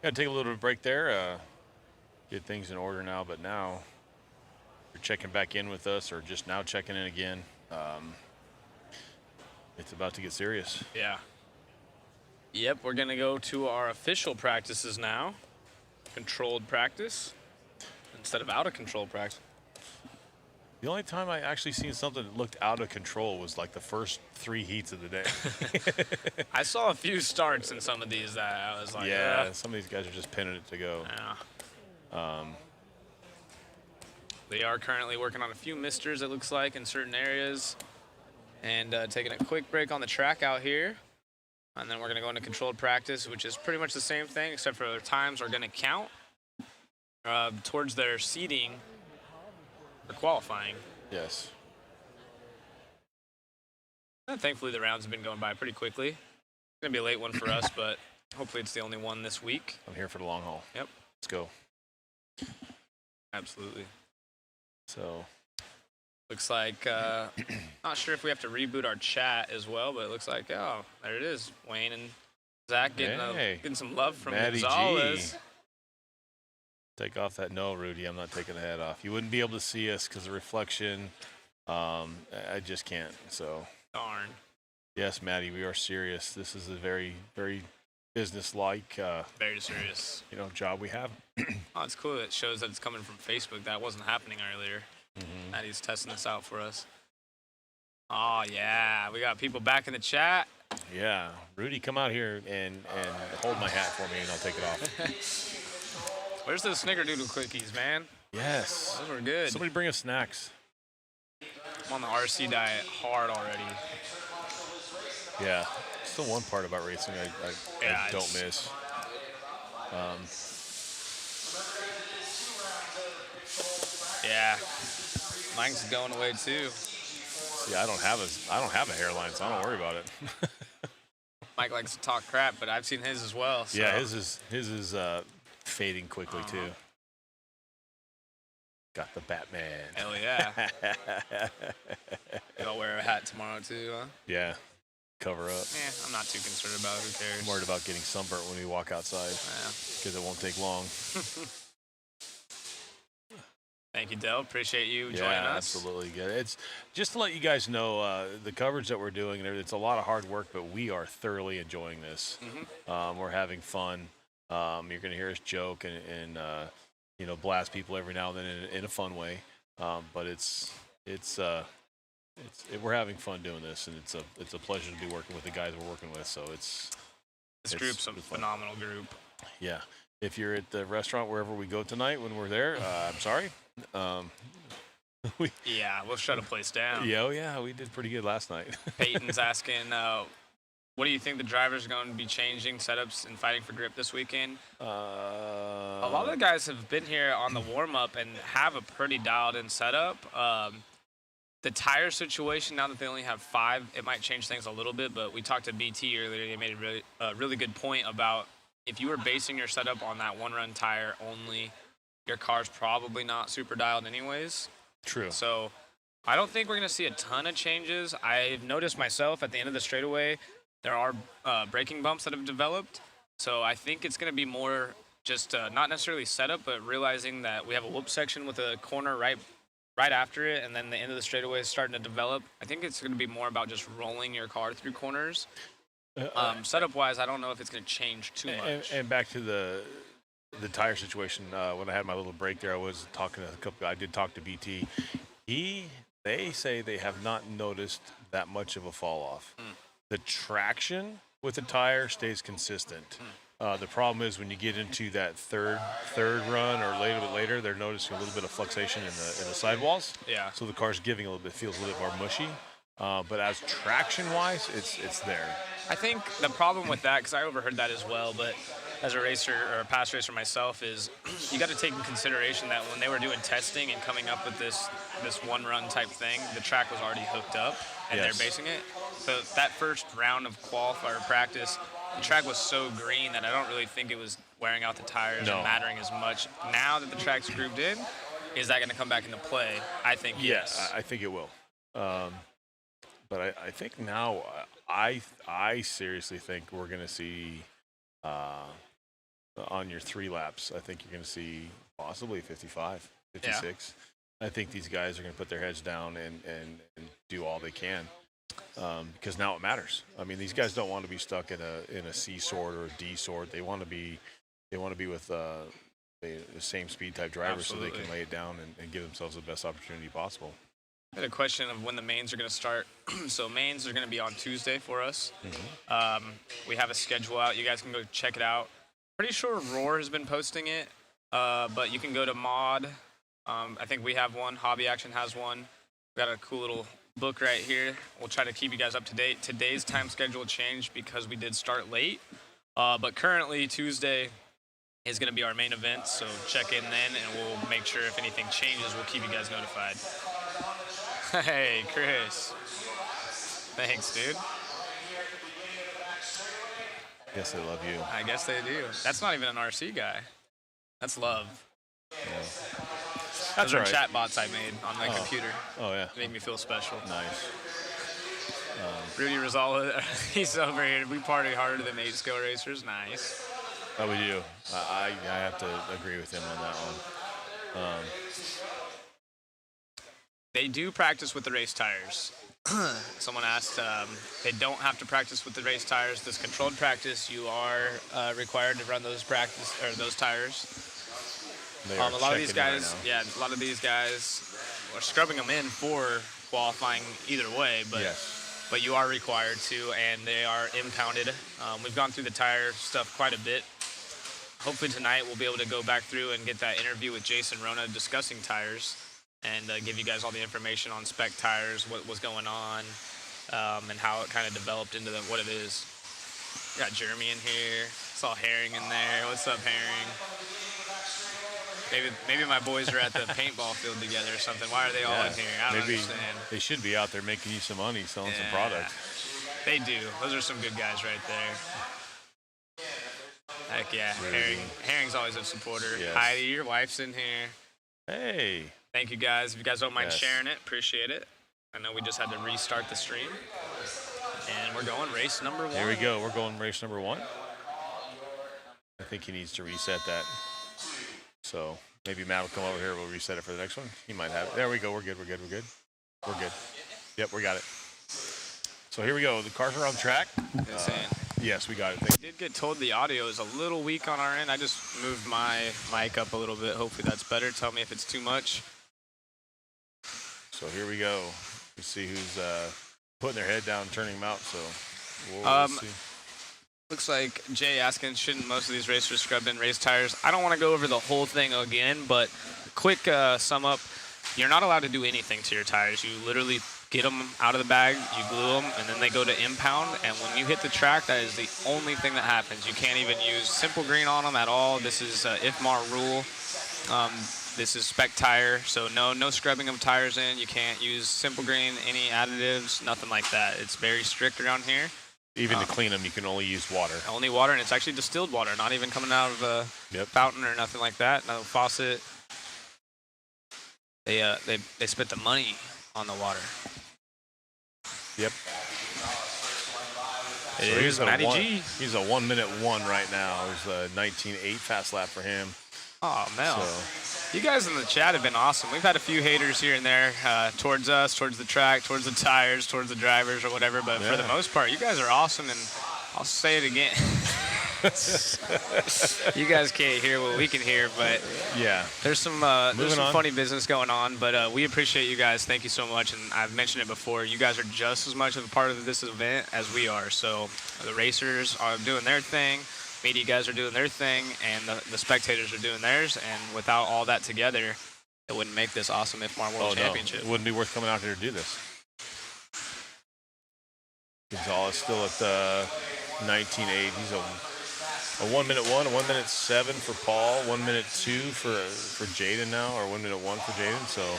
Got to take a little bit of a break there. Get things in order now, but now you're checking back in with us or just now checking in again. It's about to get serious. Yeah. Yep, we're going to go to our official practices now. Controlled practice instead of out of control practice. The only time I actually seen something that looked out of control was like the first 3 heats of the day. I saw a few starts in some of these that I was like, yeah, some of these guys are just pinning it to go. Yeah. They are currently working on a few misters, it looks like, in certain areas. And taking a quick break on the track out here. And then we're going to go into controlled practice, which is pretty much the same thing, except for their times are going to count towards their seeding for qualifying. Yes. And thankfully, the rounds have been going by pretty quickly. It's going to be a late one for us, but hopefully it's the only one this week. I'm here for the long haul. Yep. Let's go. Absolutely. So, looks like, not sure if we have to reboot our chat as well, but it looks like, oh, there it is. Wayne and Zach getting some love from Matty Gonzalez. G. Take off that no, Rudy. I'm not taking the head off. You wouldn't be able to see us because of reflection. I just can't. So. Darn. Yes, Maddie, we are serious. This is a very, very business-like, very serious, job we have. Oh, it's cool. It shows that it's coming from Facebook. That wasn't happening earlier. Mm-hmm. Maddie's testing this out for us. Oh yeah, we got people back in the chat. Yeah, Rudy, come out here and hold my hat for me, and I'll take it off. Where's those snickerdoodle cookies, man? Yes. Those were good. Somebody bring us snacks. I'm on the RC diet hard already. Yeah. It's the one part about racing I don't miss. Yeah. Mine's going away too. Yeah, I don't have a hairline, so I don't worry about it. Mike likes to talk crap, but I've seen his as well. So. Yeah, his is fading quickly too. Got the Batman. Hell yeah. I'll wear a hat tomorrow too, huh? Yeah. Cover up. Yeah, I'm not too concerned about it. Who cares? I'm worried about getting sunburnt when we walk outside because it won't take long. Thank you, Del. Appreciate you joining us. Yeah, absolutely. Good. It's just to let you guys know the coverage that we're doing. It's a lot of hard work, but we are thoroughly enjoying this. Mm-hmm. We're having fun. You're going to hear us joke and blast people every now and then in a fun way. But we're having fun doing this, and it's a pleasure to be working with the guys we're working with. So this group's a phenomenal group. Yeah. If you're at the restaurant wherever we go tonight when we're there, I'm sorry. We'll shut a place down. Yeah, we did pretty good last night. Peyton's asking, what do you think the drivers are going to be changing setups and fighting for grip this weekend? A lot of the guys have been here on the warm-up and have a pretty dialed-in setup. The tire situation, now that they only have 5, it might change things a little bit, but we talked to BT earlier. They made a really good point about if you were basing your setup on that one-run tire only, your car's probably not super dialed anyways. True. So I don't think we're going to see a ton of changes. I've noticed myself at the end of the straightaway, there are braking bumps that have developed. So I think it's going to be more just not necessarily setup, but realizing that we have a whoop section with a corner right after it, and then the end of the straightaway is starting to develop. I think it's going to be more about just rolling your car through corners. Setup-wise, I don't know if it's going to change too much. And back to the tire situation, when I had my little break there, I was talking to a couple. I did talk to BT. They say they have not noticed that much of a fall off. The traction with the tire stays consistent. The problem is when you get into that third run or a little bit later, they're noticing a little bit of fluctuation in the sidewalls. Yeah. So the car's giving a little bit, feels a little bit more mushy. But as traction-wise, it's there. I think the problem with that, because I overheard that as well, but as a racer or a past racer myself, is you got to take in consideration that when they were doing testing and coming up with this one-run type thing, the track was already hooked up, and they're basing it. So that first round of qualifier practice, the track was so green that I don't really think it was wearing out the tires and mattering as much. Now that the track's grooved in, is that going to come back into play? I think yes. I think it will. But I think now, I seriously think we're going to see on your 3 laps. I think you're going to see possibly 55, 56. I think these guys are going to put their heads down and do all they can, because now it matters. I mean, these guys don't want to be stuck in a C sort or a D sort. They want to be with the same speed type drivers, so they can lay it down and give themselves the best opportunity possible. I had a question of when the mains are going to start. So mains are going to be on Tuesday for us. We have a schedule out. You guys can go check it out. Pretty sure Roar has been posting it, but you can go to Mod. I think we have one. Hobby Action has one. We got a cool little book right here. We'll try to keep you guys up to date. Today's time schedule changed because we did start late, but currently Tuesday is going to be our main event. So check in then, and we'll make sure if anything changes, we'll keep you guys notified. Hey, Chris. Thanks, dude. Yes, they love you. I guess they do. That's not even an RC guy. That's love. Yeah. Those are chat bots I made on my computer. Oh, yeah. It made me feel special. Nice. Rudy Rosala, he's over here. We party harder than 8-scale racers. Nice. Oh, we do. I have to agree with him on that one. They do practice with the race tires. Someone asked, they don't have to practice with the race tires. This controlled practice, you are required to run those tires. A lot of these guys, a lot of these guys are scrubbing them in for qualifying either way, but you are required to, and they are impounded. We've gone through the tire stuff quite a bit. Hopefully tonight we'll be able to go back through and get that interview with Jason Rona discussing tires, and give you guys all the information on spec tires, what was going on, and how it kind of developed into what it is. Got Jeremy in here. Saw Herring in there. What's up, Herring? Maybe my boys are at the paintball field together or something. Why are they all in here? I don't understand. They should be out there making you some money, selling some product. They do. Those are some good guys right there. Heck yeah. Herring's always a supporter. Yes. Heidi, your wife's in here. Hey. Thank you guys. If you guys don't mind sharing it, appreciate it. I know we just had to restart the stream. And we're going race number 1. Here we go. We're going race number 1. I think he needs to reset that. So maybe Matt will come over here. We'll reset it for the next one. He might have it. There we go. We're good. Yep, we got it. So here we go. The cars are on track. Yes, we got it. I did get told the audio is a little weak on our end. I just moved my mic up a little bit. Hopefully that's better. Tell me if it's too much. So here we go. We see who's putting their head down, turning them out. So we'll see. Looks like Jay asking, shouldn't most of these racers scrub in race tires? I don't want to go over the whole thing again, but quick sum up. You're not allowed to do anything to your tires. You literally get them out of the bag, you glue them, and then they go to impound. And when you hit the track, that is the only thing that happens. You can't even use Simple Green on them at all. This is IFMAR rule. This is spec tire, so no scrubbing of tires in. You can't use Simple Green, any additives, nothing like that. It's very strict around here. Even to clean them, you can only use water. Only water, and it's actually distilled water, not even coming out of a fountain or nothing like that. No faucet. They spent the money on the water. Yep. It is Matty G. He's a 1:01 right now. It's a 19.8 fast lap for him. Oh, Mel. You guys in the chat have been awesome. We've had a few haters here and there towards us, towards the track, towards the tires, towards the drivers or whatever. But for the most part, you guys are awesome. And I'll say it again. You guys can't hear what we can hear, but there's some funny business going on. But we appreciate you guys. Thank you so much. And I've mentioned it before. You guys are just as much of a part of this event as we are. So the racers are doing their thing. Media guys are doing their thing, and the spectators are doing theirs, and without all that together, it wouldn't make this awesome IFMAR World Championship. It wouldn't be worth coming out here to do this. Gonzalez still at 19.8. He's a 1:01, a 1:07 for Paul, 1:02 for Jaden now, or 1:01 for Jaden. So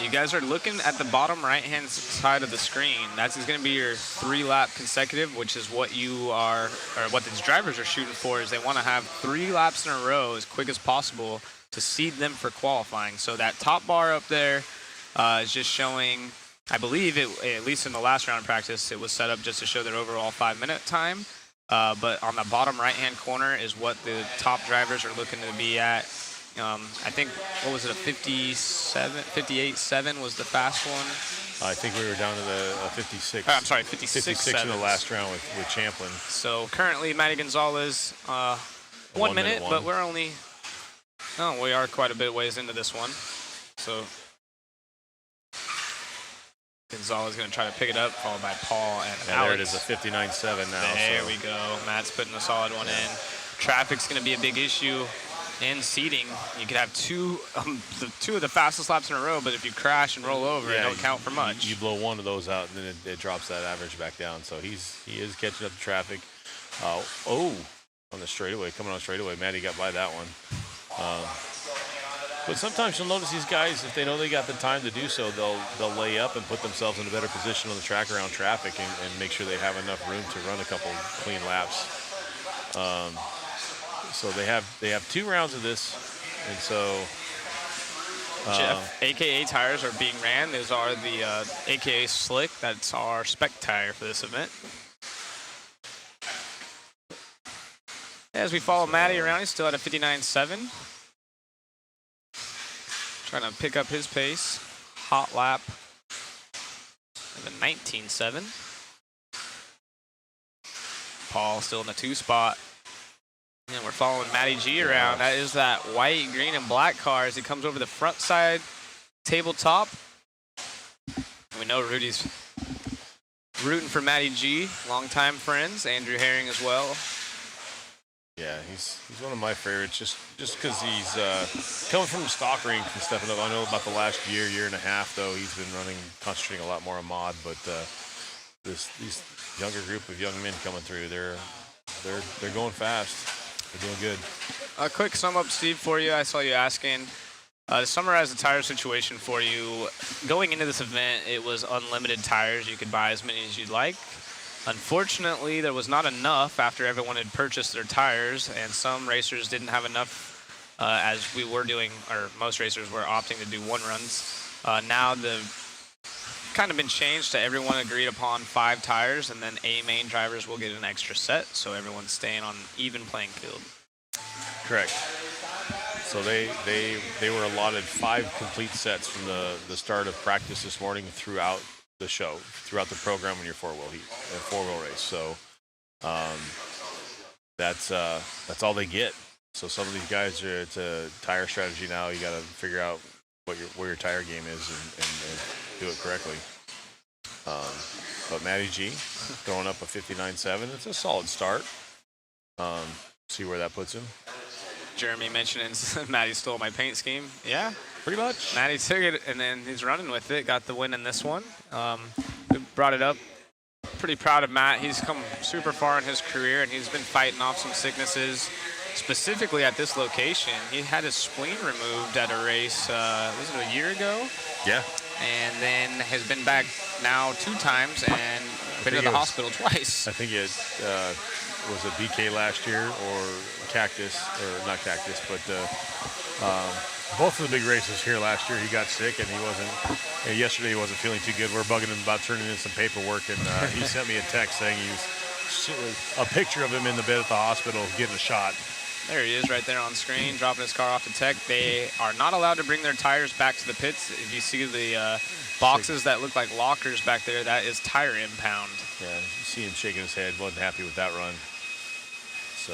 you guys are looking at the bottom right-hand side of the screen. That's going to be your 3-lap consecutive, which is what you are, or what these drivers are shooting for, is they want to have 3 laps in a row as quick as possible to seed them for qualifying. So that top bar up there is just showing, I believe, at least in the last round of practice, it was set up just to show their overall 5-minute time. But on the bottom right-hand corner is what the top drivers are looking to be at. I think, what was it, a 58.7 was the fast one. I think we were down to the 56. I'm sorry, 56 in the last round with Champlin. So currently, Matty Gonzalez, 1 minute, but we're only, we are quite a bit ways into this one. So Gonzalez going to try to pick it up, followed by Paul and Alex. There it is, a 59.7 now. There we go. Matt's putting a solid one in. Traffic's going to be a big issue. And seating, you could have two of the fastest laps in a row, but if you crash and roll over, it don't count for much. You blow one of those out, and then it drops that average back down. So he is catching up to traffic. On the straightaway, coming on straightaway, Matty got by that one. But sometimes you'll notice these guys, if they know they got the time to do so, they'll lay up and put themselves in a better position on the track around traffic and make sure they have enough room to run a couple clean laps. So they have 2 rounds of this, and so Jeff, AKA tires are being ran. Those are the AKA Slick. That's our spec tire for this event. As we follow Matty around, he's still at a 59.7. Trying to pick up his pace. Hot lap of a 19.7. Paul still in the 2 spot. And we're following Matty G around. That is that white, green, and black car as he comes over the front side tabletop. And we know Rudy's rooting for Matty G, longtime friends. Andrew Herring as well. Yeah, he's one of my favorites just because he's coming from the stock range and stepping up. I know about the last year and a half, though, he's been concentrating a lot more on mod. But these younger group of young men coming through, they're going fast. They're doing good. A quick sum up, Steve, for you. I saw you asking. To summarize the tire situation for you, going into this event, it was unlimited tires. You could buy as many as you'd like. Unfortunately, there was not enough after everyone had purchased their tires, and some racers didn't have enough, as we were doing, or most racers were opting to do 1 runs. Now the kind of been changed to everyone agreed upon 5 tires, and then A main drivers will get an extra set, so everyone's staying on even playing field. Correct. So they were allotted 5 complete sets from the start of practice this morning throughout the show, throughout the program in your 4-wheel race. So that's all they get. So some of these guys are, it's a tire strategy now. You got to figure out where your tire game is and do it correctly. But Matty G throwing up a 59.7. It's a solid start. See where that puts him. Jeremy mentioning Matty stole my paint scheme. Yeah, pretty much. Matty took it, and then he's running with it. Got the win in this one. We brought it up. Pretty proud of Matt. He's come super far in his career, and he's been fighting off some sicknesses. Specifically at this location, he had his spleen removed at a race, was it a year ago? Yeah. And then has been back now 2 times and been to the hospital twice. I think it was a BK last year or Cactus, or not Cactus, but both of the big races here last year, he got sick and he wasn't, yesterday he wasn't feeling too good. We're bugging him about turning in some paperwork, and he sent me a text saying a picture of him in the bed at the hospital getting a shot. There he is right there on screen, dropping his car off to tech. They are not allowed to bring their tires back to the pits. If you see the boxes that look like lockers back there, that is tire impound. Yeah, you see him shaking his head, wasn't happy with that run. So,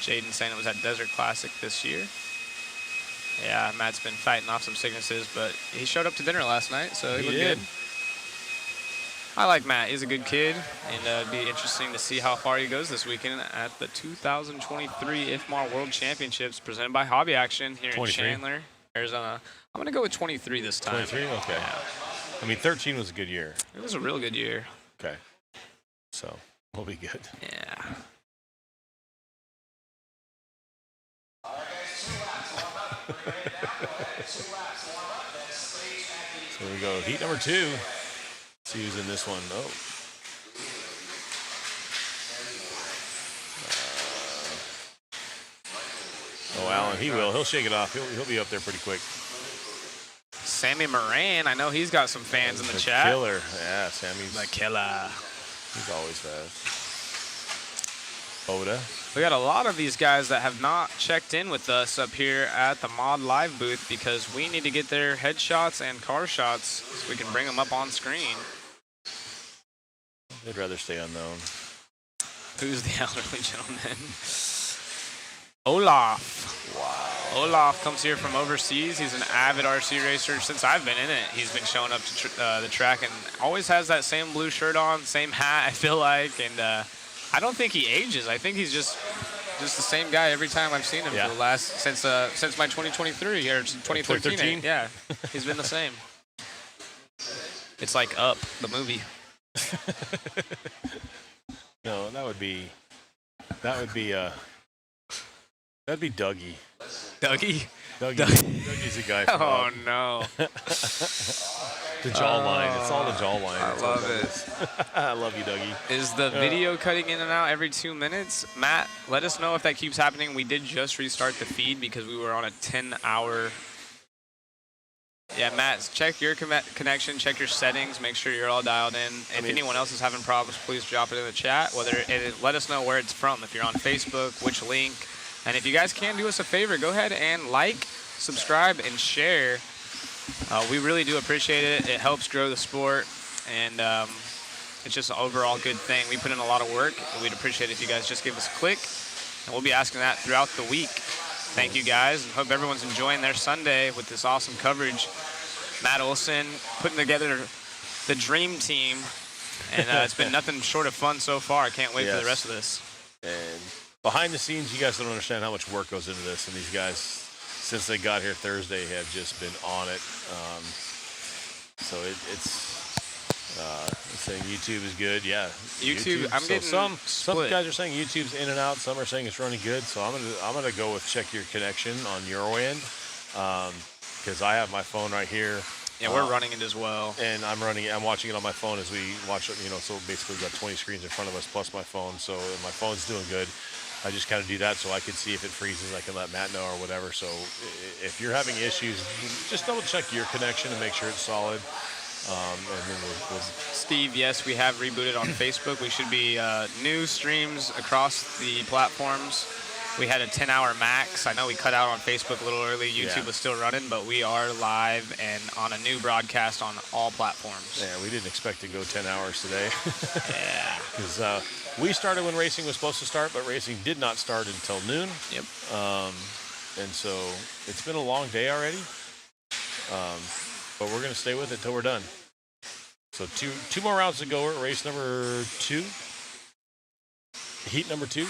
Jaden saying it was at Desert Classic this year. Yeah, Matt's been fighting off some sicknesses, but he showed up to dinner last night, so he looked good. I like Matt. He's a good kid, and it'd be interesting to see how far he goes this weekend at the 2023 IFMAR World Championships presented by Hobby Action here in Chandler, Arizona. I'm going to go with 23 this time. 23? Okay. Yeah. I mean, 13 was a good year. It was a real good year. Okay. So, we'll be good. Yeah. So we go heat number 2. Let's see who's in this one. Allen, he'll shake it off. He'll be up there pretty quick. Sammy Moran, I know he's got some fans in the chat. Killer. Yeah, Sammy's the killer. He's always fast. Oda. We got a lot of these guys that have not checked in with us up here at the Mod Live booth because we need to get their headshots and car shots so we can bring them up on screen. They'd rather stay unknown. Who's the elderly gentleman? Olaf. Wow. Olaf comes here from overseas. He's an avid RC racer. Since I've been in it, he's been showing up to the track and always has that same blue shirt on, same hat, I feel like. And I don't think he ages. I think he's just the same guy every time I've seen him for the last, since my 2023 or 2013. Yeah, he's been the same. It's like Up, the movie. No, that'd be Dougie. Dougie? Dougie's a guy from Oh, no. the jawline. It's all the jawline. I love it. I love you, Dougie. Is the video cutting in and out every 2 minutes? Matt, let us know if that keeps happening. We did just restart the feed because we were on a 10-hour... Yeah, Matt, check your connection, check your settings, make sure you're all dialed in. If anyone else is having problems, please drop it in the chat. Let us know where it's from. If you're on Facebook, which link. And if you guys can do us a favor, go ahead and like, subscribe, and share. We really do appreciate it. It helps grow the sport, and it's just an overall good thing. We put in a lot of work, and we'd appreciate it if you guys just give us a click. And we'll be asking that throughout the week. Thank you, guys, and hope everyone's enjoying their Sunday with this awesome coverage. Matt Olson putting together the dream team, and it's been nothing short of fun so far. I can't wait for the rest of this. And behind the scenes, you guys don't understand how much work goes into this, and these guys, since they got here Thursday, have just been on it. So it's saying YouTube is good. Yeah, YouTube. I'm getting some split. guys are saying YouTube's in and out. Some are saying it's running good. So I'm gonna go with check your connection on your end, because I have my phone right here. Yeah, we're running it as well. And I'm watching it on my phone as we watch it. So basically we've got 20 screens in front of us plus my phone. So my phone's doing good. I just kind of do that so I can see if it freezes. I can let Matt know or whatever. So if you're having issues, just double check your connection and make sure it's solid. And then we'll Steve, yes, we have rebooted on Facebook. We should be new streams across the platforms. We had a 10-hour max. I know we cut out on Facebook a little early. YouTube was still running, but we are live and on a new broadcast on all platforms. Yeah, we didn't expect to go 10 hours today. Yeah. Because we started when racing was supposed to start, but racing did not start until noon. Yep. And so it's been a long day already. But we're going to stay with it till we're done. So two more rounds to go. We're at race number 2. Heat number 2.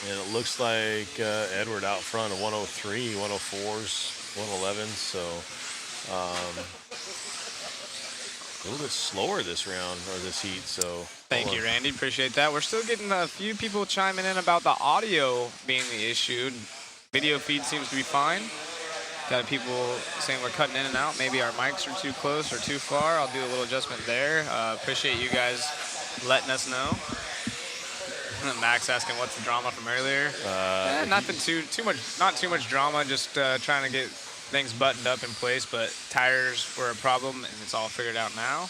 And it looks like Edward out front of 103, 104s, 111. So a little bit slower this round or this heat. So thank you, Randy. Appreciate that. We're still getting a few people chiming in about the audio being the issue. Video feed seems to be fine. Got people saying we're cutting in and out. Maybe our mics are too close or too far. I'll do a little adjustment there. Appreciate you guys letting us know. Max asking what's the drama from earlier. Nothing not too much drama. Just trying to get things buttoned up in place. But tires were a problem, and it's all figured out now.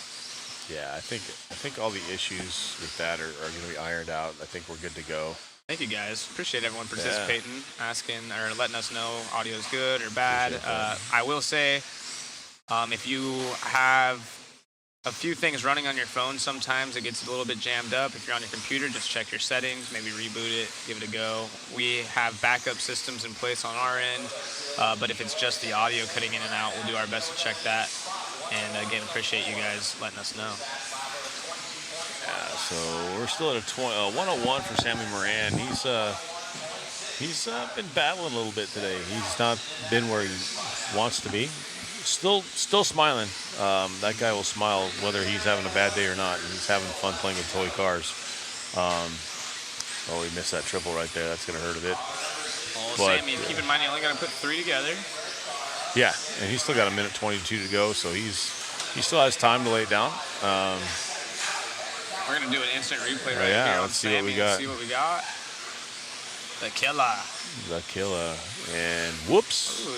Yeah, I think all the issues with that are going to be ironed out. I think we're good to go. Thank you, guys. Appreciate everyone participating, asking, or letting us know audio is good or bad. I will say, if you have a few things running on your phone, sometimes it gets a little bit jammed up. If you're on your computer, just check your settings, maybe reboot it, give it a go. We have backup systems in place on our end, but if it's just the audio cutting in and out, we'll do our best to check that. And again, appreciate you guys letting us know. So we're still at a 101 for Sammy Moran. He's been battling a little bit today. He's not been where he wants to be. Still smiling. That guy will smile whether he's having a bad day or not. He's having fun playing with toy cars. He missed that triple right there. That's going to hurt a bit. But, Sammy, keep in mind you only got to put 3 together. Yeah, and he's still got a minute 22 to go, so he still has time to lay it down. We're going to do an instant replay right here. Let's see what we got. See what we got. The killer. And whoops. Ooh,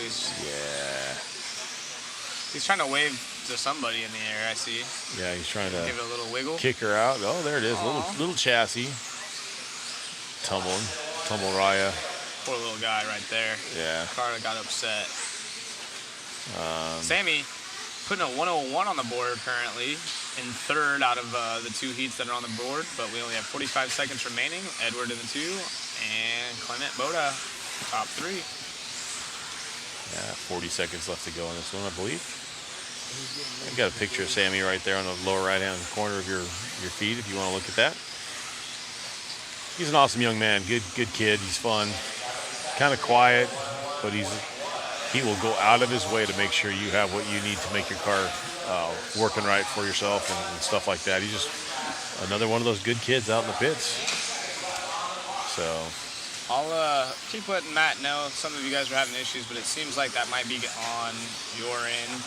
yeah. He's trying to wave to somebody in the air, I see. Yeah, he's trying to give it a little wiggle. Kick her out. Oh, there it is. Little chassis. Tumble Raya. Poor little guy right there. Yeah. Carter got upset. Sammy putting a 101 on the board currently in third out of the 2 heats that are on the board, but we only have 45 seconds remaining. Edward in the 2, and Clement Boda, top 3. Yeah, 40 seconds left to go in this one, I believe. I've got a picture of Sammy right there on the lower right-hand corner of your feed if you want to look at that. He's an awesome young man, good kid. He's fun, kind of quiet, but he will go out of his way to make sure you have what you need to make your car working right for yourself and stuff like that. He's just another one of those good kids out in the pits. So I'll keep letting Matt know some of you guys are having issues, but it seems like that might be on your end,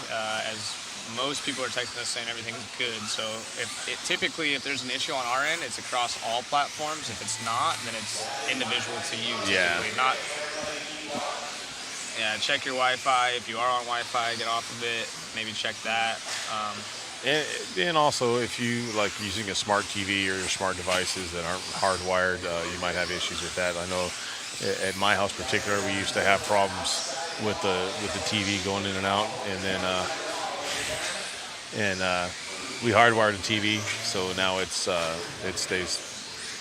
as most people are texting us saying everything's good. So typically if there's an issue on our end, it's across all platforms. If it's not, then it's individual to you. Typically. Yeah, check your Wi-Fi. If you are on Wi-Fi, get off of it. Maybe check that. And also, if you like using a smart TV or your smart devices that aren't hardwired, you might have issues with that. I know at my house in particular, we used to have problems with the TV going in and out, and then we hardwired the TV, so now it stays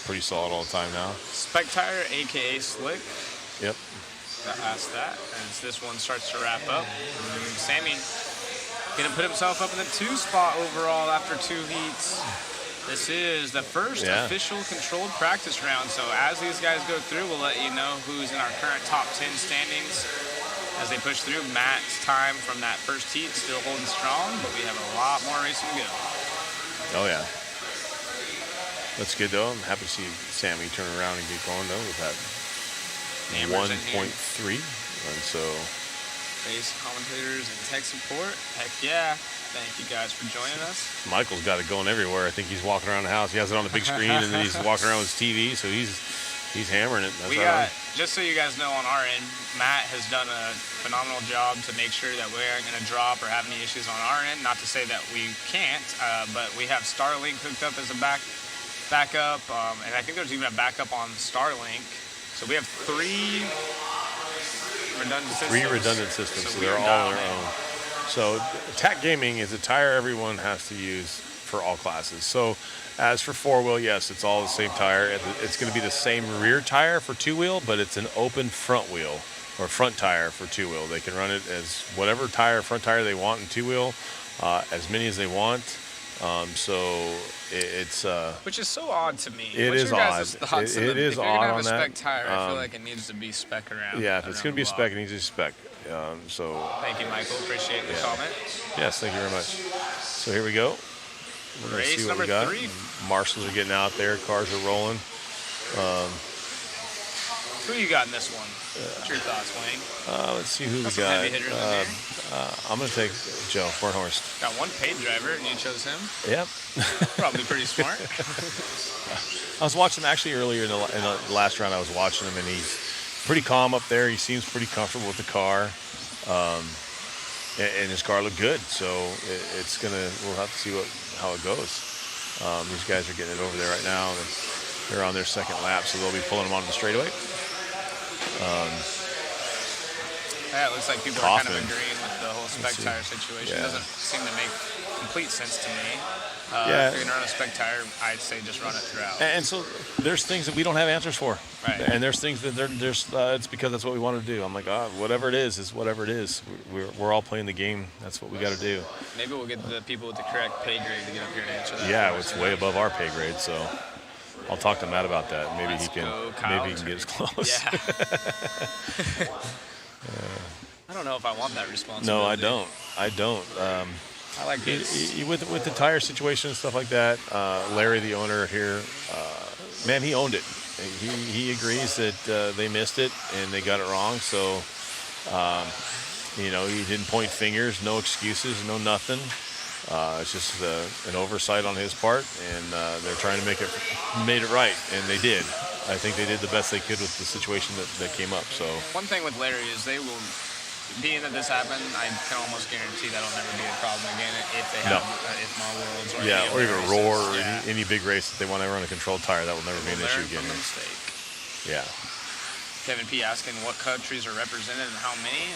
pretty solid all the time now. Spec Tire, aka Slick. Yep. Ask that as this one starts to wrap up. Sammy gonna put himself up in the 2 spot overall after 2 heats. This is the first official controlled practice round. So as these guys go through, we'll let you know who's in our current top 10 standings as they push through. Matt's time from that first heat still holding strong, but we have a lot more racing to go. Oh yeah. That's good though. I'm happy to see Sammy turn around and get going though with that 1.3, and so race commentators and tech support. Heck yeah! Thank you guys for joining us. Michael's got it going everywhere. I think he's walking around the house. He has it on the big screen, and then he's walking around with his TV, so he's hammering it. That's just so you guys know, on our end, Matt has done a phenomenal job to make sure that we aren't going to drop or have any issues on our end. Not to say that we can't, but we have Starlink hooked up as a backup, and I think there's even a backup on Starlink. So we have 3 redundant systems. So they're all their own. So TAC Gaming is a tire everyone has to use for all classes. So as for 4-wheel, yes, it's all the same tire. It's going to be the same rear tire for 2-wheel, but it's an open front wheel or front tire for 2-wheel. They can run it as whatever front tire they want in 2-wheel, as many as they want. So it's which is so odd to me. It is odd. It is odd on that. If you're gonna have a spec tire, I feel like it needs to be spec around. Yeah, if it's gonna be a spec, it needs to be spec. So thank you, Michael. Appreciate the comment. Yes, thank you very much. So here we go. We're gonna Race see what number we got. 3. Marshals are getting out there. Cars are rolling. Who you got in this one? What's your thoughts, Wayne? Let's see who we some got. heavy hitters in here. I'm going to take Joe Bornhorst. Got one paid driver, and you chose him. Yep. Probably pretty smart. I was watching him actually earlier in the last round. I was watching him, and he's pretty calm up there. He seems pretty comfortable with the car, and his car looked good. So we'll have to see how it goes. These guys are getting it over there right now. They're on their second lap, so they'll be pulling them onto the straightaway. Yeah, it looks like people are kind of agreeing with the whole spec tire situation. It doesn't seem to make complete sense to me. If you're going to run a spec tire, I'd say just run it throughout. And so there's things that we don't have answers for. Right. And there's things that it's because that's what we want to do. I'm like, whatever it is whatever it is. We're all playing the game. That's what we got to do. Maybe we'll get the people with the correct pay grade to get up here and answer that. Yeah, it's way above our pay grade, so I'll talk to Matt about that. Maybe he can get us close. Yeah. I don't know if I want that responsibility. No, I don't. I like this. With the tire situation and stuff like that, Larry, the owner here, man, he owned it. He agrees that they missed it and they got it wrong. So, he didn't point fingers, no excuses, no nothing. It's just an oversight on his part, and they're trying to made it right, and they did. I think they did the best they could with the situation that came up. So one thing with Larry is they will, being that this happened, I can almost guarantee that'll never be a problem again if they have IFMAR Worlds or or even Roar or any big race that they want to run a controlled tire. That will never be an issue again. From the mistake. Yeah. Kevin P. asking what countries are represented and how many.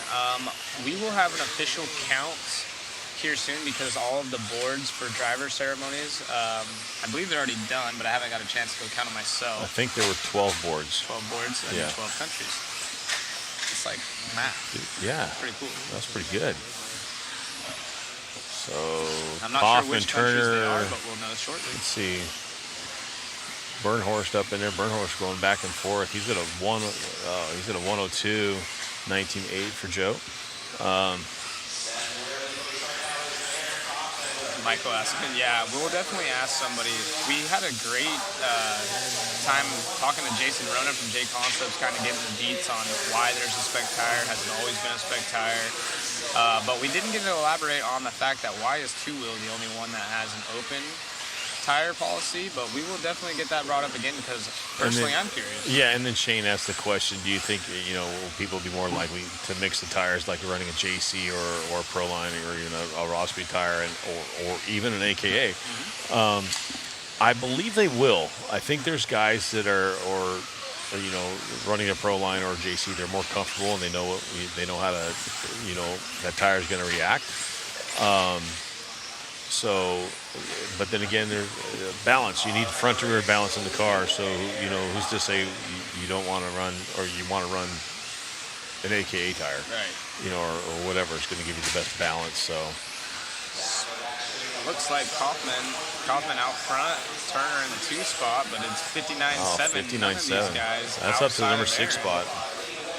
We will have an official count here soon because all of the boards for driver ceremonies, I believe they're already done, but I haven't got a chance to go count them myself. I think there were 12 boards. 12 boards and 12 countries. It's like math. Yeah. Pretty cool. That's pretty good. So, I'm not sure which countries they are, but we'll know shortly. Let's see. Bernhorst up in there. Bernhorst going back and forth. He's at a 102, 19.8 for Joe. Michael asking, yeah, we'll definitely ask somebody. We had a great time talking to Jason Rona from J Concepts, kind of giving the deets on why there's a spec tire. Hasn't always been a spec tire. But we didn't get to elaborate on the fact that why is two-wheel the only one that has an open tire policy, but we will definitely get that brought up again because personally I'm curious. Yeah, and then Shane asked the question, do you think, will people be more likely to mix the tires like running a JC or a Proline or a raw speed tire or even an AKA? I believe they will. I think there's guys that are running a Proline or a JC, they're more comfortable and they know how to, that tire is going to react. So, but then again, there's balance. You need front to rear balance in the car. So, who's to say you don't want to run or you want to run an AKA tire, right? Or whatever is going to give you the best balance. So, looks like Kaufman out front, Turner in the 2 spot, but it's 59.7. 59.7. Guys that's up to the number 6 spot.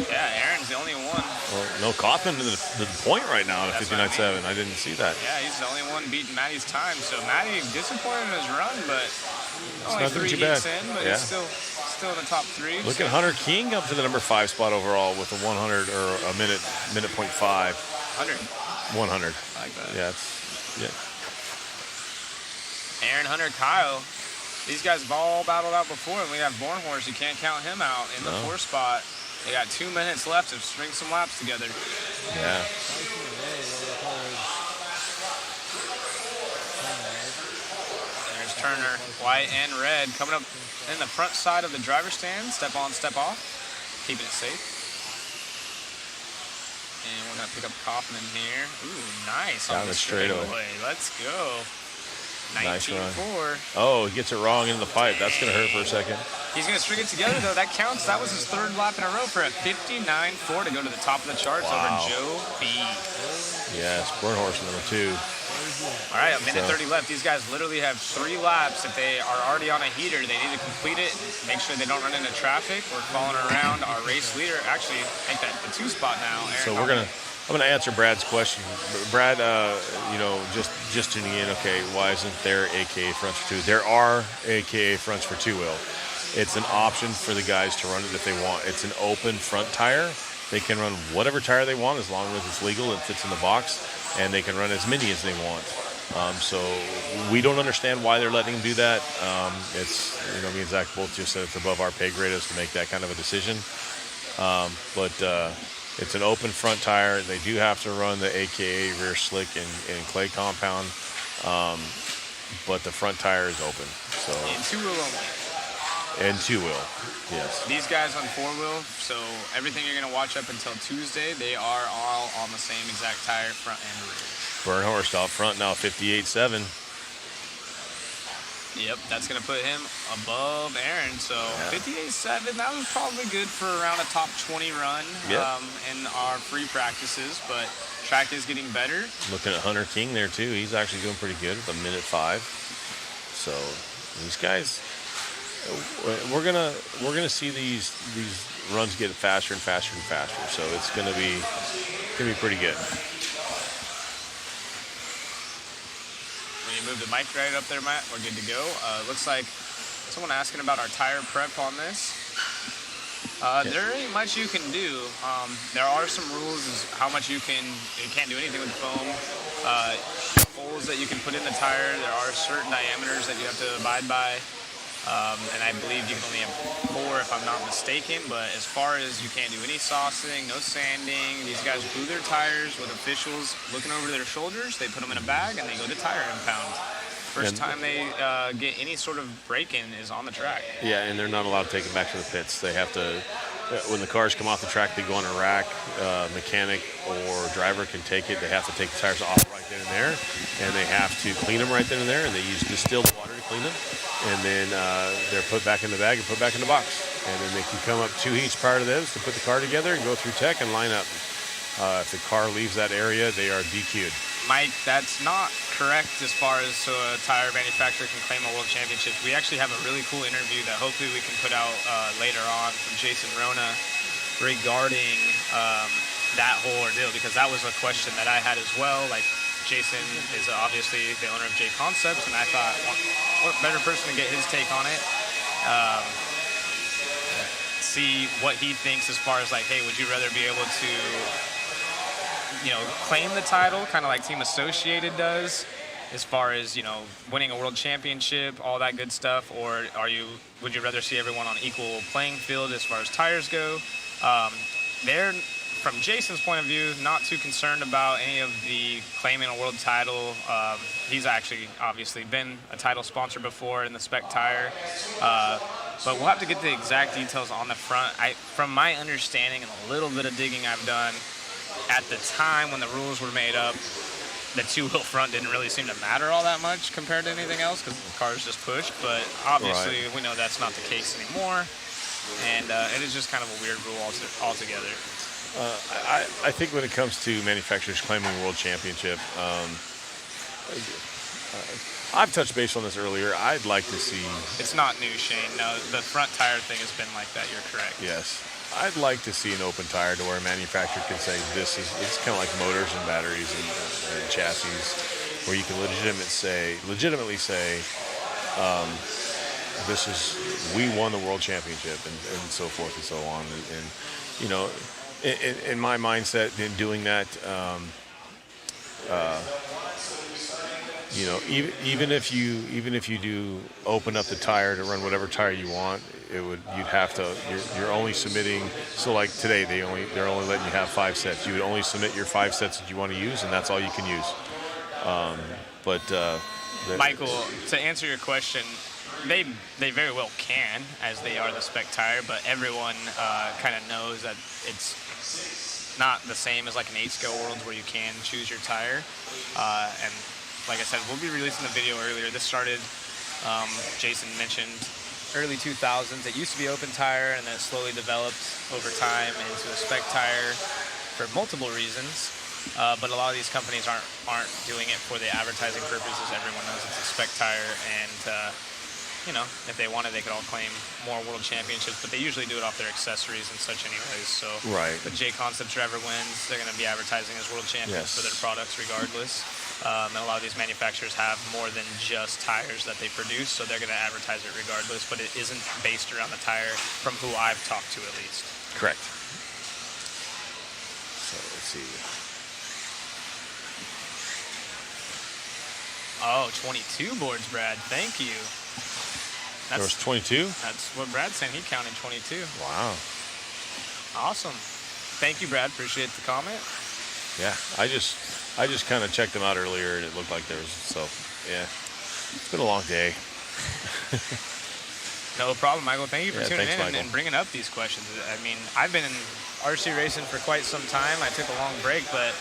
Yeah, Aaron's the only one. Well, no, Kaufman to the point right now at 59.7. I didn't see that. Yeah, he's the only one beating Matty's time. So Matty disappointed in his run, but only 3 heats in, but he's still in the top 3. Look at Hunter King up to the number 5 spot overall with a 100 or a minute .5. 100. I like that. Yeah. Aaron, Hunter, Kyle. These guys have all battled out before, and we have Bornhorst. You can't count him out in the 4 spot. They got 2 minutes left to string some laps together. Yeah. There's Turner, white and red, coming up in the front side of the driver's stand. Step on, step off. Keeping it safe. And we're going to pick up Kaufman here. Ooh, nice. Down the straightaway. Let's go. 19.4. Nice run. Oh, he gets it wrong into the pipe. That's going to hurt for a second. He's going to string it together, though. That counts. That was his 3rd lap in a row for a 59.4 to go to the top of the charts over Joe B. Yes, Bernhorst number 2. All right, a minute 30 left. These guys literally have 3 laps. If they are already on a heater, they need to complete it. Make sure they don't run into traffic. We're following around our race leader. Actually, I think that's the 2 spot now. Aaron I'm gonna answer Brad's question. Brad, just tuning in. Okay, why isn't there AKA fronts for 2? There are AKA fronts for 2-wheel. It's an option for the guys to run it if they want. It's an open front tire. They can run whatever tire they want as long as it's legal. It fits in the box, and they can run as many as they want. So we don't understand why they're letting them do that. It's me and Zach both just said it's above our pay grade as to make that kind of a decision. But it's an open front tire. They do have to run the AKA rear slick and clay compound, but the front tire is open. So and 2-wheel only. And 2-wheel, yes. These guys on 4-wheel, so everything you're going to watch up until Tuesday, they are all on the same exact tire, front and rear. Bernhorst out front now, 58.7. Yep, that's going to put him above Aaron. So 58.7, that was probably good for around a top 20 run in our free practices, but track is getting better. Looking at Hunter King there too. He's actually doing pretty good with a minute 5. So these guys, we're gonna see these runs get faster and faster and faster. So it's gonna be pretty good. Move the mic right up there, Matt. We're good to go. Looks like someone asking about our tire prep on this. There ain't much you can do. There are some rules as how much you can't do anything with the foam. Holes that you can put in the tire. There are certain diameters that you have to abide by. And I believe you can only have 4 if I'm not mistaken, but as far as you can't do any saucing, no sanding, these guys glue their tires with officials looking over their shoulders. They put them in a bag and they go to tire impound. First time they get any sort of break-in is on the track. Yeah, and they're not allowed to take them back to the pits. They have to, when the cars come off the track, they go on a rack. Mechanic or driver can take it. They have to take the tires off right then and there, and they have to clean them right then and there, and they use distilled water to clean them. And then they're put back in the bag and put back in the box. And then they can come up 2 heats prior to those to put the car together and go through tech and line up. If the car leaves that area, they are DQ'd. Mike, that's not correct as far as so a tire manufacturer can claim a world championship. We actually have a really cool interview that hopefully we can put out later on from Jason Rona regarding that whole ordeal, because that was a question that I had as well. Like, Jason is obviously the owner of J Concepts, and I thought, what better person to get his take on it? See what he thinks as far as like, hey, would you rather be able to, claim the title, kind of like Team Associated does, as far as, winning a world championship, all that good stuff, or would you rather see everyone on equal playing field as far as tires go? They're, from Jason's point of view, not too concerned about any of the claiming a world title. He's actually obviously been a title sponsor before in the Spec Tire. But we'll have to get the exact details on the front. From my understanding and a little bit of digging I've done, at the time when the rules were made up, the 2-wheel front didn't really seem to matter all that much compared to anything else because the cars just pushed. But obviously, we know that's not the case anymore. And it is just kind of a weird rule altogether. I think when it comes to manufacturers claiming world championship, I've touched base on this earlier. I'd like to see... It's not new, Shane. No, the front tire thing has been like that. You're correct. Yes. I'd like to see an open tire to where a manufacturer can say it's kind of like motors and batteries and chassis, where you can legitimately say, we won the world championship and so forth and so on. And in my mindset, in doing that, even if you do open up the tire to run whatever tire you want, you'd have to. You're only submitting. So like today, they're only letting you have 5 sets. You would only submit your 5 sets that you want to use, and that's all you can use. Michael, to answer your question, they very well can, as they are the Spec Tire, but everyone kind of knows that it's not the same as like an 8-scale Worlds where you can choose your tire. And like I said, we'll be releasing the video earlier. This started, Jason mentioned, early 2000s. It used to be open tire, and then it slowly developed over time into a Spec Tire for multiple reasons. But a lot of these companies aren't doing it for the advertising purposes. Everyone knows it's a Spec Tire, and if they wanted, they could all claim more world championships, but they usually do it off their accessories and such anyways. So, right. But J Concepts driver wins, they're going to be advertising as world champions for their products regardless. And a lot of these manufacturers have more than just tires that they produce, so they're going to advertise it regardless, but it isn't based around the tire from who I've talked to at least. Correct. So let's see. Oh, 22 boards, Brad. Thank you. There was 22? That's what Brad's saying. He counted 22. Wow. Awesome. Thank you, Brad. Appreciate the comment. Yeah, I just kind of checked them out earlier, and it looked like there was, so, yeah. It's been a long day. No problem, Michael. Thank you for tuning in Michael. and bringing up these questions. I mean, I've been in RC racing for quite some time. I took a long break, but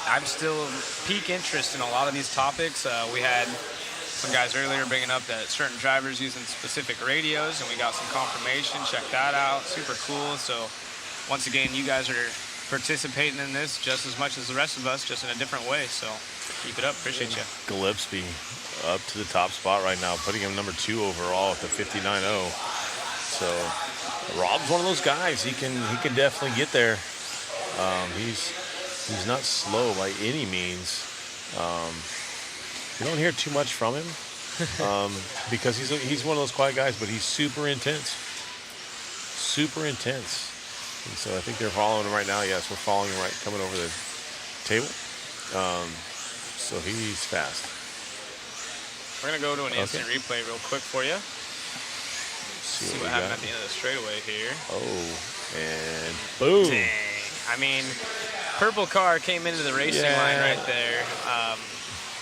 I'm still peak interest in a lot of these topics. We had some guys earlier bringing up that certain drivers using specific radios, and we got some confirmation. Check that out. Super cool. So once again, you guys are participating in this just as much as the rest of us, just in a different way. So keep it up. Appreciate you. Gillespie up to the top spot right now, putting him number 2 overall at the 59.0. So Rob's one of those guys. He can definitely get there. He's not slow by any means. You don't hear too much from him because he's one of those quiet guys, but he's super intense. Super intense. And so I think they're following him right now. Yes, we're following him right, coming over the table. So he's fast. We're going to go to an instant replay real quick for you. See what happened at the end of the straightaway here. Oh, and boom. Dang. I mean, purple car came into the racing line right there.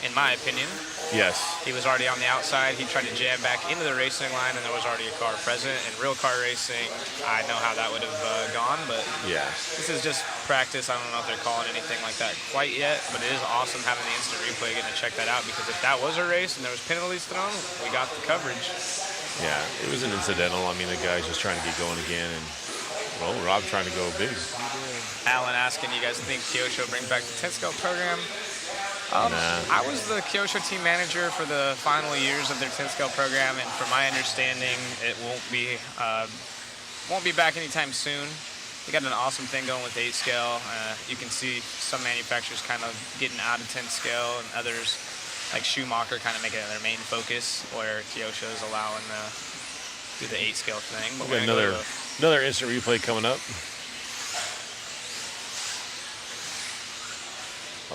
in my opinion. Yes. He was already on the outside. He tried to jam back into the racing line, and there was already a car present. In real car racing, I know how that would have gone, but Yeah. this is just practice. I don't know if they're calling anything like that quite yet, but it is awesome having the instant replay, getting to check that out, because if that was a race and there was penalties thrown, we got the coverage. Yeah, it was an incidental. I mean, the guy's just trying to get going again, and, well, Rob trying to go big. Alan asking, you guys think Kyosho brings back the 10-scale program? Nah. I was the Kyosho team manager for the final years of their 10-scale program, and from my understanding, it won't be back anytime soon. They got an awesome thing going with 8-scale. You can see some manufacturers kind of getting out of 10-scale, and others, like Schumacher, kind of making it their main focus, where Kyosho is allowing do the 8-scale thing. But we got another instant replay coming up.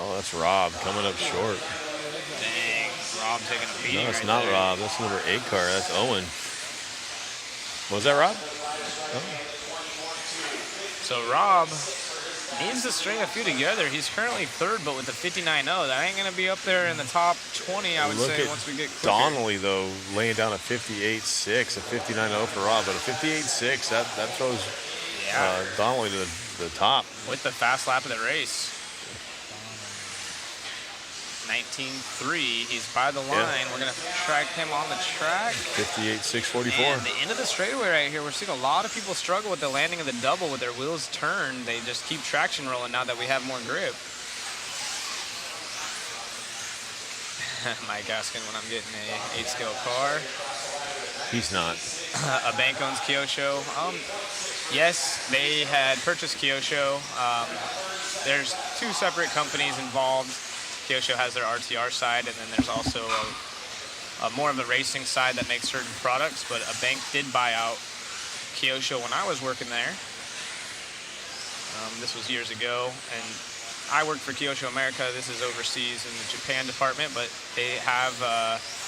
Oh, that's Rob coming up short. Dang, Rob taking a beating. No, it's right not there. Rob. That's number 8 car. That's Owen. Was that Rob? Oh. So Rob needs to string a few together. He's currently third, but with the 59.0, that ain't going to be up there in the top 20, I would say, once we get quicker. Donnelly, though, laying down a 58.6, a 59.0 for Rob, but a 58.6, that throws Donnelly to the top. With the fast lap of the race. 19.3, he's by the line. Yeah. We're going to track him on the track. 58.644. And the end of the straightaway right here, we're seeing a lot of people struggle with the landing of the double with their wheels turned. They just keep traction rolling now that we have more grip. Mike asking when I'm getting a 8-scale car. He's not. A bank owns Kyosho. Yes, they had purchased Kyosho. There's two separate companies involved. Kyosho has their RTR side, and then there's also more of a racing side that makes certain products, but a bank did buy out Kyosho when I was working there. This was years ago, and I worked for Kyosho America. This is overseas in the Japan department, but they have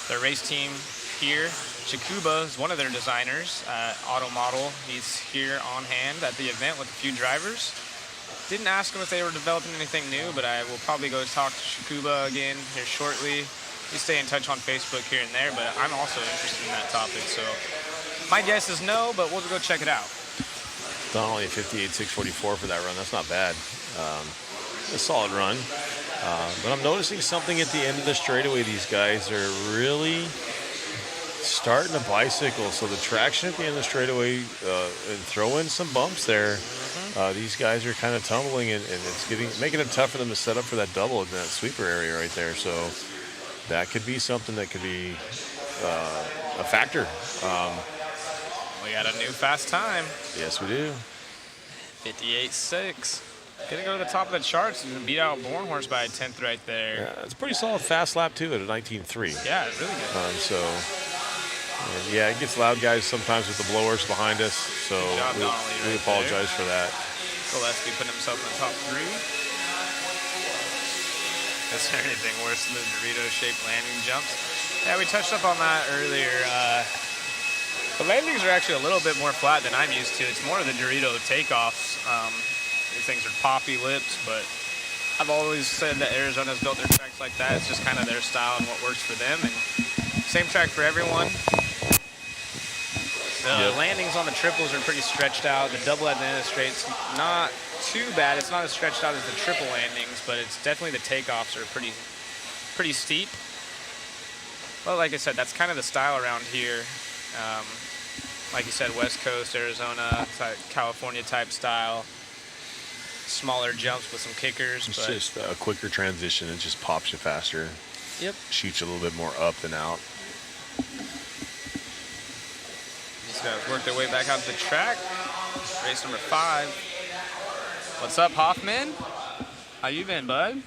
their race team here. Chikuba is one of their designers, Auto Model. He's here on hand at the event with a few drivers. Didn't ask him if they were developing anything new, but I will probably go talk to Chikuba again here shortly. We stay in touch on Facebook here and there, but I'm also interested in that topic. So my guess is no, but we'll go check it out. Donnelly 58.644 for that run. That's not bad. A solid run. But I'm noticing something at the end of the straightaway. These guys are really starting to bicycle. So the traction at the end of the straightaway and throw in some bumps there. These guys are kind of tumbling, and it's making it tough for them to set up for that double in that sweeper area right there. So that could be something that could be a factor. We got a new fast time. Yes, we do. 58.6. Gonna go to the top of the charts and beat out Bornhorst by a 10th right there. Yeah, it's a pretty solid fast lap too at a 19.3. Yeah, it's really good. Yeah, it gets loud, guys, sometimes with the blowers behind us. So we apologize for that. Gillespie putting himself in the top 3. Is there anything worse than the Dorito-shaped landing jumps? Yeah, we touched up on that earlier. The landings are actually a little bit more flat than I'm used to. It's more of the Dorito takeoffs. These things are poppy lips, but I've always said that Arizona's built their tracks like that. It's just kind of their style and what works for them. And same track for everyone. The landings on the triples are pretty stretched out. The double at the end of the straight's not too bad. It's not as stretched out as the triple landings, but it's definitely the takeoffs are pretty steep. Well, like I said, that's kind of the style around here. Like you said, West Coast, Arizona, California type style. Smaller jumps with some kickers. It's just a quicker transition. It just pops you faster. Yep. Shoots you a little bit more up than out. These guys work their way back out to the track. Race number 5. What's up, Hoffman? How you been, bud?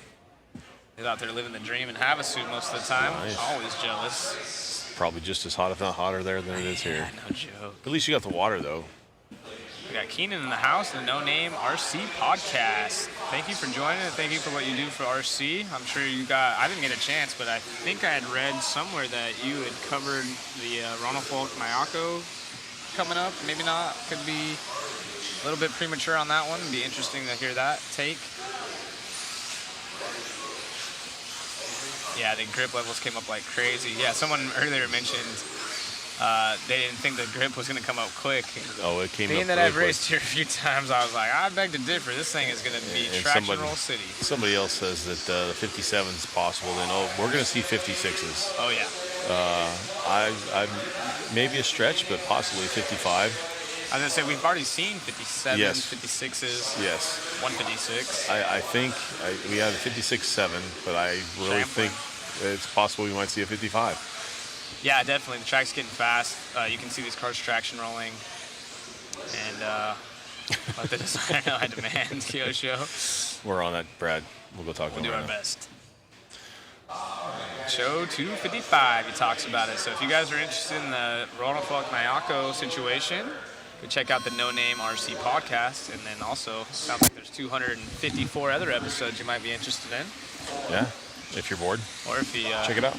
He's out there living the dream in Havasu most of the time. Nice. Always jealous. Probably just as hot, if not hotter there than it is here. No joke. At least you got the water, though. We got Keenan in the house, the No Name RC podcast. Thank you for joining and thank you for what you do for RC. I'm sure you got, I didn't get a chance, but I think I had read somewhere that you had covered the Ronald Falk Mayako coming up. Maybe not. Could be a little bit premature on that one. It'd be interesting to hear that take. Yeah, the grip levels came up like crazy. Yeah, someone earlier mentioned they didn't think the grip was going to come up quick. Oh, it came Being up that really I've raced here a few times, I was like, I beg to differ. This thing is going to be And traction roll city. Somebody else says that the 57 is possible. Then, we're going to see 56s. Oh, yeah. I maybe a stretch, but possibly 55. I was going to say, we've already seen 57s, Yes. 56s, Yes. 156. I think we have a 56-7, but I really Chandler. think it's possible we might see a 55. Yeah, definitely. The track's getting fast. You can see these cars traction rolling. And let the designer know I demand, Kyosho. We're on that, Brad. We'll go talk to We'll him do right our now. best. Show 255, he talks about it. So if you guys are interested in the Ronald Nyako situation, go check out the No Name RC podcast. And then also, sounds like there's 254 other episodes you might be interested in. Yeah, if you're bored, Or if he check it out.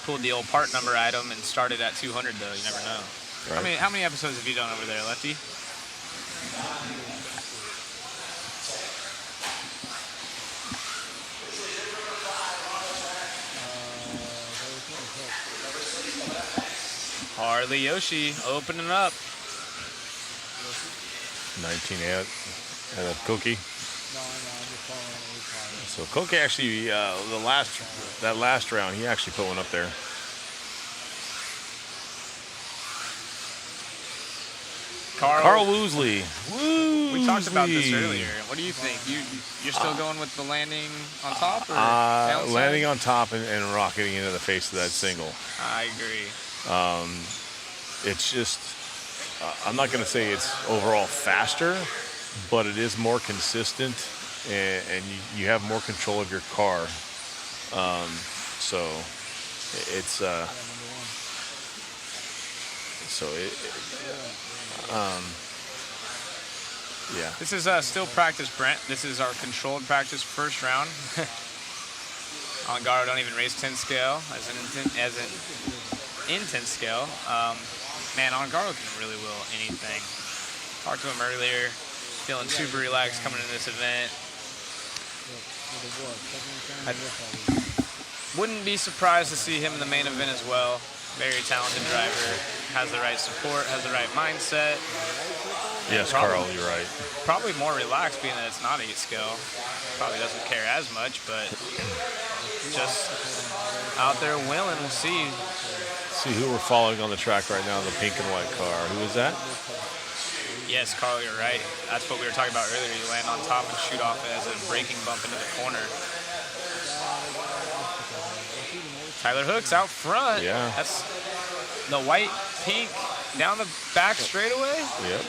pulled the old part number item and started at 200, though, you never know. Right. How many episodes have you done over there, Lefty? Harley Yoshi opening up. 19 out and a Koki. So Koki actually, that last round, he actually put one up there. Carl Woosley. We talked about this earlier. What do you think? You're still going with the landing on top or downside? Landing on top and rocketing into the face of that single. I agree. It's just, I'm not going to say it's overall faster, but it is more consistent, and you have more control of your car. So it's yeah. This is still practice, Brent. This is our controlled practice first round. On Garo, don't even race 10 scale as an in 10 scale. Man, on Garo can really will anything. Talked to him earlier. Feeling super relaxed coming into this event. I wouldn't be surprised to see him in the main event as well. Very talented driver. Has the right support, has the right mindset. Yes, Carl, you're right. Probably more relaxed being that it's not 8 scale. Probably doesn't care as much, but just out there willing. We'll see. See who we're following on the track right now, the pink and white car. Who is that? Yes, Carl, you're right. That's what we were talking about earlier. You land on top and shoot off as a braking bump into the corner. Tyler Hook's out front. Yeah. That's the white, pink, down the back straightaway. Yep.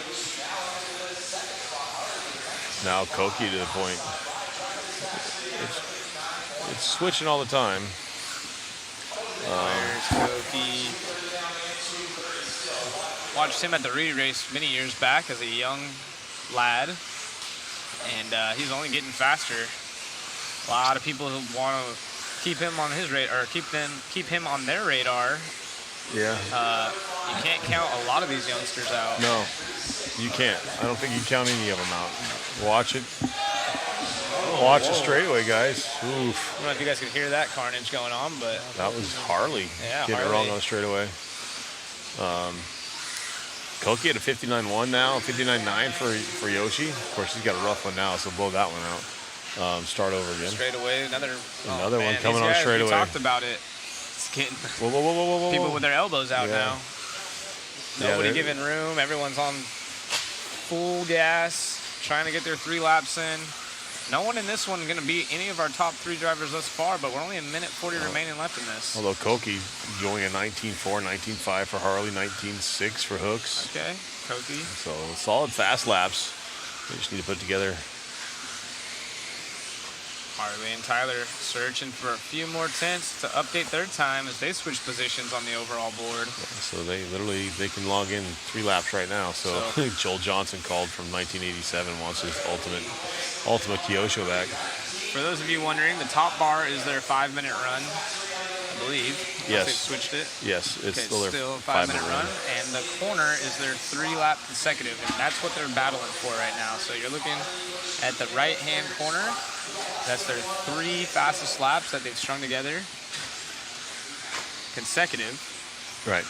Now Koki to the point. It's switching all the time. There's Koki. Watched him at the re-race many years back as a young lad, and he's only getting faster. A lot of people who want to keep him on his radar, or keep him on their radar. Yeah. You can't count a lot of these youngsters out. No, you can't. I don't think you count any of them out. Watch it. Watch it straightaway, guys. Oof. I don't know if you guys could hear that carnage going on, but That was Harley. Yeah, Getting it Harley. wrong on the straightaway. Koki at a 59.1 now, 59.9 for Yoshi. Of course, he's got a rough one now, so blow that one out. Start over again. straight away, another one coming on these guys, straight we away. talked about it. It's getting Whoa. people with their elbows out Yeah. now. Yeah, Nobody they're- giving room. Everyone's on full gas, trying to get their 3 laps in. No one in this one going to beat any of our top 3 drivers thus far, but we're only a minute 40 remaining left in this. Although Koki going a 19.4, 19.5 for Harley, 19.6 for Hooks. Okay, Koki. So solid fast laps. They just need to put together. Harley and Tyler searching for a few more tenths to update their time as they switch positions on the overall board. So they can log in 3 laps right now. So Joel Johnson called from 1987, wants his ultimate Kyosho back. For those of you wondering, the top bar is their 5-minute run, I believe. Yes. They've switched it. Yes, it's Okay, still their still a 5-minute 5-minute run, and the corner is their 3-lap consecutive, and that's what they're battling for right now. So you're looking at the right-hand corner. That's their 3 fastest laps that they've strung together. consecutive. Right.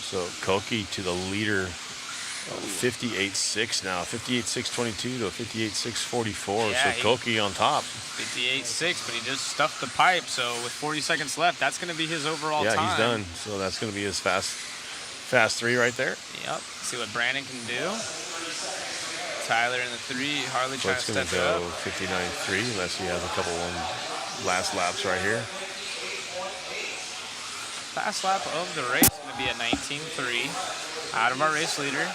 So Koki to the leader, 58.6 now, 58.622 to 58.644. Yeah, so Koki on top. 58.6, but he just stuffed the pipe. So with 40 seconds left, that's going to be his overall time. Yeah, he's done. So that's going to be his fast 3 right there. Yep. See what Brandon can do. Tyler in the 3. Harley trying to step it up. It's going to go 59.3 unless he has a couple last laps right here. Fast lap of the race is going to be a 19.3 out of our race leader.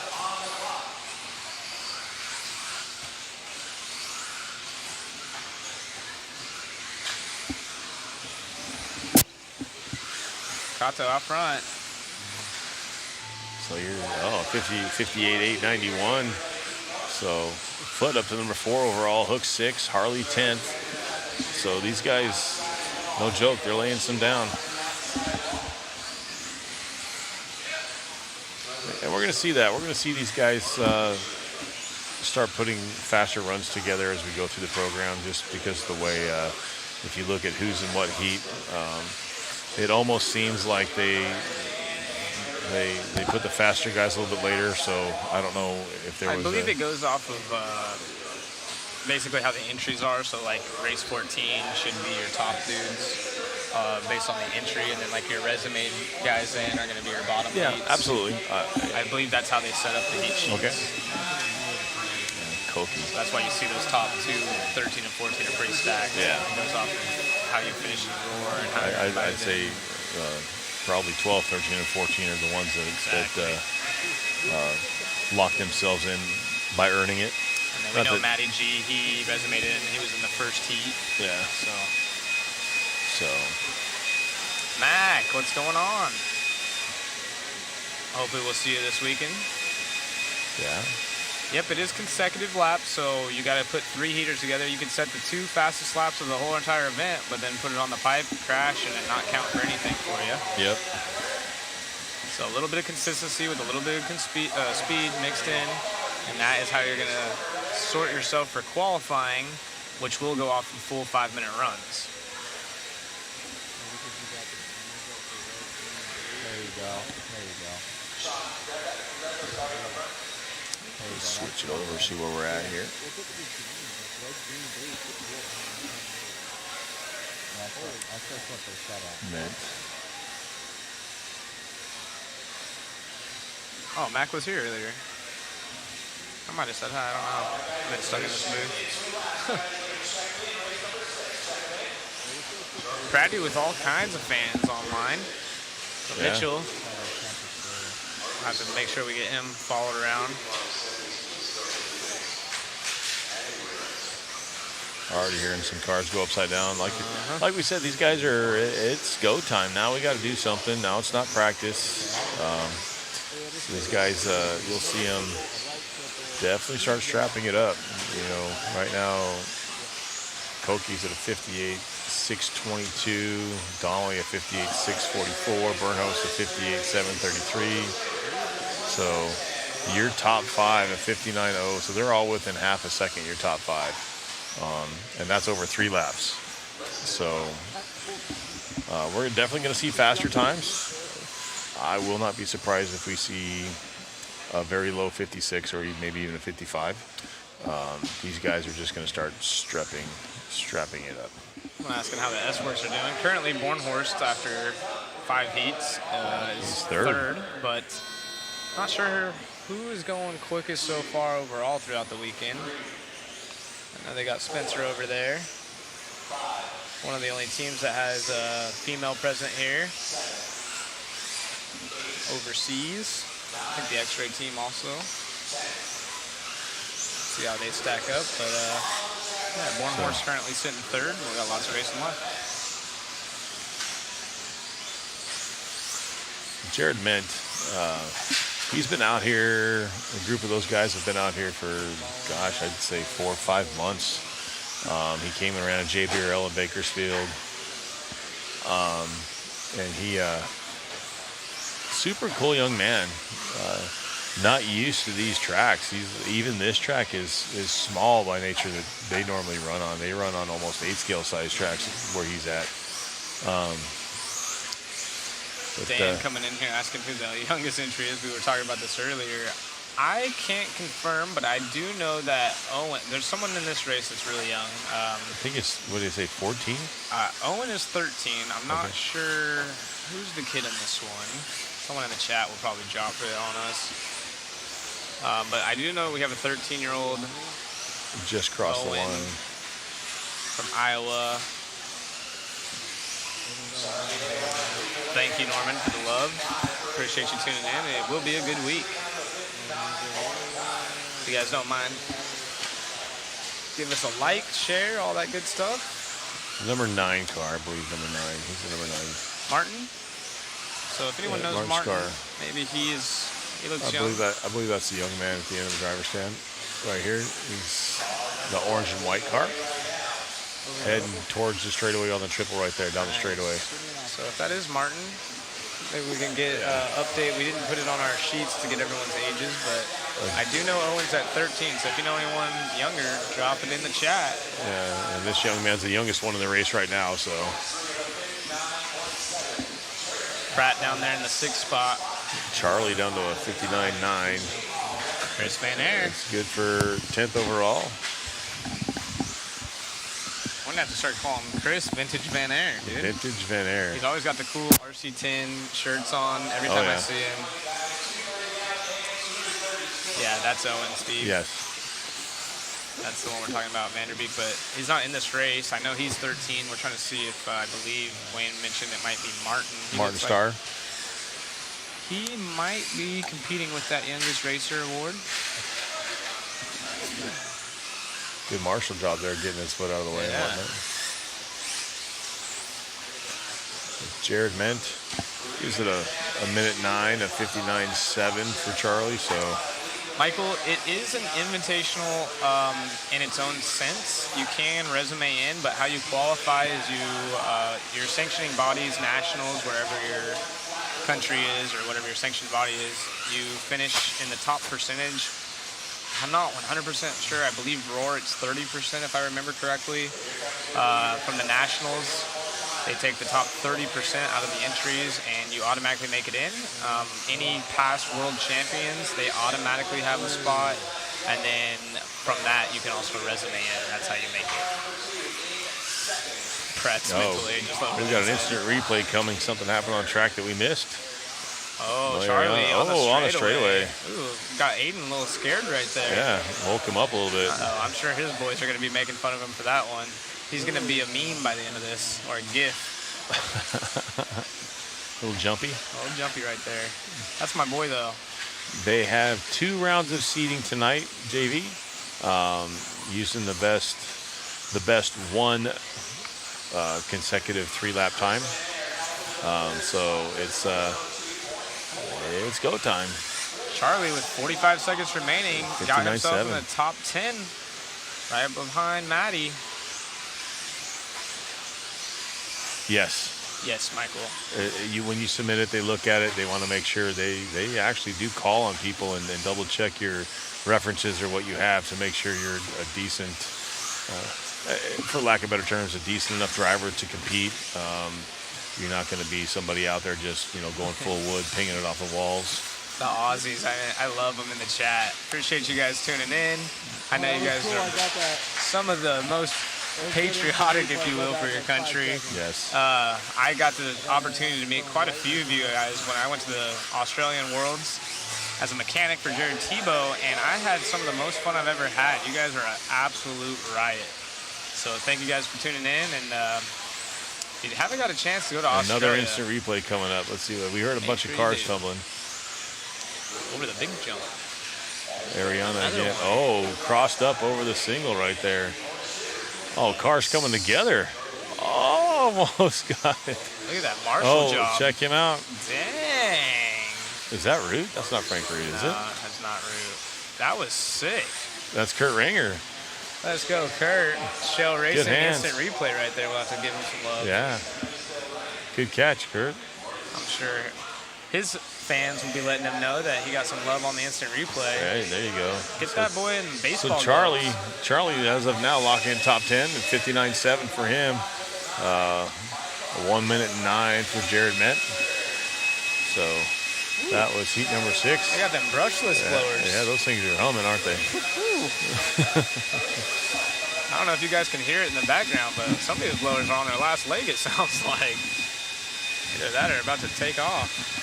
Kato out front. So you're 58.891. So Foot up to number 4 overall, Hook 6, Harley 10th. So these guys, no joke, they're laying some down. And we're going to see that. We're going to see these guys start putting faster runs together as we go through the program, just because of the way, if you look at who's in what heat, it almost seems like they put the faster guys a little bit later. So I don't know if there was. I believe it goes off of basically how the entries are. So like race 14 should be your top dudes. Based on the entry, and then like your resume guys in are going to be your bottom heats. Absolutely. I believe that's how they set up the heat sheets. Okay. Koki. That's why you see those top 2, 13 and 14 are pretty stacked. Yeah. It goes off of how you finish the roar and how I'd say probably 12, 13, and 14 are the ones that lock themselves in by earning it. And then we know Matty G, he resumed in, he was in the first heat. Yeah. So, Mac, what's going on? Hopefully we'll see you this weekend. Yeah. Yep, it is consecutive laps, so you got to put 3 heaters together. You can set the 2 fastest laps of the whole entire event, but then put it on the pipe, crash, and it not count for anything for you. Yep. So a little bit of consistency with a little bit of speed mixed in, and that is how you're going to sort yourself for qualifying, which will go off in full 5-minute runs. Switch it over, see where we're at here. Mint. Oh, Mac was here earlier. I might have said hi, I don't know. I've been stuck in this booth. Praddy with all kinds of fans online. So Yeah. Mitchell, I'll have to make sure we get him followed around. Already hearing some cars go upside down. Like we said, these guys it's go time. Now we got to do something. Now it's not practice. These guys, you'll see them definitely start strapping it up. You know, right now, Koki's at a 58.622, Donnelly at 58.644, Burnhouse at 58.733. So your top 5 at 59.0. So they're all within half a second, your top 5. And that's over 3 laps. So we're definitely going to see faster times. I will not be surprised if we see a very low 56 or maybe even a 55. These guys are just going to start strapping it up. I'm asking how the S-Works are doing. Currently, Bornhorst, after 5 heats, is third, but not sure who is going quickest so far overall throughout the weekend. I know they got Spencer over there. One of the only teams that has a female present here. Overseas. I think the X-Ray team also. See how they stack up. But yeah, Bornhorst currently sitting third. We've got lots of racing left. Jared Mint, he's been out here. A group of those guys have been out here for, gosh, I'd say 4 or 5 months. He came and ran a JBRL in Bakersfield. And he, super cool young man. Not used to these tracks. Even this track is small by nature that they normally run on. They run on almost 8 scale size tracks where he's at. Dan coming in here asking who the youngest entry is. We were talking about this earlier. I can't confirm, but I do know that there's someone in this race that's really young. I think it's, what did they say, 14? Owen is 13. I'm not sure who's the kid in this one. Someone in the chat will probably drop it on us. But I do know we have a 13-year-old. Just crossed the line. From Iowa. Thank you, Norman, for the love. Appreciate you tuning in. It will be a good week. If you guys don't mind, give us a like, share, all that good stuff. Number 9 car, I believe number 9. He's the number 9. Martin? So if anyone knows Martin, car. maybe he looks young. I believe that's the young man at the end of the driver's stand. Right here. He's the orange and white car. Heading towards the straightaway on the triple right there, down the straightaway. So if that is Martin, maybe we can get update. We didn't put it on our sheets to get everyone's ages, but I do know Owen's at 13. So if you know anyone younger, drop it in the chat. Yeah, and this young man's the youngest one in the race right now, so. Pratt down there in the 6th spot. Charlie down to a 59.9. Chris Van Air. It's good for 10th overall. I'm gonna have to start calling him Chris Vintage Van Air, dude. Vintage Van Air. He's always got the cool RC10 shirts on every time I see him. Yeah, that's Owen, Steve. Yes. That's the one we're talking about, Vanderbeek, but he's not in this race. I know he's 13. We're trying to see if, I believe Wayne mentioned it might be Martin. Martin Starr. He might be competing with that youngest racer award. Good marshal job there, getting his foot out of the way and whatnot. Jared Ment. He was at a minute 9, a 59.7 for Charlie, so. Michael, it is an invitational in its own sense. You can resume in, but how you qualify is your sanctioning bodies, nationals, wherever your country is or whatever your sanctioned body is, you finish in the top percentage. I'm not 100% sure. I believe Roar, it's 30% if I remember correctly. From the nationals, they take the top 30% out of the entries and you automatically make it in. Any past world champions, they automatically have a spot. And then from that, you can also resume in. That's how you make it. Pretz mentally. We've got an instant replay coming. Something happened on track that we missed. Oh, Charlie on the straightaway. Ooh, got Aiden a little scared right there. Yeah, woke him up a little bit. I'm sure his boys are going to be making fun of him for that one. He's going to be a meme by the end of this, or a GIF. A little jumpy. A little jumpy right there. That's my boy, though. They have 2 rounds of seeding tonight, JV, using the best one consecutive 3-lap time. So it's go time. Charlie with 45 seconds remaining got himself in the top 10, right behind Maddie. Yes. Yes, Michael. When you submit it, they look at it. They want to make sure they actually do call on people and double check your references or what you have to make sure you're a decent, for lack of better terms, a decent enough driver to compete. You're not going to be somebody out there just, going full wood, pinging it off the walls. The Aussies, I love them in the chat. Appreciate you guys tuning in. I know you guys are some of the most patriotic, if you will, for your country. Yes. I got the opportunity to meet quite a few of you guys when I went to the Australian Worlds as a mechanic for Jared Tebow, and I had some of the most fun I've ever had. You guys are an absolute riot. So thank you guys for tuning in, and if you haven't got a chance to go to Australia. Another instant replay coming up. Let's see. We heard a bunch of cars tumbling. Over the big jump. Ariana again. Oh, crossed up over the single right there. Oh, cars coming together. Almost got it. Look at that Marshall job. Oh, check him out. Dang. Is that Root? That's not Frank Root, is it? No, that's not Root. That was sick. That's Kurt Ringer. Let's go, Kurt. Shell Racing hands. instant replay right there. We'll have to give him some love. Yeah. Good catch, Kurt. I'm sure his fans will be letting him know that he got some love on the instant replay. Hey, there you go. Get that boy in baseball. So Charlie, as of now, locking in top 10 and 59.7 for him. 1 minute and 9 for Jared Met. So that was heat number 6. They got them brushless blowers. Yeah, those things are humming, aren't they? I don't know if you guys can hear it in the background, but some of these blowers are on their last leg, it sounds like. Either that or about to take off.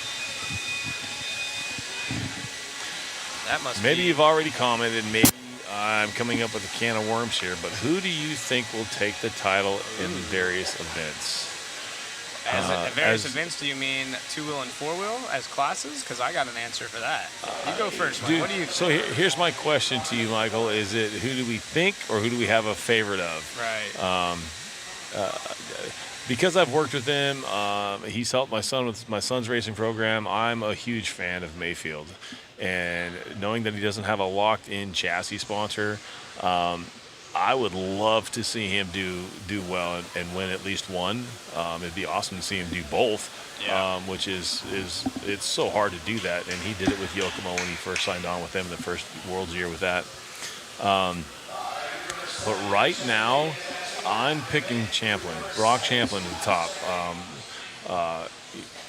That must Maybe be. you've already commented, maybe I'm coming up with a can of worms here, but who do you think will take the title in various events? As various events, do you mean two-wheel and four-wheel as classes? Because I got an answer for that. You go first, Mike. Dude, What do you think? So here's my question to you, Michael. Is it who do we think or who do we have a favorite of? Right. Because I've worked with him, he's helped my son with my son's racing program. I'm a huge fan of Mayfield. And knowing that he doesn't have a locked-in chassis sponsor, I would love to see him do well and win at least one. It'd be awesome to see him do both, which is it's so hard to do that. And he did it with Yokomo when he first signed on with them in the first World's year with that. But right now, I'm picking Champlin, Brock Champlin at the top.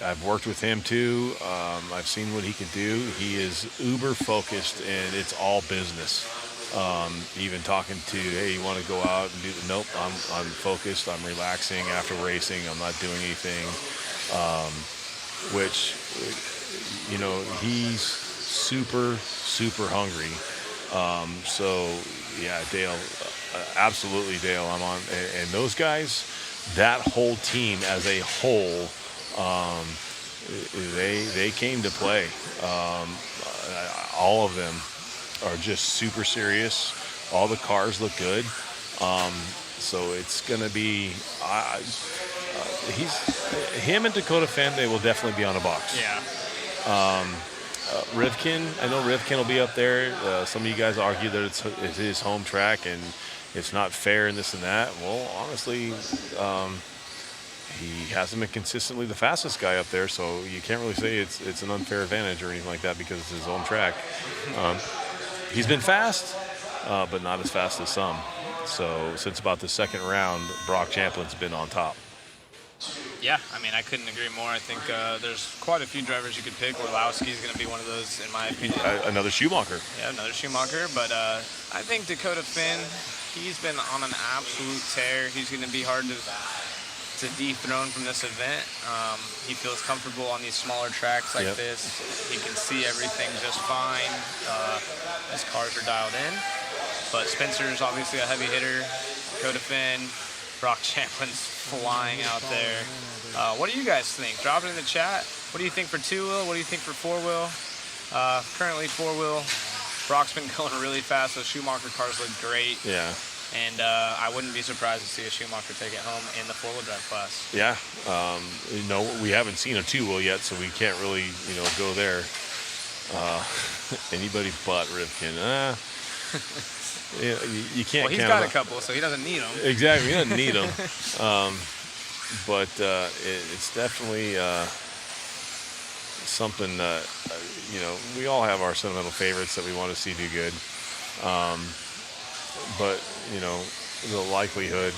I've worked with him too. I've seen what he can do. He is uber focused and it's all business. Even talking to, hey, you want to go out and do the, nope, I'm focused. I'm relaxing after racing. I'm not doing anything. Which, you know, he's super, super hungry. So yeah, Dale, absolutely Dale, I'm on. And those guys, that whole team as a whole, they came to play. All of them are just super serious. All the cars look good. So it's going to be, him and Dakota Fenn, they will definitely be on a box. Yeah. Rivkin, I know Rivkin will be up there. Some of you guys argue that it's his home track and it's not fair and this and that. Well, honestly, he hasn't been consistently the fastest guy up there, so you can't really say it's an unfair advantage or anything like that because it's his own track. He's been fast, but not as fast as some. So since about the second round, Brock Champlin's been on top. Yeah, I mean, I couldn't agree more. I think there's quite a few drivers you could pick. Orlowski is going to be one of those, in my opinion. Another Schumacher. Yeah, another Schumacher. But I think Dakota Fenn, he's been on an absolute tear. He's going to be hard to dethrone from this event. He feels comfortable on these smaller tracks like this. He can see everything just fine. His cars are dialed in. But Spencer's obviously a heavy hitter. Dakota Fenn, Brock Champlin's flying out there. What do you guys think? Drop it in the chat. What do you think for two-wheel? What do you think for four-wheel? Currently four-wheel. Brock's been going really fast. Those Schumacher cars look great. Yeah. And I wouldn't be surprised to see a Schumacher take it home in the four-wheel drive class. Yeah. We haven't seen a two-wheel yet, so we can't really, go there. Anybody but Rivkin. You can't. Well, he's got a couple, so he doesn't need them. Exactly, he doesn't need them. But it's definitely something that, we all have our sentimental favorites that we want to see do good. But, the likelihood,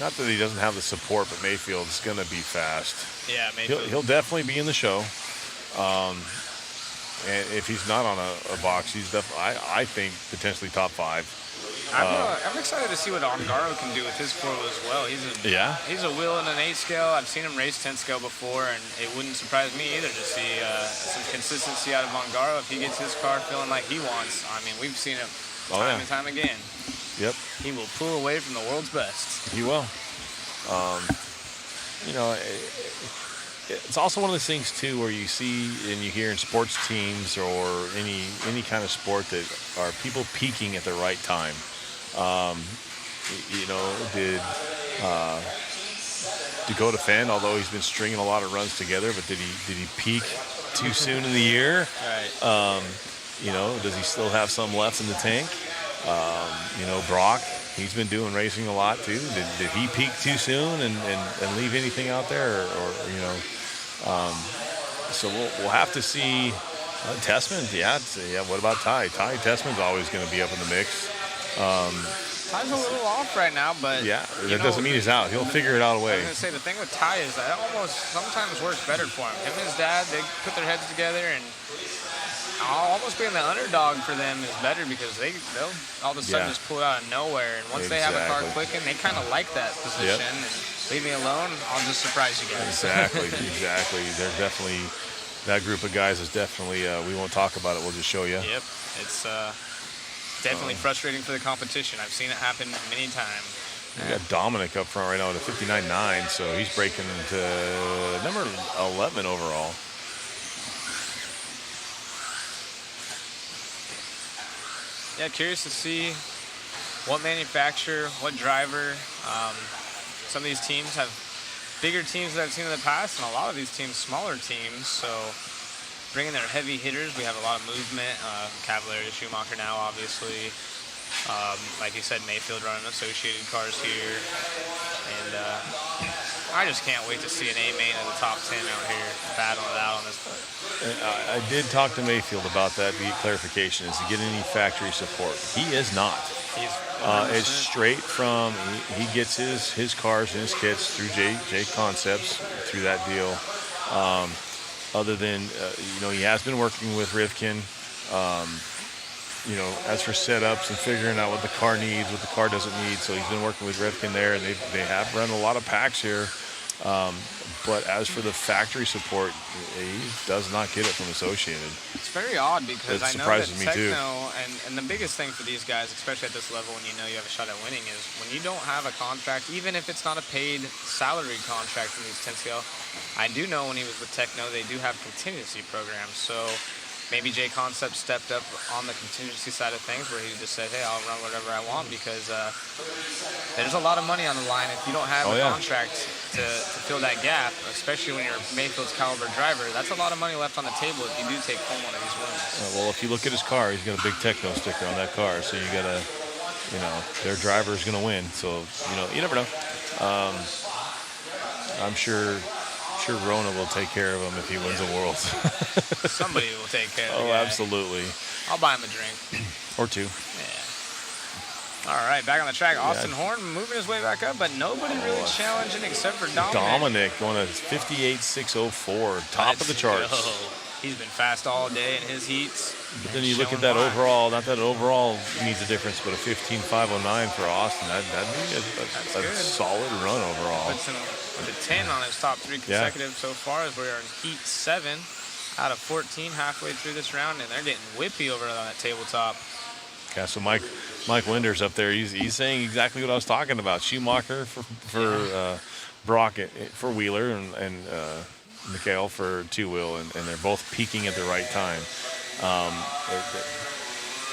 not that he doesn't have the support, but Mayfield's going to be fast. Yeah, Mayfield. He'll definitely be in the show. And if he's not on a box, he's definitely, I think, potentially top 5. I'm excited to see what Ongaro can do with his four-wheel as well. He's a wheel and an 8 scale. I've seen him race 10 scale before, and it wouldn't surprise me either to see some consistency out of Ongaro if he gets his car feeling like he wants. I mean, we've seen it time and time again. Yep. He will pull away from the world's best. He will. It's also one of those things too where you see and you hear in sports teams or any kind of sport that are people peaking at the right time. Did Dakota Fenn, although he's been stringing a lot of runs together, but did he peak too soon in the year? Right. Does he still have some left in the tank? Brock, he's been doing racing a lot too. Did he peak too soon and leave anything out there, so we'll have to see. Tessman, yeah. What about Ty? Ty Tessman's always going to be up in the mix. Ty's a little off right now, but yeah, that doesn't mean he's out. He'll figure it out a way. I was gonna say the thing with Ty is that almost sometimes works better for him. Him and his dad, they put their heads together, and almost being the underdog for them is better because they'll all of a sudden just pull it out of nowhere. And once they have a car clicking, they kind of like that position. And leave me alone, I'll just surprise you guys. Exactly. They're definitely, that group of guys is definitely, we won't talk about it, we'll just show you. Yep, it's definitely frustrating for the competition. I've seen it happen many times. We got Dominic up front right now at a 59.9, so he's breaking to number 11 overall. Yeah, curious to see what manufacturer, what driver. Some of these teams have bigger teams that I've seen in the past, and a lot of these teams smaller teams. So bringing their heavy hitters, we have a lot of movement. Cavalieri to Schumacher now, obviously. Like you said, Mayfield running associated cars here. And I just can't wait to see an A-main in the top 10 out here battling it out on this. I did talk to Mayfield about that, the clarification, is to get any factory support. He is not. It's straight from, he gets his cars and his kits through J Concepts, through that deal. Other than, he has been working with Rivkin. As for setups and figuring out what the car needs, what the car doesn't need. So he's been working with Rivkin there, and they have run a lot of packs here. But as for the factory support, he does not get it from Associated. It's very odd because I know that Techno, and the biggest thing for these guys, especially at this level when you know you have a shot at winning, is when you don't have a contract, even if it's not a paid salary contract from these 10CL. I do know when he was with Techno, they do have contingency programs. So maybe J Concept stepped up on the contingency side of things where he just said, hey, I'll run whatever I want because there's a lot of money on the line if you don't have a contract to fill that gap, especially when you're Mayfield's caliber driver. That's a lot of money left on the table if you do take home one of these wins. Well, if you look at his car, he's got a big Techno sticker on that car, so you got to, their driver is going to win. So, you never know. I'm sure Rona will take care of him if he wins the Worlds. Somebody will take care of him. Oh, absolutely. I'll buy him a drink. Or two. Yeah. All right, back on the track. Austin Horn moving his way back up, but nobody really challenging except for Dominic. Dominic going to 58.604, top of the charts. He's been fast all day in his heats. But then you look at that overall, not that overall needs a difference, but a 15.509 for Austin. That'd be a solid run overall. Puts him with a 10 on his top 3 consecutive so far as we are in heat 7 out of 14 halfway through this round, and they're getting whippy over on that tabletop. Yeah, so Mike Winder's up there. He's saying exactly what I was talking about. Schumacher for Brock for Wheeler and Mikhail for two-wheel, and they're both peaking at the right time.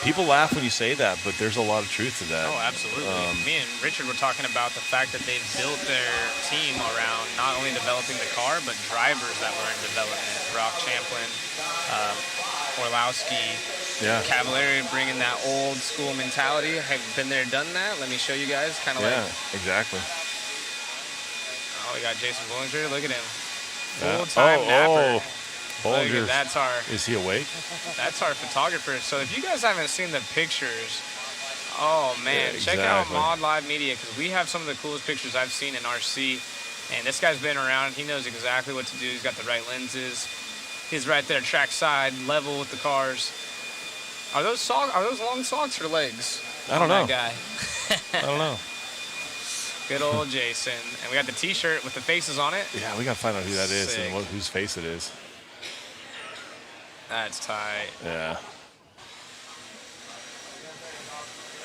People laugh when you say that, but there's a lot of truth to that. Oh, absolutely. Me and Richard were talking about the fact that they've built their team around not only developing the car, but drivers that were in development. Brock Champlin, Orlowski, Cavalieri, bringing that old school mentality. Have been there, done that. Let me show you guys. Kind of exactly. Oh, we got Jason Bollinger. Look at him. Full-time napper. Bollinger. That's our. Is he awake? That's our photographer. So if you guys haven't seen the pictures, oh man, check out Mod Live Media because we have some of the coolest pictures I've seen in RC. And this guy's been around. He knows exactly what to do. He's got the right lenses. He's right there, trackside, level with the cars. Are those long socks or legs? I don't know. That guy. I don't know. Good old Jason. And we got the T-shirt with the faces on it. Yeah, we got to find out who that is and whose face it is. That's tight. Yeah.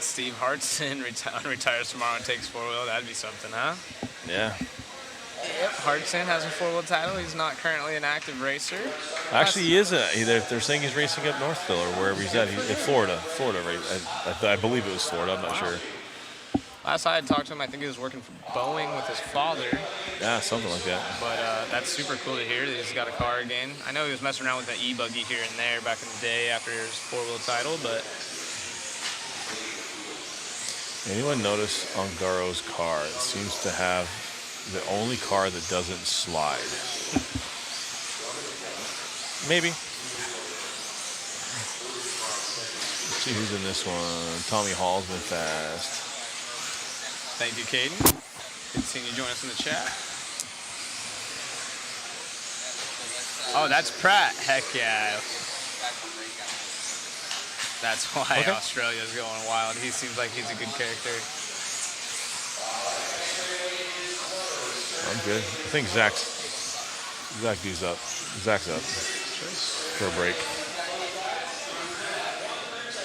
Steve Hartson retires tomorrow and takes four-wheel. That'd be something, huh? Yeah. Yep, Hartson has a four-wheel title. He's not currently an active racer. Actually, he is. They're saying he's racing up Northville or wherever he's at. He's in Florida. I believe it was Florida. I'm not sure. Last I had talked to him, I think he was working for Boeing with his father. Yeah, something like that. But that's super cool to hear that he's got a car again. I know he was messing around with an e-buggy here and there back in the day after his four-wheel title, but... Anyone notice on Garo's car? It seems to have the only car that doesn't slide. Maybe. Let's see who's in this one. Tommy Hall's been fast. Thank you, Caden. Good seeing you join us in the chat. Oh, that's Pratt. Heck yeah. That's why Australia's going wild. He seems like he's a good character. I'm good. I think Zach's up. Zach's up for a break.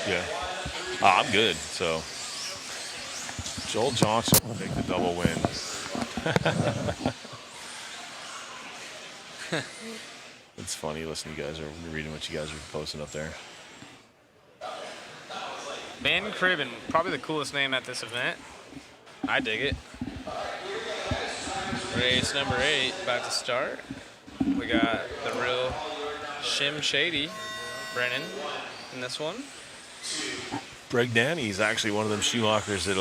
Yeah. I'm good. So Joel Johnson will take the double win. It's funny. Listen, you guys are reading what you guys are posting up there. Ben Cribben, probably the coolest name at this event. I dig it. Race number 8 about to start. We got the real Shim Shady, Brennan, in this one. Bregnani is actually one of them Schumacher's he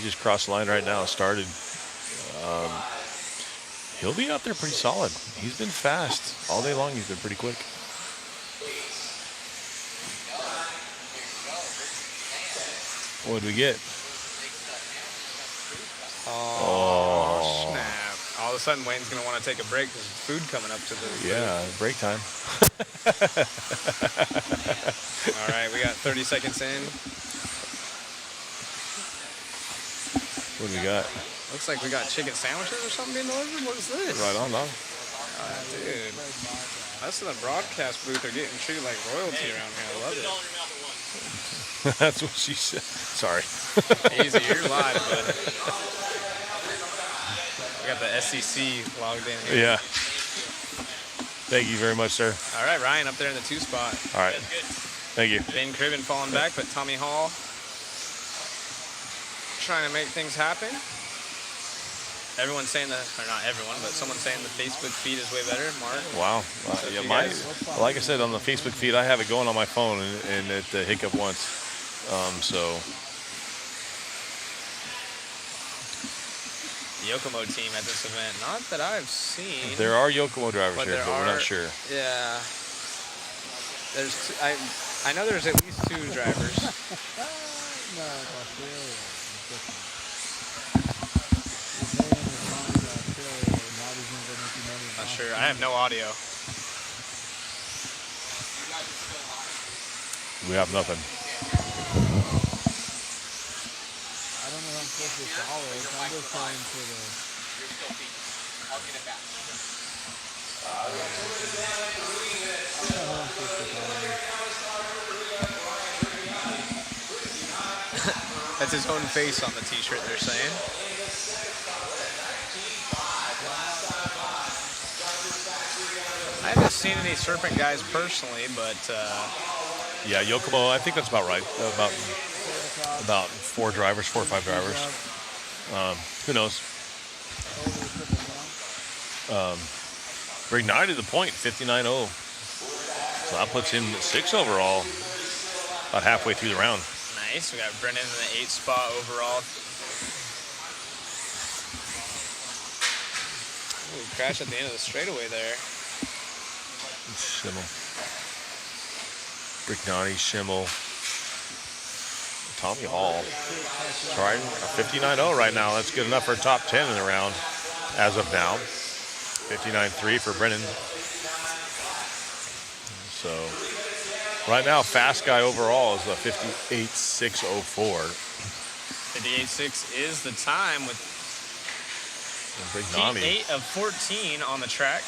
just crossed the line right now, started. He'll be out there pretty solid. He's been fast. All day long, he's been pretty quick. What did we get? Oh, snap. All of a sudden, Wayne's going to want to take a break because there's food coming up to the... Yeah, break time. All right, we got 30 seconds in. What do we got? Looks like we got chicken sandwiches or something being delivered. What is this? Right on, dog. Dude. Us in the broadcast booth are getting treated like royalty around here. I love it. That's what she said. Sorry. Easy, you're live, bud. We got the SEC logged in here. Yeah. Thank you very much, sir. All right, Ryan up there in the 2 spot. All right. Thank you. Ben Cribben falling back, but Tommy Hall trying to make things happen. Everyone's saying or not everyone, but someone's saying the Facebook feed is way better. Mark. Wow. Yeah, like I said, on the Facebook feed, I have it going on my phone, and it hiccup once. So. Yokomo team at this event. Not that I've seen. There are Yokomo drivers here, but we're not sure. Yeah. I know there's at least 2 drivers. No, Australia. Not sure. I have no audio. We have nothing. I don't know how I'm supposed to follow it. I'm just trying to the... I'll get it back. I don't know how I'm supposed to follow it. That's his own face on the t-shirt, they're saying. I haven't seen any Serpent guys personally, but... Yeah, Yokomo, I think that's about right. About 4 drivers, 4 or 5 drivers. Who knows? Reignited the point, 59.0. So that puts him 6 overall, about halfway through the round. Nice. We got Brennan in the 8th spot overall. Ooh, crash at the end of the straightaway there. Schimmel. Brignani, Schimmel. Tommy Hall. Trying a 59.0 right now. That's good enough for a top 10 in the round as of now. 59.3 for Brennan. So right now, fast guy overall is a 58.604. 58.6 is the time with Brignani. 8 of 14 on the track.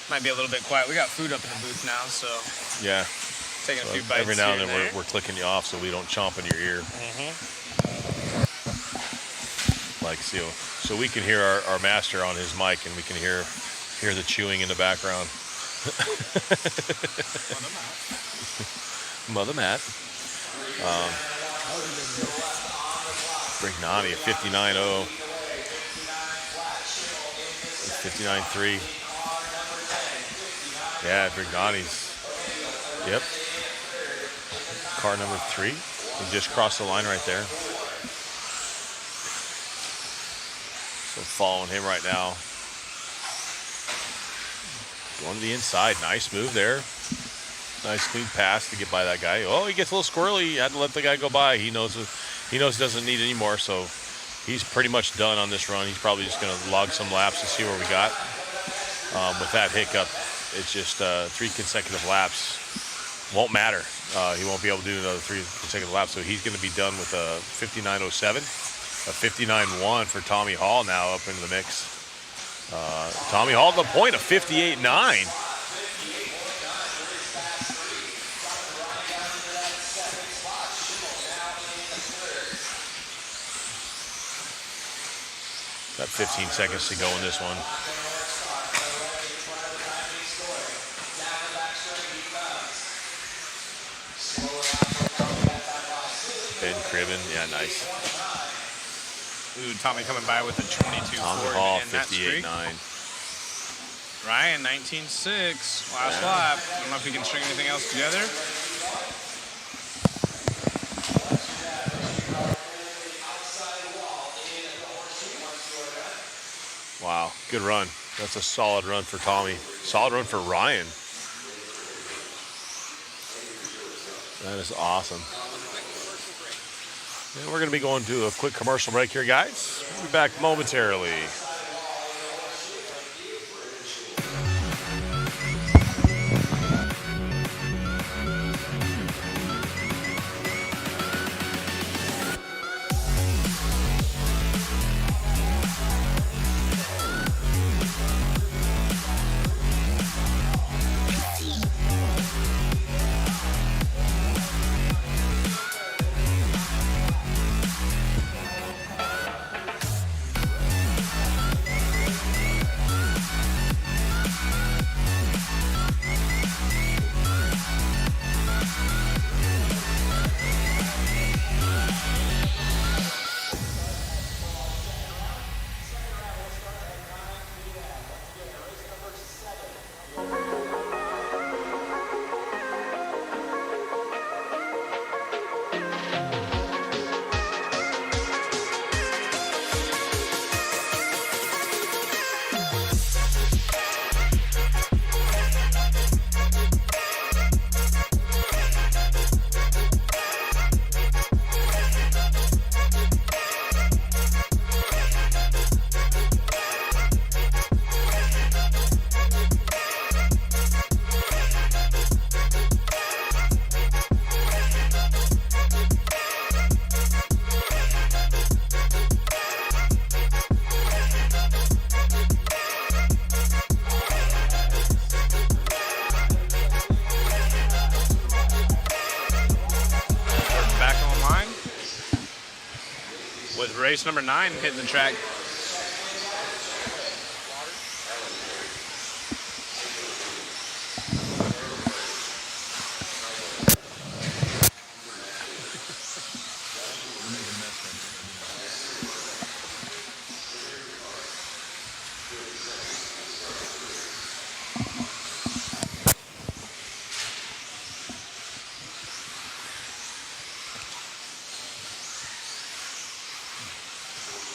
Might be a little bit quiet. We got food up in the booth now, so Yeah. taking So a few bites every now and here then we're clicking you off so we don't chomp in your ear. Like so we can hear our master on his mic and we can hear the chewing in the background. Mother Matt. Brignani at 59.0. 59.3. Yeah, Brignani's. Yep. Car number 3. He just crossed the line right there. So following him right now. Going to the inside. Nice move there. Nice clean pass to get by that guy. Oh, he gets a little squirrely. He had to let the guy go by. He knows he doesn't need any more, so he's pretty much done on this run. He's probably just going to log some laps to see where we got. With that hiccup, it's just 3 consecutive laps. Won't matter. He won't be able to do another 3 consecutive laps, so he's going to be done with a 59.07, a 59.1 for Tommy Hall now up into the mix. Tommy Hall to the point of 58.9. Got 15 seconds to go in this one. Ben Cribben, yeah, nice. Ooh, Tommy coming by with a 22.4. Tommy Hall, 58.9. Ryan, 19.6. Last lap. I don't know if he can string anything else together. Wow, good run. That's a solid run for Tommy. Solid run for Ryan. That is awesome. And we're going to be going to a quick commercial break here, guys. We'll be back momentarily. With race number 9 hitting the track.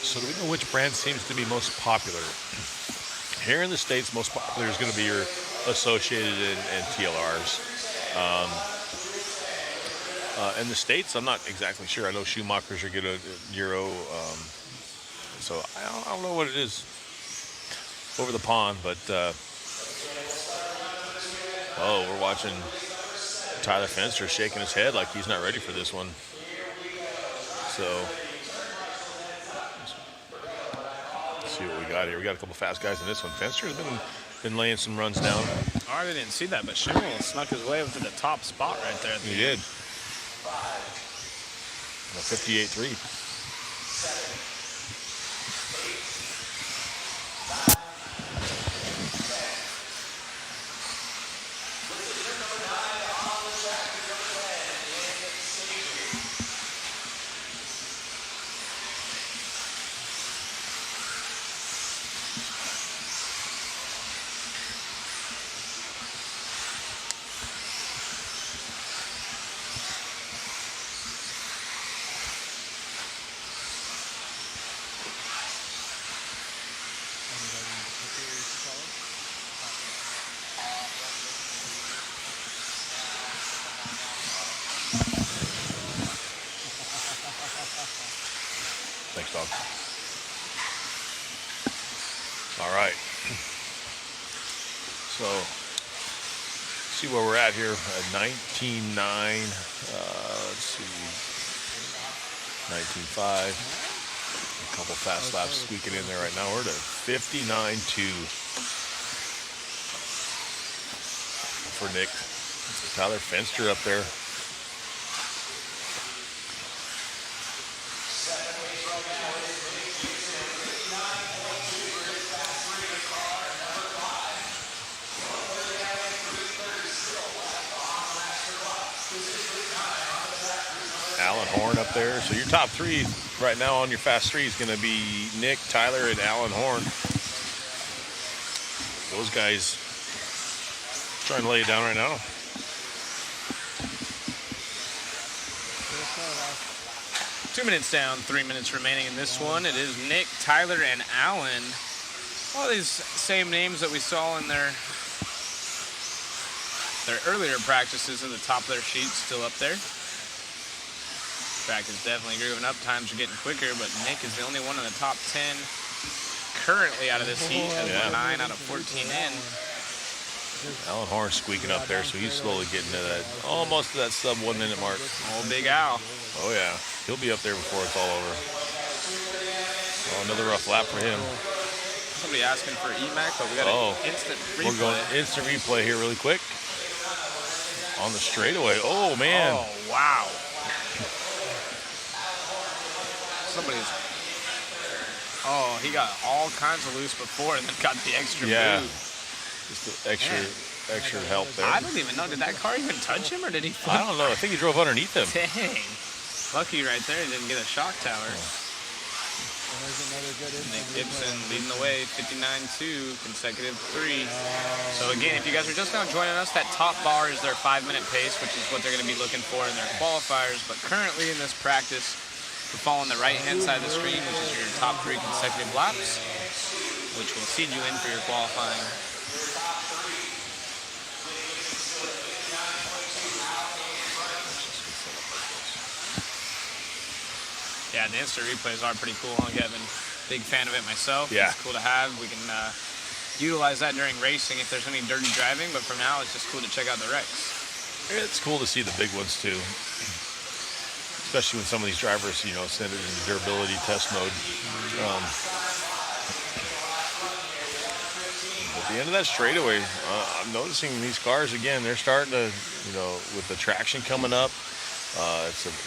So do we know which brand seems to be most popular? Here in the States, most popular is going to be your Associated and TLRs. In the States, I'm not exactly sure. I know Schumachers are getting a Euro. So I don't know what it is over the pond, but oh, we're watching Tyler Fenster shaking his head like he's not ready for this one. So let's see what we got here. We got a couple fast guys in this one. Fenster's been laying some runs down. Oh, I didn't see that, but Schimmel snuck his way up to the top spot right there. He did. A 58.3. see where we're at here. 19.9. Let's see. 19.5. A couple fast laps squeaking in there right now. We're at 59.2 for Nick. Tyler Fenster up there. Alan Horn up there. So your top three right now on your fast three is going to be Nick, Tyler, and Alan Horn. Those guys trying to lay it down right now. Two minutes down, 3 minutes remaining in this one. It is Nick, Tyler, and Alan. All these same names that we saw in their earlier practices at the top of their sheets, still up there. Track is definitely grooving up. Times are getting quicker, but Nick is the only one in the top 10 currently out of this heat. As 9 out of 14 in. Alan Horn squeaking up there, so he's slowly getting to that, almost to that sub 1 minute mark. Oh, Big Al. Oh yeah, he'll be up there before it's all over. Oh, another rough lap for him. Somebody asking for EMAC, but we got an instant replay. We're going instant replay here really quick. On the straightaway. Oh man. Oh wow. Somebody's. Oh, he got all kinds of loose before and then got the extra move. Just the extra help there. I don't even know. Did that car even touch him or did he flip? I don't know. I think he drove underneath him. Dang. Lucky right there. He didn't get a shock tower. Nick Gibson leading the way, 59.2, consecutive 3. So again, if you guys are just now joining us, that top bar is their 5-minute pace, which is what they're going to be looking for in their qualifiers. But currently in this practice, we're following the right-hand side of the screen, which is your top 3 consecutive laps, which will seed you in for your qualifying. Yeah, the instant replays are pretty cool, huh, Kevin? Big fan of it myself. Yeah. It's cool to have. We can utilize that during racing if there's any dirty driving, but for now, it's just cool to check out the wrecks. It's cool to see the big ones, too. Especially when some of these drivers, you know, send it in durability test mode. At the end of that straightaway, I'm noticing these cars, again, they're starting to, you know, with the traction coming up, it's a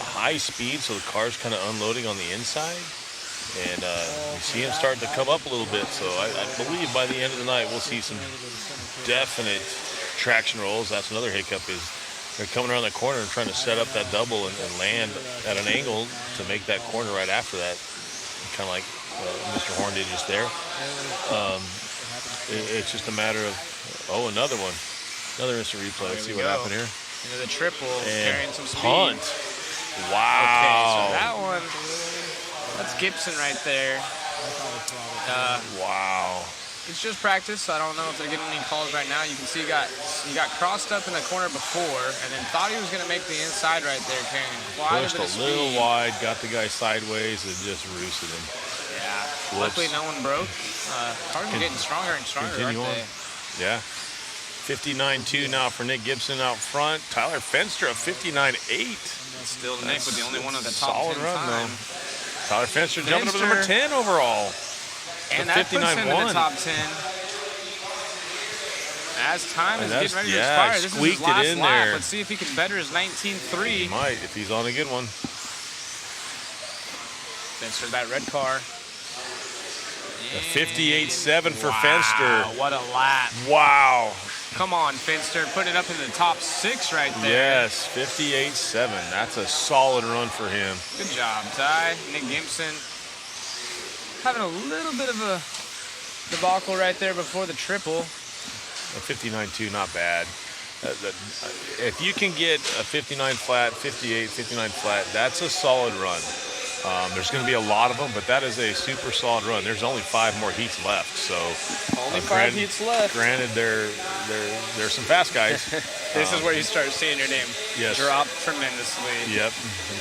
high speed, so the car's kind of unloading on the inside, and you see him starting to come up a little bit. So I believe by the end of the night we'll see some definite traction rolls. That's another hiccup, is they're coming around the corner and trying to set up that double and land at an angle to make that corner right after that, kind of like Mr. Horn did just there. It's just a matter of another one, another instant replay. Let's see what happened here. Into the triple, carrying some speed. Punt. Wow. Okay, so that one, that's Gibson right there. Wow. It's just practice, so I don't know if they're getting any calls right now. You can see he got crossed up in the corner before, and then thought he was going to make the inside right there, carrying quite a bit of speed. Pushed a little wide, got the guy sideways, and just roosted him. Yeah. Whoops. Luckily, no one broke. Cars are getting stronger and stronger, aren't they? Yeah. 59.2 now for Nick Gibson out front. Tyler Fenster at 59.8. Still Nick with the only one of the top 10 run, time. though. Tyler Fenster jumping up to number 10 overall. And that puts him in the top 10. As time is getting ready to expire, this is his last lap. Let's see if he can better his 19.3. He might, if he's on a good one. Fenster, that red car. 58.7 for Fenster. What a lap. Wow. Come on, Fenster, putting it up in the top 6 right there. Yes, 58.7. That's a solid run for him. Good job, Ty. Nick Gibson having a little bit of a debacle right there before the triple. 59.2, not bad. If you can get a 59 flat, 58, 59 flat, that's a solid run. There's going to be a lot of them, but that is a super solid run. There's only 5 more heats left, so only 5 heats left. Granted, there's some fast guys. This is where you start seeing your name drop tremendously. Yep.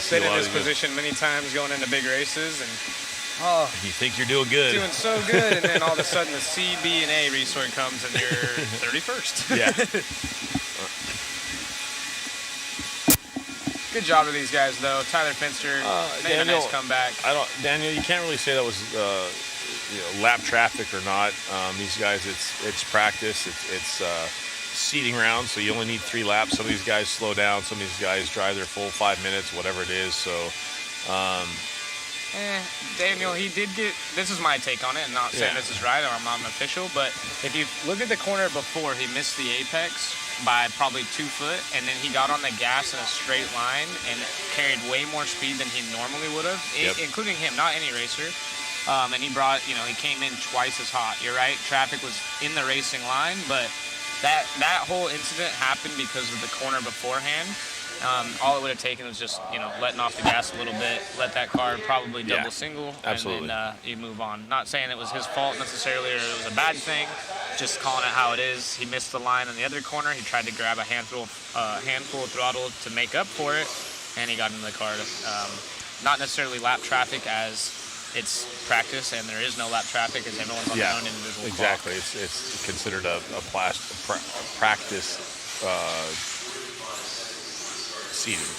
Been in this position many times going into big races, and Oh, You think you're doing good. doing so good, and then all of a sudden the C, B, and A resort comes, and you're 31st. Yeah. Good job to these guys, though. Tyler Finster made a nice comeback. Daniel, you can't really say that was lap traffic or not. These guys, it's practice. It's seating rounds, so you only need 3 laps. Some of these guys slow down. Some of these guys drive their full 5 minutes, whatever it is. So. Daniel, he did get. This is my take on it. I'm not saying this is right, or I'm not an official, but if you look at the corner before, he missed the apex by probably 2 foot, and then he got on the gas in a straight line and carried way more speed than he normally would have, including him, not any racer. And he brought, he came in twice as hot. You're right, traffic was in the racing line, but that whole incident happened because of the corner beforehand. All it would have taken was just, letting off the gas a little bit, let that car probably double single, absolutely. and then you move on. Not saying it was his fault necessarily or it was a bad thing, just calling it how it is. He missed the line on the other corner. He tried to grab a handful of throttle to make up for it, and he got into the car. Not necessarily lap traffic as it's practice, and there is no lap traffic as everyone's on their own individual exactly. clock. It's considered a practice seating.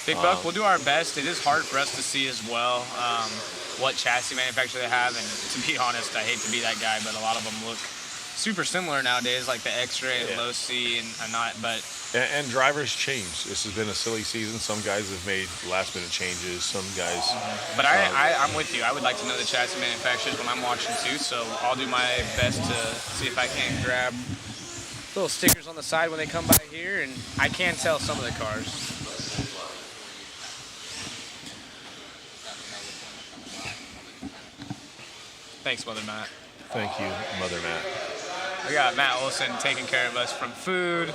Big Buck, we'll do our best. It is hard for us to see as well what chassis manufacturer they have, and to be honest, I hate to be that guy, but a lot of them look super similar nowadays, like the X-Ray and low C and not, but... And drivers change. This has been a silly season. Some guys have made last-minute changes. Some guys... But I'm with you. I would like to know the chassis manufacturers when I'm watching too, so I'll do my best to see if I can grab little stickers on the side when they come by here, and I can tell some of the cars. Thanks, Mother Matt. Thank you, Mother Matt. We got Matt Olson taking care of us from food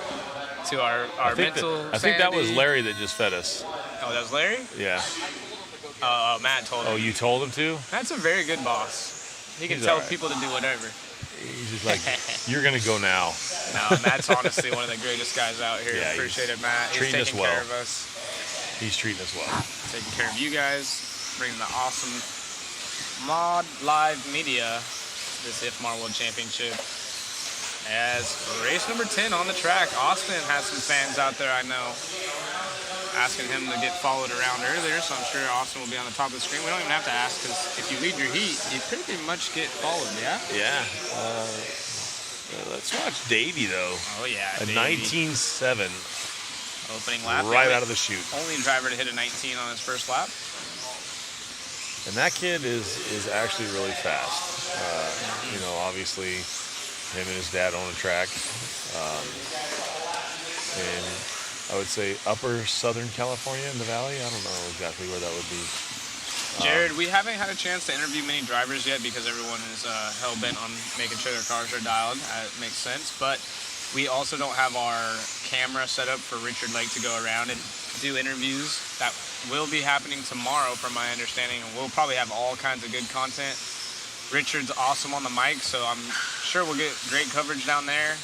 to our mental I think that was sanity. Larry that just fed us. Oh, that was Larry? Yeah. Matt told him. Oh, you told him to? Matt's a very good boss. He can tell people to do whatever. He's just like, you're going to go now. No, Matt's honestly one of the greatest guys out here. Yeah, Appreciate it, Matt. He's treating us taking well. care of us. He's treating us well. Taking care of you guys. Bringing the awesome Mod Live Media to this IFMAR World Championship. As race number 10 on the track, Austin has some fans out there, I know, asking him to get followed around earlier, so I'm sure Austin will be on the top of the screen. We don't even have to ask, because if you lead your heat, you pretty much get followed, yeah? Yeah. Let's watch Davey, though. Oh, yeah. A Davey. 19.7. Opening lap. Right out of the chute. Only driver to hit a 19 on his first lap. And that kid is actually really fast. Obviously, him and his dad own a track. And I would say upper Southern California in the valley. I don't know exactly where that would be. Jared, we haven't had a chance to interview many drivers yet because everyone is hell-bent on making sure their cars are dialed. It makes sense. But we also don't have our camera set up for Richard Lake to go around and do interviews. That will be happening tomorrow, from my understanding, and we'll probably have all kinds of good content. Richard's awesome on the mic, so I'm sure we'll get great coverage down there.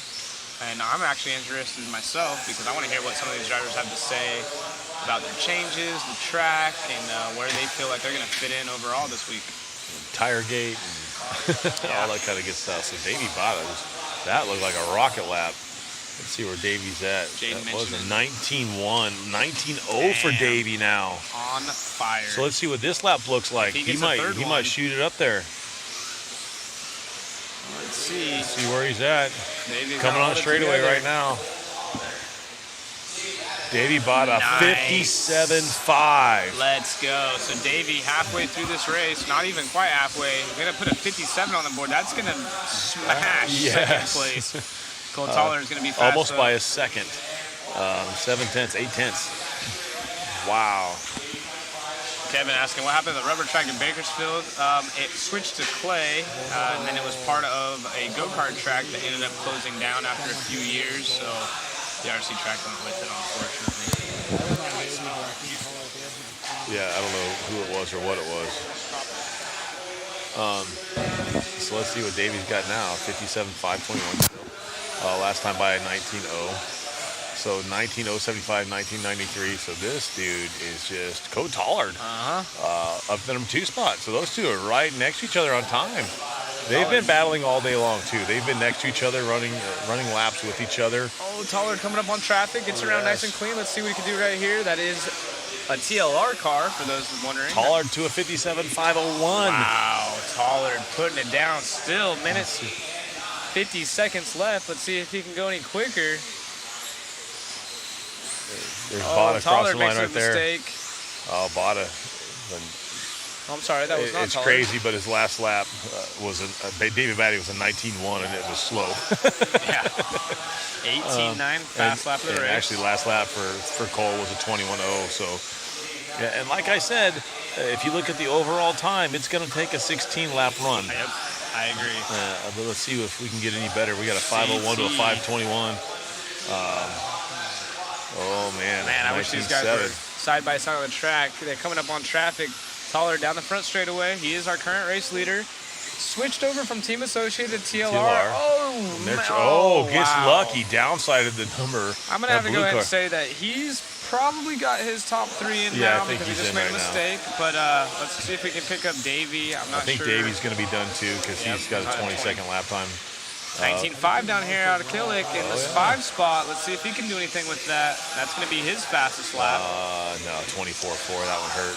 And I'm actually interested myself because I want to hear what some of these drivers have to say about their changes, the track, and where they feel like they're going to fit in overall this week. Tire gate, and all that kind of good stuff. So Davey Bottas, that looked like a rocket lap. Let's see where Davey's at. Jaden that was a mentioned 19.1, 19.0 for Davey now. On fire. So let's see what this lap looks like. He He might shoot it up there. Let's see. See where he's at. Davey Coming on straightaway right now. Davey bought a Nice. 57.5. Let's go. So Davey, halfway through this race, not even quite halfway, going to put a 57 on the board. That's going to smash second place. Cole Toller is going to be fast. Almost by a second. 7 tenths, 8 tenths. Wow. Kevin asking, what happened to the rubber track in Bakersfield? It switched to clay, and then it was part of a go-kart track that ended up closing down after a few years, so the RC track went with it, unfortunately. Yeah, I don't know who it was or what it was. So let's see what Davey's got now. 57.521. Last time by a 19.0. So 19075, 1993. So this dude is just Code Tollard up the number 2 spot. So those two are right next to each other on time. They've been battling all day long too. They've been next to each other, running laps with each other. Oh, Tollard coming up on traffic, gets around nice and clean. Let's see what he can do right here. That is a TLR car, for those wondering. Tollard to a 57.501. Wow, Tollard putting it down. Still minutes, 50 seconds left. Let's see if he can go any quicker. There's Bada crossing the line right there. Mistake. Oh, Bada. I'm sorry, that was not It's Tollard. crazy, but his last lap David Batty was a 19.1, and it was slow. Yeah. 18.9, fast lap of the race. Actually, last lap for Cole was a 21.0. So, yeah, and like I said, if you look at the overall time, it's going to take a 16-lap run. Yep, I agree. But let's see if we can get any better. We got a 5:01 to a 5:21. Oh man! I wish these guys were side by side on the track. They're coming up on traffic. Tollard down the front straightaway. He is our current race leader. Switched over from Team Associated TLR. Gets lucky. Downsided the number. I'm going to have to go ahead and say that he's probably got his top 3 in now because he just made a mistake. But let's see if we can pick up Davey. I'm not sure. I think Davey's going to be done too because he's got a 22nd lap time. 19.5 down here out of Killick in this 5 spot. Let's see if he can do anything with that. That's going to be his fastest lap. No, 24.4. That one hurt.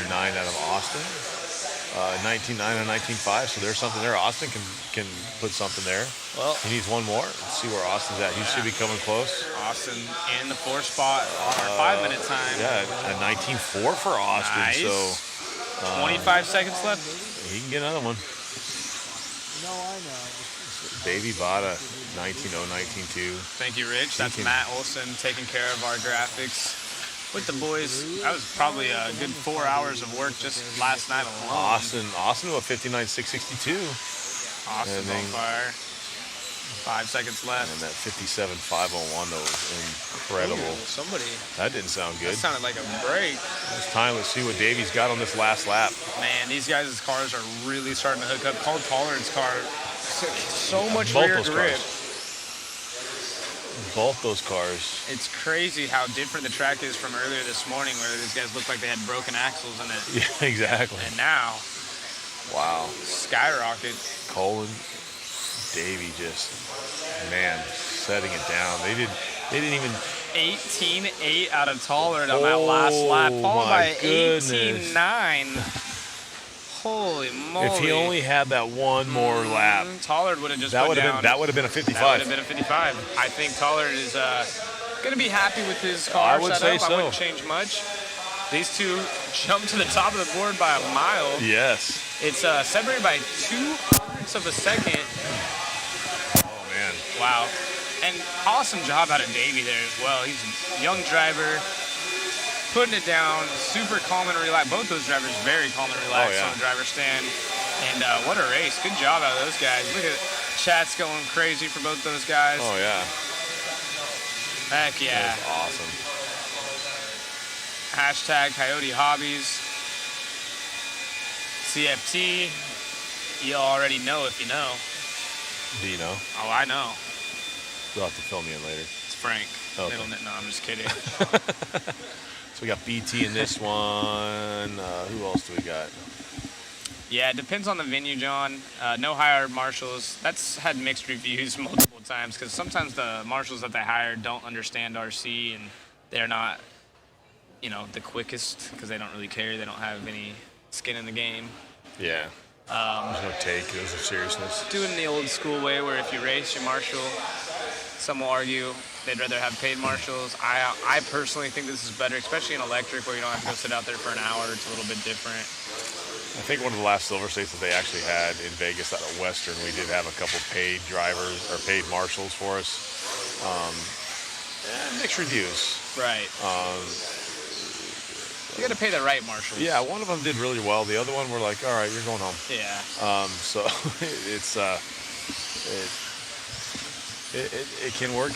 19.9 out of Austin. 19.9 and 19.5. So there's something there. Austin can put something there. Well, he needs one more. Let's see where Austin's at. He should be coming close. Austin in the 4th spot on our 5-minute time. Yeah, a 19.4 for Austin. Nice. So 25 seconds left. He can get another one. No, I know. Davey Bada, 19.0, 19.2. Thank you, Rich. That's Matt Olson taking care of our graphics with the boys. That was probably a good 4 hours of work just last night alone. Austin to a 59.662. Austin's on fire. 5 seconds left. And that 57.501 though was incredible. Ooh, that didn't sound good. That sounded like a break. It's time. Let's see what Davey's got on this last lap. Man, these guys' cars are really starting to hook up. Cole Tollard's car, so much rear grip. Both those cars. It's crazy how different the track is from earlier this morning, where these guys looked like they had broken axles in it. Yeah, exactly. And now, wow, skyrocket. Cole and Davey just, man, setting it down. They didn't even. 18.8 out of Tollard on that last lap, followed by 18.9. Holy moly! If he only had that one more lap, Tollard would have just that would have been a 55. That would have been a 55. I think Tollard is going to be happy with his car I would setup. say so. I wouldn't change much. These two jumped to the top of the board by a mile. Yes. It's separated by 0.02 of a second. Oh man! Wow! And awesome job out of Davey there as well. He's a young driver. Putting it down, super calm and relaxed. Both those drivers very calm and relaxed on the driver's stand. And what a race. Good job out of those guys. Look at chat's going crazy for both those guys. Oh, yeah. Heck yeah. That was awesome. Hashtag Coyote Hobbies. CFT. You already know if you know. Do you know? Oh, I know. You'll have to fill me in later. It's Frank. Okay. No, I'm just kidding. So we got BT in this one. Who else do we got? Yeah, it depends on the venue, John. No hired marshals. That's had mixed reviews multiple times because sometimes the marshals that they hire don't understand RC and they're not, the quickest because they don't really care. They don't have any skin in the game. Yeah. There's no take. There's no seriousness. Doing the old school way where if you race, you marshal. Some will argue they'd rather have paid marshals. I personally think this is better, especially in electric where you don't have to go sit out there for an hour. It's a little bit different. I think one of the last Silver States that they actually had in Vegas out of Western, we did have a couple paid drivers or paid marshals for us. Mixed reviews. Right. You got to pay the right marshals. Yeah, one of them did really well. The other one, we're like, all right, you're going home. Yeah. So it can work.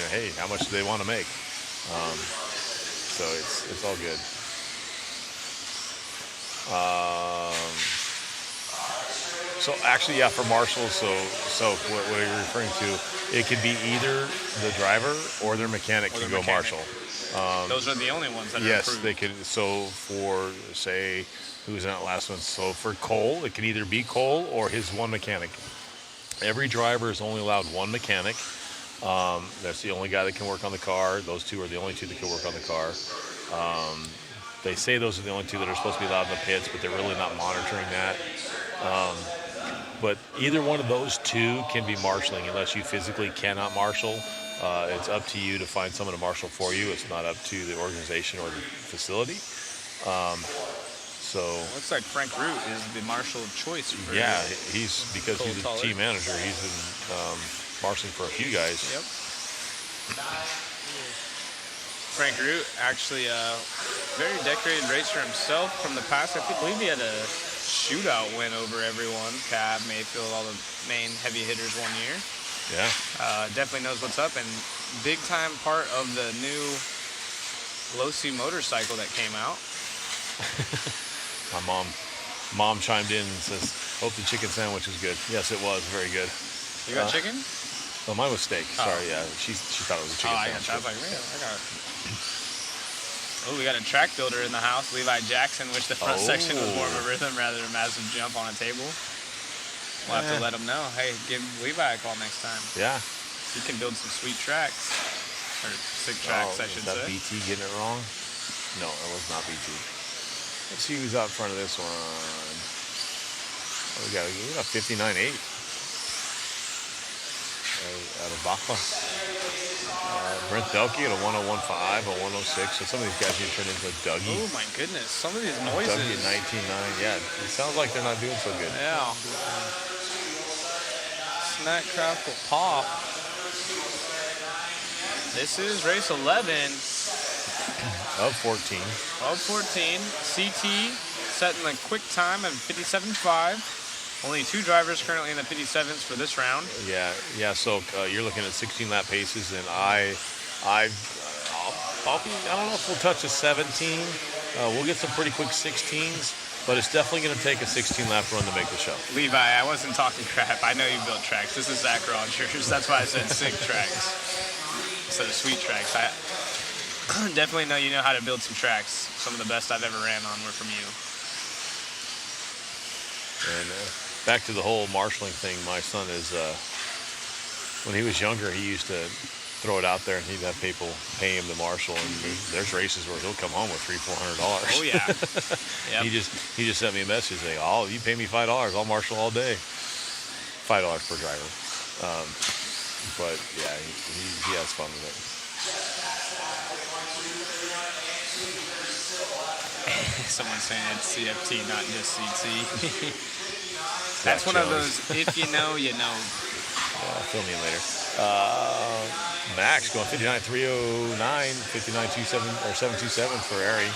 Hey, how much do they want to make? So it's all good. So actually, yeah, for marshals, so what you're referring to, it could be either the driver or their mechanic can go marshal. Those are the only ones that are Yes, approved. they could. So for, say, who was in that last one? So for Cole, it can either be Cole or his one mechanic. Every driver is only allowed one mechanic. That's the only guy that can work on the car. Those two are the only two that can work on the car. They say those are the only two that are supposed to be allowed in the pits, but they're really not monitoring that. But either one of those two can be marshaling unless you physically cannot marshal. It's up to you to find someone to marshal for you. It's not up to the organization or the facility. So Looks like Frank Root is the marshal of choice. For yeah, he's because Cole he's a Toller. team manager. He's been marshaling for a few guys. Yep. Frank Root, actually a very decorated racer himself from the past. I believe he had a shootout win over everyone. Cab, Mayfield, all the main heavy hitters one year. Yeah. Definitely knows what's up, and big time part of the new low-C motorcycle that came out. My mom chimed in and says, "Hope the chicken sandwich was good." Yes, it was very good. You got chicken? Oh, mine was steak. Oh. Sorry, yeah. She thought it was a chicken I got sandwich. you. I was like, man, I got it. Oh, we got a track builder in the house, Levi Jackson. Wish the front section was more of a rhythm rather than a massive jump on a table. We'll have to let him know. Hey, give Levi a call next time. Yeah. He can build some sweet tracks. Or sick tracks, I should is that say. BT getting it wrong? No, it was not BT. Let's see who's out in front of this one. Oh, we got 59.8. Out of Baca. Brent Delkey at a 101.5, a 106. So some of these guys need to turn into a Dougie. Oh my goodness, some of these noises. Dougie at 19.9. Yeah, it sounds like they're not doing so good. Yeah. Snack Crackle Pop. This is race 11 Of 14. of 14. CT setting a quick time of 57.5. Only two drivers currently in the 57s for this round. Yeah. So you're looking at 16 lap paces, and I don't know if we'll touch a 17. We'll get some pretty quick 16s, but it's definitely going to take a 16 lap run to make the show. Levi, I wasn't talking crap. I know you built tracks. This is Zach Rogers. That's why I said sick tracks instead of sweet tracks. I definitely know you know how to build some tracks. Some of the best I've ever ran on were from you. And back to the whole marshaling thing, my son is, when he was younger, he used to throw it out there and he'd have people pay him to marshal, and there's races where he'll come home with $300-400. Oh yeah. Yep. He just sent me a message saying, "Oh, you pay me $5, I'll marshal all day." $5 per driver. But yeah, he has fun with it. Someone's saying it's CFT, not just CT. That's one of those, if you know, you know. Fill me in later. Max going 59.309, 59.27 or 727 for Ari.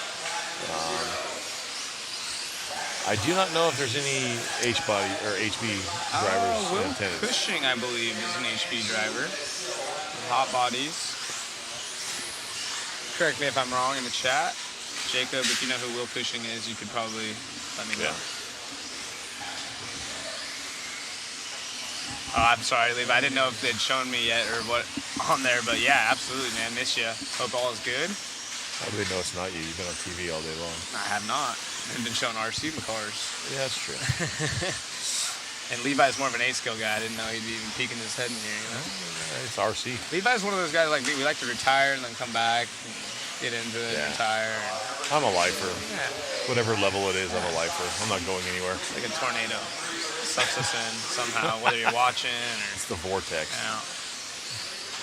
I do not know if there's any H-body or HB drivers Will in attendance. Cushing, I believe, is an HB driver. Hot bodies. Correct me if I'm wrong in the chat. Jacob, if you know who Will Cushing is, you could probably let me know. Yeah. Oh, I'm sorry, Levi. I didn't know if they'd shown me yet or what on there, but yeah, absolutely, man. Miss you. Hope all is good. How do they know it's not you? You've been on TV all day long. I have not. I've been showing RC cars. Yeah, that's true. And Levi's more of an A-skill guy. I didn't know he'd be even peeking his head in here, you know? It's RC. Levi's one of those guys like me. We like to retire and then come back, and get into it, Yeah. retire. I'm a lifer. Yeah. Whatever level it is, I'm a lifer. I'm not going anywhere. It's like a tornado. Sucks us in somehow, whether you're watching or... It's the vortex. You know.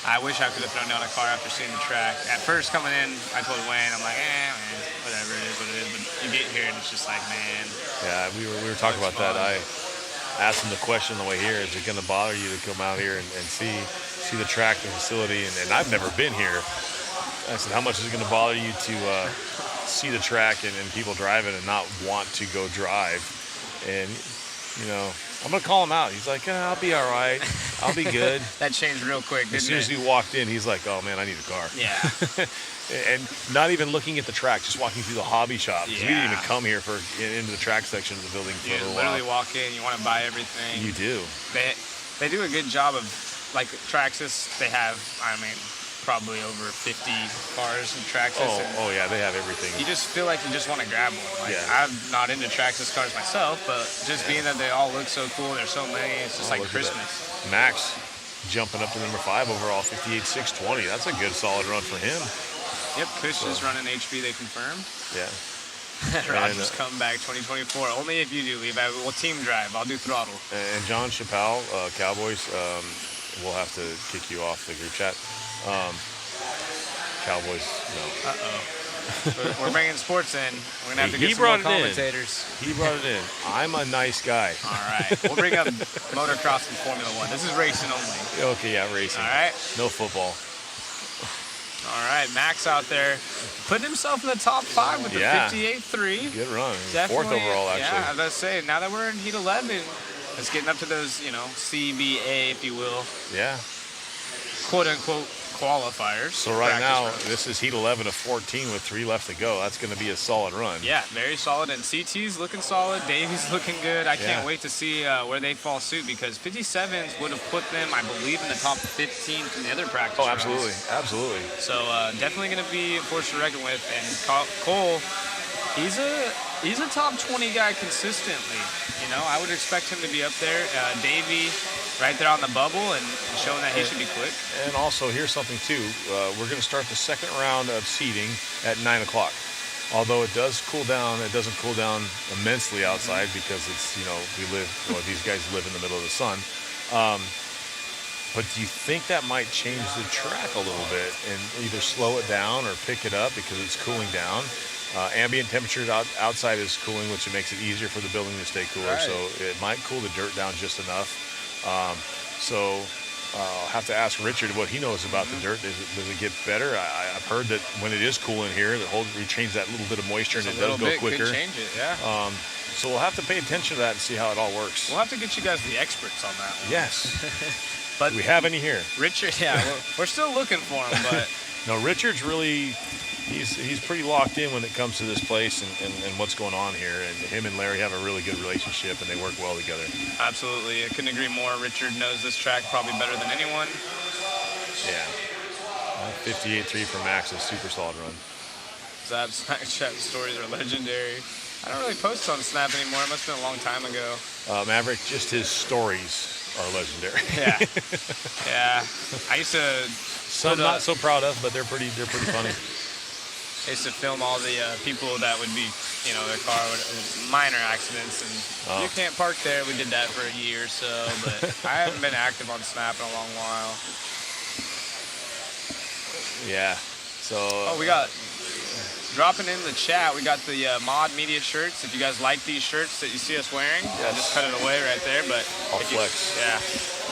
I wish I could have thrown down a car after seeing the track. At first, coming in, I told Wayne, I'm like, man, whatever, it is what it is. But you get here, and it's just like, man. Yeah, we were talking about that. I asked him the question on the way here: is it going to bother you to come out here and see the track, the facility? And I've never been here. I said, how much is it going to bother you to see the track and people driving and not want to go drive? And you know, I'm going to call him out. He's like, I'll be all right. I'll be good. That changed real quick, didn't As soon as he walked in, he's like, oh, man, I need a car. Yeah. And not even looking at the track, just walking through the hobby shop. 'Cause we didn't even Yeah. come here into the track section of the building for You a little literally while. walk in, you want to buy everything. You do. They do a good job of, like, Traxxas, they have, I mean, probably over 50 cars in Traxxas. Oh, yeah, they have everything. You just feel like you just want to grab one. Like, Yeah. I'm not into Traxxas cars myself, but just being that they all look so cool, there's so many, it's just like Look at that. Christmas. Max jumping up to number 5 overall, 58.620. That's a good, solid run for him. Yep, Kush is running HB, they confirmed. Yeah. Rogers come back 2024. Only if you do, Levi. We'll team drive. I'll do throttle. And John Chappelle, Cowboys, we'll have to kick you off the group chat. Cowboys, no. We're bringing sports in. We're gonna have to He get some more brought it in. commentators. He brought it in. I'm a nice guy. All right, we'll bring up motocross and Formula One. This is racing only. Okay, yeah, racing. All right. No football. All right, Max out there putting himself in the top 5 with the 58.3. Good run. Definitely, 4th overall, actually. Yeah, I was about to say, now that we're in Heat 11, it's getting up to those, CBA, if you will, Yeah. quote-unquote qualifiers. So right now, practice runs. this is Heat 11 of 14 with 3 left to go. That's going to be a solid run. Yeah, very solid. And CT's looking solid. Davies looking good. I can't Yeah. wait to see where they fall suit because 57s would have put them, I believe, in the top 15 from the other practice Oh, runs. absolutely. Absolutely. So definitely going to be a force to reckon with. And Cole, he's a top 20 guy consistently. I would expect him to be up there. Davey right there on the bubble and showing that he should be quick. And also, here's something, too. We're going to start the second round of seeding at 9 o'clock. Although it does cool down, it doesn't cool down immensely outside because it's, these guys live in the middle of the sun. But do you think that might change the track a little bit and either slow it down or pick it up because it's cooling down? Ambient temperature outside is cooling, which makes it easier for the building to stay cooler. Right. So it might cool the dirt down just enough. I'll have to ask Richard what he knows about the dirt. Does it get better? I've heard that when it is cool in here, we change that little bit of moisture and it does go quicker. Could change it, yeah. So we'll have to pay attention to that and see how it all works. We'll have to get you guys the experts on that one. Yes. But Do we have any here? Richard, yeah, we're still looking for him, but No, Richard's really, he's pretty locked in when it comes to this place and what's going on here. And him and Larry have a really good relationship and they work well together. absolutely, I couldn't agree more. Richard knows this track probably better than anyone. Yeah. 58.3 for Max, a super solid run. Zab Snapchat stories are legendary. I don't really post on Snap anymore. It must have been a long time ago. Maverick, just his stories are legendary. Yeah. Yeah. I used to Some not so proud of, but they're pretty funny. I used to film all the people that would be, their car would minor accidents, and you can't park there. We did that for a year or so, but I haven't been active on Snap in a long while. Yeah. So. Oh, we got dropping in the chat. We got the Mod Media shirts. If you guys like these shirts that you see us wearing, I just cut it away right there. But I'll if flex.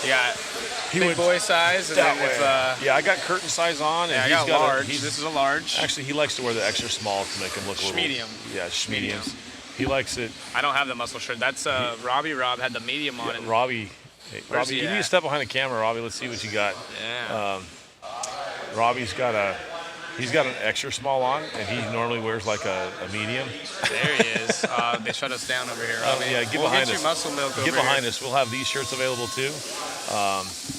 You got big boy size, and then if yeah, I got curtain size on, and I he's got got large. This is a large. Actually, he likes to wear the extra small to make him look a little. Medium. Yeah, mediums. He likes it. I don't have the muscle shirt. That's Robbie. Rob had the medium on it. Robbie. Hey, Where's Robbie, he you need to at? step behind the camera, Robbie. Let's see what you got. Yeah. Robbie's got an extra small on, and he normally wears like a medium. There he is. They shut us down over here, Robbie. Yeah, get we'll behind get us. you muscle milk over Get behind here. us. We'll have these shirts available too.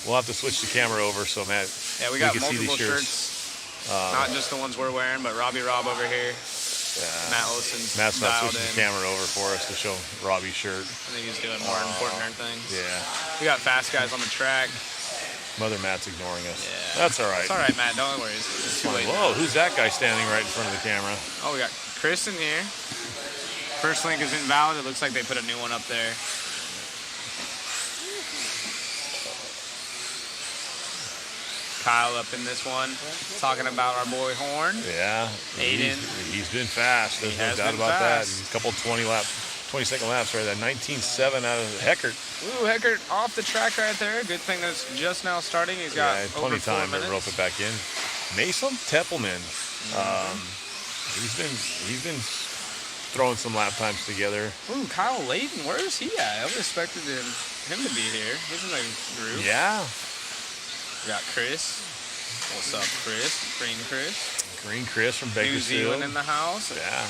We'll have to switch the camera over so Matt. Yeah, we got can see multiple these shirts. Not just the ones we're wearing, but Robbie Rob over here. Matt Olson's Matt's not dialed switching in. the camera over for us to show Robbie's shirt. I think he's doing more important things. Yeah. We got fast guys on the track. Mother Matt's ignoring us. Yeah. That's all right. It's all right, Matt. Don't worry. It's too late. Whoa, who's that guy standing right in front of the camera? Oh, we got Chris in here. First link is invalid. It looks like they put a new one up there. Kyle up in this one, talking about our boy Horn. Yeah. Aiden. He's been fast. There's no has doubt been about that. fast. He's a couple 20-second laps right there. 19.7 out of Heckert. Ooh, Heckert off the track right there. Good thing that's just now starting. He's got Yeah, over plenty 4 time to minutes. rope it back in. Mason Teppelman. He's been throwing some lap times together. Ooh, Kyle Layton, where is he at? I would have expected him to be here. He's in the group. Yeah. We got Chris. What's up, Chris? Green Chris from Bakersfield. New Zealand in the house. Yeah.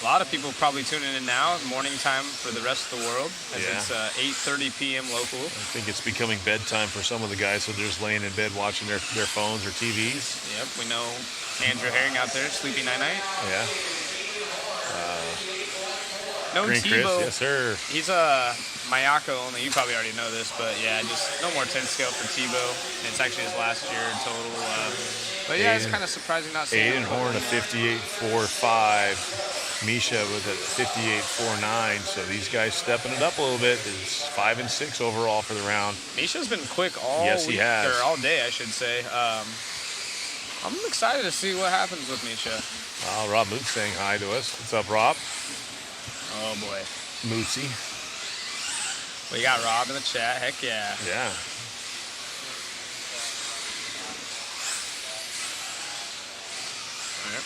A lot of people probably tuning in now. Morning time for the rest of the world. As Yeah. It's 8:30 p.m. local. I think it's becoming bedtime for some of the guys, so they're just laying in bed watching their phones or TVs. Yep, we know Andrew Herring out there, sleepy night-night. Yeah. No Green Chris, Tebow. yes, sir. He's a Mayako only. You probably already know this, but yeah, just no more 10 scale for Tebow. It's actually his last year in total. But yeah, it's kind of surprising not seeing Aiden him. Horn a 58.45. Misha with a 58.49. So these guys stepping it up a little bit. It's 5 and 6 overall for the round. Misha's been quick all Yes, he week, has. or all day, I should say. I'm excited to see what happens with Misha. Rob Moot saying hi to us. What's up, Rob? Oh boy, Mootsy. we got Rob in the chat. Heck yeah. Yeah. Yep.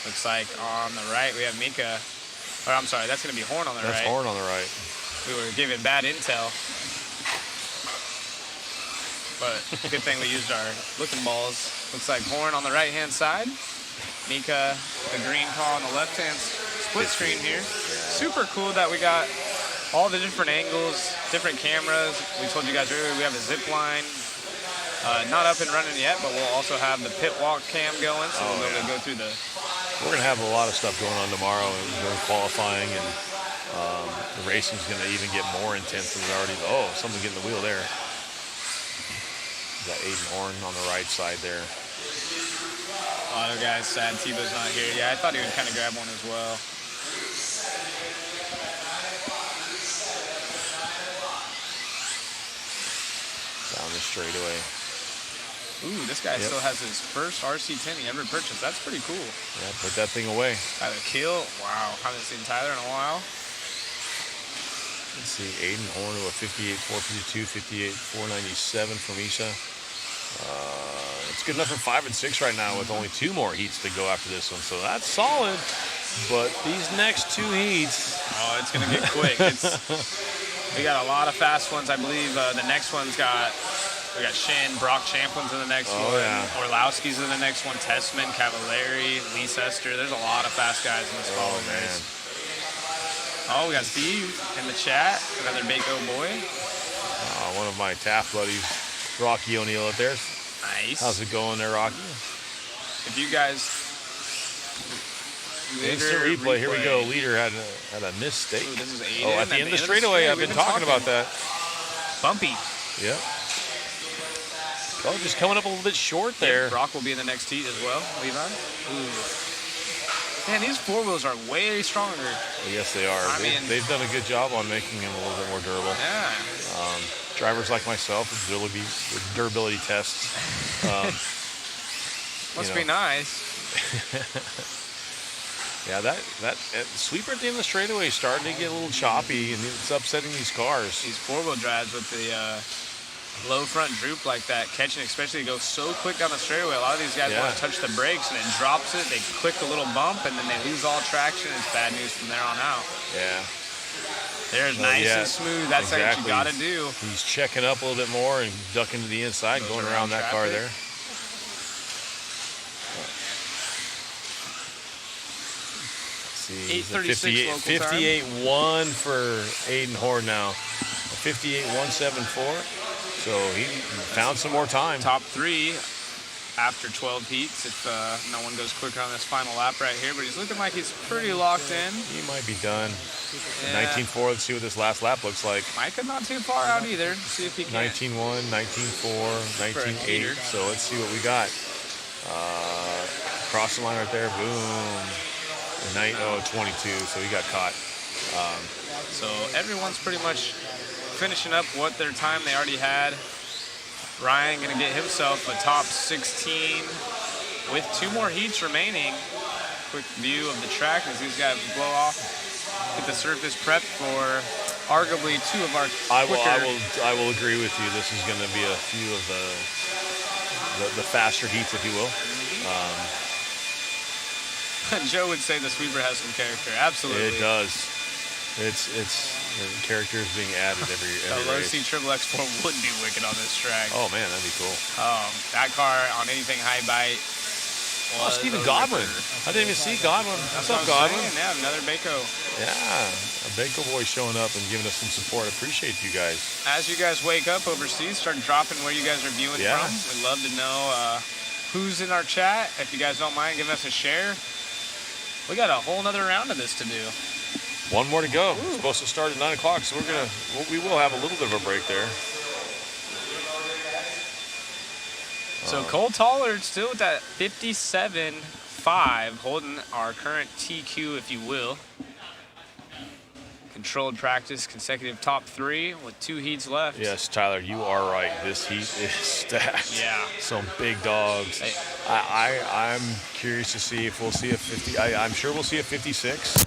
Looks like on the right we have Mika. Or I'm sorry, that's going to be Horn on the That's right. Horn on the right. We were given bad intel. But good thing we used our looking balls. Looks like Horn on the right-hand side. Mika, the green car on the left-hand split screen here. Super cool that we got all the different angles, different cameras. We told you guys earlier we have a zip line. Not up and running yet, but we'll also have the pit walk cam going, so we'll be able to go through the... We're going to have a lot of stuff going on tomorrow and during qualifying, and the racing's going to even get more intense than it already... Oh, someone getting the wheel there. Got Aiden Horn on the right side there. A lot of guys sad Tebow's not here. Yeah, I thought he would kind of grab one as well. Down the straightaway. Ooh, this guy still has his first RC10 he ever purchased. That's pretty cool. Yeah, put that thing away. Tyler Kill. Wow, haven't seen Tyler in a while. Let's see, Aiden Horn to a 58.452, 58.497 from Isha. It's good enough for 5 and 6 right now with only 2 more heats to go after this one. So that's solid. But these next 2 heats... Oh, it's going to get quick. We got a lot of fast ones. I believe the next one's got... We got Shin, Brock Champlin's in the next one. Yeah. Orlowski's in the next one. Tessman, Cavallari, Lee Sester. There's a lot of fast guys in this following race. Oh, we got Steve in the chat. Another Mako boy. One of my Taft buddies, Rocky O'Neill out there. Nice. How's it going there, Rocky? If you guys... Instant replay. Here we go. Leader had a mistake. Ooh, this is Aiden. At the end of the straightaway. I've been talking about that. Bumpy. Yep. Oh, just coming up a little bit short there. Yeah, Brock will be in the next heat as well, Levi. Ooh. Man, these 4-wheels are way stronger. Yes, they are. They've done a good job on making them a little bit more durable. Yeah. Drivers like myself, with durability tests. Must be nice. Yeah, that sweeper at the end of the straightaway is starting to get a little choppy, and it's upsetting these cars. These 4-wheel drives with the low front droop like that, catching, especially go so quick down the straightaway. A lot of these guys want to touch the brakes, and it drops it. They click a little bump, and then they lose all traction. It's bad news from there on out. Yeah. There's nice and smooth. That's what you got to do. He's checking up a little bit more and ducking to the inside, going around that car there. See, 8:36 58.1 for Aiden Horn now. 58.174. So he found some more time. Top 3 after 12 heats if no one goes quicker on this final lap right here. But he's looking like he's pretty locked in. He might be done. Yeah. 19.4. Let's see what this last lap looks like. Micah not too far out either. Let's see if he can. 19.1, 19.4, 19.8. So let's see what we got. Cross the line right there. Boom. 22. So he got caught. So everyone's pretty much finishing up what their time they already had. Ryan going to get himself a top 16 with 2 more heats remaining. Quick view of the track as these guys blow off. Get the surface prepped for arguably 2 of our quicker. I will agree with you. This is going to be a few of the faster heats, if you will. Joe would say the sweeper has some character. Absolutely. It does. It's the characters being added every low race. C triple X4 would be wicked on this track. Oh man, that'd be cool. That car on anything high bite. Stephen Godwin. I didn't even see Godwin. What's up, Godwin? Yeah, another Baco. Yeah, a Baco boy showing up and giving us some support. Appreciate you guys. As you guys wake up overseas, start dropping where you guys are viewing from. We'd love to know who's in our chat. If you guys don't mind giving us a share. We got a whole nother round of this to do. One more to go. It's supposed to start at 9 o'clock, so we will have a little bit of a break there. So Cole Tollard still with that 57.5, holding our current TQ, if you will. Controlled practice, consecutive top 3 with 2 heats left. Yes, Tyler, you are right. This heat is stacked. Yeah. Some big dogs. Hey. I'm curious to see if we'll see a 50. I'm sure we'll see a 56.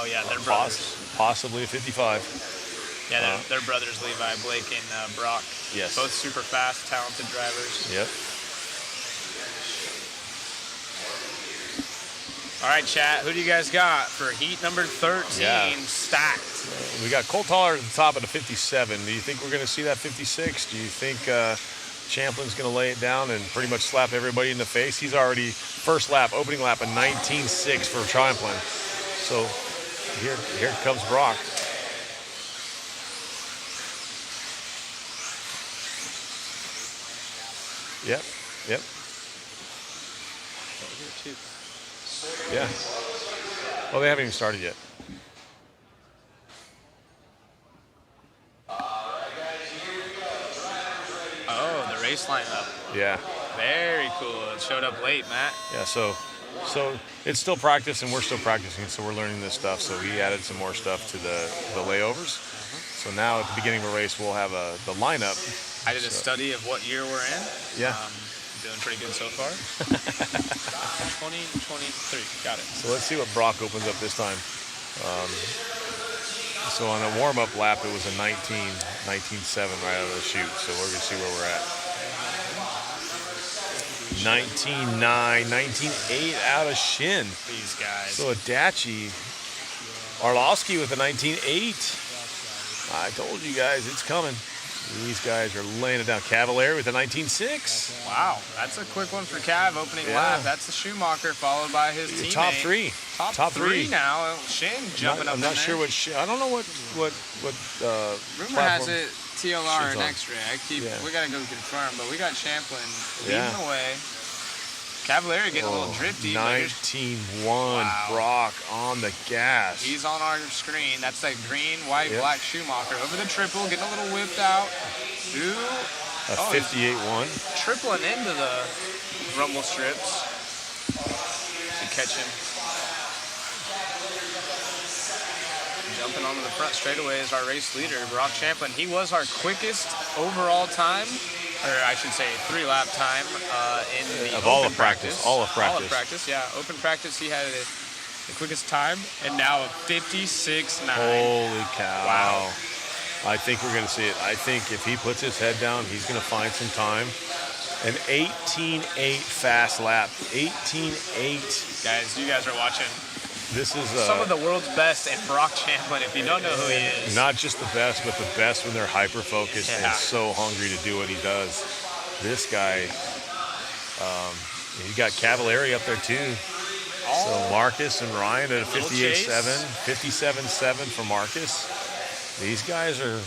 They're brothers. Possibly a 55. Yeah, they're brothers, Levi, Blake, and Brock. Yes. Both super fast, talented drivers. Yep. All right, chat. Who do you guys got for heat number 13 stacked? We got Cole Tollard at the top of the 57. Do you think we're going to see that 56? Do you think Champlin's going to lay it down and pretty much slap everybody in the face? He's already first lap, opening lap, a 19.6 for Champlin. So here comes Brock. Yep. Yeah. Well, they haven't even started yet. Oh, the race lineup. Yeah. Very cool. It showed up late, Matt. Yeah, so it's still practice, and we're still practicing, so we're learning this stuff. So we added some more stuff to the layovers. So now at the beginning of a race, we'll have the lineup. I did a study of what year we're in. Yeah. Doing pretty good so far. 2023. Got it. So let's see what Brock opens up this time. So on a warm-up lap, it was a 19.7 right out of the chute. So we're going to see where we're at. 19.9, 19.8 out of Shin. These guys. So Adachi, Arlovsky with a 19.8. I told you guys it's coming. These guys are laying it down. Cavalier with a 19.6. Wow, that's a quick one for Cav, opening lap. That's the Schumacher, followed by his teammate. Top 3. Top three now. Shane jumping up I'm not sure what I don't know what Rumor has it TLR and on. X-ray. We gotta go confirm, but we got Champlin leading the way. Cavalier getting a little drifty. 19.1. Wow. Brock on the gas. He's on our screen. That's that green, white, black Schumacher. Over the triple, getting a little whipped out. A 58.1. Tripling into the rumble strips. To catch him. Jumping onto the front straightaway is our race leader, Brock Champlin. He was our quickest overall time. Or I should say 3-lap time in the all of practice. All of practice, yeah. Open practice, he had the quickest time, and now a 56.9. Holy cow. Wow. I think we're going to see it. I think if he puts his head down, he's going to find some time. An 18.8 fast lap. 18.8. Guys, you guys are watching. This is some of the world's best and Brock Champlin, if you don't know who he is. Not just the best, but the best when they're hyper-focused and so hungry to do what he does. This guy, you got Cavalieri up there too. So Marcus and Ryan at a 58.7, 57.7 for Marcus. These guys are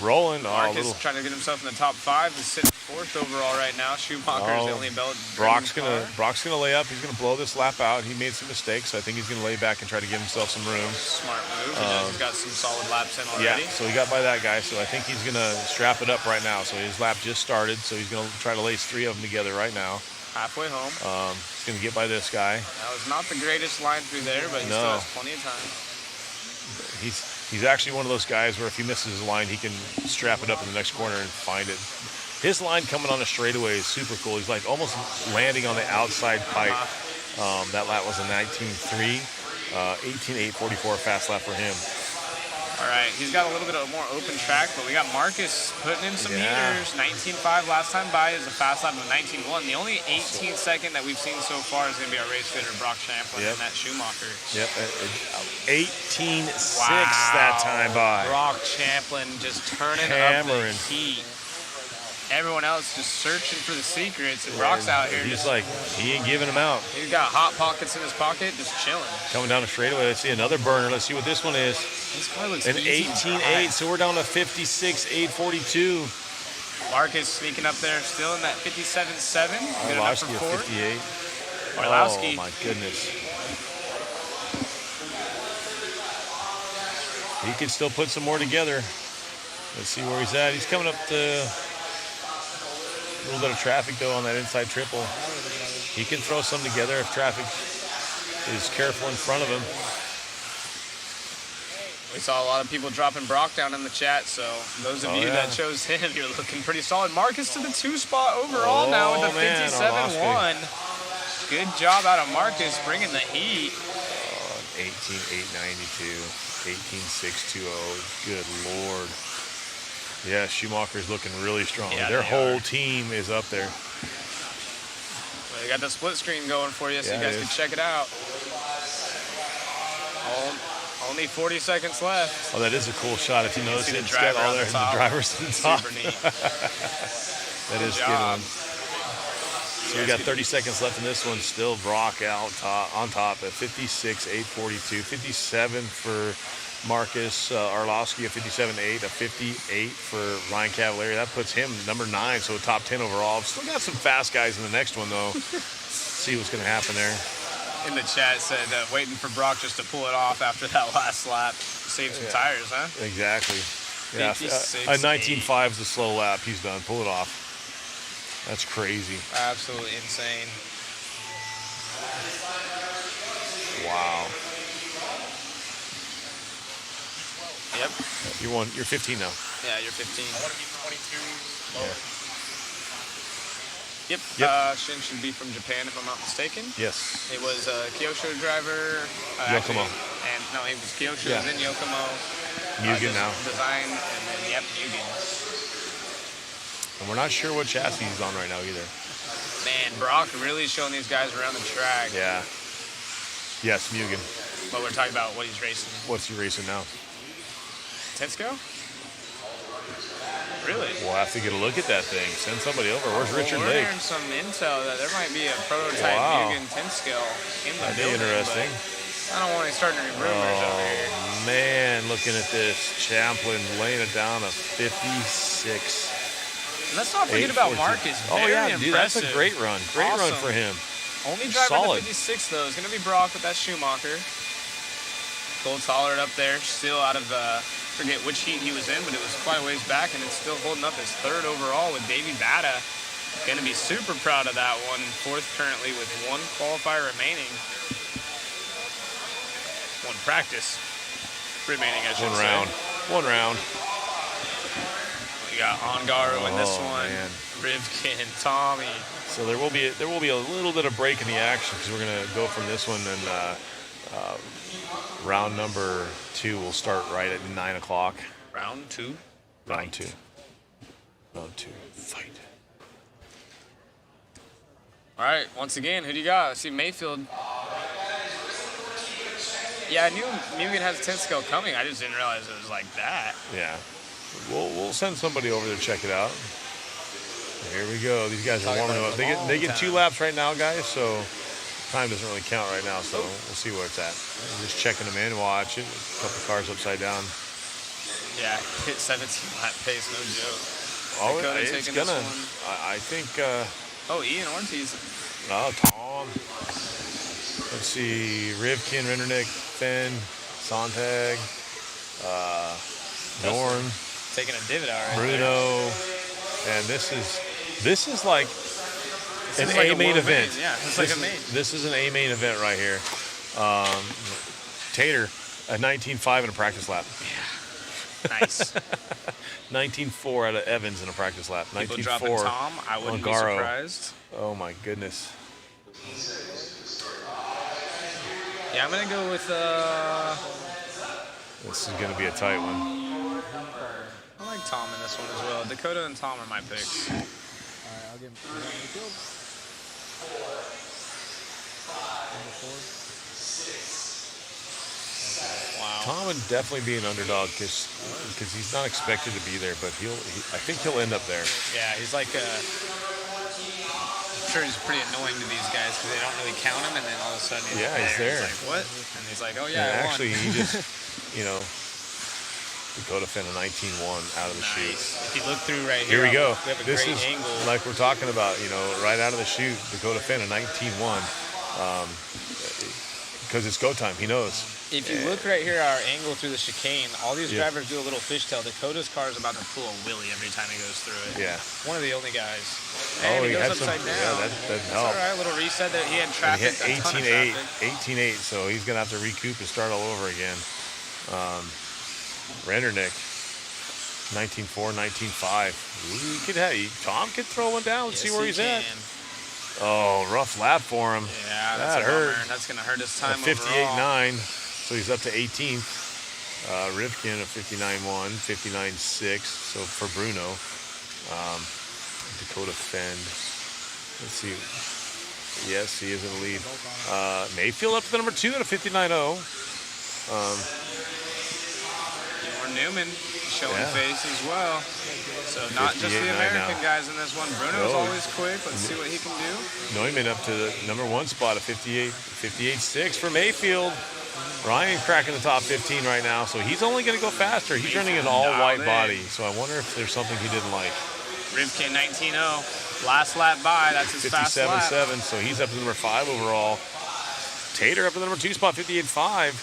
rolling. Marcus trying to get himself in the top 5. He's sitting 4th overall right now. Schumacher is the only belt. Brock's gonna lay up. He's gonna blow this lap out. He made some mistakes, so I think he's gonna lay back and try to give himself some room. Smart move. He's got some solid laps in already. Yeah, so he got by that guy. So I think he's gonna strap it up right now. So his lap just started. So he's gonna try to lace 3 of them together right now. Halfway home. He's gonna get by this guy. That was not the greatest line through there, but he still has plenty of time. He's actually one of those guys where if he misses his line, he can strap it up in the next corner and find it. His line coming on a straightaway is super cool. He's like almost landing on the outside pipe. That lap was a 19.3, 18.844 fast lap for him. All right, he's got a little bit of more open track, but we got Marcus putting in some meters. 19.5 last time by is a fast lap of 19.1. The only 18-second that we've seen so far is going to be our race fitter, Brock Champlin, and that Schumacher. Yep, 18.6 that time by. Brock Champlin just turning up the heat. Everyone else just searching for the secrets, and Brock's out here. He's like, he ain't giving them out. He's got hot pockets in his pocket, just chilling. Coming down the straightaway, let's see another burner. Let's see what this one is. This car looks an 18.8, so we're down to 56.842. Marcus sneaking up there, still in that 57.7. Good enough for fourth. 58. Orlowski. Oh my goodness. He could still put some more together. Let's see where he's at. He's coming up to a little bit of traffic though on that inside triple. He can throw some together if traffic is careful in front of him. We saw a lot of people dropping Brock down in the chat, so those of you that chose him, you're looking pretty solid. Marcus to the 2 spot overall now with the 57.1. Good job out of Marcus bringing the heat. 18.892, 18.620. Good Lord. Yeah, Schumacher's looking really strong. Yeah, their whole team is up there. Well, they got the split screen going for you, so you guys can check it out. Only 40 seconds left. Oh, that is a cool shot. If you notice, it's got all the drivers on the top. Super neat. That is a good one. So we got 30 seconds left in this one. Still Brock out on top at 56.842. 57 for Marcus Orlowski, a 57.8, a 58 for Ryan Cavalieri. That puts him number 9, so top 10 overall. Still got some fast guys in the next one, though. See what's going to happen there. In the chat said waiting for Brock just to pull it off after that last lap. Save some tires, huh? Exactly. Yeah, a 19.5 is a slow lap. He's done. Pull it off. That's crazy. Absolutely insane. Wow. Yep. You're 15 now. Yeah, you're 15. Yeah. Yep. Shin should be from Japan, if I'm not mistaken. Yes. It was a Kyosho driver. Yokomo. He was Kyosho, then Yokomo. Mugen now. Design, and then, Mugen. And we're not sure what chassis he's on right now either. Man, Brock really showing these guys around the track. Yeah. Yes, Mugen. But we're talking about what he's racing. What's he racing now? Tensko? Really? We'll have to get a look at that thing. Send somebody over. Where's Richard We're Lake? hearing some intel that there might be a prototype Mugen Tensko in the building. Interesting. I don't want to start any rumors over here. Man, looking at this. Champlin laying it down a 56. And let's not forget about Marcus. Very impressive. Dude, that's a great run. Great run for him. Only driver at the 56, though, is going to be Brock with that Schumacher. Gold Tollard up there, still out of the, forget which heat he was in, but it was quite a ways back, and it's still holding up his 3rd overall with Davey Bata. Going to be super proud of that one. 4th currently with 1 qualifier remaining. 1 practice remaining, I should say. One round. We got Ongaro in this one. Man. Rivkin, Tommy. So there will be a little bit of break in the action because we're going to go from this one and round number 2 will start right at 9 o'clock. Round 2. Round 2. Fight. All right, once again, who do you got? I see Mayfield. Yeah, I knew Mugen has Tensko coming. I just didn't realize it was like that. Yeah. We'll send somebody over there to check it out. Here we go. These guys are warming up. They get 2 laps right now, guys, so time doesn't really count right now, so we'll see where it's at. I'm just checking them in, watch it. A couple cars upside down. Yeah, hit 17 lap pace, no joke. Oh, it's gonna. I think. Ian Ortiz. Oh, Tom. Let's see. Rivkin, Rendernick, Fenn, Sontag, Dorn. Taking a divot out right Bruno. there. And this is like an A main event. Yeah, it's like a main. This is an A main event right here. Tater, a 19.5 in a practice lap. Yeah. Nice. 19.4 out of Evans in a practice lap. 19.4. Tom, I wouldn't be surprised. Oh my goodness. Yeah, I'm gonna go with This is going to be a tight one. I like Tom in this one as well. Dakota and Tom are my picks. All right, I'll give him Mayfield. Number 4. Wow. Tom would definitely be an underdog because he's not expected to be there, but I think he'll end up there. Yeah, he's like I'm sure he's pretty annoying to these guys because they don't really count him, and then all of a sudden he's there. He's like, what? And he's like, oh yeah, And I actually, won. he just, Dakota Finn a 19-1 out of the chute. If you look through right here, Here we go. We have a This great is angle. like we're talking about, right out of the chute, Dakota Finn a 19-1. Because it's go time. He knows. If you look right here, our angle through the chicane, all these Yeah. drivers do a little fishtail. Dakota's car is about to pull a wheelie every time he goes through it. Yeah. One of the only guys. Oh, And he he goes had some- upside down. yeah, that doesn't It's help. all right, a little reset there. He had And traffic, he a ton of 18-8, traffic. 18-8, so he's going to have to recoup and start all over again. Rendernick, 19-4, 19-5. Tom could throw one down. Let's see where Yes, he's he at. can. Oh, rough lap for him. Yeah, That that's a hurt. bummer. That's going to hurt his A time overall. 58-9, so he's up to 18th. Rivkin a 59-1, 59-6. So for Bruno, Dakota Fend. Let's see. Yes, he is in the lead. Mayfield up to the number 2 at a 59-0. Or Newman showing Yeah. face as well. So not just the 58-9 American now. guys in this one. Bruno's No. always quick. Let's see what he can do. Neumann up to the number 1 spot at 58-6 for Mayfield. Ryan cracking the top 15 right now, so he's only going to go faster. He's running an all-white body, so I wonder if there's something he didn't like. Rivkin 19-0. Last lap by. That's his fast lap. 57-7, so he's up to number 5 overall. Tater up to the number 2 spot, 58-5.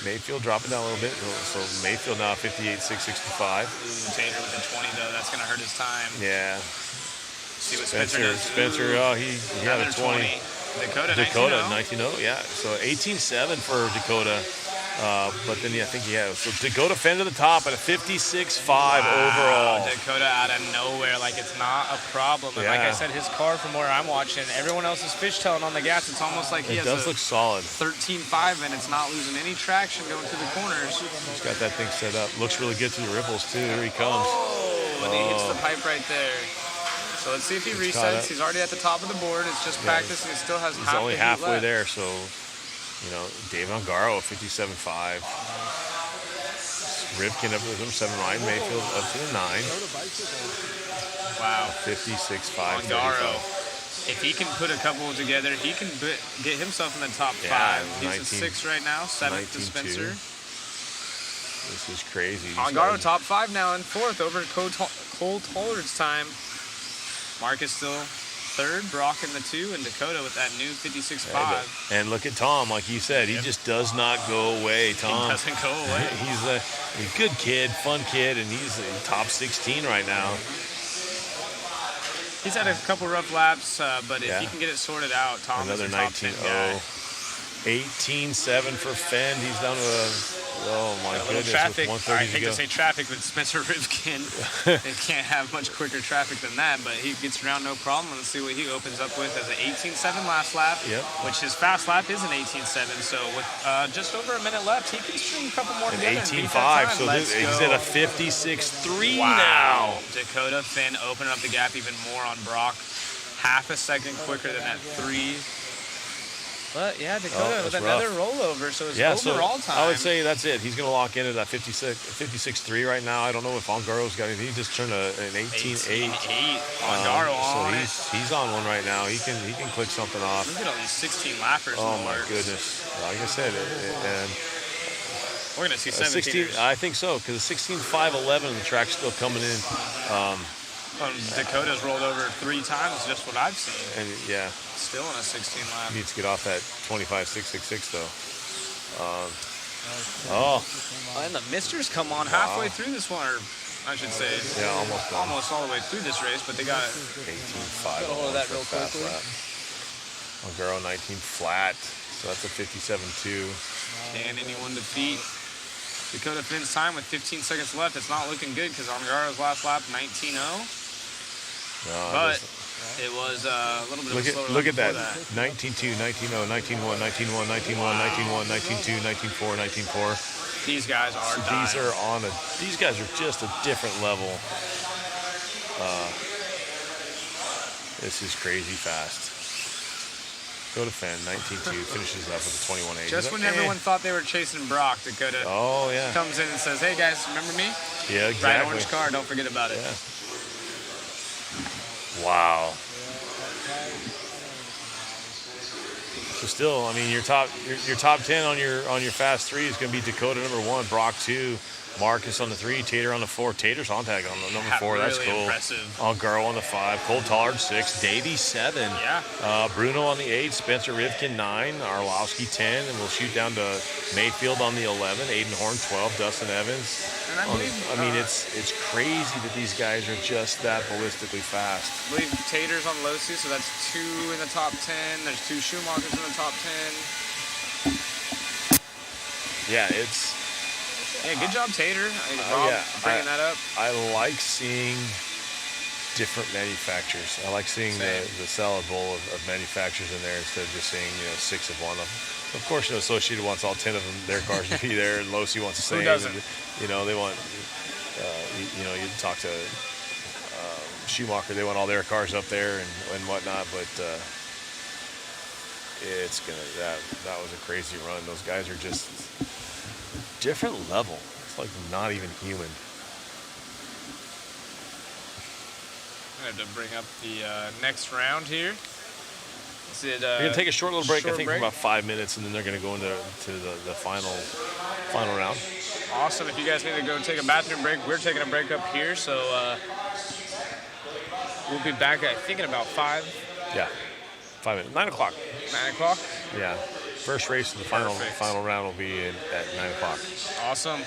Mayfield dropping down a little bit, so Mayfield now 58-6, 65. Tater with a 20 though. That's going to hurt his time. Yeah. See what Spencer does. Spencer, he had a Another 20. Dakota 19-0, yeah. So 18-7 for Dakota. But then I think so Dakota Fend to the top at a 56-5 overall. Dakota out of nowhere, like it's not a problem. And like I Yeah. said, his car from where I'm watching, everyone else is fishtailing on the gas. It's almost like he It has does a look solid. 13.5 and it's not losing any traction going through the corners. He's got that thing set up. Looks really good through the ripples too. Here he comes. Oh, and he hits the pipe right there. So let's see if he It's caught up. resets. He's already at the top of the board. It's just practice and he still has He's half only the heat halfway left. there, so Dave Ongaro 57-5. Rivkin up to the number 7. Ryan Mayfield up to the 9. Wow. 56-5. Ongaro. If he can put a couple together, he can get himself in the top 5. Yeah, He's at 6 right now, 7th to 19-2. Spencer. This is crazy. Ongaro top 5 now in 4th over Cole Tollard's time. Mark is still 3rd, Brock in the 2, and Dakota with that new 56.5. And look at Tom, like you said, he just does not go away. Tom, He doesn't go away. He's a good kid, fun kid, and he's top 16 right now. He's had a couple rough laps, but if Yeah. he can get it sorted out, Tom Another is a top 10 guy. 18-7 for Fend. He's down to A little goodness, traffic. with I 130 to hate go. to say traffic, but Spencer Rivkin, they can't have much quicker traffic than that, but he gets around no problem. Let's see what he opens up with as an 18.7 last lap, Yep. which his fast lap is an 18.7. So with just over a minute left, he can string a couple more An together. and beat 18-5, that time. so Let's he's go. at a 56-3 Wow. now. Dakota Finn opening up the gap even more on Brock. Half a second quicker than that 3. But yeah, Dakota with that's another rough. rollover, so his Yeah, overall so time. I would say that's it. He's going to lock in at that 56-3 right now. I don't know if Ongaro's got anything. He just turned an 18-8. 18-8. Ongaro on it. So he's on one right now. He can click something off. Look at all these 16 lappers. Oh in the my works. goodness! Like I said, and We're gonna see 16. 17ers. I think so because the 16-5-11 and the track's still coming in. Dakota's rolled over 3 times, just what I've seen. And yeah, Still on a 16 lap. needs to get off that 25-666 though. And the misters come on halfway through this one, or I should say, Yeah, almost done. almost all the way through this race, but they got 18-5. Get a hold of that for real fast quickly. lap. Ongaro 19 flat, so that's a 57-2. can anyone defeat Dakota Finn's time with 15 seconds left. It's not looking good because Ongaro's last lap 19-0, but it was a little bit of a slower Look lap at that. before 19-2, 19-0, 19-1, 19-1, 19-1, 19-1, 19-2, 19-4, 19-4. These guys are dying. These guys are just a different level. This is crazy fast. Dakota Fan, 19.2, finishes up with a 21.8. Just when everyone thought they were chasing Brock, Dakota comes in and says, hey guys, remember me? Yeah, exactly. Bright orange car, don't forget about it. Yeah. Wow. So still, I mean, your top 10 on your fast 3 is going to be Dakota number 1, Brock 2, Marcus on the 3, Tater on the 4. Tater's on tag on the number 4. That's really cool. Impressive. Garo on the 5, Cole Tollard 6, Davey 7. Yeah. Bruno on the 8, Spencer Rivkin 9, Arlovsky 10, and we'll shoot down to Mayfield on the 11, Aiden Horn 12, Dustin Evans. And I believe, it's crazy that these guys are just that ballistically fast. I believe Tater's on Losi, so that's 2 in the top 10. There's 2 Schumachers in the top 10. Yeah, it's. Yeah, good job, Tater. Bringing that up. I like seeing different manufacturers. I like seeing the salad bowl of manufacturers in there instead of just seeing 6 of one of them. Of course, Associated wants all 10 of them, their cars to be there, and Losi wants the same. Who doesn't? They want. You talk to Schumacher, they want all their cars up there and whatnot, but it's gonna that was a crazy run. Those guys are just different level. It's like not even human. I have to bring up the next round here. We're gonna take a short little break. I think for about 5 minutes, and then they're gonna go into the final round. Awesome. If you guys need to go take a bathroom break, we're taking a break up here, so we'll be back, I think, in about 5. Yeah, 5 minutes. 9 o'clock. 9 o'clock? Yeah. First race of the final round will be at 9 o'clock. Awesome.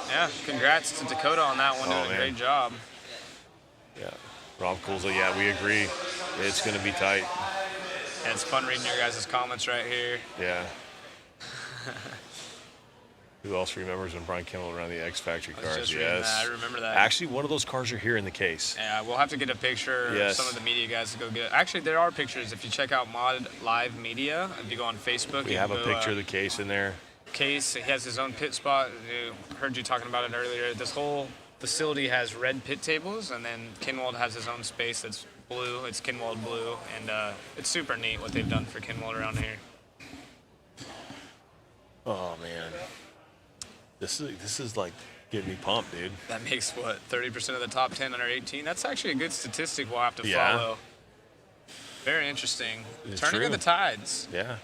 Yeah, congrats to Dakota on that one. Doing a great job. Yeah. Rob Kulza, yeah, we agree. It's going to be tight. And it's fun reading your guys' comments right here. Yeah. Who else remembers when Brian Kimmel ran the X Factory cars? Yes. I remember that. Actually, one of those cars are here in the case. Yeah, we'll have to get a picture of some of the media guys to go get it. Actually, there are pictures. If you check out Mod Live Media, if you go on Facebook. We have a picture of the case in there. Case, he has his own pit spot. Heard you talking about it earlier. This whole facility has red pit tables, and then Kinwald has his own space that's blue. It's Kinwald blue, and it's super neat what they've done for Kinwald around here. Oh, man. This is like getting me pumped, dude. That makes, 30% of the top 10 under 18? That's actually a good statistic we'll have to follow. Very interesting. It's Turning true. of the tides. Yeah.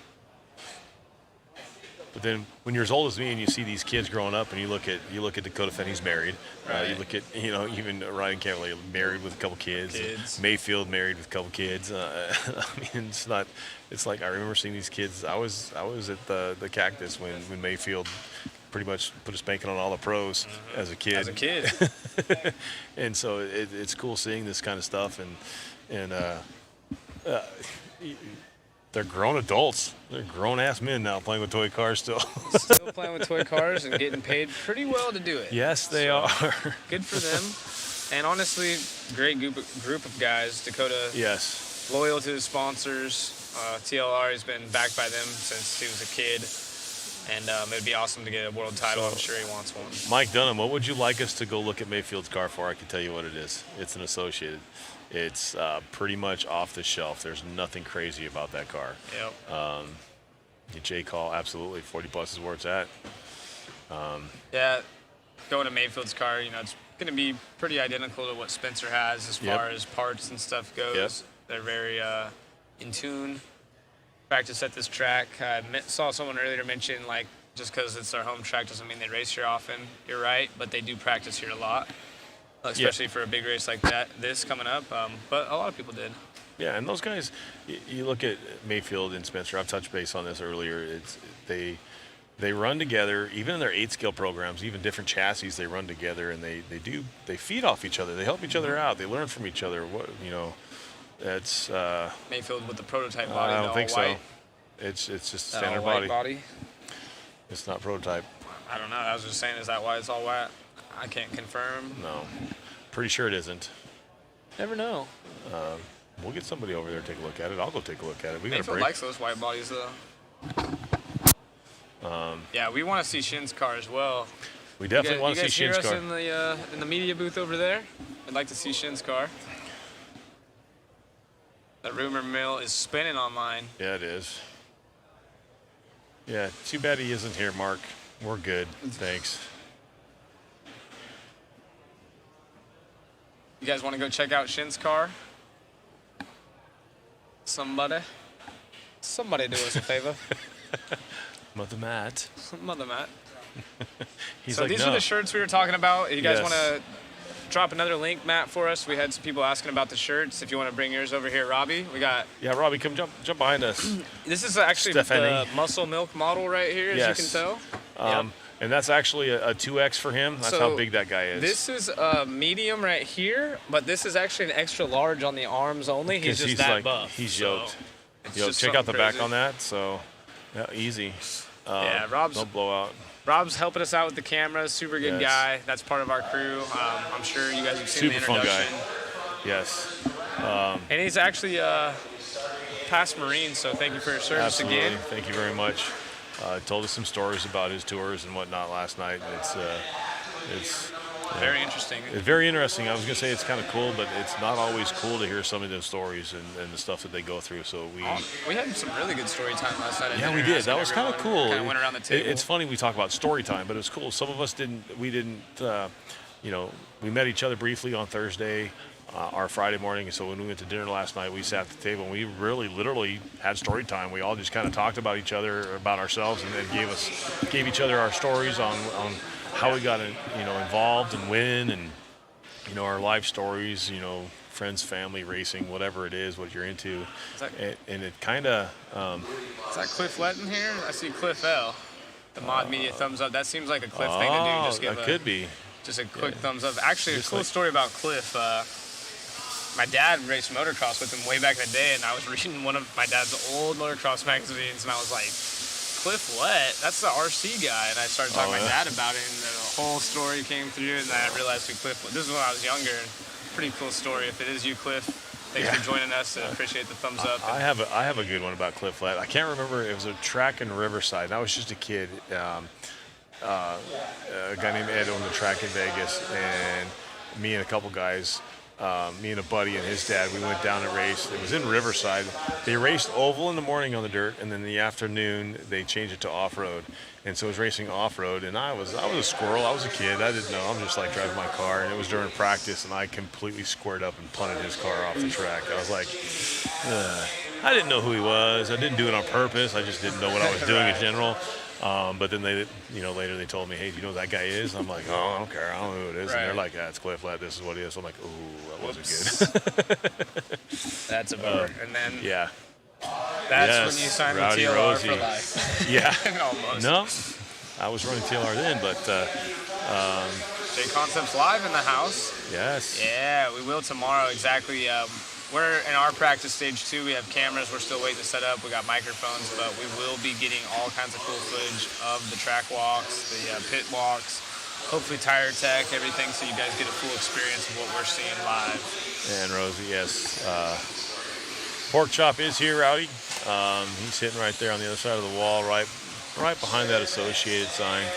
But then when you're as old as me and you see these kids growing up and you look at Dakota Fenn, he's married. Right. You look at, even Ryan Campbell married with a couple kids. Mayfield married with a couple kids. I mean, it's like I remember seeing these kids. I was at the Cactus when Mayfield pretty much put a spanking on all the pros as a kid. And so it's cool seeing this kind of stuff and they're grown adults. They're grown-ass men now playing with toy cars still. Still playing with toy cars and getting paid pretty well to do it. Yes, they are. Good for them. And honestly, great group of guys. Dakota, yes, loyal to his sponsors. TLR has been backed by them since he was a kid. And it would be awesome to get a world title. I'm sure he wants one. Mike Dunham, what would you like us to go look at Mayfield's car for? I can tell you what it is. It's an Associated. It's pretty much off the shelf. There's nothing crazy about that car. Yep. J Call, absolutely. 40 plus is where it's at. Yeah, going to Mayfield's car, it's going to be pretty identical to what Spencer has as far as parts and stuff goes. Yep. They're very in tune. Practice at this track. I saw someone earlier mention, just because it's their home track doesn't mean they race here often. You're right, but they do practice here a lot. Especially for a big race like this coming up. But a lot of people did. Yeah, and those guys, you look at Mayfield and Spencer. I've touched base on this earlier. They run together, even in their 8-scale programs, even different chassis. They run together, and they feed off each other. They help each other out. They learn from each other. That's Mayfield with the prototype body. I don't think white. so. It's just standard body. It's not prototype. I don't know. I was just saying, is that why it's all white? I can't confirm. No, pretty sure it isn't. Never know. We'll get somebody over there to take a look at it. I'll go take a look at it. Mayfield likes those white bodies, though. Yeah, we want to see Shin's car as well. We definitely want to see Shin's car. You guys hear us in the media booth over there? I'd like to see Shin's car. The rumor mill is spinning online. Yeah, it is. Yeah, too bad he isn't here, Mark. We're good. Thanks. You guys want to go check out Shin's car? Somebody do us a favor. Mother Matt. Mother Matt. He's so like, these no. are the shirts we were talking about. You guys Yes. want to drop another link, Matt, for us? We had some people asking about the shirts. If you want to bring yours over here, Robbie. We got. Yeah, Robbie, come jump behind us. This is actually Stephanie. the muscle milk model right here, as Yes. you can tell. Yep. And that's actually a 2X for him. That's how big that guy is. This is a medium right here, but this is actually an extra large on the arms only. He's just that like, buff. He's so yoked. it's Yo, just check out the something back crazy. on that. So, yeah, easy. Yeah, Rob's Don't blow out. Rob's helping us out with the cameras. Super good Yes. guy. That's part of our crew. I'm sure you guys have seen Super the fun introduction. guy. Yes. And he's actually past Marine, so thank you for your service Absolutely. again. Thank you very much. Told us some stories about his tours and whatnot last night. It's Very interesting. It's very interesting. I was going to say it's kind of cool, but it's not always cool to hear some of those stories and the stuff that they go through. So We had some really good story time last night. yeah, we did. That was kind of cool. Kind of went around the table. It's funny we talk about story time, but it was cool. Some of us didn't. We met each other briefly on Thursday, our Friday morning. And so when we went to dinner last night, we sat at the table and we really, literally had story time. We all just kind of talked about each other, about ourselves, and then gave each other our stories on how we got involved and when, and our life stories, friends, family, racing, whatever it is, what you're into. And it kind of Is that Cliff Letton here? I see Cliff L. The mod media thumbs up. That seems like a Cliff thing to do. Just give could be. Just a quick thumbs up. Actually, a Just cool like- story about Cliff. My dad raced motocross with him way back in the day, and I was reading one of my dad's old motocross magazines, and I was like, Cliff Lett, that's the RC guy. And I started talking to my dad about it, and the whole story came through, and then I realized who Cliff was. This is when I was younger. Pretty cool story. If it is you, Cliff, thanks for joining us. I appreciate the thumbs up. I have a good one about Cliff Lett. I can't remember. It was a track in Riverside. And I was just a kid. A guy named Ed owned the track in Vegas, and me and a couple guys, me and a buddy and his dad, we went down and raced. It was in Riverside. They raced oval in the morning on the dirt, and then in the afternoon they changed it to off-road. And so it was racing off-road, and I was a squirrel. I was a kid. I didn't know. I'm just like driving my car, and it was during practice, and I completely squared up and punted his car off the track. I was like, I didn't know who he was. I didn't do it on purpose. I just didn't know what I was doing in general. But then they, later they told me, hey, do you know who that guy is? And I'm like, oh, I don't care. I don't know who it is. Right. And they're like, it's Cliff Lett. This is what he is. I'm like, ooh, that wasn't good. That's a bummer. And then Yeah. that's Yes, when you signed the Rowdy TLR Rosie. for life. Yeah. Almost. No, I was running TLR then, but J Concepts live in the house. yes. Yeah, we will tomorrow. Exactly. We're in our practice stage 2. We have cameras. We're still waiting to set up. We got microphones, but we will be getting all kinds of cool footage of the track walks, the pit walks, hopefully tire tech, everything, so you guys get a full experience of what we're seeing live. And Rosie, yes. Pork Chop is here, Rowdy. He's sitting right there on the other side of the wall, right behind that associated sign.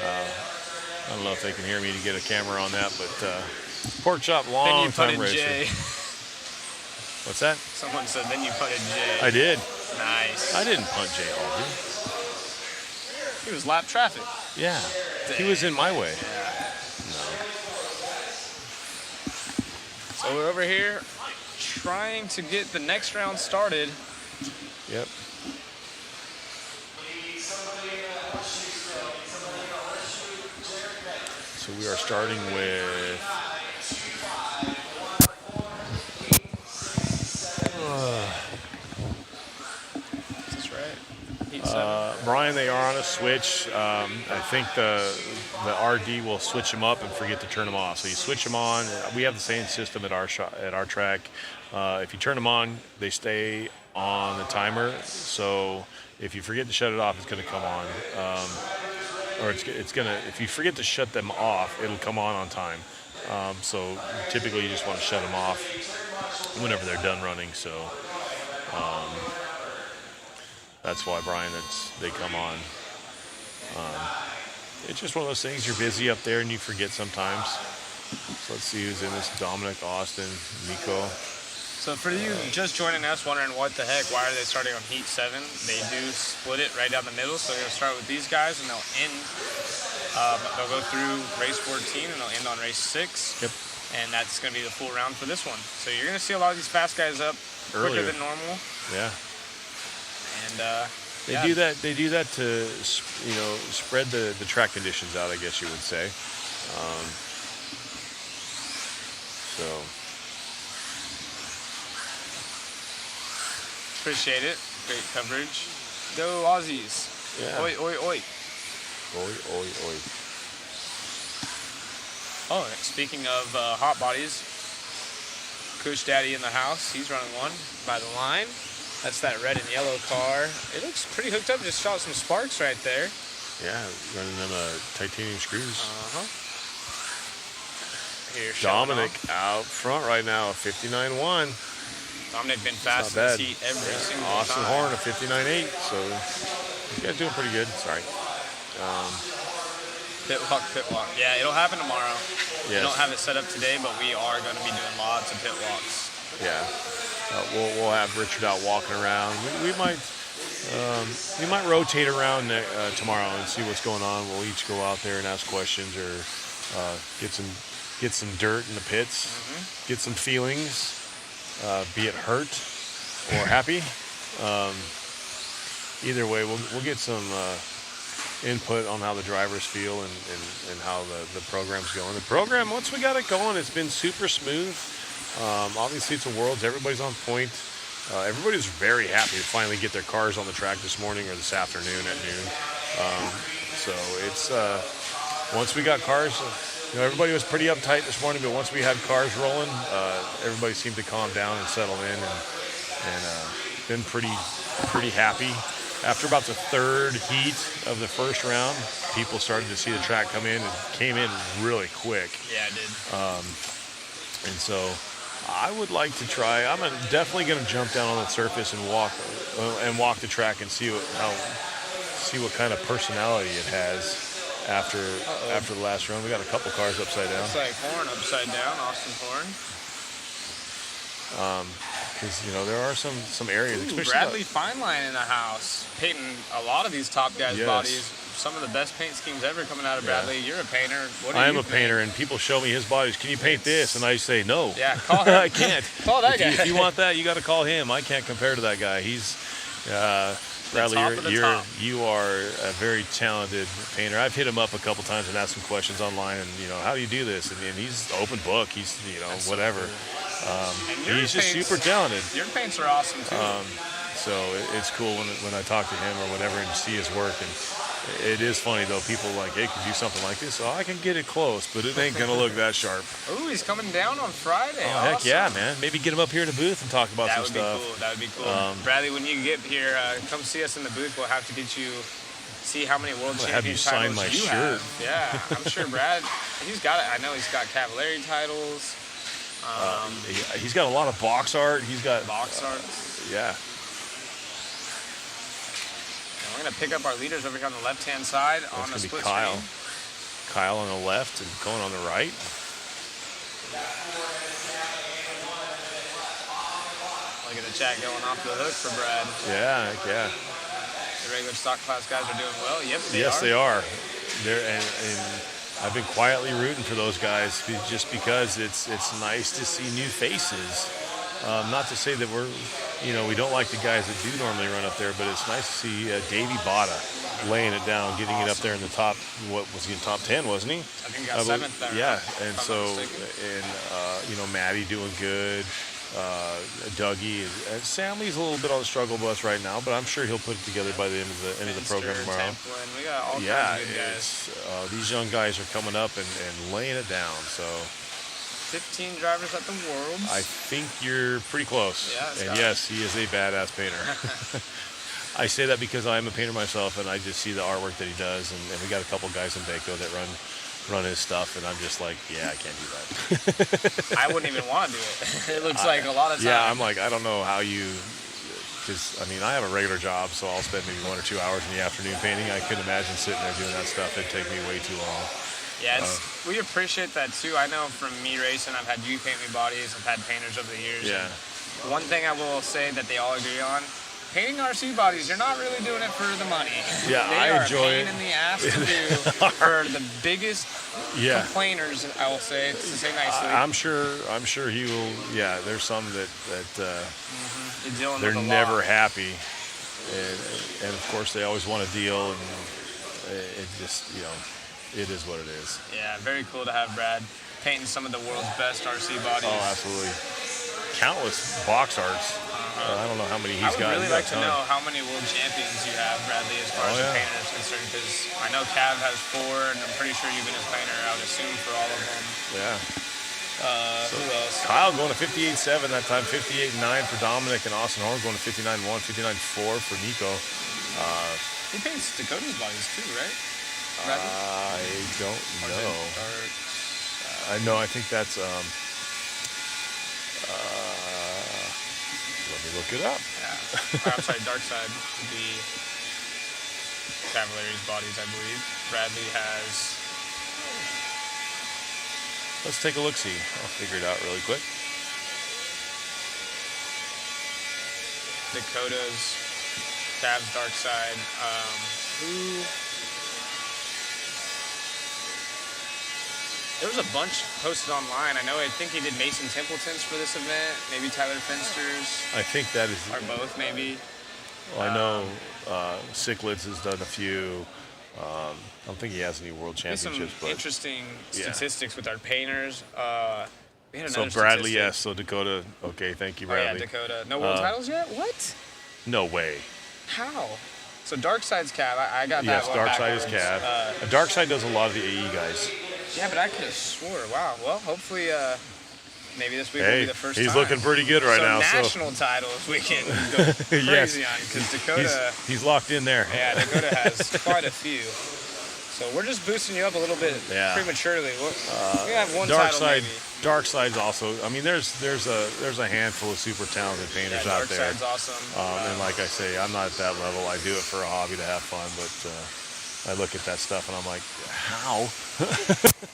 I don't know if they can hear me to get a camera on that, but Pork Chop, Then long you putted time racer. J. What's that? Someone said, then you putted J. I did. Nice. I didn't punt Jay Aldridge. He was lap traffic. Yeah. He was in my way. So we're over here trying to get the next round started. Yep. So we are starting with Is this right? Heat 7. Brian. They are on a switch. I think the RD will switch them up and forget to turn them off. So you switch them on. We have the same system at our track. If you turn them on, they stay on the timer. So if you forget to shut it off, it's going to come on. Or it's going to. If you forget to shut them off, it'll come on time. So typically you just want to shut them off whenever they're done running. So that's why, Brian, they come on. It's just one of those things. You're busy up there and you forget sometimes. So let's see who's in this. Dominic, Austin, Nico. So for you just joining us, wondering what the heck, why are they starting on Heat 7? They do split it right down the middle. So they're going to start with these guys, and they'll end. They'll go through race 14, and they'll end on race 6. Yep. And that's going to be the full round for this one. So you're going to see a lot of these fast guys up quicker than normal. Yeah. And they do that. They do that to spread the track conditions out, I guess you would say. So appreciate it. Great coverage. Go Aussies. Yeah. Oi, oi, oi. Oi, oi, oi. Oh, speaking of hot bodies, Kush Daddy in the house. He's running one by the line. That's that red and yellow car. It looks pretty hooked up. Just shot some sparks right there. Yeah, running them titanium screws. Here, Dominic out front right now, 59.1. Dominic been fast in this heat every single Austin time. Horn, a 59.8. So yeah, doing pretty good. Sorry. Pit walk. Yeah, it'll happen tomorrow. Yes. We don't have it set up today, but we are going to be doing lots of pit walks. Yeah. We'll have Richard out walking around. We might rotate around tomorrow and see what's going on. We'll each go out there and ask questions or get some dirt in the pits, get some feelings, be it hurt or happy. Either way, we'll get some input on how the drivers feel and how the program's going. The program, once we got it going, it's been super smooth. Obviously, it's a Worlds. Everybody's on point. Everybody's very happy to finally get their cars on the track this morning or this afternoon at noon. So it's once we got cars, everybody was pretty uptight this morning, but once we had cars rolling, everybody seemed to calm down and settle in and been pretty happy. After about the third heat of the first round, people started to see the track come in and came in really quick. Yeah, it did. And so I would like to try. I'm definitely going to jump down on the surface and walk the track and see what kind of personality it has after the last round. We got a couple cars upside down. Looks like Horn upside down, Austin Horn. Because there are some areas. Ooh, Bradley Fineline in the house, painting a lot of these top guys' bodies. Some of the best paint schemes ever coming out of Bradley. You're a painter. I am a painter, and people show me his bodies. Can you paint this? And I say no. Yeah, call him. I can't. Call that guy. If you want that, you got to call him. I can't compare to that guy. He's Bradley. You are a very talented painter. I've hit him up a couple times and asked him questions online, and how do you do this? And he's open book. He's whatever. He's just super talented. Your paints are awesome too. So it's cool when I talk to him or whatever and see his work. And it is funny though. People are like, hey, could you do something like this? Oh, I can get it close, but it ain't gonna look that sharp. Ooh, he's coming down on Friday. Oh, heck yeah, man! Maybe get him up here in the booth and talk about some stuff. That would be cool. Bradley, when you get here, come see us in the booth. We'll have to get you. See how many world champion titles my you shirt. have. Yeah, I'm sure Brad. He's got it. I know he's got Cavalieri titles. He's got a lot of box art. He's got box art. Yeah. And we're gonna pick up our leaders over here on the left-hand side on the split Kyle. screen. Kyle on the left and going on the right. Look at the chat going off the hook for Brad. Yeah. The regular stock class guys are doing well. Yep, they are. They're and I've been quietly rooting for those guys just because it's nice to see new faces. Not to say that we don't like the guys that do normally run up there, but it's nice to see Davey Botta laying it down, getting it up there in the top. What was he in top 10? Wasn't he? I think he got 7th there. Yeah, and so Maddie doing good. Dougie, Samley's a little bit on the struggle bus right now, but I'm sure he'll put it together by the end of the program tomorrow. We got all kinds of good guys. These young guys are coming up and laying it down. So 15 drivers at the Worlds. I think you're pretty close. Yeah, and yes, he is a badass painter. I say that because I'm a painter myself, and I just see the artwork that he does, and we got a couple guys in Baco that run his stuff, and I'm just like, yeah, I can't do that. I wouldn't even want to do it. It looks like a lot of time. Yeah, I'm like, I don't know how you because I mean I have a regular job, so I'll spend maybe 1 or 2 hours in the afternoon painting. I couldn't imagine sitting there doing that stuff. It'd take me way too long. Yeah, we appreciate that too. I know from me racing, I've had you paint me bodies. I've had painters over the years. Yeah. One thing I will say that they all agree on: painting RC bodies, you're not really doing it for the money. Yeah, I enjoy it. They are a pain in the ass to do for the biggest Yeah. complainers. I will say, to say nicely. I'm sure he will. Yeah, there's some that You're dealing they're with a never lot. happy, and of course they always want a deal, and it just it is what it is. Yeah, very cool to have Brad painting some of the world's best RC bodies. Oh, absolutely. Countless box arts. I don't know how many he's I would got. really He's got like to a ton. know how many world champions you have, Bradley, as far as Oh, the yeah. painters concerned, because I know Cav has 4, and I'm pretty sure you've been his painter, I would assume, for all of them. Yeah. Who else? Kyle going to 58.7 that time, 58.9 for Dominic, and Austin Horn going to 59.1, 59.4 for Nico. He paints Dakota's bodies too, right? Bradley? I don't Or know. Dark- I know. I think that's. Let me look it up. Yeah. Or, I'm sorry, Dark Side would be Cavalier's bodies, I believe. Bradley has. Let's take a look. See, I'll figure it out really quick. Dakota's, Cav's Dark Side. Who? There was a bunch posted online. I think he did Mason Templeton's for this event. Maybe Tyler Finster's, I think that is. or both, maybe. Well, I know Cichlids has done a few. I don't think he has any world There's some championships, but interesting yeah. statistics with our painters. We had so another Bradley, statistic. yes. So Dakota, okay, thank you, Oh yeah, Bradley. Dakota. No world titles yet? What? No way. How? So Dark Side's Cav. I got that Yes, one Dark Side is backwards. Cav. Dark Side does a lot of the AE guys. Yeah, but I could have swore. Wow. Well, hopefully, maybe this week will Hey, be the first he's time. looking pretty good right now. So National titles we can go crazy Yes. on, because Dakota. he's locked in there. Yeah, Dakota has quite a few. So we're just boosting you up a little bit Yeah. prematurely. We have one Dark title Side, maybe. Dark Side's also. I mean, there's a handful of super talented Yeah, painters Dark out there. Side's awesome. And like I say, I'm not at that level. I do it for a hobby to have fun, but I look at that stuff and I'm like, how?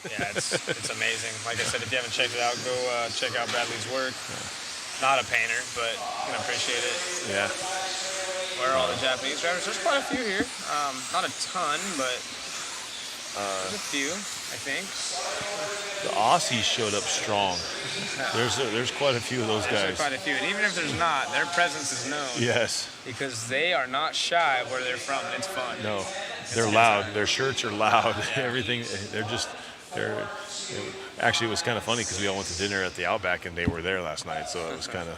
Yeah, it's amazing. Like I said, if you haven't checked it out, go check out Bradley's work. Not a painter, but you can appreciate it. Yeah. Where are all the Japanese drivers? There's quite a few here. Not a ton, but there's a few, I think. The Aussies showed up strong. There's quite a few of those There's guys. quite a few. And even if there's not, their presence is known. Yes. Because they are not shy of where they're from. And it's fun. No. They're loud. Their shirts are loud. Everything. They're. Actually, it was kind of funny because we all went to dinner at the Outback and they were there last night, so it was kind of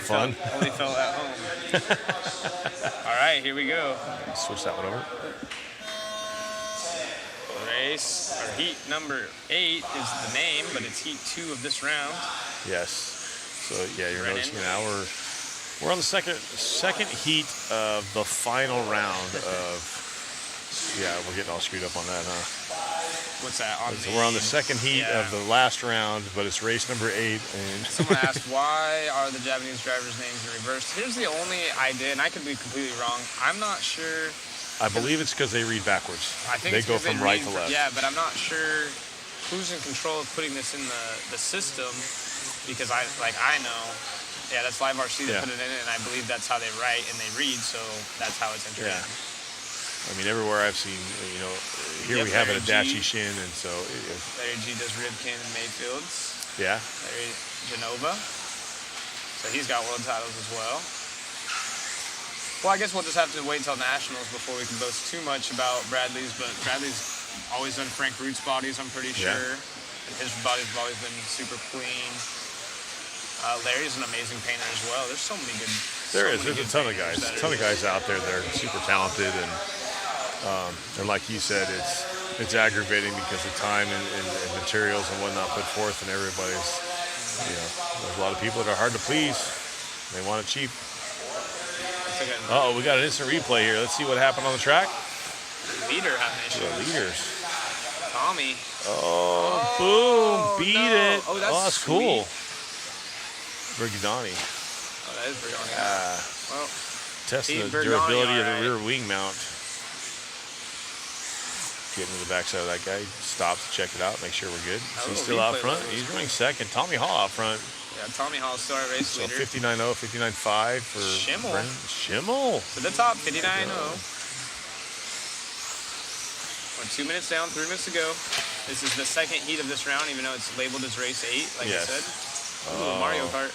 fun. Only felt at home. All right, here we go. Switch that one over. Race, or heat number 8 is the name, but it's heat 2 of this round. Yes. So yeah, you're Brennan. noticing now we're on the second heat of the final round of. Yeah, we're getting all screwed up on that, huh? What's that? So we're on the second heat yeah. of the last round, but it's race number 8. And Someone asked, why are the Japanese drivers' names in reverse? Here's the only idea, and I could be completely wrong. I'm not sure. I believe it's because they read backwards. I think they it's go 'cause from they right read to for- left. Yeah, but I'm not sure who's in control of putting this in the system, because I know. Yeah, that's Live RC that Yeah. put it in, and I believe that's how they write and they read, so that's how it's entered. Yeah. in. I mean, everywhere I've seen, here Yep, we have Larry an Adachi G. Shin, and so, Larry G does Rivkin and Mayfields. yeah. Larry Genova. So he's got world titles as well. Well, I guess we'll just have to wait till nationals before we can boast too much about Bradley's, but Bradley's always done Frank Root's bodies, I'm pretty Yeah. sure. And his bodies have always been super clean. Larry's an amazing painter as well. There's so many good. There's a ton of guys. A ton of guys out there that are super talented, and like you said, it's aggravating because the time and materials and whatnot put forth, and everybody's, there's a lot of people that are hard to please. They want it cheap. We got an instant replay here. Let's see what happened on the track. Leader have an issue. The leaders. Tommy. Boom! Beat no. it. Oh, that's cool. Brigidani. Oh, that is Brianna. Well, testing the Team Bergani, durability of the alright. rear wing mount. Getting to the backside of that guy. Stops to check it out. Make sure we're good. That He's little still out replay front. logo is He's cool. running second. Tommy Hall out front. Yeah, Tommy Hall still our race So leader. 59.0, 59.5 for Schimmel. Brennan. Schimmel. To the top, 59.0. We're 2 minutes down, 3 minutes to go. This is the second heat of this round, even though it's labeled as race 8, like Yes. I said. Ooh, Mario Kart.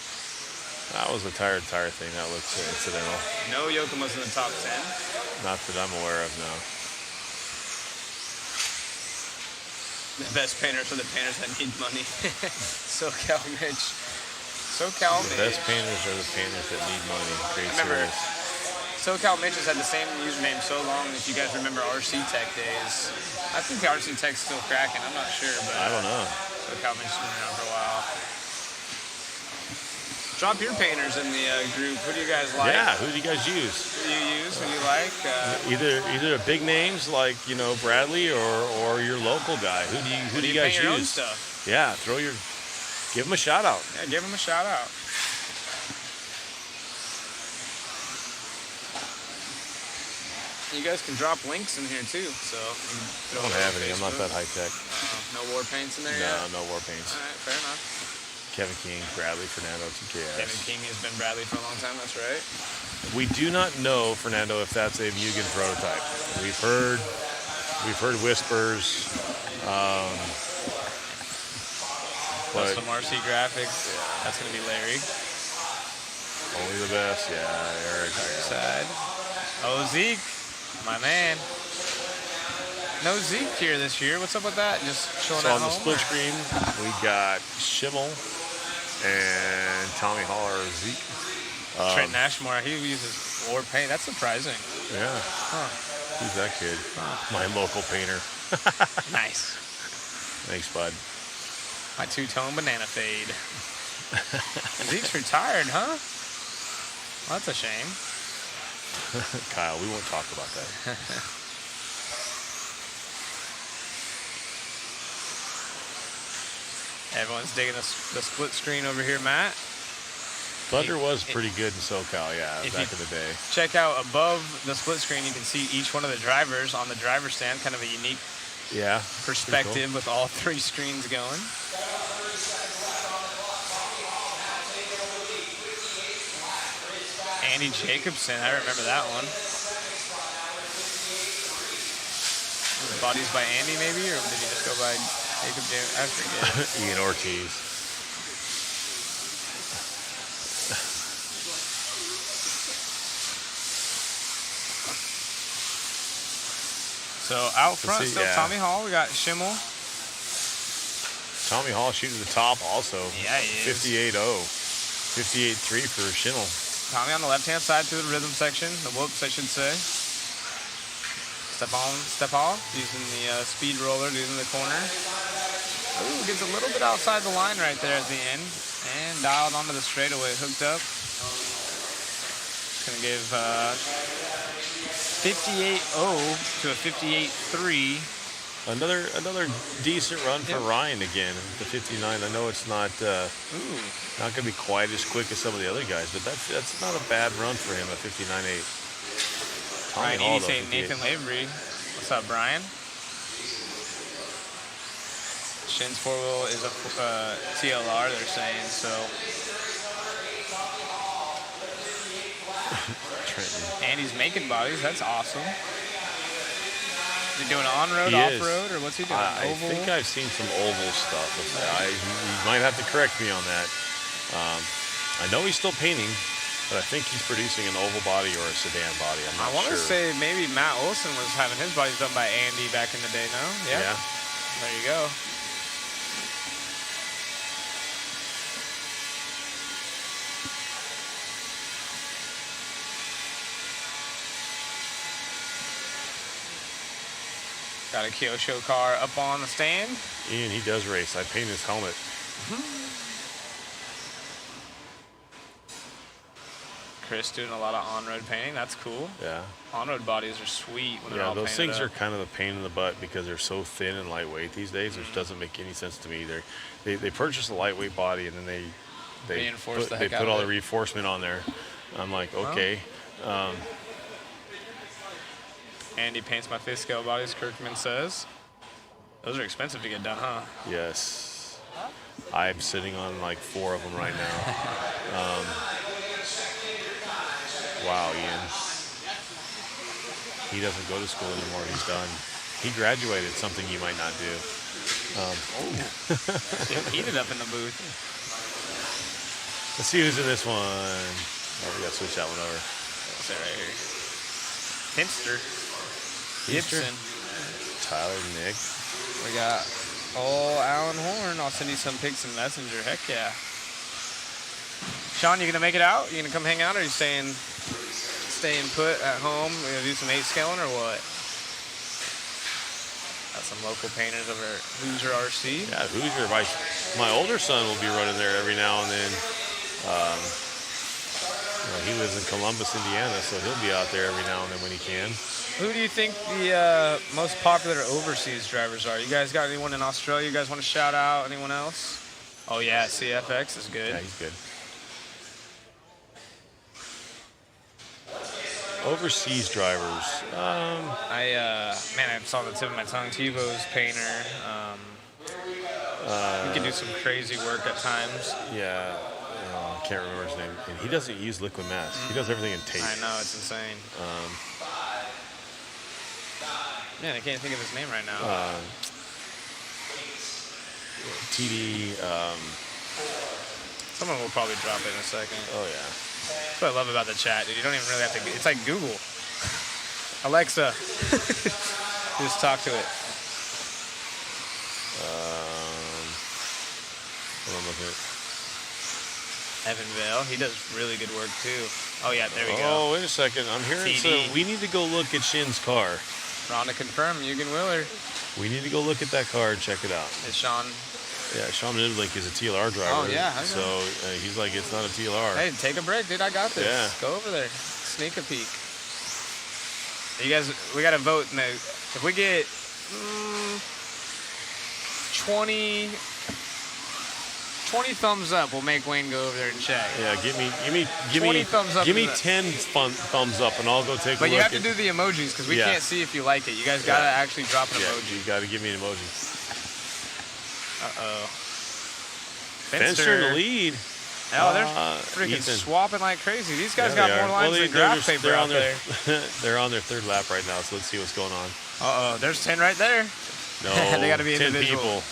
That was a tire thing. That looked incidental. No Yokoma's in the top 10. Not that I'm aware of, no. The best painters are the painters that need money. SoCal Mitch. SoCal The Mitch. best painters are the painters that need money. Great Remember, series. SoCal Mitch has had the same username so long. If you guys remember RC Tech days, I think the RC Tech's still cracking. I'm not sure, but I don't know. SoCal Mitch has been around for a while. Drop your painters in the group. Who do you guys like? Yeah, who do you guys use? Who do you use? Who do you like? Either the big names like Bradley or your local guy. Who do you guys paint your own use? stuff? Yeah, give him a shout out. Yeah, give them a shout out. You guys can drop links in here too, so I don't have any. I'm not that high tech. No war paints in there No, yet? no war paints. All right, fair enough. Kevin King, Bradley, Fernando, TKS. Kevin King has been Bradley for a long time, that's right. We do not know, Fernando, if that's a Mugen prototype. We've heard whispers. But Custom RC graphics, that's going to be Larry. only the best, yeah, Eric. Side. Oh, Zeke, my man. No Zeke here this year. What's up with that? Just showing So at on the home? split screen, we got Schimmel and Tommy Holler, Zeke. Trent Nashmore, he uses war paint. That's surprising. Yeah. Huh. Who's that kid? My local painter. Nice. Thanks, bud. My two-tone banana fade. Zeke's retired, huh? Well, that's a shame. Kyle, we won't talk about that. Everyone's digging the split screen over here, Matt. Thunder was pretty good in SoCal, yeah, If back you- in the day. Check out above the split screen, you can see each one of the drivers on the driver stand, kind of a unique Yeah. perspective with all three screens going. Andy Jacobson, I remember that one. Bodies by Andy, maybe, or did he just go by Jacob? I forget. Ian Ortiz. So out front, see, still yeah. Tommy Hall. We got Schimmel. Tommy Hall shooting the top also. Yeah, he is. 58.0. 58.3 for Schimmel. Tommy on the left-hand side through the rhythm section. The whoops, I should say. Step off, using the speed roller, using the corner. Ooh, gets a little bit outside the line right there at the end. And dialed onto the straightaway, hooked up. Gonna give 58.0 to a 58.3. Another decent run for Ryan again. The 59. I know it's not going to be quite as quick as some of the other guys, but that's not a bad run for him at 59.8. Brian Hall, Edie though, saying 58. Nathan Lavery. What's up, Brian? Shin's four-wheel is a TLR, they're saying, so. Trenton. Andy's making bodies, that's awesome. Is he doing on-road, He is. off-road, or what's he doing? I Oval? think I've seen some oval stuff. You might have to correct me on that. I know he's still painting, but I think he's producing an oval body or a sedan body. I'm not I want to sure. say maybe Matt Olson was having his bodies done by Andy back in the day, no? Yeah. There you go. Got a Kyosho car up on the stand. Ian, he does race. I painted his helmet. Chris doing a lot of on-road painting. That's cool. Yeah. On-road bodies are sweet when they're Yeah, all those painted things up. are kind of a pain in the butt because they're so thin and lightweight these days, which doesn't make any sense to me either. They purchase a lightweight body and then they Reinforce the put heck out all of the it. reinforcement on there. I'm like, okay. Andy paints my face scale bodies, Kirkman says. Those are expensive to get done, huh? Yes. I'm sitting on like 4 of them right now. Wow, Ian. He doesn't go to school anymore. He's done. He graduated, something you might not do. Heated up in the booth. Let's see who's in this one. Oh, we got to switch that one over. What's that right here? Hipster. Gibson. Tyler, Nick. We got Alan Horn. I'll send you some pics in Messenger. Heck yeah. Sean, you gonna make it out? You gonna come hang out, or are you staying put at home? You gonna do some 8 scaling or what? Got some local painters over at Hoosier RC. Yeah, Hoosier. My older son will be running there every now and then. He lives in Columbus, Indiana, so he'll be out there every now and then when he can. Who do you think the most popular overseas drivers are? You guys got anyone in Australia you guys want to shout out? Anyone else? Oh yeah, CFX is good. Yeah, he's good. Overseas drivers. I saw the tip of my tongue. Tebow's painter. He can do some crazy work at times. Yeah, I can't remember his name. And he doesn't use liquid mask. He does everything in tape. I know, it's insane. Man, I can't think of his name right now. TD. Someone will probably drop it in a second. Oh yeah. That's what I love about the chat, dude. You don't even really have to. It's like Google. Alexa, just talk to it. I'm looking at. Evan Vale, he does really good work too. Oh yeah, there we go. Oh, wait a second. I'm hearing TD. we need to go look at Shin's car. Ron to confirm, Eugen Willer. We need to go look at that car and check it out. Is Sean? Yeah, Sean Nidlink is a TLR driver. Oh yeah, I know. So he's like, it's not a TLR. Hey, take a break, dude. I got this. Yeah. Go over there. Sneak a peek. You guys, we got to vote. If we get 20 thumbs up, we'll make Wayne go over there and check. Yeah, give me 20 thumbs up. Give me 10 thumbs up, and I'll go take a look. But you have to do the emojis because we can't see if you like it. You guys gotta actually drop an emoji. You gotta give me an emoji. Uh-oh. Fenster in the lead. Oh, they're freaking Ethan. swapping like crazy. These guys got more lines than graph paper they're out on there. They're on their 3rd lap right now, so let's see what's going on. Uh-oh, there's 10 right there. No, they gotta be 10 individual. people.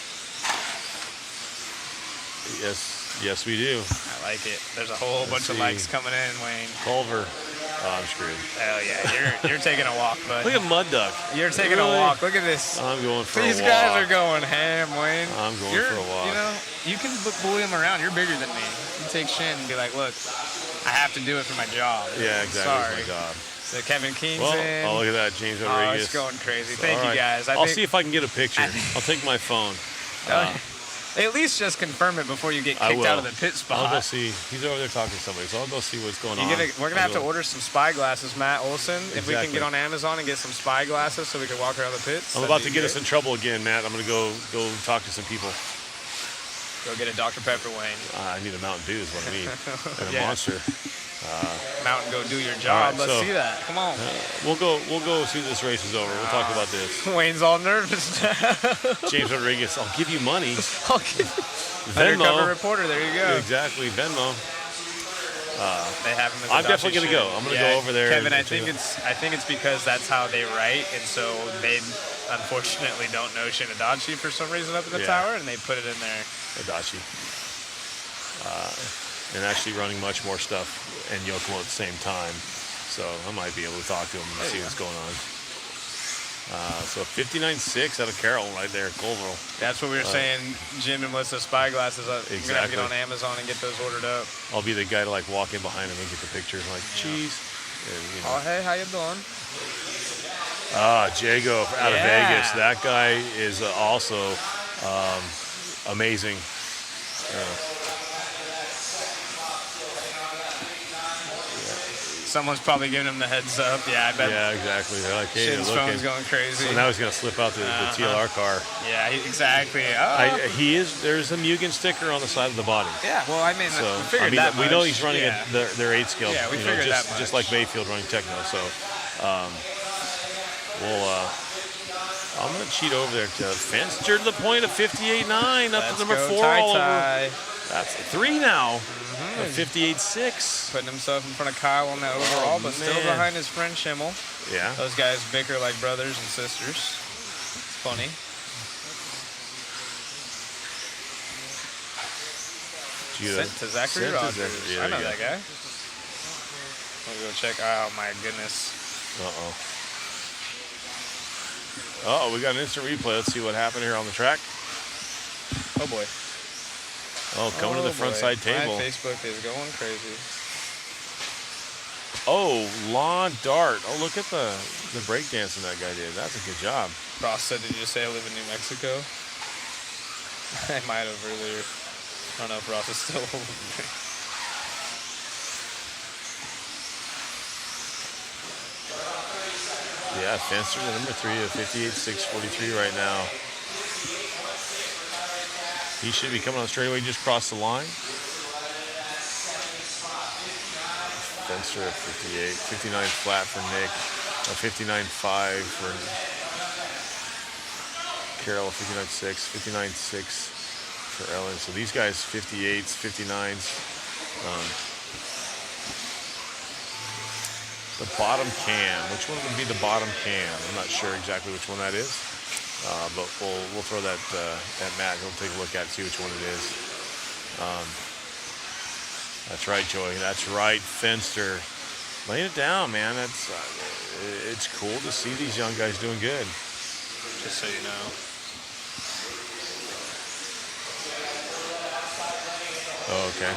Yes, we do. I like it. There's a whole bunch of likes coming in, Wayne. Culver. Oh, I'm screwed. Hell yeah, you're taking a walk, bud. Look at Mud Duck. You're taking a walk. Look at this. I'm going for a walk. These guys are going ham, Wayne. I'm going for a walk. You know, you can bully them around. You're bigger than me. You take Shin and be like, look, I have to do it for my job. Yeah, exactly. Sorry. It's my job. So Kevin King's in. Oh, look at that, James Rodriguez. Oh, it's going crazy. Thank you, guys. I'll see if I can get a picture. I'll take my phone. At least just confirm it before you get kicked out of the pit spot. I'll go see. He's over there talking to somebody, so I'll go see what's going on. We're going to have to order some spy glasses, Matt Olson. Exactly. If we can get on Amazon and get some spy glasses so we can walk around the pits. I'm about to get us in trouble again, Matt. I'm going to go talk to some people. Go get a Dr. Pepper, Wayne. I need a Mountain Dew is what I need. And a Monster. Mountain, go do your job. Right, Let's see that. Come on. We'll go as soon as this race is over. We'll talk about this. Wayne's all nervous now. James Rodriguez, I'll give you money. I'll give Venmo. Undercover reporter, there you go. Exactly, Venmo. They have him as I'm definitely going to go. I'm going to go over there. Kevin, I think it's because that's how they write, and so they unfortunately don't know Shinadachi for some reason up in the tower, and they put it in there. Adachi. And actually running much more stuff and Yokomo at the same time. So I might be able to talk to him and see what's going on. So 59.6 out of Carroll right there, Colville. That's what we were saying, Jim and Melissa spyglasses. We're going to have to get on Amazon and get those ordered up. I'll be the guy to like walk in behind him and get the picture. Like, cheese. And, you know. Oh, hey, how you doing? Jago out of Vegas. That guy is also amazing. Someone's probably giving him the heads up. Yeah, I bet. Yeah, exactly. They're like, hey, Shin's they're looking. phone's going crazy. So now he's going to slip out the TLR car. Yeah, exactly. Oh. There's a Mugen sticker on the side of the body. Yeah, well, I mean, So, we figured that much. we know he's running yeah. their 8 scale. Yeah, we figured that much. Just like Mayfield running Techno. So, I'm going to cheat over there to Fenster to the point of 58.9 up to number 4 all over. That's 3 now. 58.6. Putting himself in front of Kyle on that overall, but still behind his friend Schimmel. Yeah. Those guys bicker like brothers and sisters. It's funny. Sent to Zachary Rogers. Yeah, I know that guy. Let me go check. Oh, my goodness. Uh-oh, we got an instant replay. Let's see what happened here on the track. Oh, boy. Oh, coming to the front side table. My Facebook is going crazy. Oh, lawn dart. Oh, look at the breakdancing that guy did. That's a good job. Ross said, did you say I live in New Mexico? I might have earlier. I don't know if Ross is still over there. Yeah, Fenster to number 3 at 58.643 right now. He should be coming on the straightaway, just crossed the line. Fenster at 58, 59 flat for Nick, 59.5 for Carroll, 59.6, 59.6 for Ellen. So these guys, 58s, 59s. The bottom cam, which one would be the bottom cam? I'm not sure exactly which one that is. But we'll throw that at Matt. He'll take a look at it, see which one it is. That's right, Joey. That's right, Fenster. Laying it down, man. That's it's cool to see these young guys doing good. Just so you know. Oh, okay.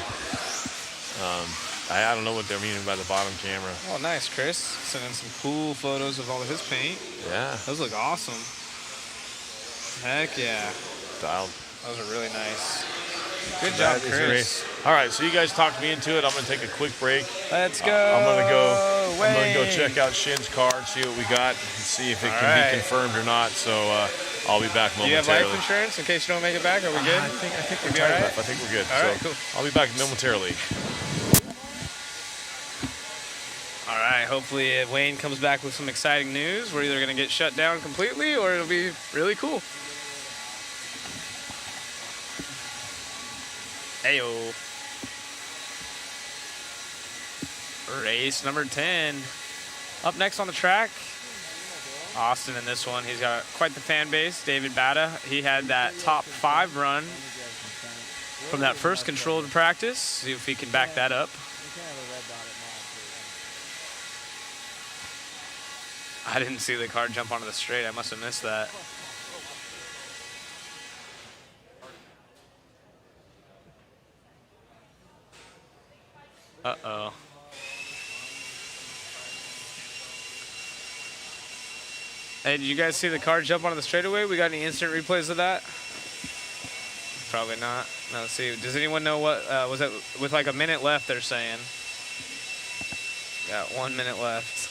I don't know what they're meaning by the bottom camera. Oh, nice, Chris. Sending some cool photos of all of his paint. Yeah. Those look awesome. Heck yeah. Dialed. Those are really nice. Good job, Chris. All right, so you guys talked me into it. I'm going to take a quick break. Let's go. I'm going to go check out Shin's car and see what we got and see if it can be confirmed or not. So I'll be back momentarily. Do you have life insurance in case you don't make it back? Are we good? I think we're all right. I think we're good. All right, cool. I'll be back momentarily. All right, hopefully Wayne comes back with some exciting news. We're either going to get shut down completely or it'll be really cool. Heyo. Race number 10. Up next on the track, Austin in this one. He's got quite the fan base. David Bata, he had that top 5 run from that first controlled practice. See if he can back that up. I didn't see the car jump onto the straight. I must have missed that. Uh-oh. Hey, did you guys see the car jump onto the straightaway? We got any instant replays of that? Probably not. No, let's see. Does anyone know what was it with like a minute left, they're saying? Got 1 minute left.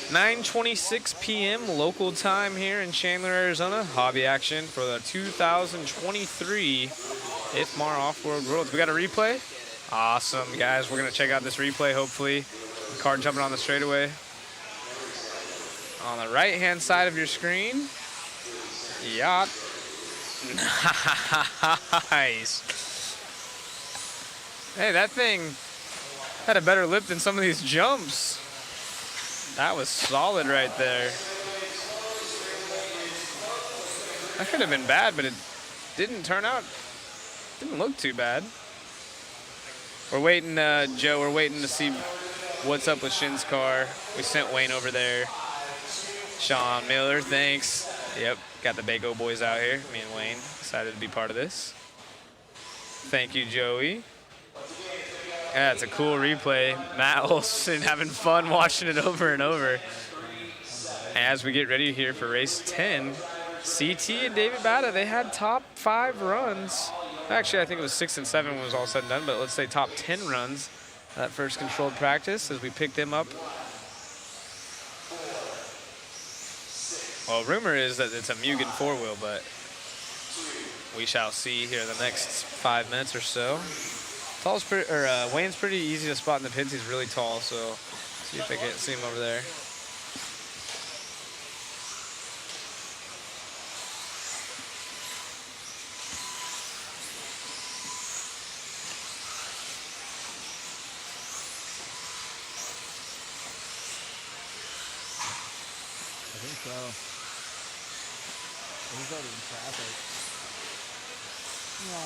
(9:26 p.m. local time here in Chandler, Arizona. Hobby action for the 2023 IFMAR Off-Road Worlds. We got a replay. Awesome, guys. We're gonna check out this replay. Hopefully, the car jumping on the straightaway. On the right-hand side of your screen. Yacht. Nice. Hey, that thing had a better lip than some of these jumps. That was solid right there. That could have been bad, but it didn't turn out. Didn't look too bad. We're waiting, Joe, we're waiting to see what's up with Shin's car. We sent Wayne over there. Sean Miller, thanks. Yep, got the Bago boys out here. Me and Wayne decided to be part of this. Thank you, Joey. Yeah, it's a cool replay. Matt Olson having fun watching it over and over. As we get ready here for race 10, CT and David Batta, they had top 5 runs. Actually, I think it was 6 and 7 when it was all said and done, but let's say top 10 runs that first controlled practice as we pick them up. Well, rumor is that it's a Mugen 4-wheel, but we shall see here in the next 5 minutes or so. Wayne's pretty easy to spot in the pits. He's really tall, so see if I can see him over there. I think so. He's already in traffic. No.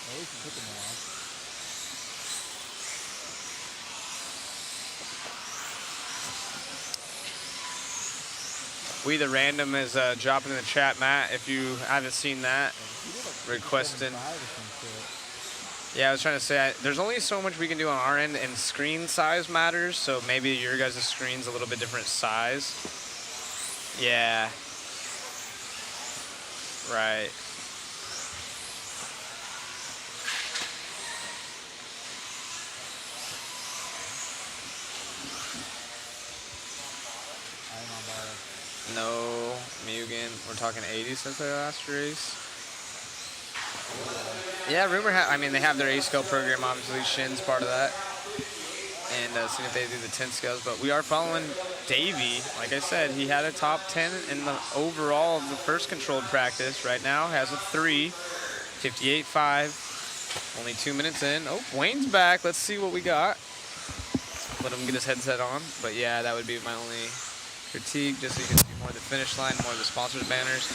At least he took him off. We the Random is dropping in the chat, Matt. If you haven't seen that, requesting. Yeah, I was trying to say, there's only so much we can do on our end, and screen size matters, so maybe your guys' screen's a little bit different size. Yeah. Right. No, Mugen. We're talking 80 since their last race. Yeah, rumor. I mean, they have their A-scale program. Obviously, Shin's part of that, and seeing if they do the 10 scales. But we are following Davey. Like I said, he had a top 10 in the overall of the first controlled practice. Right now, has a 3, 58.5. Only 2 minutes in. Oh, Wayne's back. Let's see what we got. Let him get his headset on. But yeah, that would be my only critique, just so you can see more of the finish line, more of the sponsors banners.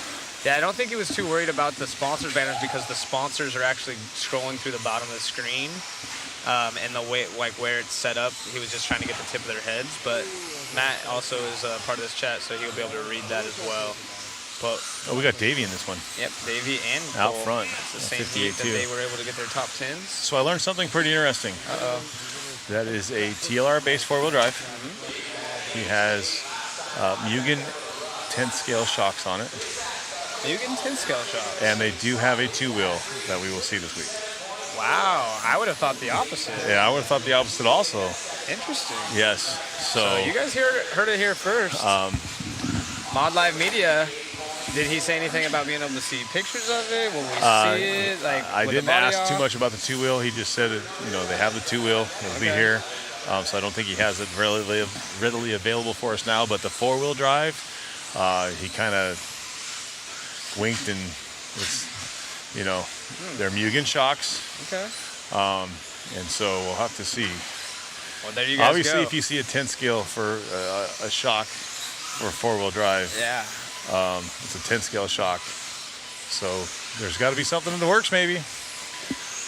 Yeah, I don't think he was too worried about the sponsors banners because the sponsors are actually scrolling through the bottom of the screen, and the way, like where it's set up, he was just trying to get the tip of their heads. But Matt also is part of this chat, so he'll be able to read that as well. But we got Davey in this one. Yep, Davey and out Cole. front. It's the same heat that they were able to get their top 10s. So I learned something pretty interesting. That is a TLR-based 4-wheel drive. He has Mugen 10 scale shocks on it. Mugen 10 scale shocks. And they do have a 2-wheel that we will see this week. Wow, I would have thought the opposite. Yeah, I would have thought the opposite also. Interesting. Yes. So you guys heard it here first. Mod Live Media. Did he say anything about being able to see pictures of it? Will we see it? Like, I didn't ask too much about the 2-wheel. He just said, they have the 2-wheel. It'll be here. So I don't think he has it readily available for us now. But the 4-wheel drive, he kind of winked and was, they're Mugen shocks. Okay. And so we'll have to see. Well, there you guys Obviously, go. if you see a 10 scale for a shock for a 4-wheel drive, yeah, it's a 10 scale shock. So there's got to be something in the works, maybe.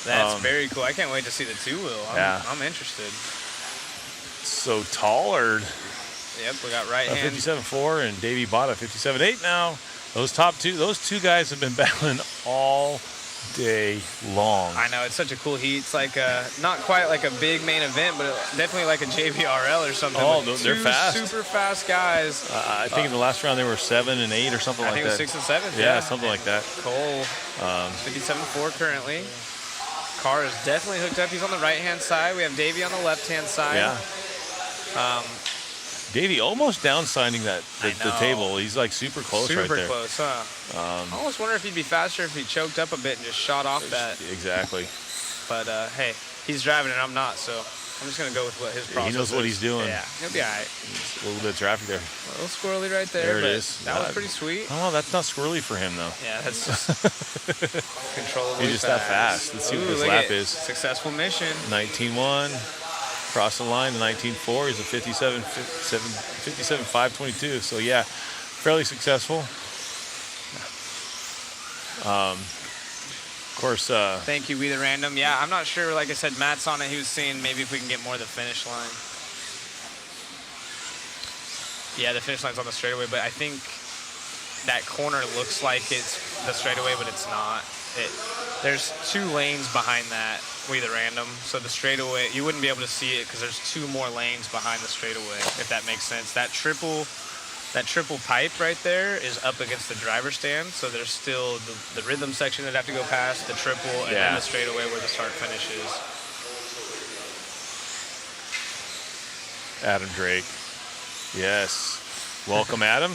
That's very cool. I can't wait to see the 2-wheel. I'm interested. So Tallard. Yep, we got right hand. 57.4 and Davey Botta 57.8 now. Those two guys have been battling all day long. I know, it's such a cool heat. It's like not quite like a big main event, but definitely like a JVRL or something. Oh, they're fast. Super fast guys. I think in the last round they were 7 and 8 or something like that. I think it was 6 and 7. Yeah, something like that. Cole, 57.4 currently. Carr is definitely hooked up. He's on the right-hand side. We have Davey on the left-hand side. Yeah. Davey almost downsiding the table. He's like super close right there. Super close, huh? I almost wonder if he'd be faster if he choked up a bit and just shot off that. Exactly. But hey, he's driving and I'm not, so I'm just gonna go with what his process is. He knows what he's doing. Yeah, he'll be all right. A little bit of traffic there. A little squirrely right there. There it is. That was pretty sweet. Oh, that's not squirrely for him though. Yeah, that's just controllably He's just that fast. Let's see what this lap is. Successful mission. 19.1. Cross the line to 19.4. He's a 57.522. So yeah, fairly successful. Of course. Thank you, We the Random. Yeah, I'm not sure. Like I said, Matt's on it. He was seeing maybe if we can get more of the finish line. Yeah, the finish line's on the straightaway, but I think that corner looks like it's the straightaway, but it's not. There's 2 lanes behind that. We either random, so the straightaway you wouldn't be able to see it because there's 2 more lanes behind the straightaway. If that makes sense. That triple pipe right there is up against the driver's stand, so there's still the rhythm section that have to go past, the triple, and then the straightaway where the start finish is. Adam Drake. Yes. Welcome, Adam.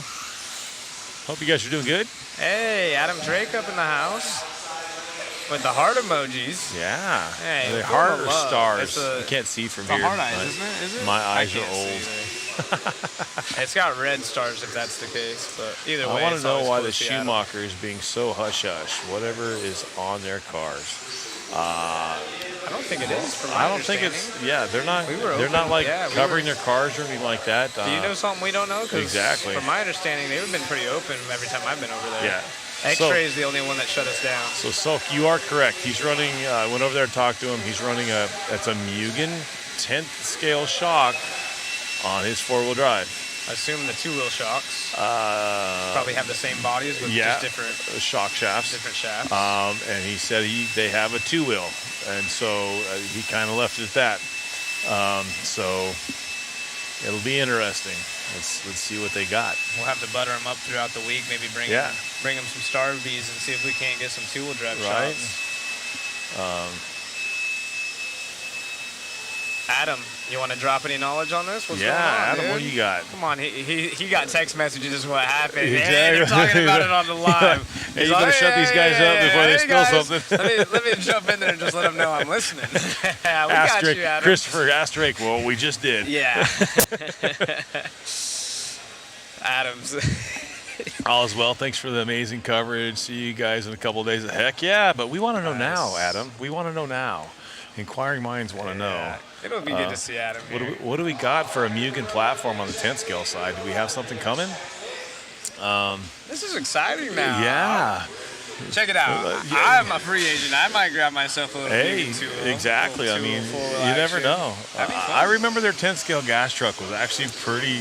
Hope you guys are doing good. Hey, Adam Drake up in the house with the heart emojis. Yeah. Hey, the heart or love. stars? You can't see from here. Heart eyes, isn't it? Is it? My I eyes are can't old. see it's got red stars if that's the case, but either way. I want to know why the Seattle. Schumacher is being so hush-hush, whatever is on their cars. I don't think it is. From my I don't think it's. Yeah, they're not. They're not like covering their cars or anything like that. Do you know something we don't know? 'Cause exactly. From my understanding, they've been pretty open every time I've been over there. Yeah. X-Ray is the only one that shut us down. So Sulk, you are correct. He's running. I went over there and talked to him. He's running that's a Mugen 10th scale shock on his 4-wheel drive. I assume the 2-wheel shocks probably have the same bodies with just different shock shafts. Different shafts. And he said they have a 2-wheel, and so he kind of left it at that. So it'll be interesting. Let's see what they got. We'll have to butter them up throughout the week. Maybe bring them some Star V's and see if we can't get some 2-wheel drive shots. Adam, you want to drop any knowledge on this? What's going on, Adam, dude? what do you got? Come on, he got text messages is what happened. Exactly. Hey, they're talking about it on the live. Hey, you better shut these guys up before they spill something. let me jump in there and just let them know I'm listening. We got you, Adam. Christopher asked Drake, well, we just did. Yeah. Adams. All is well. Thanks for the amazing coverage. See you guys in a couple of days. Heck yeah, but we want to know now, Adam. We want to know now. Inquiring minds want to know. It'll be good to see Adam here. What do we got for a Mugen platform on the 10th scale side? Do we have something coming? This is exciting now. Yeah. Check it out. I'm a free agent. I might grab myself a little exactly. I mean, you never know. I remember their 10th scale gas truck was actually pretty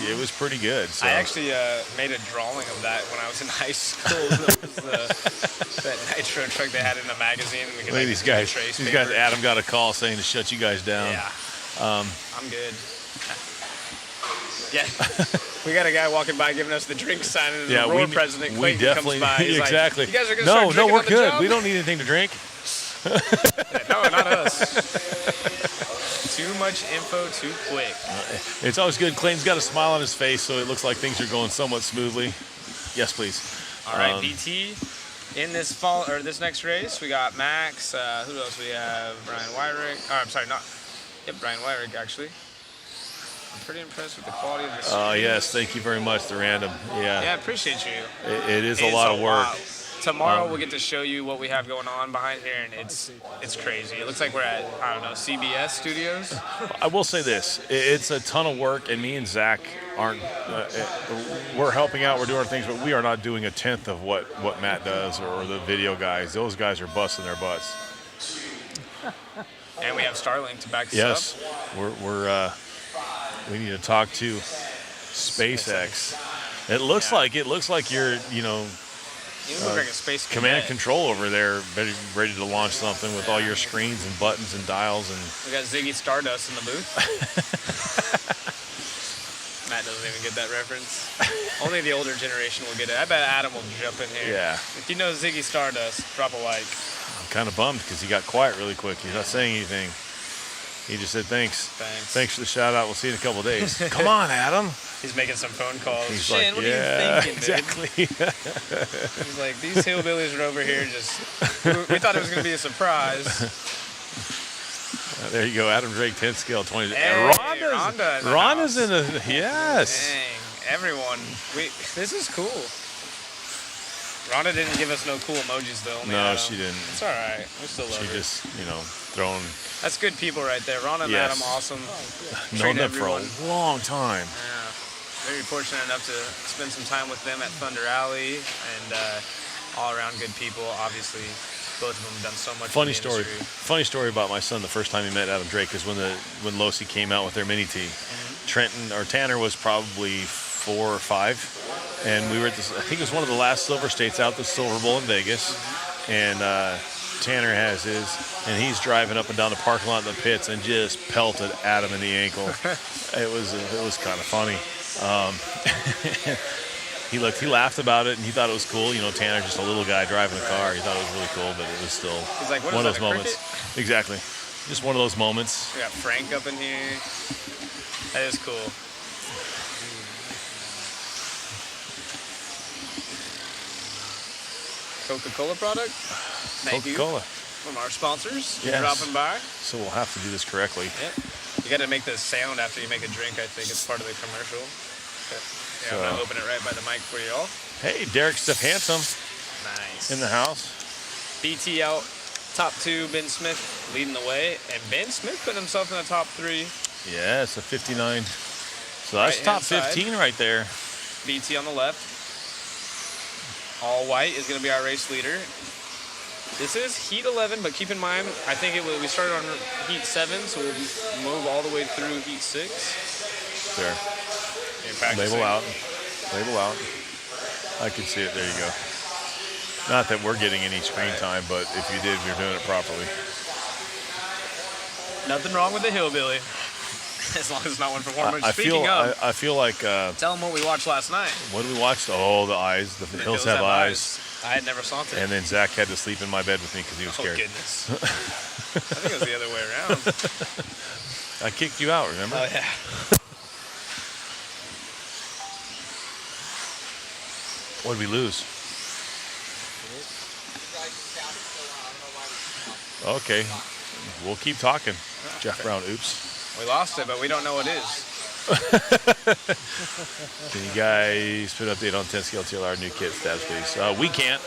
good. So. I actually made a drawing of that when I was in high school. That was that nitro truck they had in a magazine. Look at these guys. Adam got a call saying to shut you guys down. Yeah. I'm good. Yeah. We got a guy walking by giving us the drink sign, and the Roar president Clayton definitely, comes by. He's exactly. Like, you guys are gonna start drinking we're on the good. job? We don't need anything to drink. No, not us. Too much info too quick. It's always good. Clayton's got a smile on his face, so it looks like things are going somewhat smoothly. Yes, please. All right, BT. In this this next race, we got Max. Who else? We have Brian Wyrick. Oh, I'm sorry, Brian Wyrick actually. I'm pretty impressed with the quality of this. Oh, yes. Thank you very much, the random. Yeah. Yeah, I appreciate you. It is a lot of work. Tomorrow we'll get to show you what we have going on behind here, and it's crazy. It looks like we're at, I don't know, CBS studios. I will say this. It's a ton of work, and me and Zach aren't we're helping out. We're doing our things, but we are not doing a tenth of what Matt does or the video guys. Those guys are busting their butts. And we have Starlink to back this up. We need to talk to SpaceX. It looks like you're, you look like a space command control over there, ready to launch something with all your screens and buttons and dials and. We got Ziggy Stardust in the booth. Matt doesn't even get that reference. Only the older generation will get it. I bet Adam will jump in here. Yeah. If you know Ziggy Stardust, drop a like. I'm kind of bummed because he got quiet really quick. He's not saying anything. He just said thanks. Thanks for the shout out. We'll see you in a couple of days. Come on, Adam. He's making some phone calls. He's Shin, like, what are you thinking, exactly. He's like, these hillbillies are over here we thought it was going to be a surprise. There you go, Adam Drake, 10th scale, 20. Hey, Rhonda's in a, yes. Dang, everyone. This is cool. Rhonda didn't give us no cool emojis, though. No, she didn't. It's all right. We still love her. She just, throwing. That's good people right there. Rhonda and Adam, awesome. Known them for a long time. Yeah. Very fortunate enough to spend some time with them at Thunder Alley, and all around good people. Obviously, both of them have done so much. Funny story about my son. The first time he met Adam Drake is when Losi came out with their mini T. Tanner was probably 4 or 5, and we were at this. I think it was one of the last Silver States out, the Silver Bowl in Vegas, and Tanner has his, and he's driving up and down the parking lot in the pits and just pelted Adam in the ankle. It was kind of funny. He laughed about it, and he thought it was cool. You know, Tanner's just a little guy driving a car. He thought it was really cool, but it was still He's like, what one is of those that, a moments. cricket? Exactly. Just one of those moments. We got Frank up in here. That is cool. Coca-Cola product. Thank Coca-Cola. you from our sponsors. Yes. Dropping by. So we'll have to do this correctly. Yep. You got to make the sound after you make a drink. I think it's part of the commercial. Yeah, I'm gonna open it right by the mic for y'all. Hey, Derek Steph Handsome Nice. in the house. BT out. Top 2, Ben Smith leading the way, and Ben Smith put himself in the top 3. Yeah, it's a 59. So that's top 15 right there. BT on the left. All white is going to be our race leader. This is heat 11, but keep in mind, I think we started on heat 7, so we'll move all the way through heat 6. There. Label out. Label out. I can see it. There you go. Not that we're getting any screen time, but if you did, you're doing it properly. Nothing wrong with the hillbilly. As long as it's not one for Hormone. I feel like... tell them what we watched last night. What did we watch? Oh, the eyes. The hills have eyes. I had never saw it. And then Zach had to sleep in my bed with me because he was scared. Oh, goodness. I think it was the other way around. I kicked you out, remember? Oh, yeah. What did we lose? Okay. We'll keep talking. Jeff Brown, oops. We lost it, but we don't know what it is. Can you guys put an update on 10 scale TLR new kit status, please? We can't.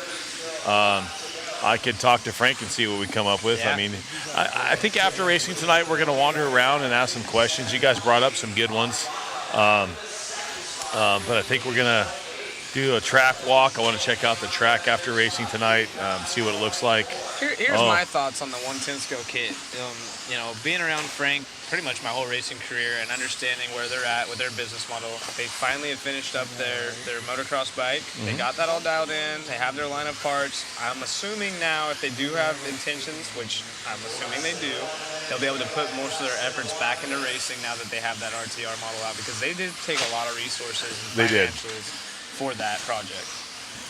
I could talk to Frank and see what we come up with. Yeah. I mean, I think after racing tonight, we're going to wander around and ask some questions. You guys brought up some good ones. But I think we're going to do a track walk. I want to check out the track after racing tonight, see what it looks like. Here's my thoughts on the 110 scale kit. You know, being around Frank pretty much my whole racing career and understanding where they're at with their business model. They finally have finished up their motocross bike. Mm-hmm. They got that all dialed in. They have their line of parts. I'm assuming now if they do have intentions, which I'm assuming they do, they'll be able to put most of their efforts back into racing now that they have that RTR model out, because they did take a lot of resources and financials for that project.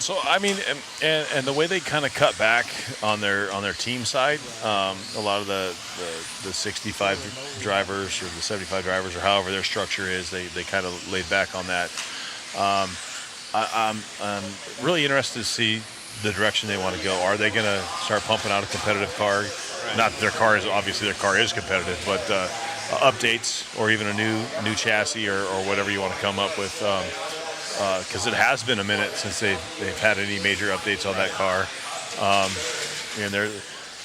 So I mean, and the way they kind of cut back on their team side, a lot of the 65 drivers or the 75 drivers or however their structure is, they kind of laid back on that. I'm really interested to see the direction they want to go. Are they going to start pumping out a competitive car? Right. Not that their car is competitive, but updates or even a new chassis or whatever you want to come up with. Because it has been a minute since they've had any major updates on that car. And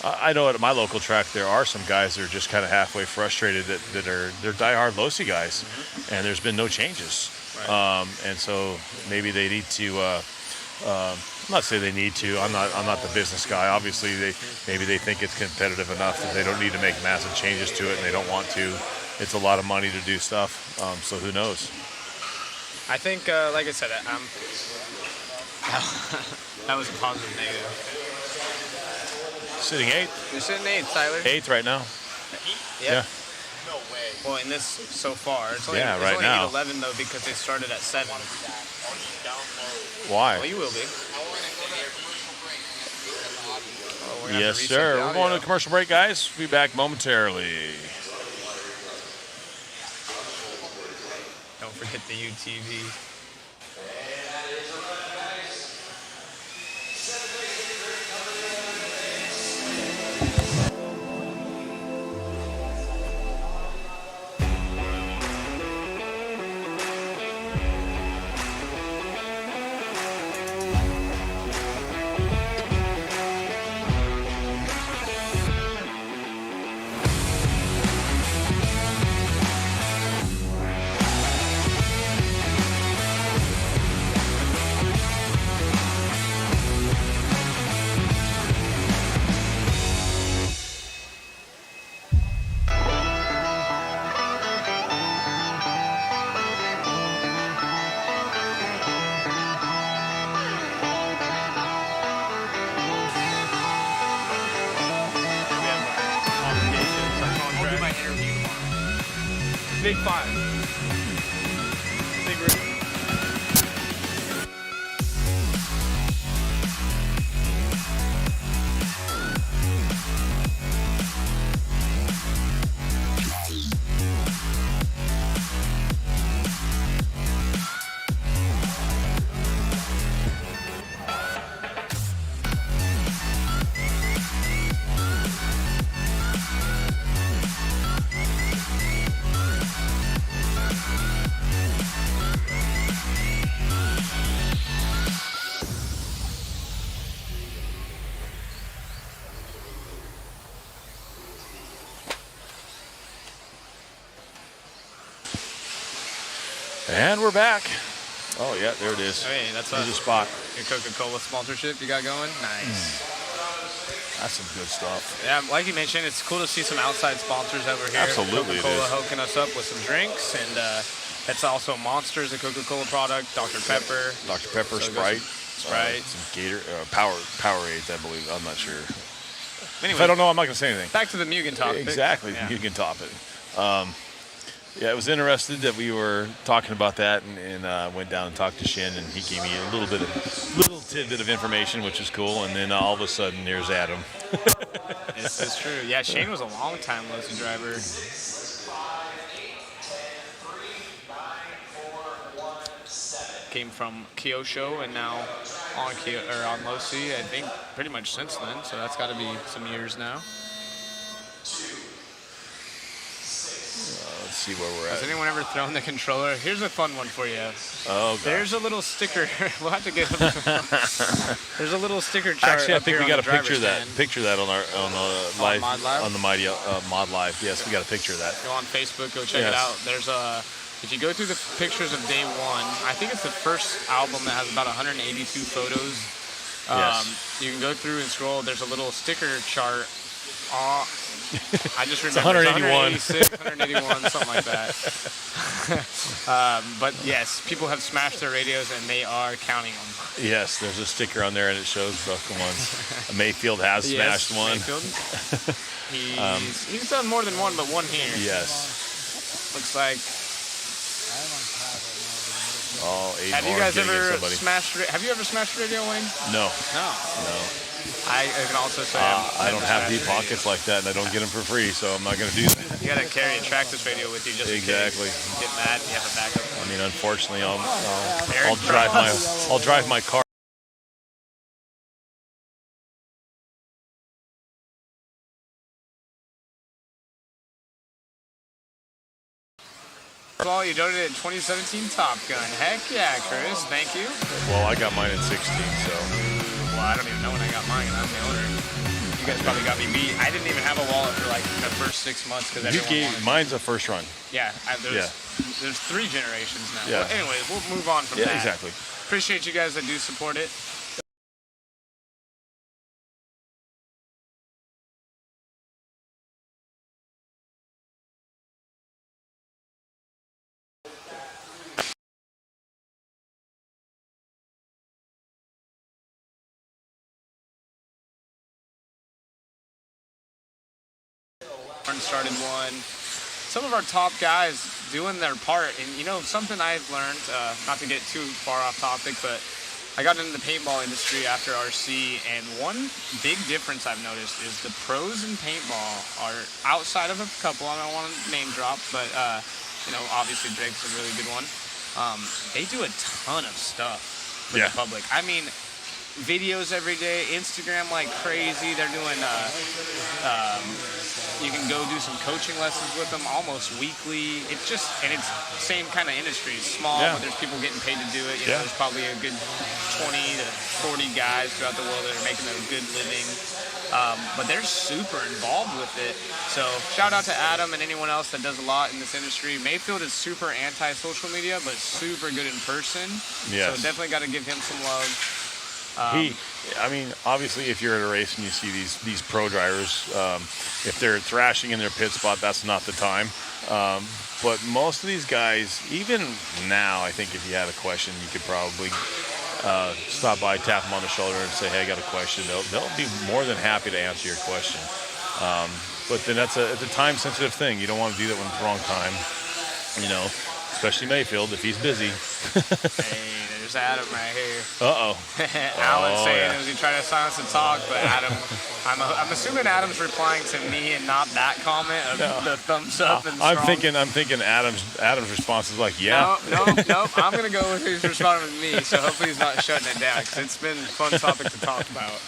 I know at my local track there are some guys that are just kind of halfway frustrated they're diehard Losi guys, mm-hmm. and there's been no changes. Right. And so maybe they need to. I'm not saying they need to. I'm not the business guy. Obviously, maybe they think it's competitive enough that they don't need to make massive changes to it, and they don't want to. It's a lot of money to do stuff. So who knows? I think, like I said, that was a positive negative. Sitting 8th. You're sitting 8th, Tyler. 8th right now. Yep. Yeah. No way. Well, in this so far, it's only, right only now. 8-11 though, because they started at 7. Why? Well, you will be. Yes, sir. We're going to a commercial break, guys. We'll be back momentarily. Don't forget the UTV. Big 5. Big room. And we're back. Oh, yeah, there it is. Hey, that's There's a spot. your Coca-Cola sponsorship you got going. Nice. That's some good stuff. Yeah, like you mentioned, it's cool to see some outside sponsors over here. Absolutely it Coca-Cola is. hooking us up with some drinks, and that's also Monster's a Coca-Cola product. Dr. Pepper. Dr. Pepper, So Sprite. Sprite. Some Gator, Powerades, I believe. I'm not sure. Anyway, If I don't know, I'm not going to say anything. back to the Mugen topic. Exactly. Yeah. You can top it. Yeah, I was interested that we were talking about that, and went down and talked to Shin, and he gave me a little tidbit of information, which is cool. And then all of a sudden, there's Adam. This is true. Yeah, Shane was a long-time Losi driver. Came from Kyosho and now on Losi, I think, pretty much since then. So that's got to be some years now. Let's see where we're Has at. anyone ever thrown the controller? Here's a fun one for you. Oh, God. There's a little sticker. We'll have to get. There's a little sticker chart. Actually, I up think here we on got the a picture of driver's that. stand. Picture that on the live, Mod Live? on the Mighty Mod Live. Yes, we got a picture of that. Go on Facebook, go check it Yes. out. There's a, if you go through the pictures of day one, I think it's the first album that has about 182 photos. Yes. You can go through and scroll. There's a little sticker chart. I just remember 181. 186, 181, something like that. But yes, people have smashed their radios and they are counting them. Yes, there's a sticker on there, and it shows both the ones. Mayfield has smashed one. Mayfield. He's done more than one, but one here. Yes. Looks like. Oh, eight Have you more guys getting ever somebody. smashed? Have you ever smashed a radio, Wayne? No. No. No. I can also say I don't have deep pockets like that, and I don't get them for free, so I'm not going to do that. You gotta carry a Traxxas radio with you just Exactly. in case. You get mad, you have a backup. I mean, unfortunately, I'll Eric drive my car. First of all, you donated 2017 Top Gun. Heck yeah, Chris. Thank you. Well, I got mine in 16, so. Well, I don't even know when I got mine, and I'm the owner. You guys probably got me beat. I didn't even have a wallet for like the first 6 months because You everyone gave wanted. mine's a first run. Yeah, there's 3 generations now. Yeah. Well, anyway, we'll move on from Yeah, that. exactly. Appreciate you guys that do support it. Started one. Some of our top guys doing their part, and you know something I've learned, not to get too far off topic, but I got into the paintball industry after RC, and one big difference I've noticed is the pros in paintball are outside of a couple. I don't want to name drop, but you know, obviously Drake's a really good one. They do a ton of stuff for the public. I mean, videos every day, Instagram like crazy. They're doing you can go do some coaching lessons with them almost weekly. It's just, and it's same kind of industry. It's small, but there's people getting paid to do it. You know, there's probably a good 20 to 40 guys throughout the world that are making a good living. But they're super involved with it. So shout out to Adam and anyone else that does a lot in this industry. Mayfield is super anti-social media, but super good in person. Yes. So definitely got to give him some love. I mean, obviously, if you're at a race and you see these pro drivers, if they're thrashing in their pit spot, that's not the time. But most of these guys, even now, I think if you had a question, you could probably stop by, tap them on the shoulder, and say, "Hey, I got a question." They'll be more than happy to answer your question. But then it's a time-sensitive thing. You don't want to do that when it's the wrong time. You know, especially Mayfield if he's busy. Hey, there's Adam right here. Uh-oh. Alan's saying yeah. Oh, it was he trying to silence the talk, but Adam, I'm assuming Adam's replying to me and not that comment of the thumbs up and I'm strong. thinking Adam's response is like, yeah. Nope. I'm gonna go with who's responding with me. So hopefully he's not shutting it down because it's been a fun topic to talk about.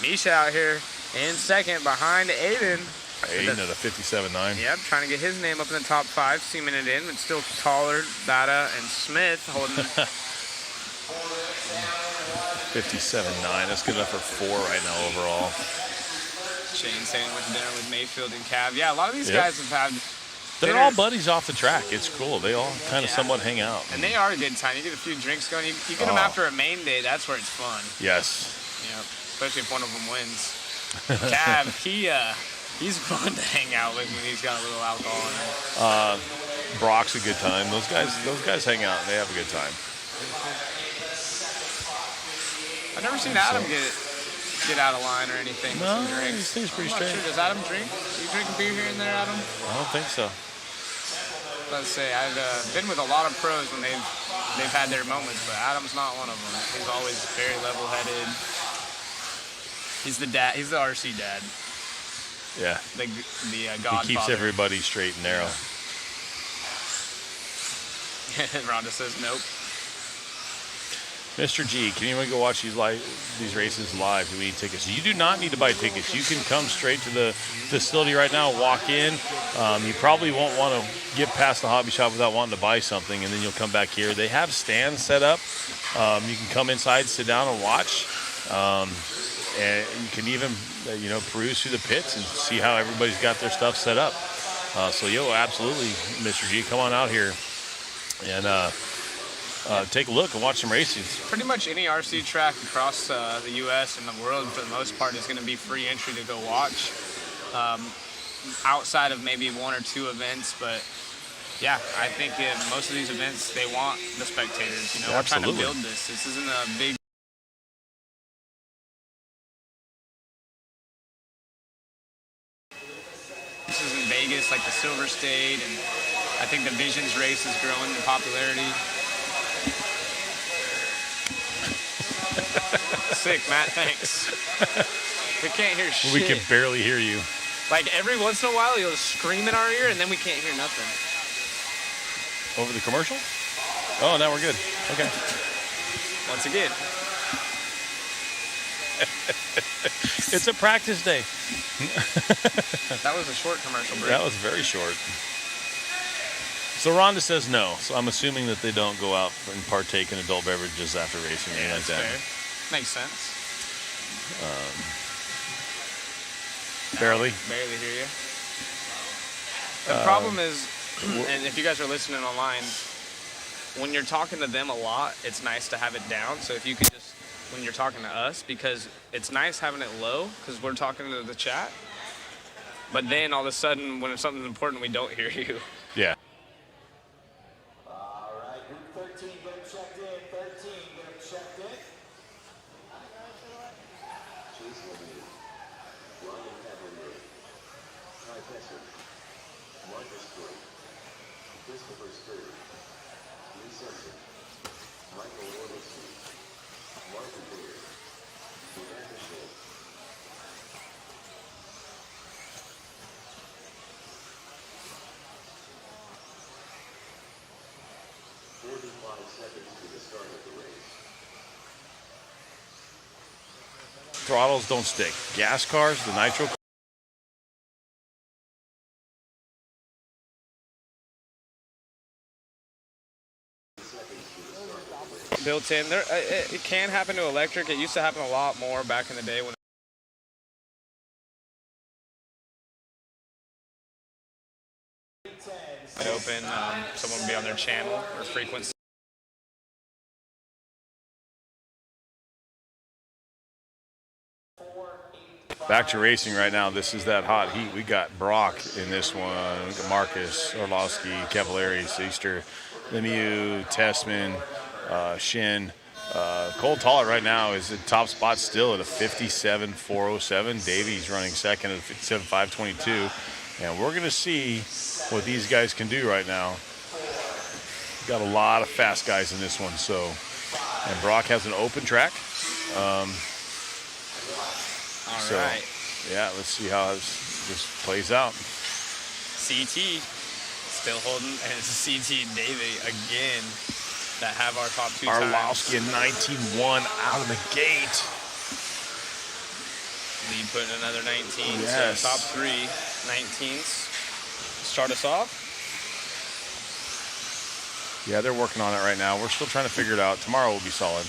Misha out here in second behind Aiden. Aiden at a 57.9. Yep, trying to get his name up in the top 5, seaming it in. It's still Pollard, Bata, and Smith holding. 57.9. That's good enough for 4 right now overall. Shane saying with dinner with Mayfield and Cav. Yeah, a lot of these guys have had. They're all buddies off the track. It's cool. They all kind of somewhat hang out. And they are a good time. You get a few drinks going. You get them after a main day. That's where it's fun. Yes. Yep. Especially if one of them wins. Cav, he's fun to hang out with when he's got a little alcohol in him. Brock's a good time. Those guys hang out and they have a good time. I've never seen Adam get out of line or anything. No, with some drinks. he seems pretty I'm not straight. sure. Does Adam drink? Do you drink a beer here and there, Adam? I don't think so. Let's say I've been with a lot of pros when they've had their moments, but Adam's not one of them. He's always very level-headed. He's the dad. He's the RC dad. Yeah. The Godfather. He keeps everybody straight and narrow. Rhonda says nope. Mr. G, can anyone go watch these races live? Do we need tickets? You do not need to buy tickets. You can come straight to the facility right now, walk in. You probably won't want to get past the hobby shop without wanting to buy something, and then you'll come back here. They have stands set up. You can come inside, sit down, and watch. And you can even, peruse through the pits and see how everybody's got their stuff set up. So, absolutely, Mr. G, come on out here and take a look and watch some races. Pretty much any RC track across the U.S. and the world, for the most part, is going to be free entry to go watch. Outside of maybe 1 or 2 events, but yeah, I think most of these events, they want the spectators. We're trying to build this. This isn't a big. This is in Vegas, like the Silver State, and I think the Visions race is growing in popularity. Sick, Matt, thanks. We can't hear shit. We can barely hear you. Like every once in a while, you'll scream in our ear, and then we can't hear nothing. Over the commercial? Oh, now we're good. Okay. Once again. It's a practice day. That was a short commercial break. That was very short. So Rhonda says no. So I'm assuming that they don't go out and partake in adult beverages after racing, anything like that. Fair. Makes sense. Barely hear you. The problem is, and if you guys are listening online, when you're talking to them a lot, it's nice to have it down. So if you could just, when you're talking to us, because it's nice having it low, because we're talking to the chat. But then all of a sudden, when it's something important, we don't hear you. Yeah. All right, group 13 getting checked in. 13 getting checked in. Chase Lemieux, Ryan Cavalier, Ty Besser, Marcus Gray, Christopher Sturdy, Lee Simpson, Michael Orlowski, Martin Beard, Amanda Schultz. Throttles don't stick. Gas cars, the nitro. Built in there, it can happen to electric. It used to happen a lot more back in the day when. Open, someone would be on their channel or frequency. Back to racing right now. This is that hot heat. We got Brock in this one. We got Marcus, Orlowski, Cavallari, Easter, Lemieux, Tessman, Shin. Cole Tollett right now is at top spot still at a 57.407. Davies running second at a 57.522. And we're going to see what these guys can do right now. Got a lot of fast guys in this one, so. And Brock has an open track. All right. Yeah, let's see how this plays out. CT still holding, and it's CT and Davey again that have our top 2 times. Arlovsky in 19-1 out of the gate. Lead putting another 19. Yes. So top 3 19s. Start us off. Yeah, they're working on it right now. We're still trying to figure it out. Tomorrow will be solid.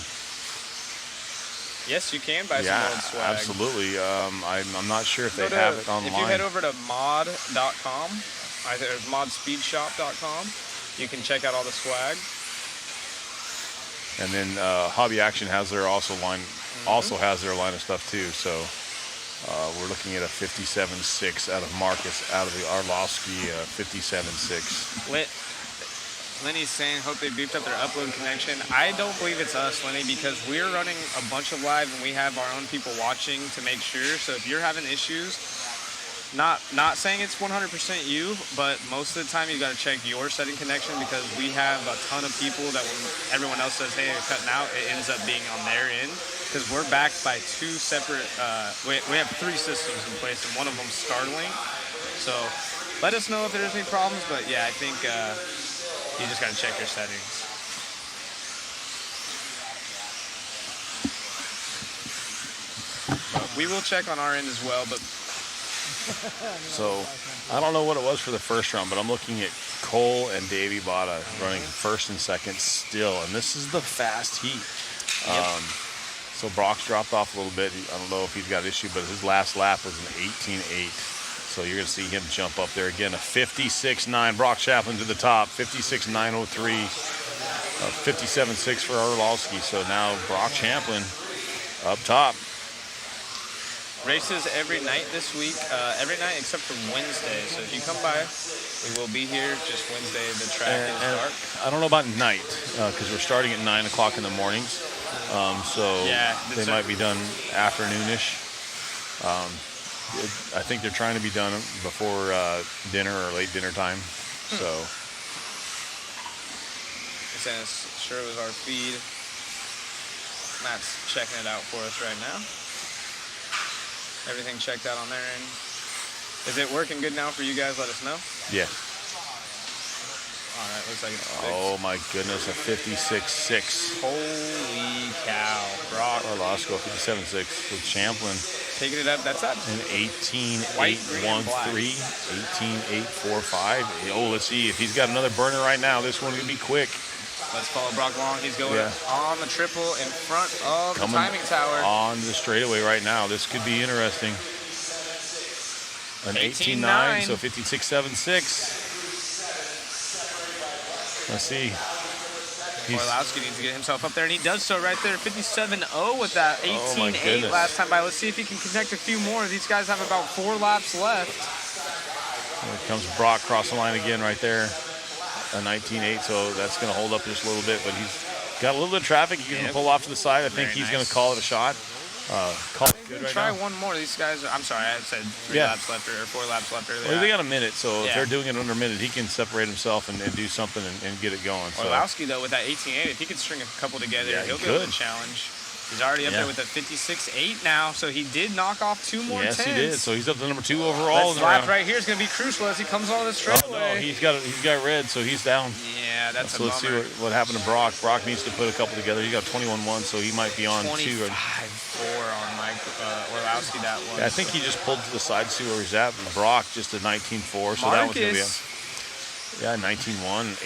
Yes, you can buy some old swag. Absolutely. I'm not sure if they have it online. If you head over to mod.com, either modspeedshop.com, you can check out all the swag. And then Hobby Action has their also has their line of stuff too. So we're looking at a 57.6 out of Marcus, out of the Arlovsky 57.6. Lenny's saying, hope they beefed up their upload connection. I don't believe it's us, Lenny, because we're running a bunch of live and we have our own people watching to make sure. So if you're having issues, not saying it's 100% you, but most of the time you got to check your setting connection, because we have a ton of people that when everyone else says, hey, they're cutting out, it ends up being on their end, because we're backed by 2 separate, we have 3 systems in place, and one of them's Starlink. So let us know if there's any problems, but yeah, I think you just got to check your settings. But we will check on our end as well, but So I don't know what it was for the first round, but I'm looking at Cole and Davey Bada running first and second still, and this is the fast heat. So Brock's dropped off a little bit. I don't know if he's got an issue, but his last lap was an 18.8. So you're going to see him jump up there again. A 56.9. Brock Chaplin to the top. 56.903. 57.6 for Arlovsky. So now Brock Chaplin up top. Races every night this week, every night except for Wednesday. So if you come by, we will be here. Just Wednesday, the track is dark. I don't know about night, because we're starting at 9 o'clock in the mornings. So yeah, they might be done afternoonish. I think they're trying to be done before dinner or late dinner time. So sure it was our feed. Matt's checking it out for us right now. Everything checked out on their end. Is it working good now for you guys? Let us know. yeah. All right, looks like it's fixed. Oh my goodness, a 56.6. Holy cow, Brock. Arlovsky 57.6 with Champlin. Taking it up, that's up. An 18.813, 18.845. Oh, let's see if he's got another burner right now. This one could be quick. Let's follow Brock along. He's going on the triple in front of the timing tower. On the straightaway right now. This could be interesting. An 18.9, so 56.76. Let's see. Arlovsky needs to get himself up there, and he does so right there. 57.0 with that 18.8 last time by. Let's see if he can connect a few more. These guys have about 4 laps left. Here comes Brock across the line again right there. A 19.8, so that's going to hold up just a little bit, but he's got a little bit of traffic. He's going to pull off to the side. I think he's going to call it a shot. Call it good right try now. one more. These guys are, I'm sorry, I said 3 laps left or 4 laps left earlier. Well, they got a minute, so if they're doing it under a minute, he can separate himself and do something and get it going. Arlovsky, though, with that 18.8, if he could string a couple together, he'll be able to challenge. He's already up there with a 56.8 now, so he did knock off 2 more Yes, tenths. he did. So he's up to number 2 overall. This lap right here is going to be crucial as he comes on the straightaway. Oh, no, he's got red, so he's down. Yeah, that's a bummer. So let's see what happened to Brock. Brock needs to put a couple together. He got 21.1, so he might be on 2. 25.4 on Mike Arlovsky that one. Yeah, I think he just pulled to the side to see where he's at. Brock just a 19.4, so that one's going to be 19.1,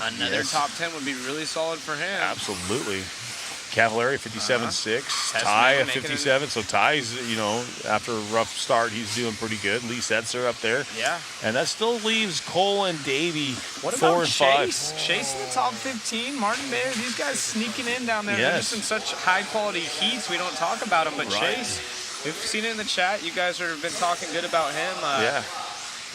18.8. Another top 10 would be really solid for him. Absolutely. Cavallari 57.6. Ty at 57. So Ty's, after a rough start, he's doing pretty good. Lee Setzer up there. Yeah. And that still leaves Cole and Davey 4 and 5. Chase in the top 15. Martin Bayer, these guys sneaking in down there. They're just in such high quality heats. We don't talk about them, but Chase, we've seen it in the chat. You guys have been talking good about him.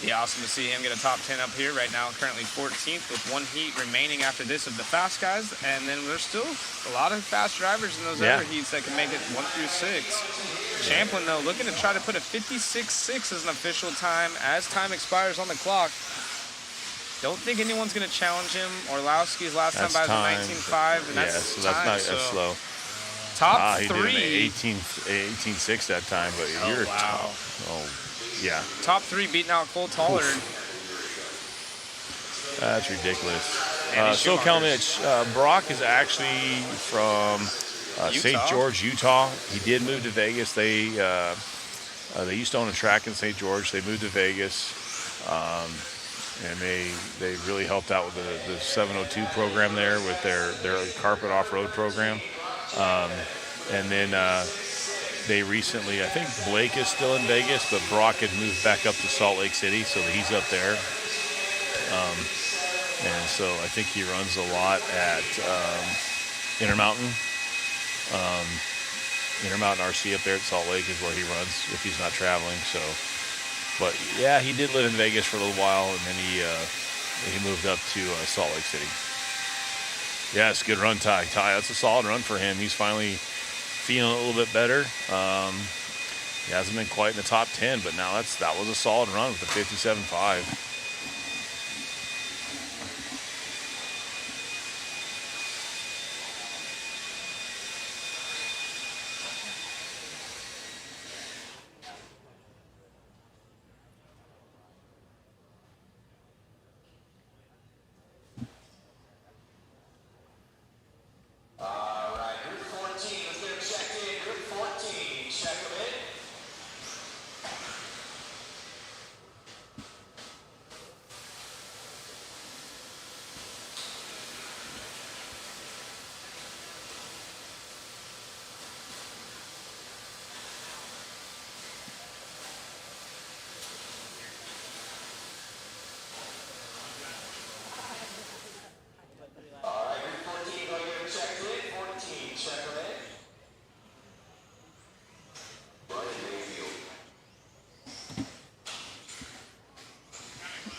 Be awesome to see him get a top 10 up here right now, currently 14th with 1 heat remaining after this of the fast guys. And then there's still a lot of fast drivers in those other heats that can make it 1 through 6. Champlin, though, looking to try to put a 56.6 as an official time as time expires on the clock. Don't think anyone's going to challenge him. Orlowski's last That's time by time. was 19.5, and Yeah, that's so that's time. not So that's slow. top He did 3. an 18.6 that time, but Oh, you're wow. yeah. Top 3 beating out Cole Tollard. That's ridiculous. Andy So Schumacher's. Kelmich, Brock is actually from St. Utah? George, Utah. He did move to Vegas. They used to own a track in St. George. They moved to Vegas, and they really helped out with the 702 program there with their carpet off-road program. And then they recently, I think Blake is still in Vegas, but Brock had moved back up to Salt Lake City, so he's up there. And so I think he runs a lot at Intermountain. Intermountain RC up there at Salt Lake is where he runs if he's not traveling. So, but yeah, he did live in Vegas for a little while, and then he moved up to Salt Lake City. Yeah, it's a good run, Ty. That's a solid run for him. He's finally feeling a little bit better. He hasn't been quite in the top 10, but now that was a solid run with the 57.5.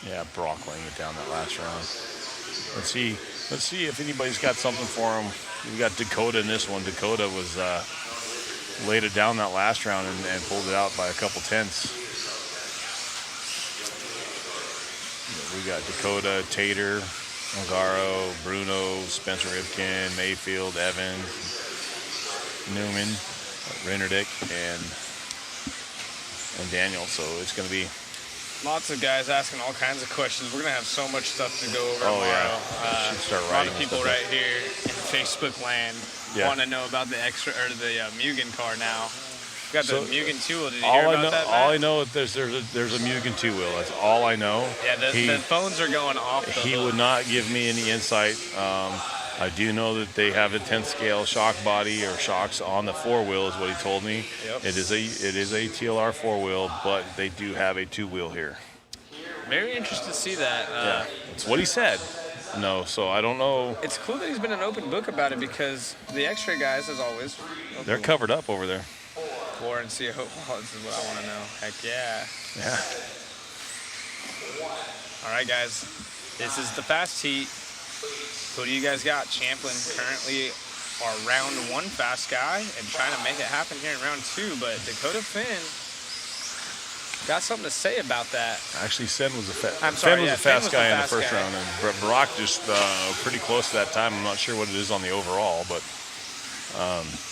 Yeah, Brock laying it down that last round. Let's see if anybody's got something for him. We got Dakota in this one. Dakota was laid it down that last round and pulled it out by a couple tenths. We got Dakota, Tater, Ongaro, Bruno, Spencer Ripken, Mayfield, Evans, Newman, Rennerdick, and Daniel. So it's going to be Lots of guys asking all kinds of questions. We're going to have so much stuff to go over tomorrow. Yeah. Should start A lot of writing people stuff right here in Facebook land want to know about the Mugen car now. We got the Mugen 2-wheel. Did you hear about that, Matt? All I know is there's a Mugen 2-wheel. That's all I know. Yeah, the phones are going off the He hook. would not give me any insight. I do know that they have a 10th scale shock body or shocks on the 4-wheel is what he told me. Yep. It is a TLR 4-wheel, but they do have a 2-wheel here. Very interested to see that. Yeah, that's what he said. No, so I don't know. It's cool that he's been an open book about it because the X-Ray guys, as always, They're covered up over there. War and CO. Oh, this is what I want to know. Heck yeah. Yeah. All right, guys. This is the fast heat. Who do you guys got? Champlin currently our round 1 fast guy and trying to make it happen here in round 2, but Dakota Finn got something to say about that. Actually, Finn was a fast guy in the first round, and Brock just pretty close to that time. I'm not sure what it is on the overall, but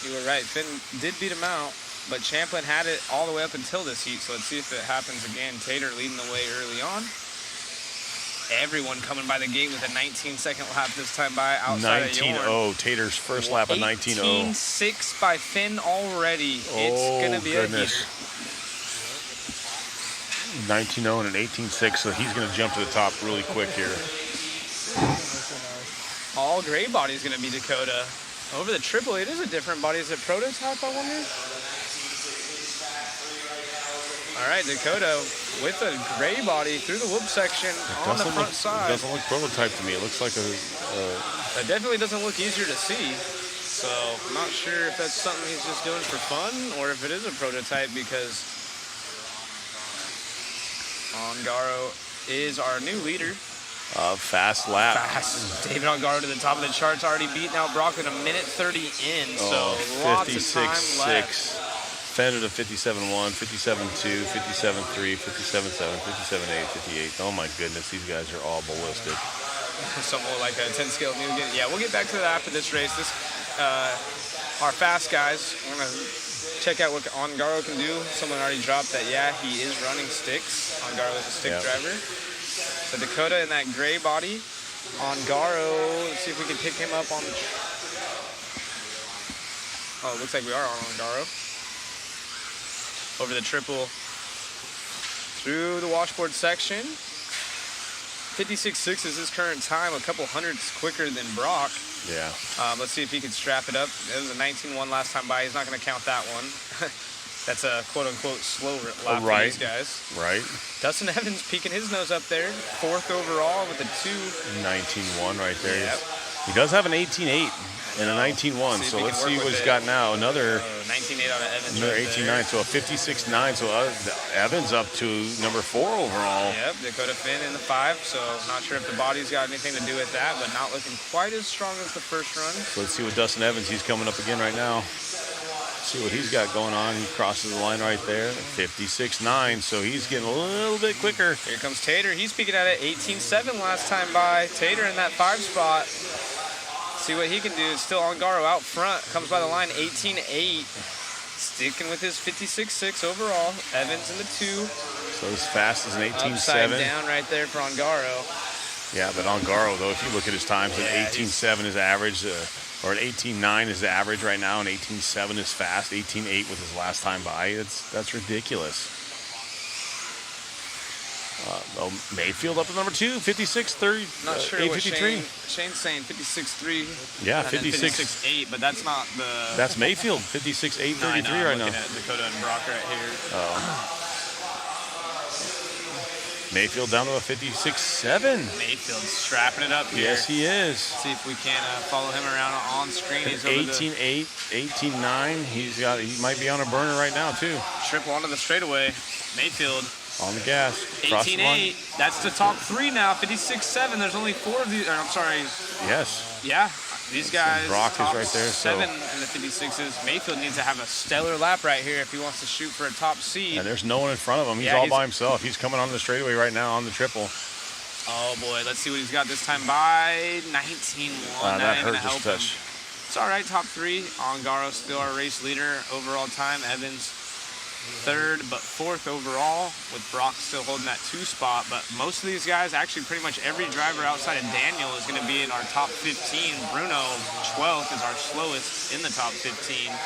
you were right. Finn did beat him out, but Champlin had it all the way up until this heat, so let's see if it happens again. Tater leading the way early on. Everyone coming by the gate with a 19-second lap this time by outside of Yorn. 19.0. Tater's first lap of 19.0. 18.6 by Finn already. It's going to be a heater. 19.0 and an 18.6, so he's going to jump to the top really quick here. All gray body is going to be Dakota. Over the triple, it is a different body. Is it prototype, I wonder? All right, Dakota with a gray body through the whoop section on the front side. It doesn't look prototype to me. It looks like a... It definitely doesn't look easier to see. So I'm not sure if that's something he's just doing for fun or if it is a prototype because Ongaro is our new leader. Fast lap. Fast. David Ongaro to the top of the charts, already beating out Brock in a minute 30 in. So lots of time left. Fed at a 57.1, 57.2, 57.3, 57.7, 57.8, 58. Oh my goodness, these guys are all ballistic. Somewhat like a 10 scale new. Yeah, we'll get back to that after this race. Our fast guys. We're gonna check out what Ongaro can do. Someone already dropped that. Yeah, he is running sticks. Ongaro is a stick driver. The Dakota in that gray body. Ongaro. Let's see if we can pick him up on. Oh, it looks like we are on Ongaro. Over the triple through the washboard section. 56.6 is his current time, a couple hundredths quicker than Brock. Yeah. Let's see if he can strap it up. It was a 19.1 last time by. He's not going to count that one. That's a quote-unquote slow lap for these guys. Right. Dustin Evans peeking his nose up there. 4th overall with a 19.1 right there. Yep. He does have an 18.8 and a 19.1, so let's see what he's got now. Another 19.8 on Evans. Another 18.9, so a 56.9. So Evans up to number 4 overall. Yep, Dakota Finn in the 5. So not sure if the body's got anything to do with that, but not looking quite as strong as the first run. So let's see what Dustin Evans, he's coming up again right now. See what he's got going on. He crosses the line right there. 56.9, so he's getting a little bit quicker. Here comes Tater. He's peeking at it. 18.7 last time by. Tater in that 5 spot. See what he can do. It's still Ongaro out front. Comes by the line 18.8. Sticking with his 56.6 overall. Evans in the 2. So as fast as an 18.7. Upside down right there for Ongaro. Yeah, but Ongaro, though, if you look at his times, an 18.7 is average, or an 18.9 is average right now, and 18.7 is fast. 18.8 was his last time by. That's ridiculous. Mayfield up to number 2, 56.30. Not sure 853. what Shane's saying 56.3. Yeah, 56.8, but that's not the. That's Mayfield, 56.833 right now. Looking at Dakota and Brock right here. Mayfield down to a 56.7. Mayfield's strapping it up here. Yes, he is. See if we can follow him around on screen. He's over 18.8, 18.9. He might be on a burner right now too. Triple onto the straightaway. Mayfield. On the gas. 18.8. That's the top 3 now. 56.7. There's only 4 of these. I'm sorry. Yes. Yeah. These guys. Brock top is right there. 7 in the 56s. Mayfield needs to have a stellar lap right here if he wants to shoot for a top seed. And there's no one in front of him. He's all by himself. He's coming on the straightaway right now on the triple. Oh boy. Let's see what he's got this time by 19.1. That hurt his touch. It's all right. Top 3. Ongaro still our race leader. Overall time. Evans 3rd, but 4th overall, with Brock still holding that 2 spot. But most of these guys, actually pretty much every driver outside of Daniel is going to be in our top 15. Bruno, 12th, is our slowest in the top 15.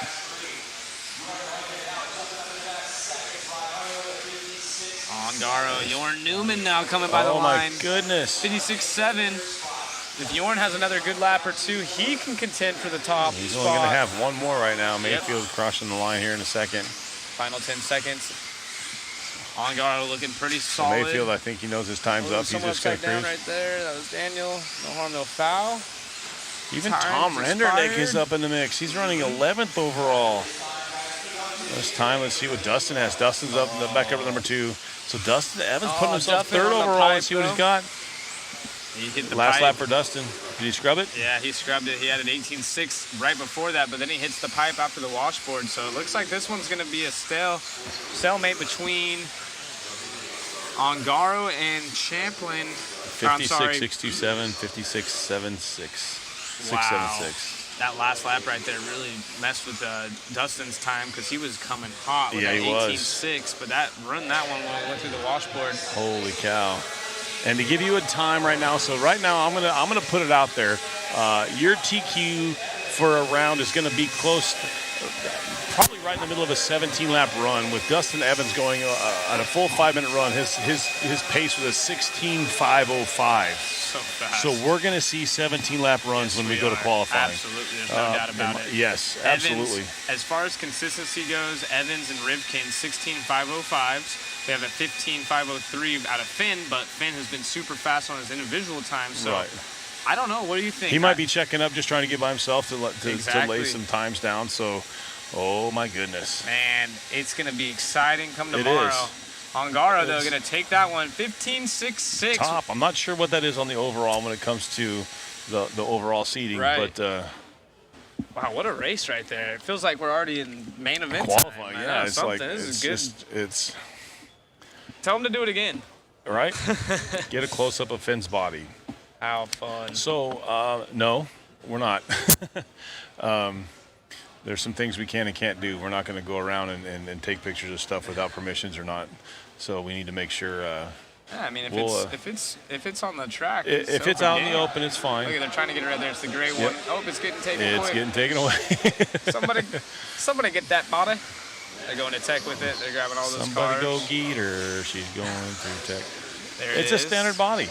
Ongaro, Jorn Newman now coming by the line. Oh my goodness. 56.7. If Jorn has another good lap or 2, he can contend for the top He's spot. only going to have one more right now. Mayfield crossing the line here in a second. Final 10 seconds. Ongaro looking pretty solid. Mayfield, I think he knows his time's up. He's just going to cruise. Right there. That was Daniel. No harm, no foul. Even Tom Rendernick is up in the mix. He's running 11th overall. This time, let's see what Dustin has. Dustin's up back up at number 2. So Dustin Evans putting himself 3rd overall. Let's see what he's got. He hit the last pipe. lap for Dustin. Did he scrub it? Yeah, he scrubbed it. He had an 18.6 right before that, but then he hits the pipe after the washboard. So it looks like this one's going to be a stalemate between Ongaro and Champlin. 56.627, 56.76. Wow. 6.76. That last lap right there really messed with Dustin's time because he was coming hot with that 18.6, but that one when we went through the washboard. Holy cow. And to give you a time right now, so right now I'm gonna put it out there. Your TQ for a round is gonna be close, probably right in the middle of a 17-lap run with Dustin Evans going at a full 5-minute run. His pace was a 16.505. So fast. So we're gonna see 17-lap runs when we go to qualifying. Absolutely, there's no doubt about it. Yes, Evans, absolutely. As far as consistency goes, Evans and Rivkin 16.505s. We have a 15.503 out of Finn, but Finn has been super fast on his individual time. So right. I don't know. What do you think? He might be checking up, just trying to get by himself to lay some times down. So, oh my goodness. Man, it's going to be exciting come tomorrow. It is. Ongaro, though, going to take that one. 15.66. Top. I'm not sure what that is on the overall when it comes to the overall seeding, right. but Wow, what a race right there. It feels like we're already in main event Qualifying, time. I yeah. know, It's something. like This it's is good. just it's Tell them to do it again. right. Get a close up of Finn's body. How fun. So no, we're not. There's some things we can and can't do. We're not going to go around and take pictures of stuff without permissions or not. So we need to make sure. Yeah, I mean, we'll, if it's on the track, if it's out in the open, it's fine. Look, they're trying to get it right there. It's the gray one. Oh, it's getting taken away. It's getting taken away. Somebody get that body. They're going to tech with it. They're grabbing all those Somebody cars. go get her. She's going through tech. There It's it a is. standard body.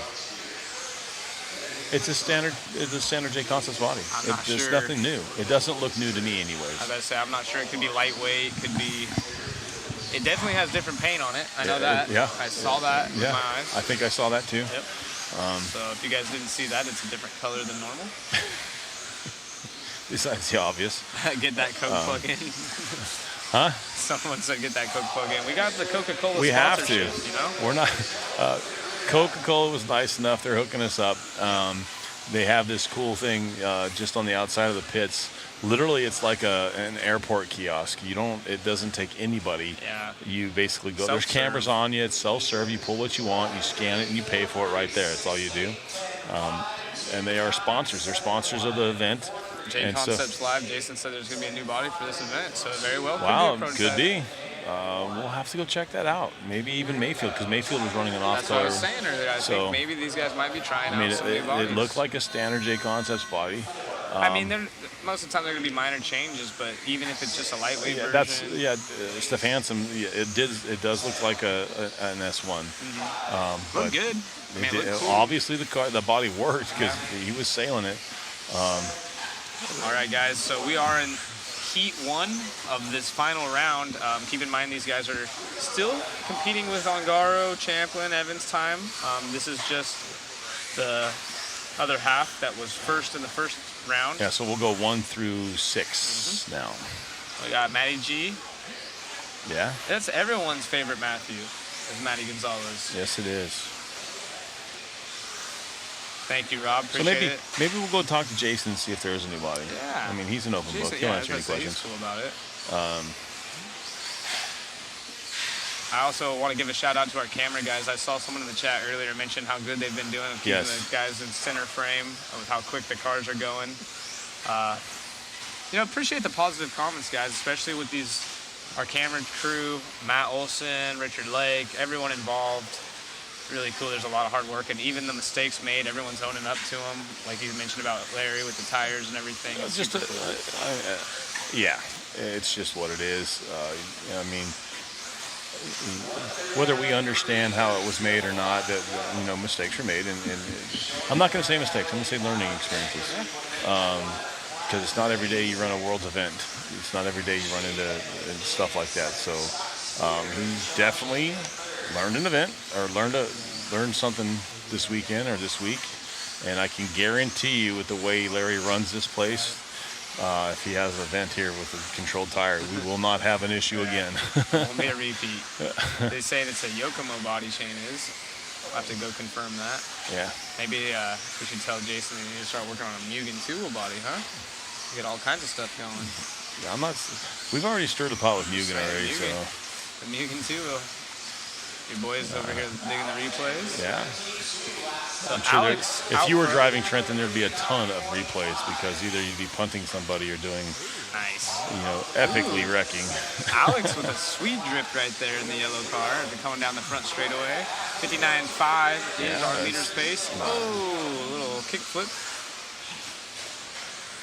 It's a standard J Concepts body. I'm not It's sure. nothing new. It doesn't look new to me, I anyways. was about to say, I'm not sure. It could be lightweight. Could be. It definitely has different paint on it. I know that. Yeah. I saw that with Yeah, my eyes. I think I saw that too. Yep. So if you guys didn't see that, it's a different color than normal. Besides the obvious. Get that Coke plug in. Huh? Someone said get that Coke plug in. We got the Coca-Cola We have to. sponsorship, you know? We're not. Coca-Cola was nice enough. They're hooking us up. They have this cool thing just on the outside of the pits. Literally, it's like an airport kiosk. It doesn't take anybody. Yeah. You basically go. There's Self-serve. cameras on you. It's self-serve. You pull what you want. You scan it and you pay for it right there. That's all you do. And they are sponsors. They're sponsors of the event. J And so- Concepts Live. Jason said there's going to be a new body for this event, so very well. Wow, could be a could prototype. be. We'll have to go check that out. Maybe even Mayfield, because Mayfield was running an That's what I off-color. was saying earlier. I So- think maybe these guys might be trying I mean, out some new it bodies. looked like a standard J Concepts body. I mean, most of the time they're going to be minor changes, but even if it's just a lightweight version. Steph Hansen. Yeah, it does look like an S1. Look good. It Man, did- look cool. Obviously, the body worked because he was sailing it. All right, guys. So we are in Heat 1 of this final round. Keep in mind these guys are still competing with Ongaro, Champlin, Evans time. This is just the other half that was first in the first round. Yeah, so we'll go 1 through 6 now. We got Matty G. Yeah. That's everyone's favorite Matthew, is Matty Gonzalez. Yes, it is. Thank you, Rob. So Appreciate it. maybe we'll go talk to Jason and see if there is a new body. Yeah. I mean, he's an open book. Jason, He'll yeah, answer any that's he's questions. cool about it. I also want to give a shout out to our camera guys. I saw someone in the chat earlier mention how good they've been doing with keeping Yes. the guys in center frame, with how quick the cars are going. Appreciate the positive comments, guys, especially with our camera crew, Matt Olson, Richard Lake, everyone involved. Really cool. There's a lot of hard work, and even the mistakes made, everyone's owning up to them. Like you mentioned about Larry with the tires and everything. It's just, yeah, it's just what it is. I mean, whether we understand how it was made or not, that mistakes were made, and I'm not going to say mistakes. I'm going to say learning experiences, because it's not every day you run a Worlds event. It's not every day you run into stuff like that. So he definitely learned an event or learned something this weekend or this week, and I can guarantee you with the way Larry runs this place, if he has an event here with a controlled tire, we will not have an issue again. Won't be a repeat. They say it's a Yokomo body chain is. I'll have to go confirm that. Yeah. Maybe we should tell Jason we need to start working on a Mugen tool body, huh? Get all kinds of stuff going. Yeah, we've already stirred the pot with Mugen already, so. The Mugen tool. Your boys over here digging the replays. Yeah. So I'm sure Alex, if you were driving Trenton, there'd be a ton of replays because either you'd be punting somebody or doing, nice, epically wrecking. Alex with a sweet drift right there in the yellow car. They're coming down the front straightaway. 59.5 is our leader space. Oh, a little kick flip.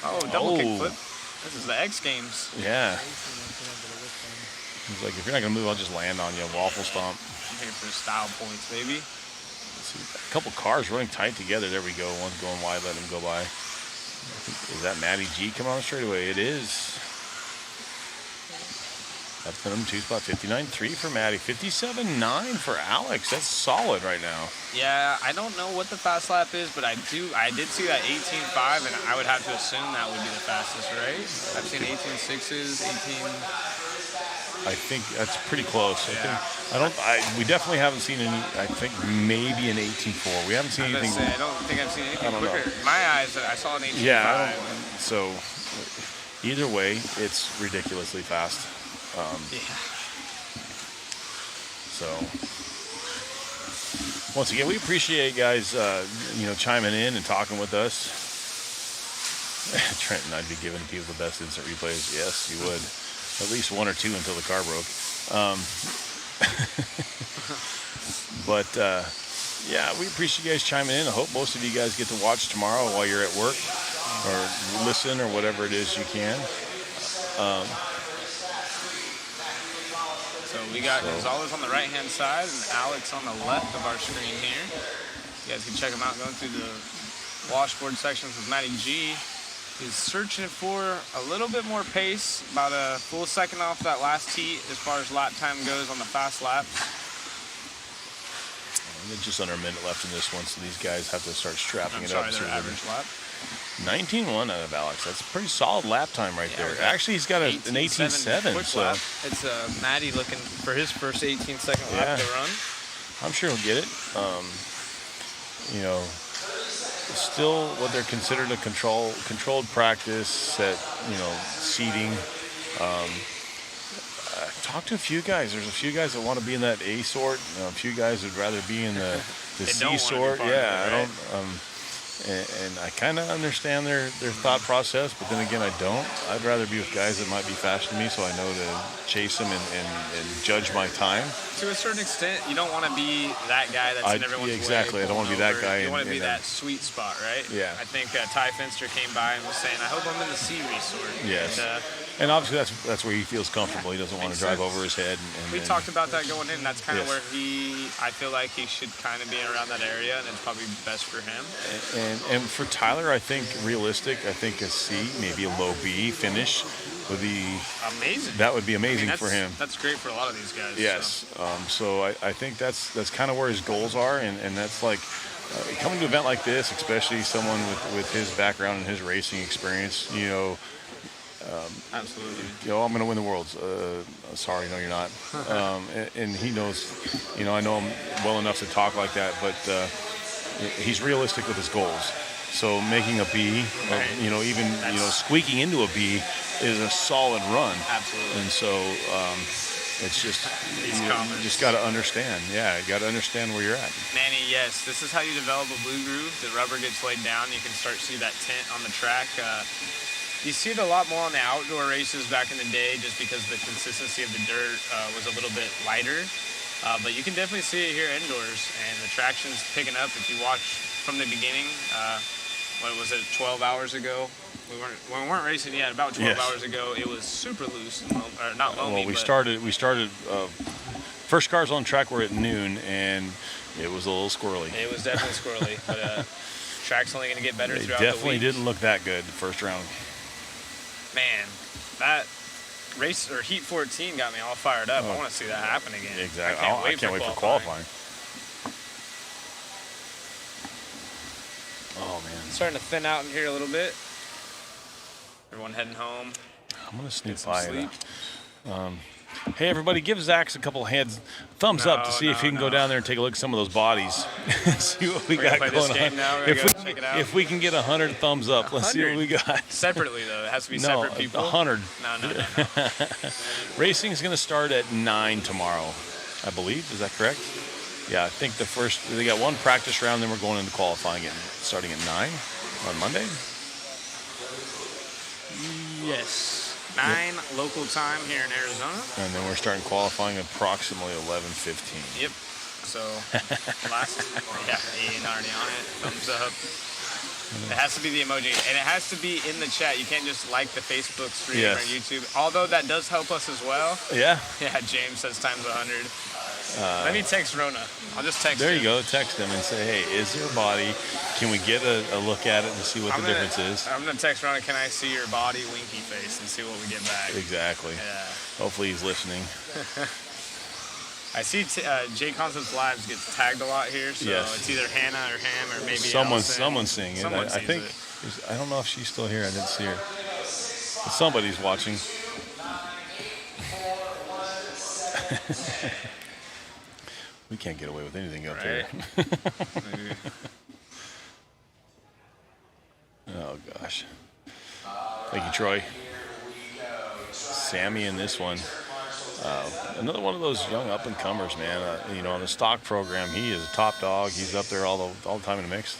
Oh, double kick flip. This is the X Games. Yeah. He's like, if you're not going to move, I'll just land on you. Waffle stomp. I'm here for style points, baby. A couple cars running tight together. There we go. One's going wide. Let him go by. Is that Matty G coming on the straightaway? It is. That's the number 2 spot. 59.3 for Matty. 57.9 for Alex. That's solid right now. Yeah, I don't know what the fast lap is, but I did see that 18.5, and I would have to assume that would be the fastest, right? I've seen 18.6s, 18. I think that's pretty close. Yeah. We definitely haven't seen any. I think maybe an 18.4. We haven't seen anything. I don't think I've seen anything I don't know. quicker. My eyes, I saw an 18.5. Yeah. So Either way, it's ridiculously fast. Yeah. So, once again, we appreciate guys, chiming in and talking with us. Trenton, I'd be giving people the best instant replays. Yes, you would. At least one or two until the car broke. But yeah, we appreciate you guys chiming in. I hope most of you guys get to watch tomorrow while you're at work, or listen, or whatever it is you can. So we got Gonzalez on the right-hand side and Alex on the left of our screen here. You guys can check them out going through the washboard sections with Matty G. He's searching for a little bit more pace, about a full second off that last heat as far as lap time goes on the fast laps. There's just under a minute left in this one, so these guys have to start strapping it up. Their average lap. 19.1 out of Alex. That's a pretty solid lap time right there. Actually, he's got an 18.7. Quick So lap. It's Matty looking for his first 18-second lap to run. I'm sure he'll get it. Still what they're considered a controlled practice, set, seating. Talk to a few guys. There's a few guys that want to be in that A sort. A few guys would rather be in the C sort. Yeah, I don't. And I kind of understand their thought process, but then again, I don't. I'd rather be with guys that might be faster than me, so I know to chase them and judge my time. To a certain extent, you don't want to be that guy that's in everyone's way. Exactly. I don't want to be that guy. You want to be that sweet spot, right? Yeah. I think Ty Finster came by and was saying, "I hope I'm in the C resort." Yes. And obviously that's where he feels comfortable. He doesn't want to drive over his head. We talked about that going in. That's kind of where I feel like he should kind of be around that area, and it's probably best for him. And for Tyler, I think realistic. I think a C, maybe a low B finish would be amazing. That would be amazing for him. That's great for a lot of these guys. Yes. So I think that's kind of where his goals are, and that's like coming to an event like this, especially someone with his background and his racing experience. Absolutely. I'm going to win the Worlds. Sorry, no, you're not. And he knows, I know him well enough to talk like that, but he's realistic with his goals. So making a B, squeaking into a B is a solid run. Absolutely. And so it's just, you just got to understand. Yeah, you got to understand where you're at. Manny, yes, this is how you develop a blue groove. The rubber gets laid down. You can start to see that tint on the track. You see it a lot more on the outdoor races back in the day just because the consistency of the dirt was a little bit lighter. But you can definitely see it here indoors, and the traction's picking up. If you watch from the beginning, 12 hours ago? We weren't racing yet. About 12 hours ago, it was super loose. Not loamy, well, we started. First cars on track were at noon, and it was a little squirrely. It was definitely squirrely, but track's only going to get better throughout the week. Definitely didn't look that good the first round. Man, that race or Heat 14 got me all fired up. I want to see that happen again. Exactly. I can't wait for qualifying. Oh man, it's starting to thin out in here a little bit. Everyone heading home. I'm gonna sneak by. Hey everybody, give Zach a couple thumbs up to see if he can go down there and take a look at some of those bodies. See what we got going on. If we can get 100 thumbs up, let's see what we got. Separately though, it has to be separate people. 100. No. Racing is gonna start at 9 tomorrow, I believe. Is that correct? Yeah, I think they got one practice round, then we're going into qualifying starting at 9 on Monday. Yes. 9 local time here in Arizona. And then we're starting qualifying approximately 11:15. Yep. So Ian already on it. Thumbs up. It has to be the emoji, and it has to be in the chat. You can't just like the Facebook stream or YouTube. Although that does help us as well. Yeah. Yeah. James says times 100. Let me text Rona. I'll just text him. There you go. Text him and say, hey, is there a body? Can we get a look at it and see what the difference is? I'm going to text Rona, can I see your body winky face and see what we get back? Exactly. Yeah. Hopefully he's listening. I see Jay Concepts Lives gets tagged a lot here, so it's either Hannah or him or maybe someone's seeing it. Someone I think I don't know if she's still here. I didn't see her. But somebody's watching. We can't get away with anything up there. Oh, gosh. Thank you, Troy. Sammy in this one. Another one of those young up-and-comers, man. On the stock program, he is a top dog. He's up there all the time in the mix.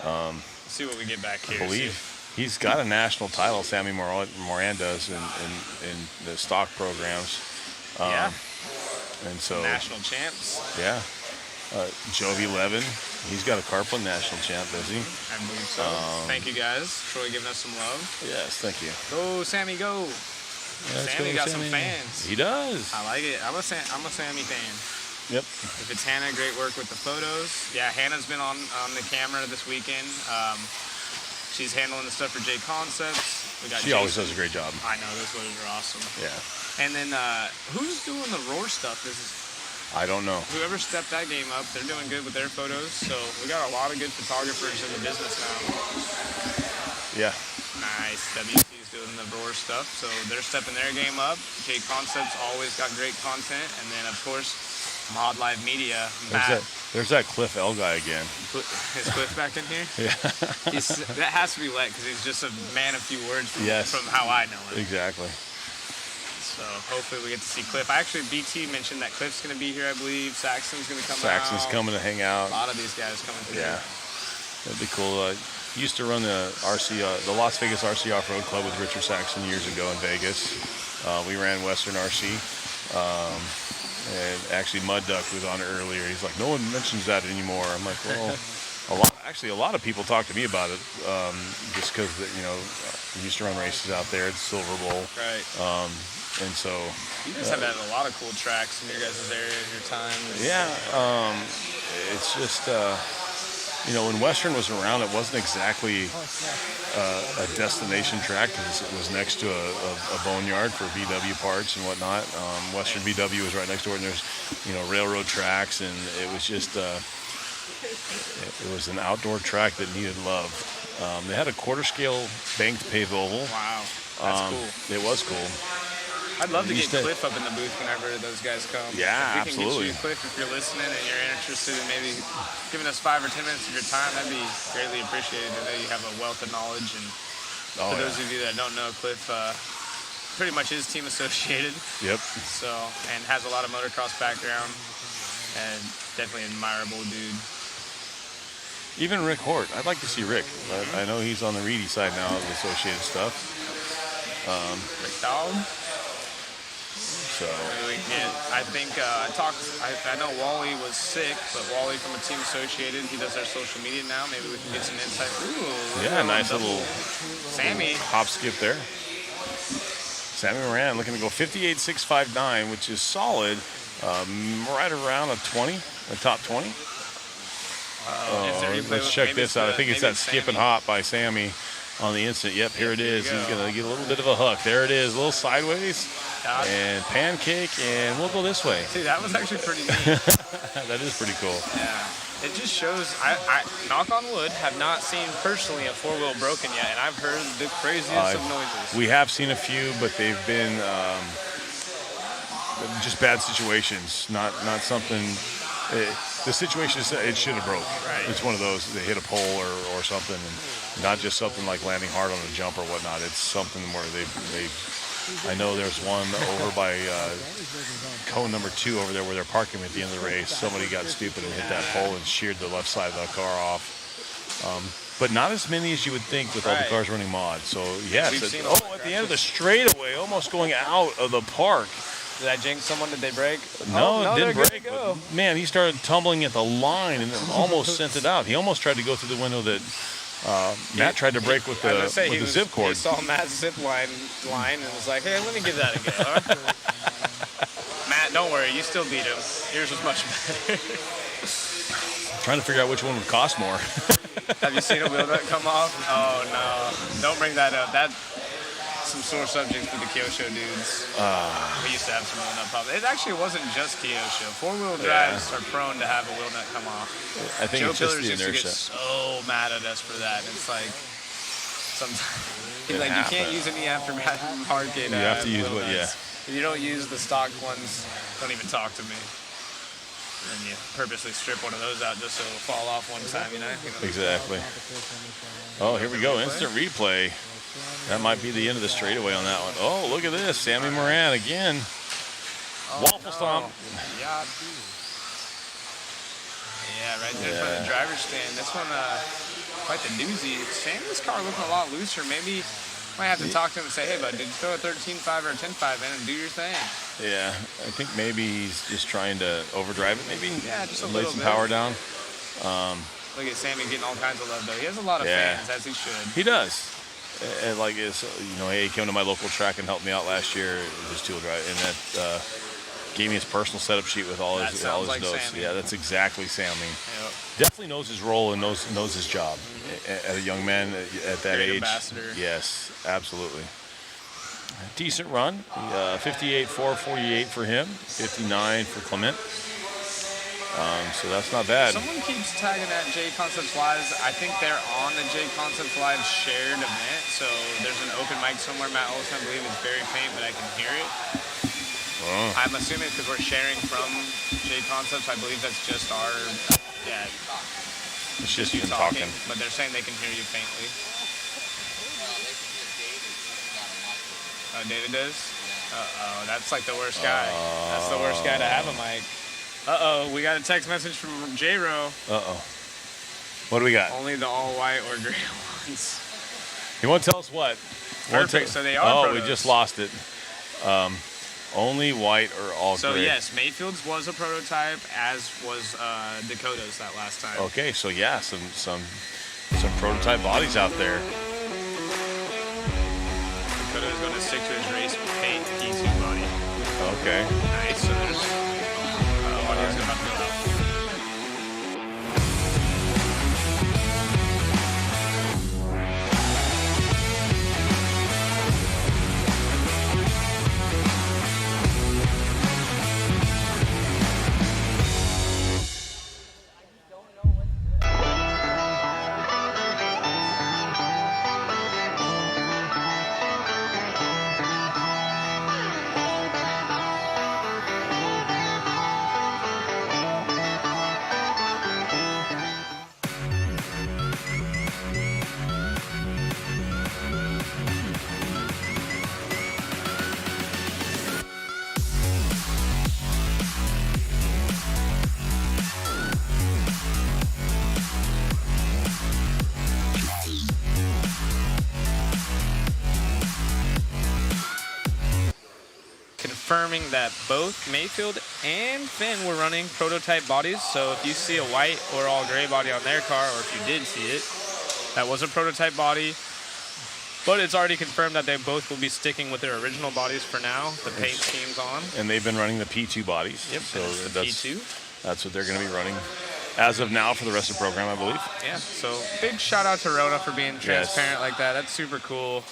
Let's see what we get back here. I believe he's got a national title, Sammy Moran does, in the stock programs. Yeah. And so national champs. Yeah. Jovi Levin, he's got a Carplin national champ, does he? I believe so. Thank you guys. Troy giving us some love. Yes, thank you. Go, Sammy, go. Yeah, Sammy got some fans. He does. I like it. I'm a Sammy fan. Yep. If it's Hannah, great work with the photos. Yeah, Hannah's been on the camera this weekend. She's handling the stuff for J Concepts. She always does a great job. I know, those photos are awesome. Yeah. And then who's doing the Roar stuff? I don't know. Whoever stepped that game up, they're doing good with their photos. So we got a lot of good photographers in the business now. Yeah. Nice. WC's doing the Roar stuff. So they're stepping their game up. J Concepts always got great content. And then, of course, Mod Live Media. There's that Cliff L guy again. Is Cliff back in here? Yeah. That has to be let because he's just a man of few words from how I know him. Exactly. So hopefully we get to see Cliff. BT mentioned that Cliff's going to be here, I believe. Saxon's going to come out. Saxon's coming to hang out. A lot of these guys coming through. Yeah. That'd be cool. Used to run the the Las Vegas RC Off-Road Club with Richard Saxon years ago in Vegas. We ran Western RC. And actually Mud Duck was on it earlier. He's like, no one mentions that anymore. I'm like, well, a lot of people talk to me about it, just because we used to run races out there at the Silver Bowl. Right. And so you guys have had a lot of cool tracks in your guys' area in your time. Yeah. It's just when Western was around, it wasn't exactly a destination track because it was next to a boneyard for VW parts and whatnot. Western VW was right next door, and there's railroad tracks, and it was just it was an outdoor track that needed love. They had a quarter scale banked paved oval. Wow, that's cool. It was cool. I'd love to get Cliff up in the booth whenever those guys come. Yeah, if we absolutely. can get you, Cliff, if you're listening and you're interested in maybe giving us 5 or 10 minutes of your time, that'd be greatly appreciated. I know you have a wealth of knowledge, and for those of you that don't know, Cliff pretty much is team associated. Yep. So, and has a lot of motocross background, and definitely an admirable dude. Even Rick Hort. I'd like to see Rick. I know he's on the Reedy side now of the associated stuff. Rick Dog. So I think I know Wally was sick, but Wally from a team associated, he does our social media now. Maybe we can get some insight. Ooh, yeah, nice little Sammy hop skip there. Sammy Moran looking to go 58.659, which is solid, right around a 20, a top 20. Let's check this out. I think it's that skip and hop by Sammy on the instant. Yep, here it is. He's going to get a little bit of a hook. There it is, a little sideways and pancake, and we'll go this way. See, that was actually pretty neat. That is pretty cool. Yeah. It just shows, I knock on wood, have not seen personally a four-wheel broken yet, and I've heard the craziest of noises. We have seen a few, but they've been just bad situations, not something. The situation is it should have broke. Right. It's one of those, they hit a pole or something, and not just something like landing hard on a jump or whatnot. It's something where they I know there's one over by cone number 2 over there where they're parking at the end of the race. Somebody got stupid and hit that pole and sheared the left side of the car off. But not as many as you would think with all the cars running mod. So yes, at the end of the straightaway, almost going out of the park. Did I jinx someone? Did they break? No, it didn't break. But, man, he started tumbling at the line and almost sent it out. He almost tried to go through the window that Matt tried to break with the zip cord. He saw Matt's zip line and was like, hey, let me give that a go. Matt, don't worry. You still beat him. Yours was much better. Trying to figure out which one would cost more. Have you seen a wheel nut come off? Oh, no. Don't bring that up. That's some sore subjects for the Kyosho dudes. We used to have some wheel nut problems. It actually wasn't just Kyosho. Four-wheel drives are prone to have a wheel nut come off. I think Joe it's just Pillars the used to inertia. get so mad at us for that. It's like, sometimes, he's like, you can't use any aftermath hardgate. You have to use what, If you don't use the stock ones, don't even talk to me. And you purposely strip one of those out just so it'll fall off one time, you know? Exactly. Oh, here we go. Instant replay. That might be the end of the straightaway on that one. Oh, look at this. Sammy Moran again. Waffle stomp. Yeah, right there in front of the driver's stand. This one, quite the doozy. Sammy's car looking a lot looser. Maybe might have to talk to him and say, hey, bud, did you throw a 13.5 or a 10.5 in and do your thing? Yeah, I think maybe he's just trying to overdrive it, maybe. Yeah, just a lay little some bit. power down. Look at Sammy getting all kinds of love, though. He has a lot of fans, as he should. He does. And like, it's, hey, he came to my local track and helped me out last year with his tool drive, and that gave me his personal setup sheet with all his notes. Sammy. Yeah, that's exactly Sammy. Yep. Definitely knows his role and knows his job. At a young man at that Great age. ambassador. Yes, absolutely. Decent run. 58.448 for him. 59 for Clement. So that's not bad. Someone keeps tagging at J Concepts Live. I think they're on the J Concepts Live shared event. So there's an open mic somewhere. Matt Olson, I believe it's very faint, but I can hear it. I'm assuming because we're sharing from J Concepts. I believe that's just our, It's just you you talking. But they're saying they can hear you faintly. Oh, David does? Uh-oh, that's like the worst guy. That's the worst guy to have a mic. Uh-oh, we got a text message from J-Ro. Uh-oh. What do we got? Only the all-white or gray ones. You want to tell us what? Perfect, so they are Oh, we protos. just lost it. Only white or all So gray. yes, Mayfield's was a prototype, as was Dakota's that last time. Okay, so yeah, some prototype bodies out there. Dakota's going to stick to his race paint P2 body. Okay. Nice. So there's audio's about to go out. Confirming that both Mayfield and Finn were running prototype bodies. So if you see a white or all gray body on their car, or if you did see it, that was a prototype body. But it's already confirmed that they both will be sticking with their original bodies for now. The paint scheme's on. And they've been running the P2 bodies. Yep, So the P2. That's what they're going to be running as of now for the rest of the program, I believe. Yeah, so big shout out to Rona for being transparent like that. That's super cool.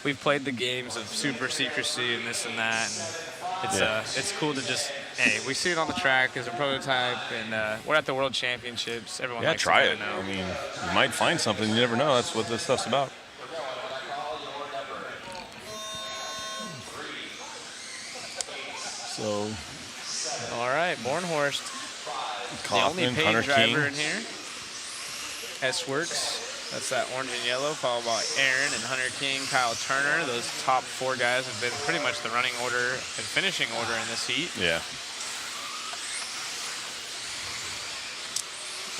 We've played the games of super secrecy and this and that. And it's cool to just, hey, we see it on the track as a prototype, and we're at the World Championships. Everyone likes try to it. know. I mean, you might find something. You never know. That's what this stuff's about. So, All right, Bornhorst, the only Kaufman, paid Hunter driver King. in here. S-Works. That's that orange and yellow, followed by Aaron and Hunter King, Kyle Turner. Those top four guys have been pretty much the running order and finishing order in this heat. Yeah.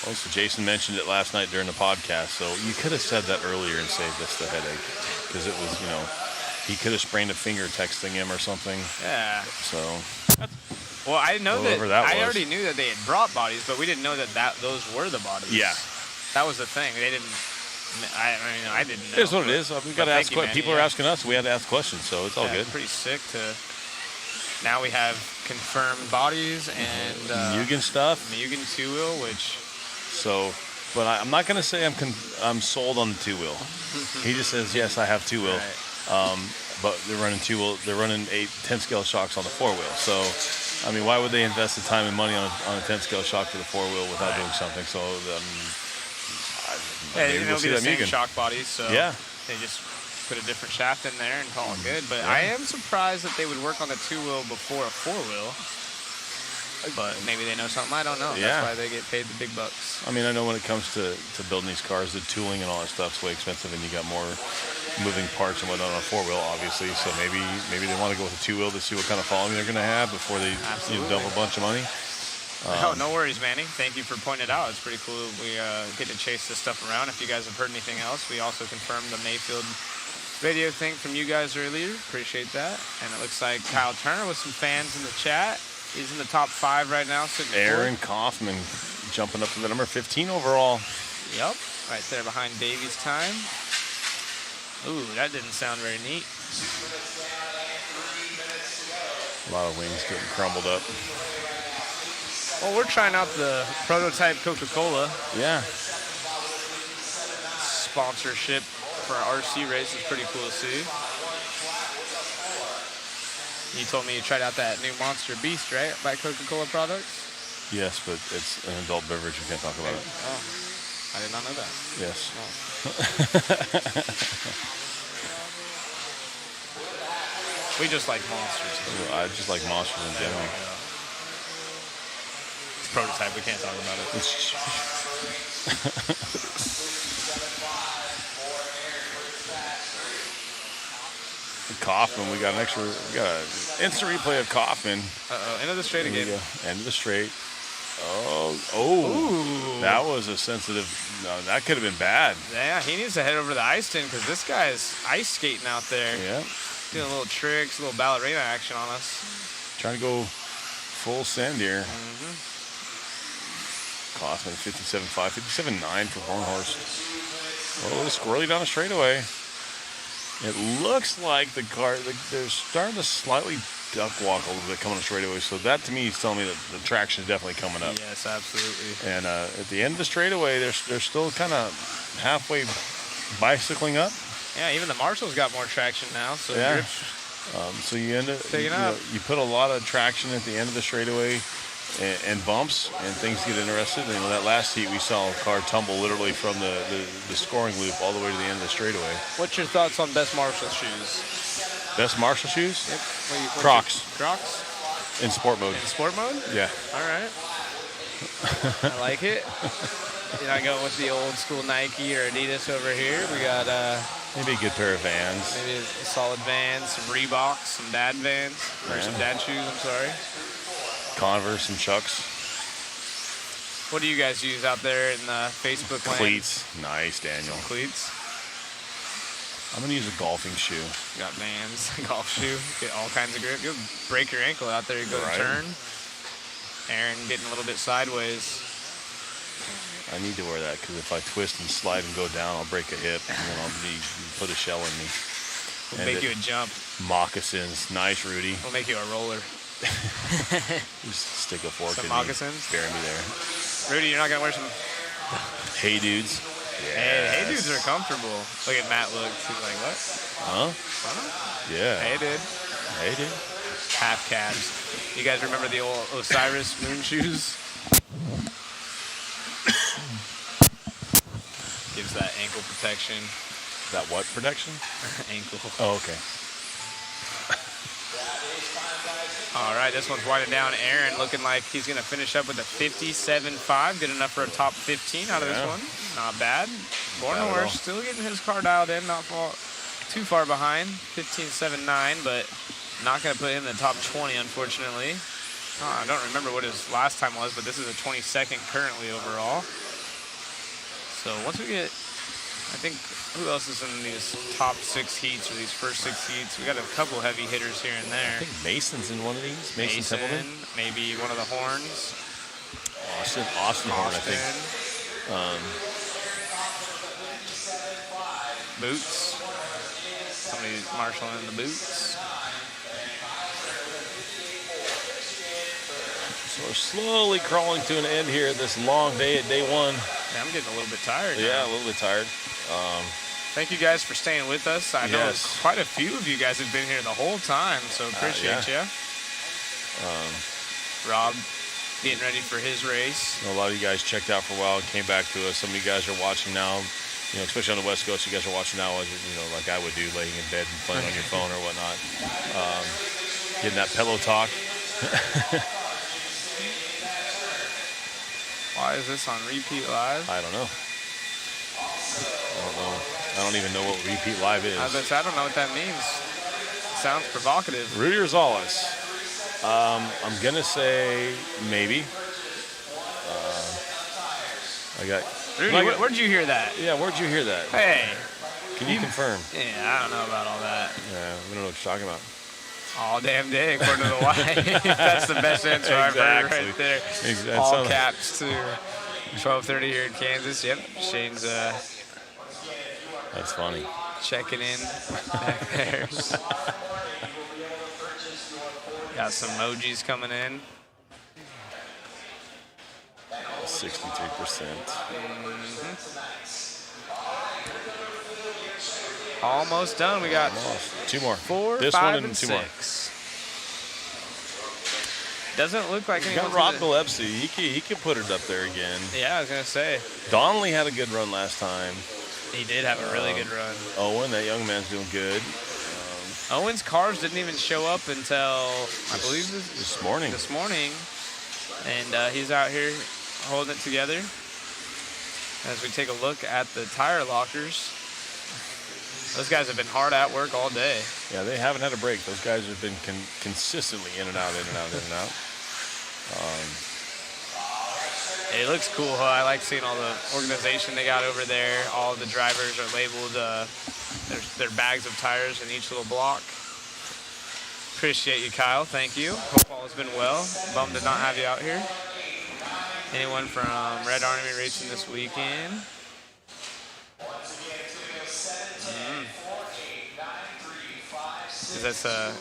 Well, so Jason mentioned it last night during the podcast, so you could have said that earlier and saved us the headache. Because it was, he could have sprained a finger texting him or something. Yeah. So, Well, I know whoever that, that I was. already knew that they had brought bodies, but we didn't know that those were the bodies. yeah. That was the thing. They didn't. I didn't know. Here's what it is. We got to ask thank you, questions. Manny, People are asking us. We had to ask questions, so it's all Yeah, good. Pretty sick to. Now we have confirmed bodies and Mugen stuff. Mugen two-wheel, which. So, but I'm not going to say I'm sold on the two-wheel. He just says, yes, I have two-wheel. Right. But they're running two-wheel. They're running 10-scale shocks on the four-wheel. So, I mean, why would they invest the time and money on a 10-scale shock for the four-wheel without doing something? So, maybe it'll we'll be see the that same Mugen. shock bodies, so Yeah. they just put a different shaft in there and call it good. But I am surprised that they would work on the two-wheel before a four-wheel. But maybe they know something I don't know. Yeah. That's why they get paid the big bucks. I mean, I know when it comes to building these cars, the tooling and all that stuff's way expensive, and you got moving parts and whatnot on a 4-wheel, obviously. So maybe they want to go with a 2-wheel to see what kind of following they're going to have before they dump a bunch of money. Oh, no worries, Manny. Thank you for pointing it out. It's pretty cool. We get to chase this stuff around. If you guys have heard anything else, we also confirmed the Mayfield radio thing from you guys earlier. Appreciate that. And it looks like Kyle Turner with some fans in the chat. He's in the top 5 right now. Aaron Kaufman jumping up to the number 15 overall. Yep, right there behind Davies time. Ooh, that didn't sound very neat. A lot of wings getting crumbled up. Well, we're trying out the prototype Coca-Cola. Yeah. Sponsorship for an RC race is pretty cool to see. You told me you tried out that new Monster Beast, right, by Coca-Cola products? Yes, but it's an adult beverage. You can't talk about it. Oh, I did not know that. Yes. No. We just like Monsters. I just like Monsters in general. It's prototype. We can't talk about it. Kaufman, we got an instant replay of Kaufman. End of the straight again. End of the straight. Oh, that was a sensitive. No, that could have been bad. Yeah, he needs to head over to the ice tin because this guy's ice skating out there. Yeah. Doing little tricks, a little ballerina action on us. Trying to go full send here. Kaufman 57.5, 57.9 for Hornhorst. Oh, squirrely down the straightaway. It looks like the car, they're starting to slightly duck walk a little bit coming straightaway. So that to me is telling me that the traction is definitely coming up. Yes, absolutely. And at the end of the straightaway, they're still kind of halfway bicycling up. Yeah, even the Marshall's got more traction now. So yeah. So you end up you put a lot of traction at the end of the straightaway and bumps, and things get interested. And that last heat, we saw a car tumble literally from the scoring loop all the way to the end of the straightaway. What's your thoughts on best Marshall shoes? Best Marshall shoes? Yep. Crocs. Crocs? In sport mode. In sport mode? Yeah. All right. I like it. You're not going with the old school Nike or Adidas over here. We got maybe a good pair of Vans. Maybe a solid Vans, some Reeboks, some dad Vans, or some dad shoes. I'm sorry. Converse and Chucks. What do you guys use out there in the Facebook land? Cleats. Nice, Daniel. Some cleats. I'm gonna use a golfing shoe. Got Vans, golf shoe. Get all kinds of grip. You'll break your ankle out there. You go to turn. Aaron getting a little bit sideways. I need to wear that because if I twist and slide and go down, I'll break a hip and then I'll put a shell in me. We'll make you a jump. Moccasins. Nice, Rudy. We'll make you a roller. Just stick a fork some in moccasins? me. Bury me there. Rudy, you're not going to wear some... Hey Dudes. Yes. Hey Dudes are comfortable. Look at Matt looks. He's like, what? Huh? Yeah. Hey dude. Hey dude. Half cabs. You guys remember the old Osiris moon shoes? Gives that ankle protection. That what protection? Ankle. Oh, okay. All right, this one's winding down. Aaron looking like he's going to finish up with a 57.5. Good enough for a top 15 out of this one. Not bad. Hornhorst still getting his car dialed in. Not too far behind. 15.79, but not going to put him in the top 20, unfortunately. I don't remember what his last time was, but this is a 22nd currently overall. So once we get, I think, who else is in these top 6 heats or these first 6 heats? We got a couple heavy hitters here and there. I think Mason's in one of these. Mason Templeton. Maybe one of the Horns. Austin Horn, I think. Boots. Somebody's marshalling the boots. So we're slowly crawling to an end here at this long day at day 1. Yeah, I'm getting a little bit tired now. Yeah, a little bit tired. Thank you guys for staying with us. I know quite a few of you guys have been here the whole time, so appreciate you. Rob getting ready for his race. A lot of you guys checked out for a while and came back to us. Some of you guys are watching now, especially on the West Coast. You guys are watching now, like I would do, laying in bed and playing on your phone or whatnot. Getting that pillow talk. Why is this on repeat live? I don't know. I don't even know what repeat live is. I don't know what that means. Sounds provocative. Rudy Rosales. I'm going to say maybe. Rudy, where'd you hear that? Yeah, where'd you hear that? Hey. Can you confirm? Yeah, I don't know about all that. Yeah, we don't know what you're talking about. All damn day, according to the wife. That's the best answer I've heard right there. Exactly. All caps to 12:30 here in Kansas. Yep, Shane's That's funny. checking in back there. Got some emojis coming in. 63%. Almost done. We got two more. 4, this 5, one and 2 more. 6. Doesn't look like You got anyone's Rob Gillespie. He can put it up there again. Yeah, I was gonna say. Donnelly had a good run last time. He did have a really good run. Owen, that young man's doing good. Owen's cars didn't even show up until I believe this morning. This morning, and he's out here holding it together. As we take a look at the tire lockers, those guys have been hard at work all day. Yeah, they haven't had a break. Those guys have been consistently in and out, in and out, in and out. It looks cool, huh? I like seeing all the organization they got over there. All the drivers are labeled their bags of tires in each little block. Appreciate you, Kyle. Thank you. Hope all has been well. Bummed to not have you out here. Anyone from Red Army racing this weekend? Is that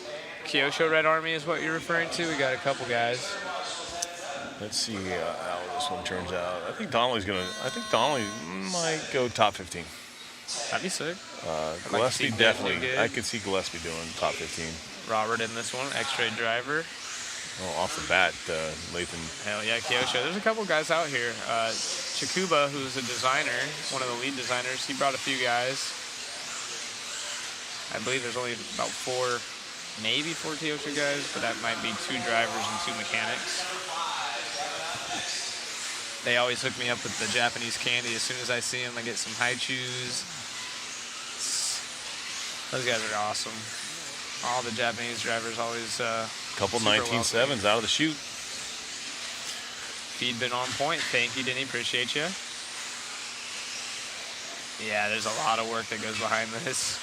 Kyosho Red Army is what you're referring to? We got a couple guys. Let's see how this one turns out. I think Donnelly might go top 15. That'd be sick. Gillespie definitely. I could see Gillespie doing top 15. Robert in this one, X-ray driver. Oh, off the bat, Lathan. Hell yeah, Kyosho. There's a couple guys out here. Chikuba, who's a designer, one of the lead designers, he brought a few guys. I believe there's only about 4, maybe 4 Kyosho guys, but that might be 2 drivers and 2 mechanics. They always hook me up with the Japanese candy. As soon as I see them, I get some haichus. Those guys are awesome. All the Japanese drivers always couple 19.7s out of the chute. Feed been on point. Thank you, Denny. Appreciate you. Yeah, there's a lot of work that goes behind this.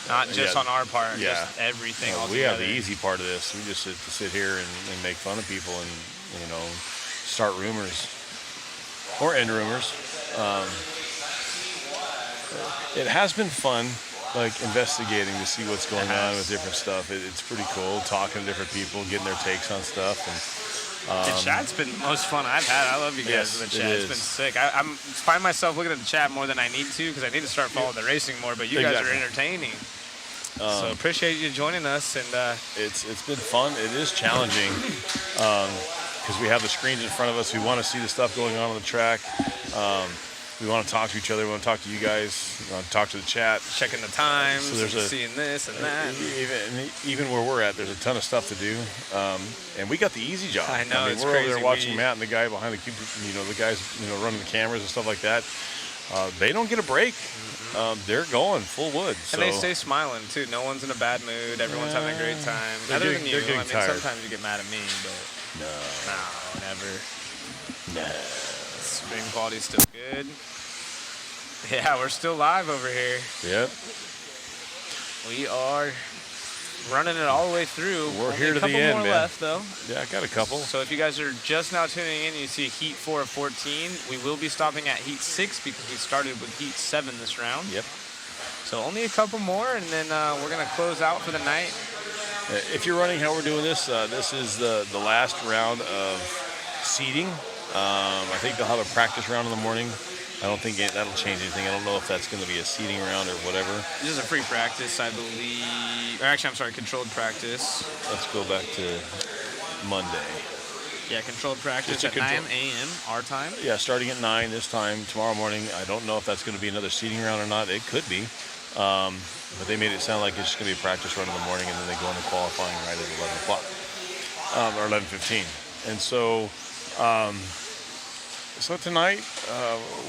Not just on our part, just everything. We have the easy part of this. We just sit here and make fun of people and, start rumors or end rumors. It has been fun, investigating to see what's going on with different stuff. It's pretty cool talking to different people, getting their takes on stuff. And the chat's been the most fun I've had. I love you guys in the chat. It's been sick. I find myself looking at the chat more than I need to because I need to start following the racing more, but you guys are entertaining. So appreciate you joining us. And it's been fun. It is challenging because we have the screens in front of us. We want to see the stuff going on the track. We want to talk to each other. We want to talk to you guys. We want to talk to the chat. Checking the times, so there's seeing this and that. Even where we're at, there's a ton of stuff to do. And we got the easy job. I know, it's we're crazy. over there watching Matt and the guy behind the the guys, running the cameras and stuff like that. They don't get a break. They're going full wood. And they stay smiling, too. No one's in a bad mood. Everyone's having a great time. Other than you. Sometimes you get mad at me, but no, never. No. Stream quality's still good. Yeah, we're still live over here. Yep. We are running it all the way through. We're here to the end, man. A couple more left, though. Yeah, I got a couple. So if you guys are just now tuning in, you see Heat 4 of 14. We will be stopping at Heat 6 because we started with Heat 7 this round. Yep. So only a couple more, and then we're going to close out for the night. If you're running how we're doing this, this is the last round of seeding. I think they'll have a practice round in the morning. I don't think that'll change anything. I don't know if that's going to be a seeding round or whatever. This is a free practice, I believe. Or actually, I'm sorry, controlled practice. Let's go back to Monday. Yeah, controlled practice at 9 a.m. our time. Yeah, starting at 9 this time tomorrow morning. I don't know if that's going to be another seeding round or not. It could be. But they made it sound like it's just going to be a practice run in the morning, and then they go into qualifying right at 11 o'clock or 11:15. And so So tonight,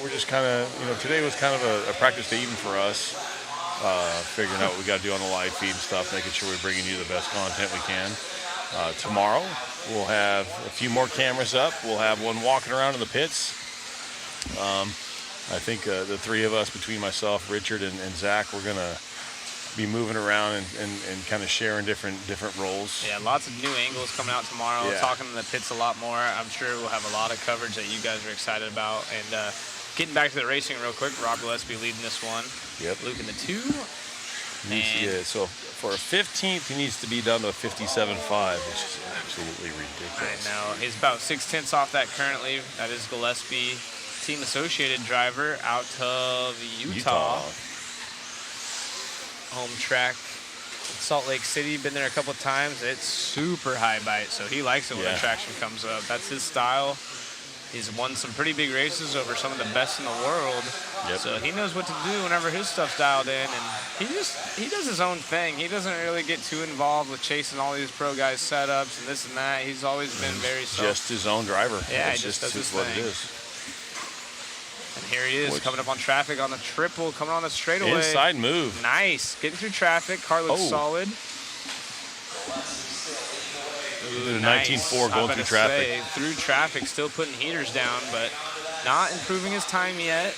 we're just kind of, today was kind of a practice day even for us, figuring out what we got to do on the live feed and stuff, making sure we're bringing you the best content we can. Tomorrow, we'll have a few more cameras up. We'll have one walking around in the pits. I think the three of us, between myself, Richard, and Zach, we're going to be moving around and kind of sharing different roles. Yeah, lots of new angles coming out tomorrow. Yeah. Talking in the pits a lot more. I'm sure we'll have a lot of coverage that you guys are excited about. And getting back to the racing real quick, Rob Gillespie leading this one. Yep. Luke in the 2. Yeah, so for a 15th, he needs to be down to a 57.5, which is absolutely ridiculous. I know. He's about 6/10 off that currently. That is Gillespie, Team Associated driver out of Utah. Home track, Salt Lake City. Been there a couple of times. It's super high bite, so he likes it when the traction comes up. That's his style. He's won some pretty big races over some of the best in the world. Yep. So he knows what to do whenever his stuff's dialed in, and he does his own thing. He doesn't really get too involved with chasing all these pro guys' setups and this and that. He's always been very just his own driver. Yeah, That's he just does his what thing. it is. And here he is, coming up on traffic on the triple, coming on the straightaway. Inside move. Nice. Getting through traffic. Car looks solid. Ooh, 19.4 going through traffic. Through traffic, still putting heaters down, but not improving his time yet.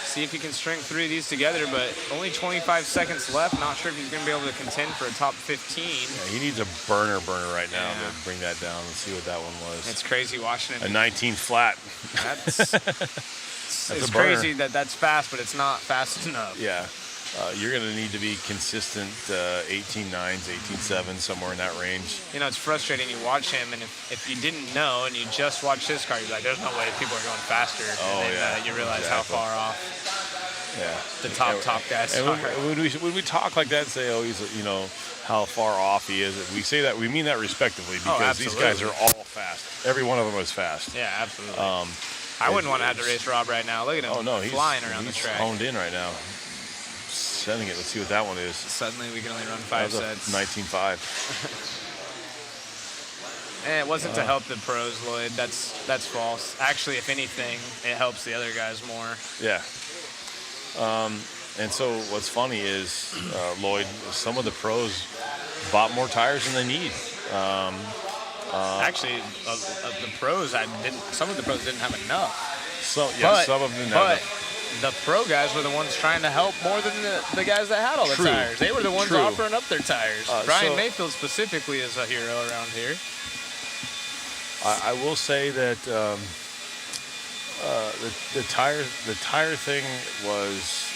See if he can string 3 of these together, but only 25 seconds left. Not sure if he's going to be able to contend for a top 15. Yeah, he needs a burner right now to bring that down. Let's see what that one was. It's crazy watching him. A 19 flat. It's crazy that's fast, but it's not fast enough. Yeah. You're going to need to be consistent 18.9s, 18.7s, somewhere in that range. You know, it's frustrating. You watch him, and if you didn't know and you just watch this car, you're like, there's no way people are going faster. And then you realize how far off the top guys and are. When we talk like that and say, oh, he's, how far off he is, we say that, we mean that respectively, because these guys are all fast. Every one of them is fast. Yeah, absolutely. I wouldn't want to have to race Rob right now. Look at him flying around the track. He's honed in right now. Setting it. Let's see what that one is. Suddenly we can only run 5 sets. 19.5. And it wasn't to help the pros, Lloyd. That's false. Actually, if anything, it helps the other guys more. Yeah. And so what's funny is, Lloyd, some of the pros bought more tires than they need. Actually, the pros, some of the pros didn't have enough. Some of them didn't have enough. The pro guys were the ones trying to help more than the guys that had all the tires. They were the ones offering up their tires. Brian Mayfield specifically is a hero around here. I will say that the tire thing was,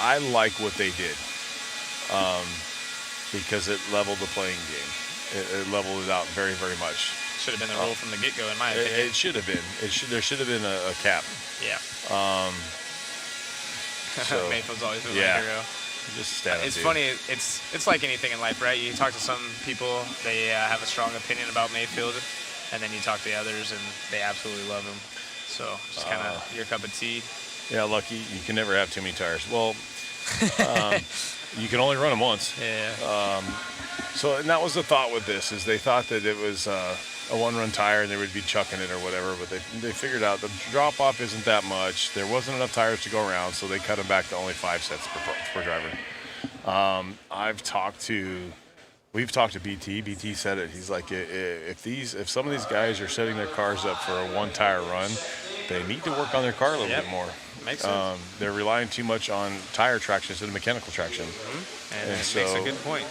I like what they did, because it leveled the playing game. It leveled it out very, very much. Should have been the rule from the get-go, in my opinion. It should have been. There should have been a cap. Yeah. So, Mayfield's always been my hero. Just stand up, It's dude. funny. It's like anything in life, right? You talk to some people, they have a strong opinion about Mayfield, and then you talk to the others, and they absolutely love him. So just kind of your cup of tea. Yeah, lucky. You can never have too many tires. Well, you can only run them once. Yeah. So, and that was the thought with this, is they thought that it was a one-run tire and they would be chucking it or whatever, but they figured out the drop-off isn't that much. There wasn't enough tires to go around, so they cut them back to only 5 sets per driver. We've talked to BT. BT said it. He's like, if some of these guys are setting their cars up for a one-tire run, they need to work on their car a little bit more. Makes sense. They're relying too much on tire traction instead of mechanical traction. And it so, makes a good point.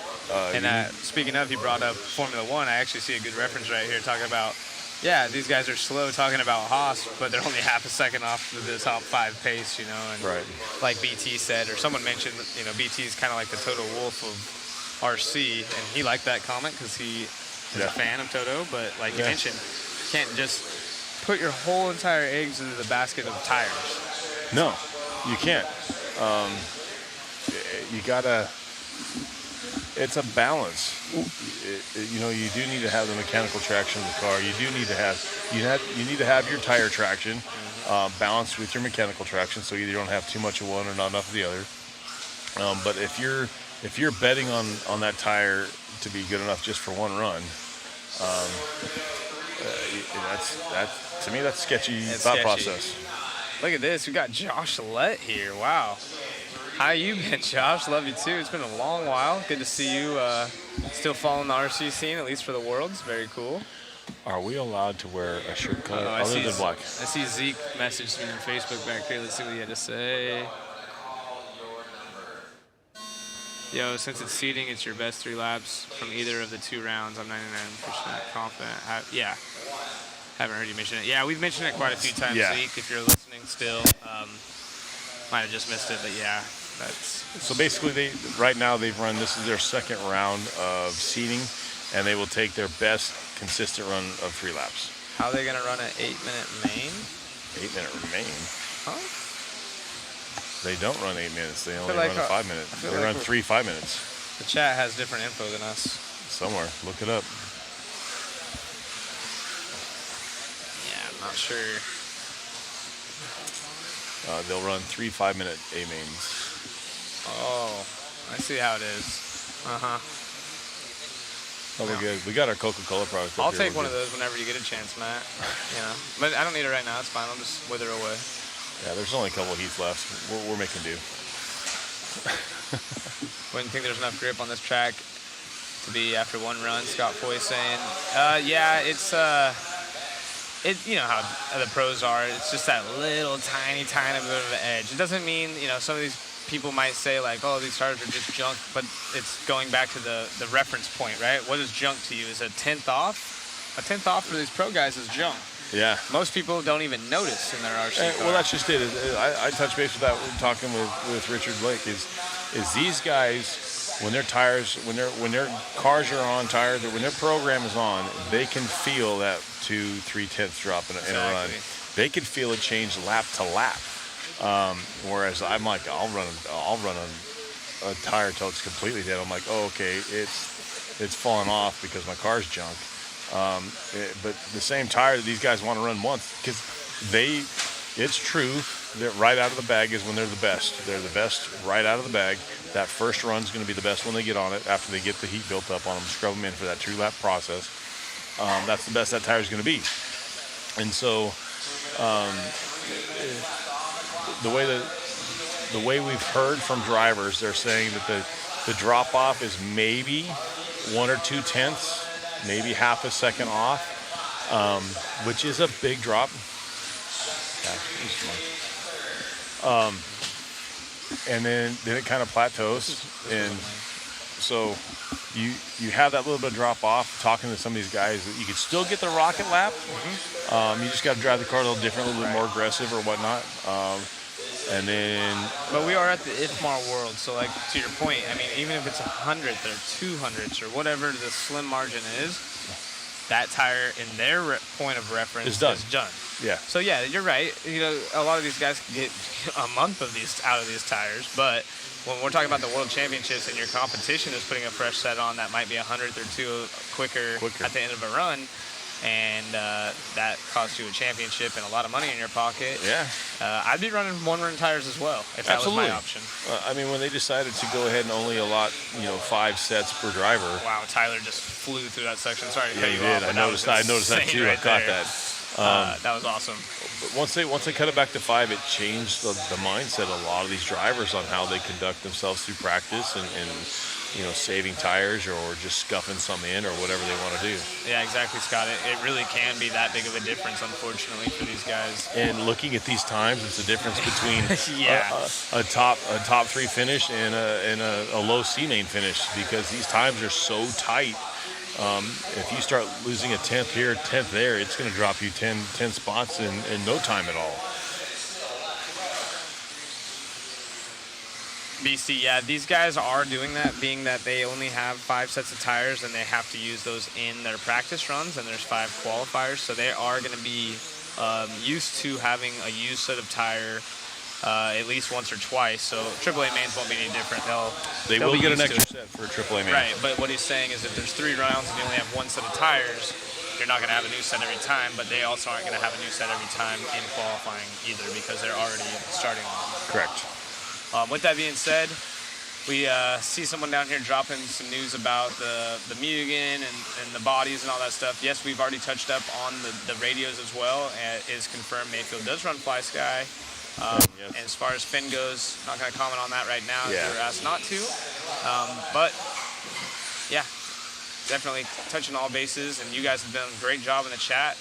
Speaking of, he brought up Formula One. I actually see a good reference right here talking about, these guys are slow talking about Haas, but they're only half a second off the top 5 pace, And like BT said, or someone mentioned, BT is kind of like the Toto Wolff of RC, and he liked that comment because he is a fan of Toto. But like you mentioned, you can't just put your whole entire eggs into the basket of tires. No, you can't. You gotta. It's a balance. You do need to have the mechanical traction of the car. You do need to have. You need to have your tire traction balanced with your mechanical traction, so either you don't have too much of one or not enough of the other. But if you're betting on that tire to be good enough just for one run, To me, that's sketchy It's thought sketchy. process. Look at this. We got Josh Lett here. Wow. How you been, Josh? Love you too. It's been a long while. Good to see you still following the RC scene, at least for the Worlds. Very cool. Are we allowed to wear a shirt color I other see than black? I see Zeke messaged me on Facebook back here. Let's see what he had to say. Yo, since it's seeding, it's your best 3 laps from either of the 2 rounds. I'm 99% confident. Yeah. Haven't heard you mention it. Yeah, we've mentioned it quite a few times, Yeah. Zeke, if you're listening still. Might have just missed it, but yeah, that's... So basically, right now they've run, this is their second round of seeding, and they will take their best consistent run of 3 laps. How are they going to run an 8-minute main? 8-minute main? Huh? They don't run 8 minutes. They only like run a 5 minute. They like run 3 5 minutes. The chat has different info than us. Somewhere. Look it up. Yeah, I'm not sure. They'll run 3 5-minute A mains. Oh, I see how it is. Uh-huh. Probably good. We got our Coca-Cola product. I'll take one of those whenever you get a chance, Matt. But I don't need it right now. It's fine. I'll just wither away. Yeah, there's only a couple of heats left. We're making do. Wouldn't think there's enough grip on this track to be after 1 run. Scott Foy saying, yeah, it's you know how the pros are. It's just that little tiny bit of an edge. It doesn't mean, some of these people might say like, oh, these tires are just junk, but it's going back to the reference point, right? What is junk to you? Is a tenth off? A tenth off for these pro guys is junk. Yeah. Most people don't even notice in their RC car. Well, that's just it. I touched base with that when talking with Richard Blake. Is these guys, when their tires, when their cars are on tires, or when their program is on, they can feel that 2-3 tenths drop in a run. They can feel it change lap to lap. Whereas I'm like, I'll run a tire till it's completely dead. I'm like, oh, okay, it's falling off because my car's junk. But the same tire that these guys want to run once, because it's true that right out of the bag is when they're the best. They're the best right out of the bag. That first run's going to be the best when they get on it after they get the heat built up on them, scrub them in for that 2-lap process. That's the best that tire's going to be. And so the way we've heard from drivers, they're saying that the drop off is maybe 1 or 2 tenths. Maybe half a second off, which is a big drop. And then it kind of plateaus, and so you have that little bit of drop off. Talking to some of these guys, that you could still get the rocket lap. You just got to drive the car a little different, a little bit more aggressive or whatnot. And then... But we are at the IFMAR World, so like to your point, I mean, even if it's 100th or 200ths or whatever the slim margin is, that tire in their point of reference is done. Yeah. So yeah, you're right. A lot of these guys can get a month of these out of these tires, but when we're talking about the World Championships and your competition is putting a fresh set on that might be 100th or 2 quicker at the end of a run, and that costs you a championship and a lot of money in your pocket. Yeah. I'd be running 1-run tires as well if that was my option. I mean, when they decided to go ahead and only allot, 5 sets per driver. Wow, Tyler just flew through that section. Sorry to cut you you did. off. I noticed that too. Right I caught there. that. That was awesome. But once they cut it back to 5, it changed the mindset of a lot of these drivers on how they conduct themselves through practice and saving tires or just scuffing some in or whatever they want to do. Yeah, exactly, Scott. It really can be that big of a difference, unfortunately, for these guys. And looking at these times, it's a difference between a top 3 finish and a low C main finish, because these times are so tight. If you start losing a tenth here, 10th there, it's going to drop you 10 spots in no time at all. BC, yeah, these guys are doing that, being that they only have 5 sets of tires and they have to use those in their practice runs, and there's 5 qualifiers, so they are going to be used to having a used set of tire at least once or twice. So AAA mains won't be any different. They will get an extra set for a AAA main. Right, but what he's saying is if there's 3 rounds and you only have 1 set of tires, you're not going to have a new set every time, but they also aren't going to have a new set every time in qualifying either, because they're already starting on. Correct. With that being said, we see someone down here dropping some news about the Mugen and the bodies and all that stuff. Yes, we've already touched up on the radios as well. And it is confirmed Mayfield does run Fly Sky. Yes. And as far as Finn goes, not going to comment on that right now. Yeah. If you're asked not to. But yeah, definitely touching all bases. And you guys have done a great job in the chat,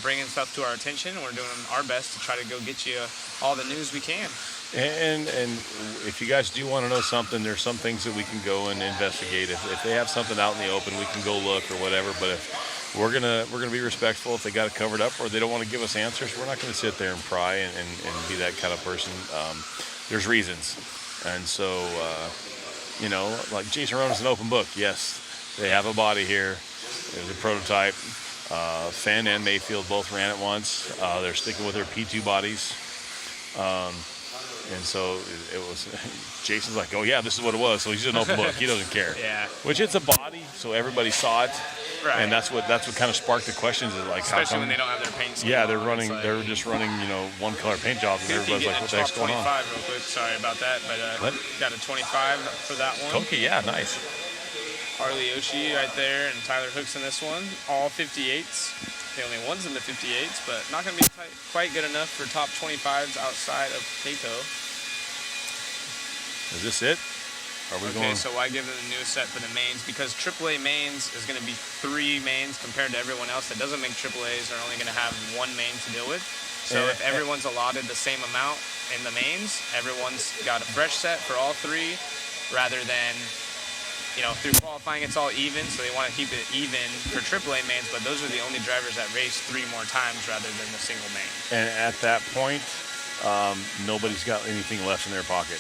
bringing stuff to our attention. We're doing our best to try to go get you all the news we can. And if you guys do want to know something, there's some things that we can go and investigate. If they have something out in the open, we can go look or whatever. But if we're gonna be respectful. If they got it covered up or they don't want to give us answers, we're not going to sit there and pry and be that kind of person. There's reasons, and so like Jason Rona's an open book. Yes, they have a body here. There's a prototype. Fenn and Mayfield both ran it once. They're sticking with their P2 bodies. And so it was, Jason's like, oh yeah, this is what it was. So he's an open book. He doesn't care. Yeah. Which it's a body, so everybody saw it. Right. And that's what kind of sparked the questions. Is like, especially how come, when they don't have their paint scheme. Yeah, they're Like, just running, one color paint jobs, and everybody's like, what the heck's going on? 25 real quick. Sorry about that, but got a 25 for that one. Okay, yeah, nice. Harley Yoshi right there, and Tyler Hooks in this one. All 58s. The only ones in the 58s, but not going to be quite good enough for top 25s outside of Kato. Is this it? Are we going? Okay, so why give them the new set for the mains? Because AAA mains is going to be 3 mains compared to everyone else. That doesn't make AAAs are only going to have 1 main to deal with. So if everyone's allotted the same amount in the mains, everyone's got a fresh set for all 3, rather than, through qualifying it's all even. So they want to keep it even for AAA mains, but those are the only drivers that race 3 more times rather than the single main. And at that point, nobody's got anything left in their pocket.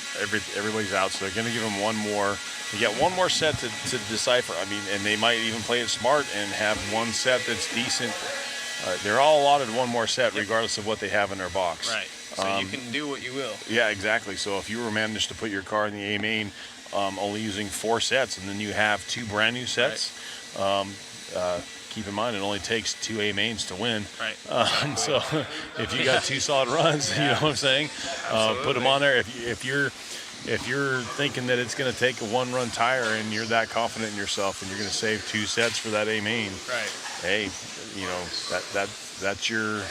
Everybody's out, so they're going to give them one more. You get one more set to decipher. I mean, and they might even play it smart and have one set that's decent. They're all allotted one more set, regardless of what they have in their box. Right. So you can do what you will. Yeah, exactly. So if you were managed to put your car in the A main, only using 4 sets, and then you have 2 brand new sets. Right. Keep in mind, it only takes 2 A mains to win. Right. So if you got 2 solid runs, you know what I'm saying? Put them on there. If you're thinking that it's going to take a 1-run tire and you're that confident in yourself and you're going to save 2 sets for that A main, right? Hey, that's your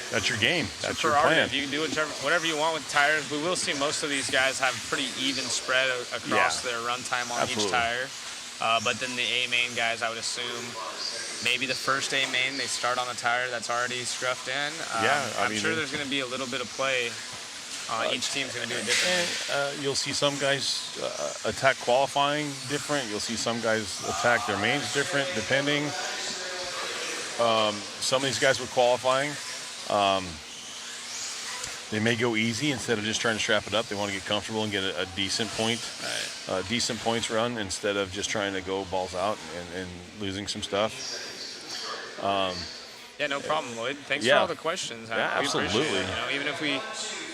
game. That's your plan. You can do whatever you want with tires. We will see most of these guys have pretty even spread across their run time on each tire. But then the A main guys, I would assume, maybe the first A main, they start on a tire that's already scruffed in. I'm sure there's going to be a little bit of play. Each team's going to do it differently. And you'll see some guys attack qualifying different. You'll see some guys attack their mains different, depending. Some of these guys with qualifying, they may go easy instead of just trying to strap it up. They want to get comfortable and get a decent decent points run instead of just trying to go balls out and losing some stuff. Yeah, no problem, Lloyd. Thanks for all the questions. Yeah, absolutely. It. Even if we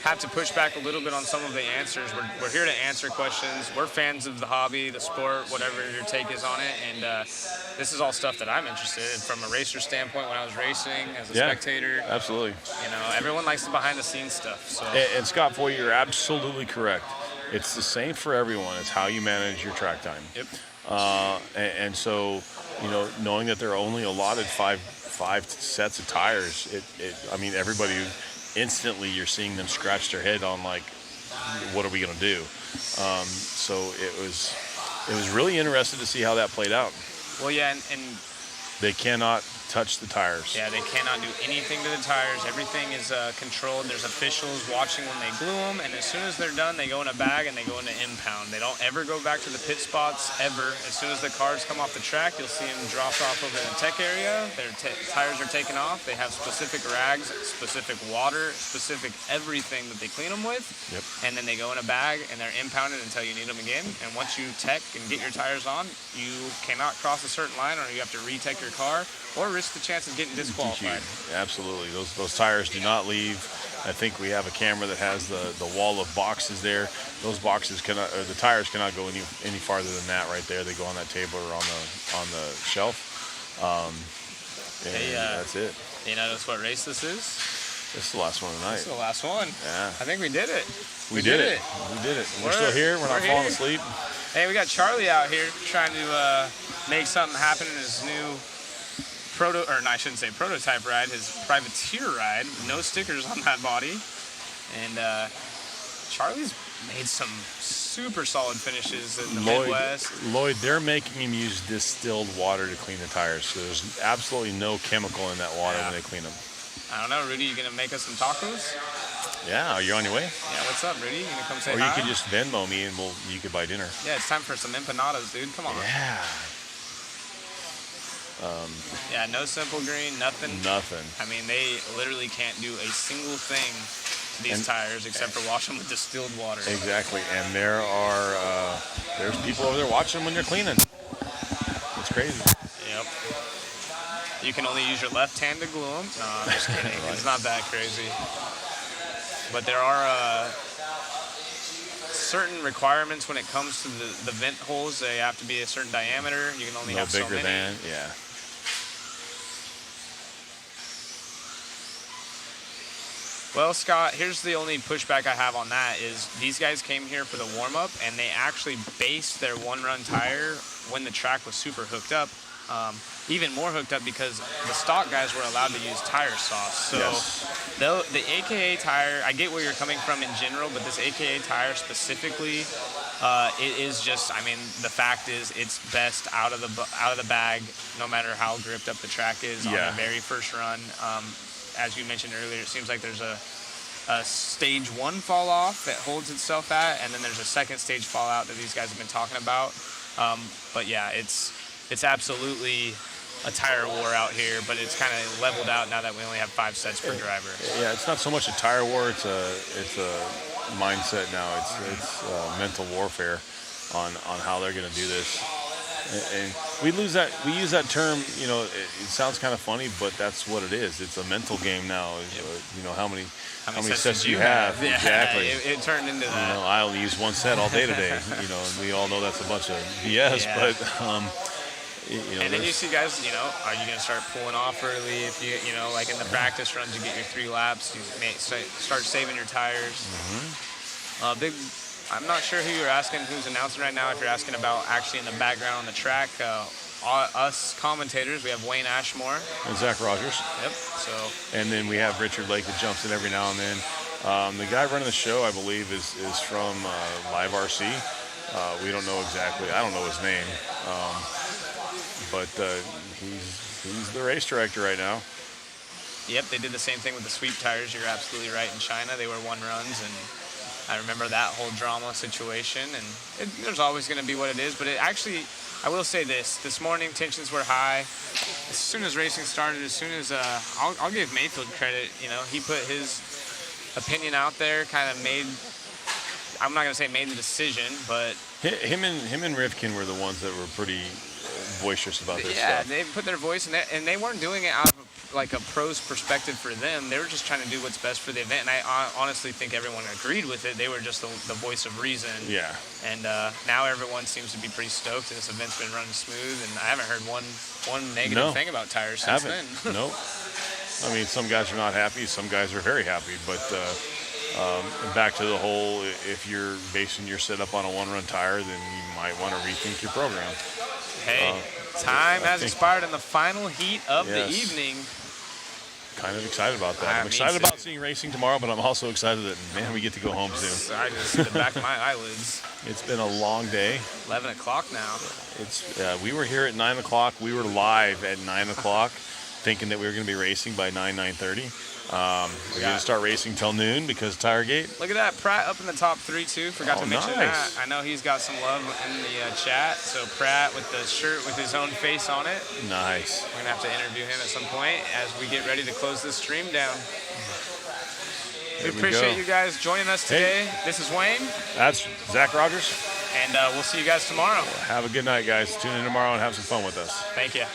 have to push back a little bit on some of the answers, we're here to answer questions. We're fans of the hobby, the sport, whatever your take is on it. And this is all stuff that I'm interested in from a racer standpoint when I was racing, as a spectator. Absolutely. Everyone likes the behind-the-scenes stuff. So. And Scott Foy, you're absolutely correct. It's the same for everyone. It's how you manage your track time. Yep. And so, knowing that there are only allotted five sets of tires, everybody instantly you're seeing them scratch their head on like, what are we going to do? So it was really interesting to see how that played out. Well, yeah, and they cannot touch the tires. Yeah, they cannot do anything to the tires. Everything is controlled. There's officials watching when they glue them, and as soon as they're done, they go in a bag and they go into impound. They don't ever go back to the pit spots, ever. As soon as the cars come off the track, you'll see them dropped off over in the tech area. Their tires are taken off. They have specific rags, specific water, specific everything that they clean them with. Yep. And then they go in a bag, and they're impounded until you need them again. And once you tech and get your tires on, you cannot cross a certain line, or you have to retech your car, or risk the chance of getting disqualified. Absolutely. Those tires do not leave. I think we have a camera that has the wall of boxes there. Those boxes cannot, or the tires cannot go any farther than that right there. They go on that table or on the shelf. That's it. You notice what race this is? This is the last one of the night. This is the last one. Yeah. I think we did it. We did it. We did it. We're still here. We're not falling asleep. Hey, we got Charlie out here trying to make something happen in his new prototype ride, his privateer ride. No stickers on that body. And Charlie's made some super solid finishes in the Midwest. Lloyd, they're making him use distilled water to clean the tires. So there's absolutely no chemical in that water when they clean them. I don't know, Rudy, you gonna make us some tacos? Yeah, are you on your way? Yeah, what's up, Rudy? You gonna come say hi? Or you hi? could just Venmo me and you could buy dinner. Yeah, it's time for some empanadas, dude. Come on. Yeah. Yeah, no Simple Green, nothing. Nothing. I mean, they literally can't do a single thing to these tires except for wash them with distilled water. Exactly, and there's people over there watching when you're cleaning. It's crazy. Yep. You can only use your left hand to glue them. No, I'm just kidding. It's not that crazy. But there are certain requirements when it comes to the vent holes. They have to be a certain diameter. You can only have so many. No bigger than, yeah. Well, Scott, here's the only pushback I have on that is these guys came here for the warm-up, and they actually based their one-run tire when the track was super hooked up, even more hooked up because the stock guys were allowed to use tire sauce. So the AKA tire, I get where you're coming from in general, but this AKA tire specifically, it is just, I mean, the fact is it's best out of the bag, no matter how gripped up the track is on the very first run. As you mentioned earlier, it seems like there's a stage 1 fall off that holds itself at, and then there's a second stage fallout that these guys have been talking about. But yeah, it's absolutely a tire war out here, but it's kind of leveled out now that we only have 5 sets per driver. Yeah, it's not so much a tire war; it's a mindset now. It's mental warfare on how they're going to do this. And we use that term, you know, it sounds kind of funny, but that's what it is. It's a mental game now. You know, how many sets do you have? Yeah, exactly. It turned into that. You know, I only use 1 set all day today. You know, and we all know that's a bunch of BS. Yeah. But you know, and then you see guys, you know, are you going to start pulling off early? If you know, like in the practice runs, you get your 3 laps, you may start saving your tires. I'm not sure who you're asking, who's announcing right now. If you're asking about actually in the background on the track, us commentators, we have Wayne Ashmore and Zach Rogers. Yep. So. And then we have Richard Lake that jumps in every now and then. The guy running the show, I believe, is from Live RC. We don't know exactly. I don't know his name, but he's the race director right now. Yep, they did the same thing with the sweep tires. You're absolutely right. In China, they were 1 runs, and I remember that whole drama situation, and there's always going to be what it is, but it actually, I will say this morning tensions were high. As soon as racing started, I'll give Mayfield credit, you know, he put his opinion out there, kind of I'm not going to say made the decision, but. Him and Rivkin were the ones that were pretty boisterous about this stuff. Yeah, they put their voice in it, and they weren't doing it out of like a pro's perspective for them. They were just trying to do what's best for the event, and I honestly think everyone agreed with it. They were just the voice of reason. Yeah. And now everyone seems to be pretty stoked, and this event's been running smooth, and I haven't heard one negative thing about tires since then. Nope. I mean, some guys are not happy, some guys are very happy, but back to the whole, if you're basing your setup on a 1-run tire, then you might want to rethink your program. Hey, time has expired in the final heat of the evening. Kind of excited about that. I'm excited about seeing racing tomorrow, but I'm also excited that, man, we get to go home soon. I just the back of my eyelids. It's been a long day. 11 o'clock now. We were here at 9 o'clock. We were live at 9 o'clock, thinking that we were going to be racing by 9:30. We didn't start racing till noon because of Tiregate. Look at that, Pratt up in the top 3 too. Forgot to mention that. I know he's got some love in the chat. So Pratt with the shirt with his own face on it. Nice. We're gonna have to interview him at some point as we get ready to close this stream down. We appreciate you guys joining us today. This is Wayne. That's Zach Rogers. And we'll see you guys tomorrow. Have a good night, guys. Tune in tomorrow and have some fun with us. Thank you.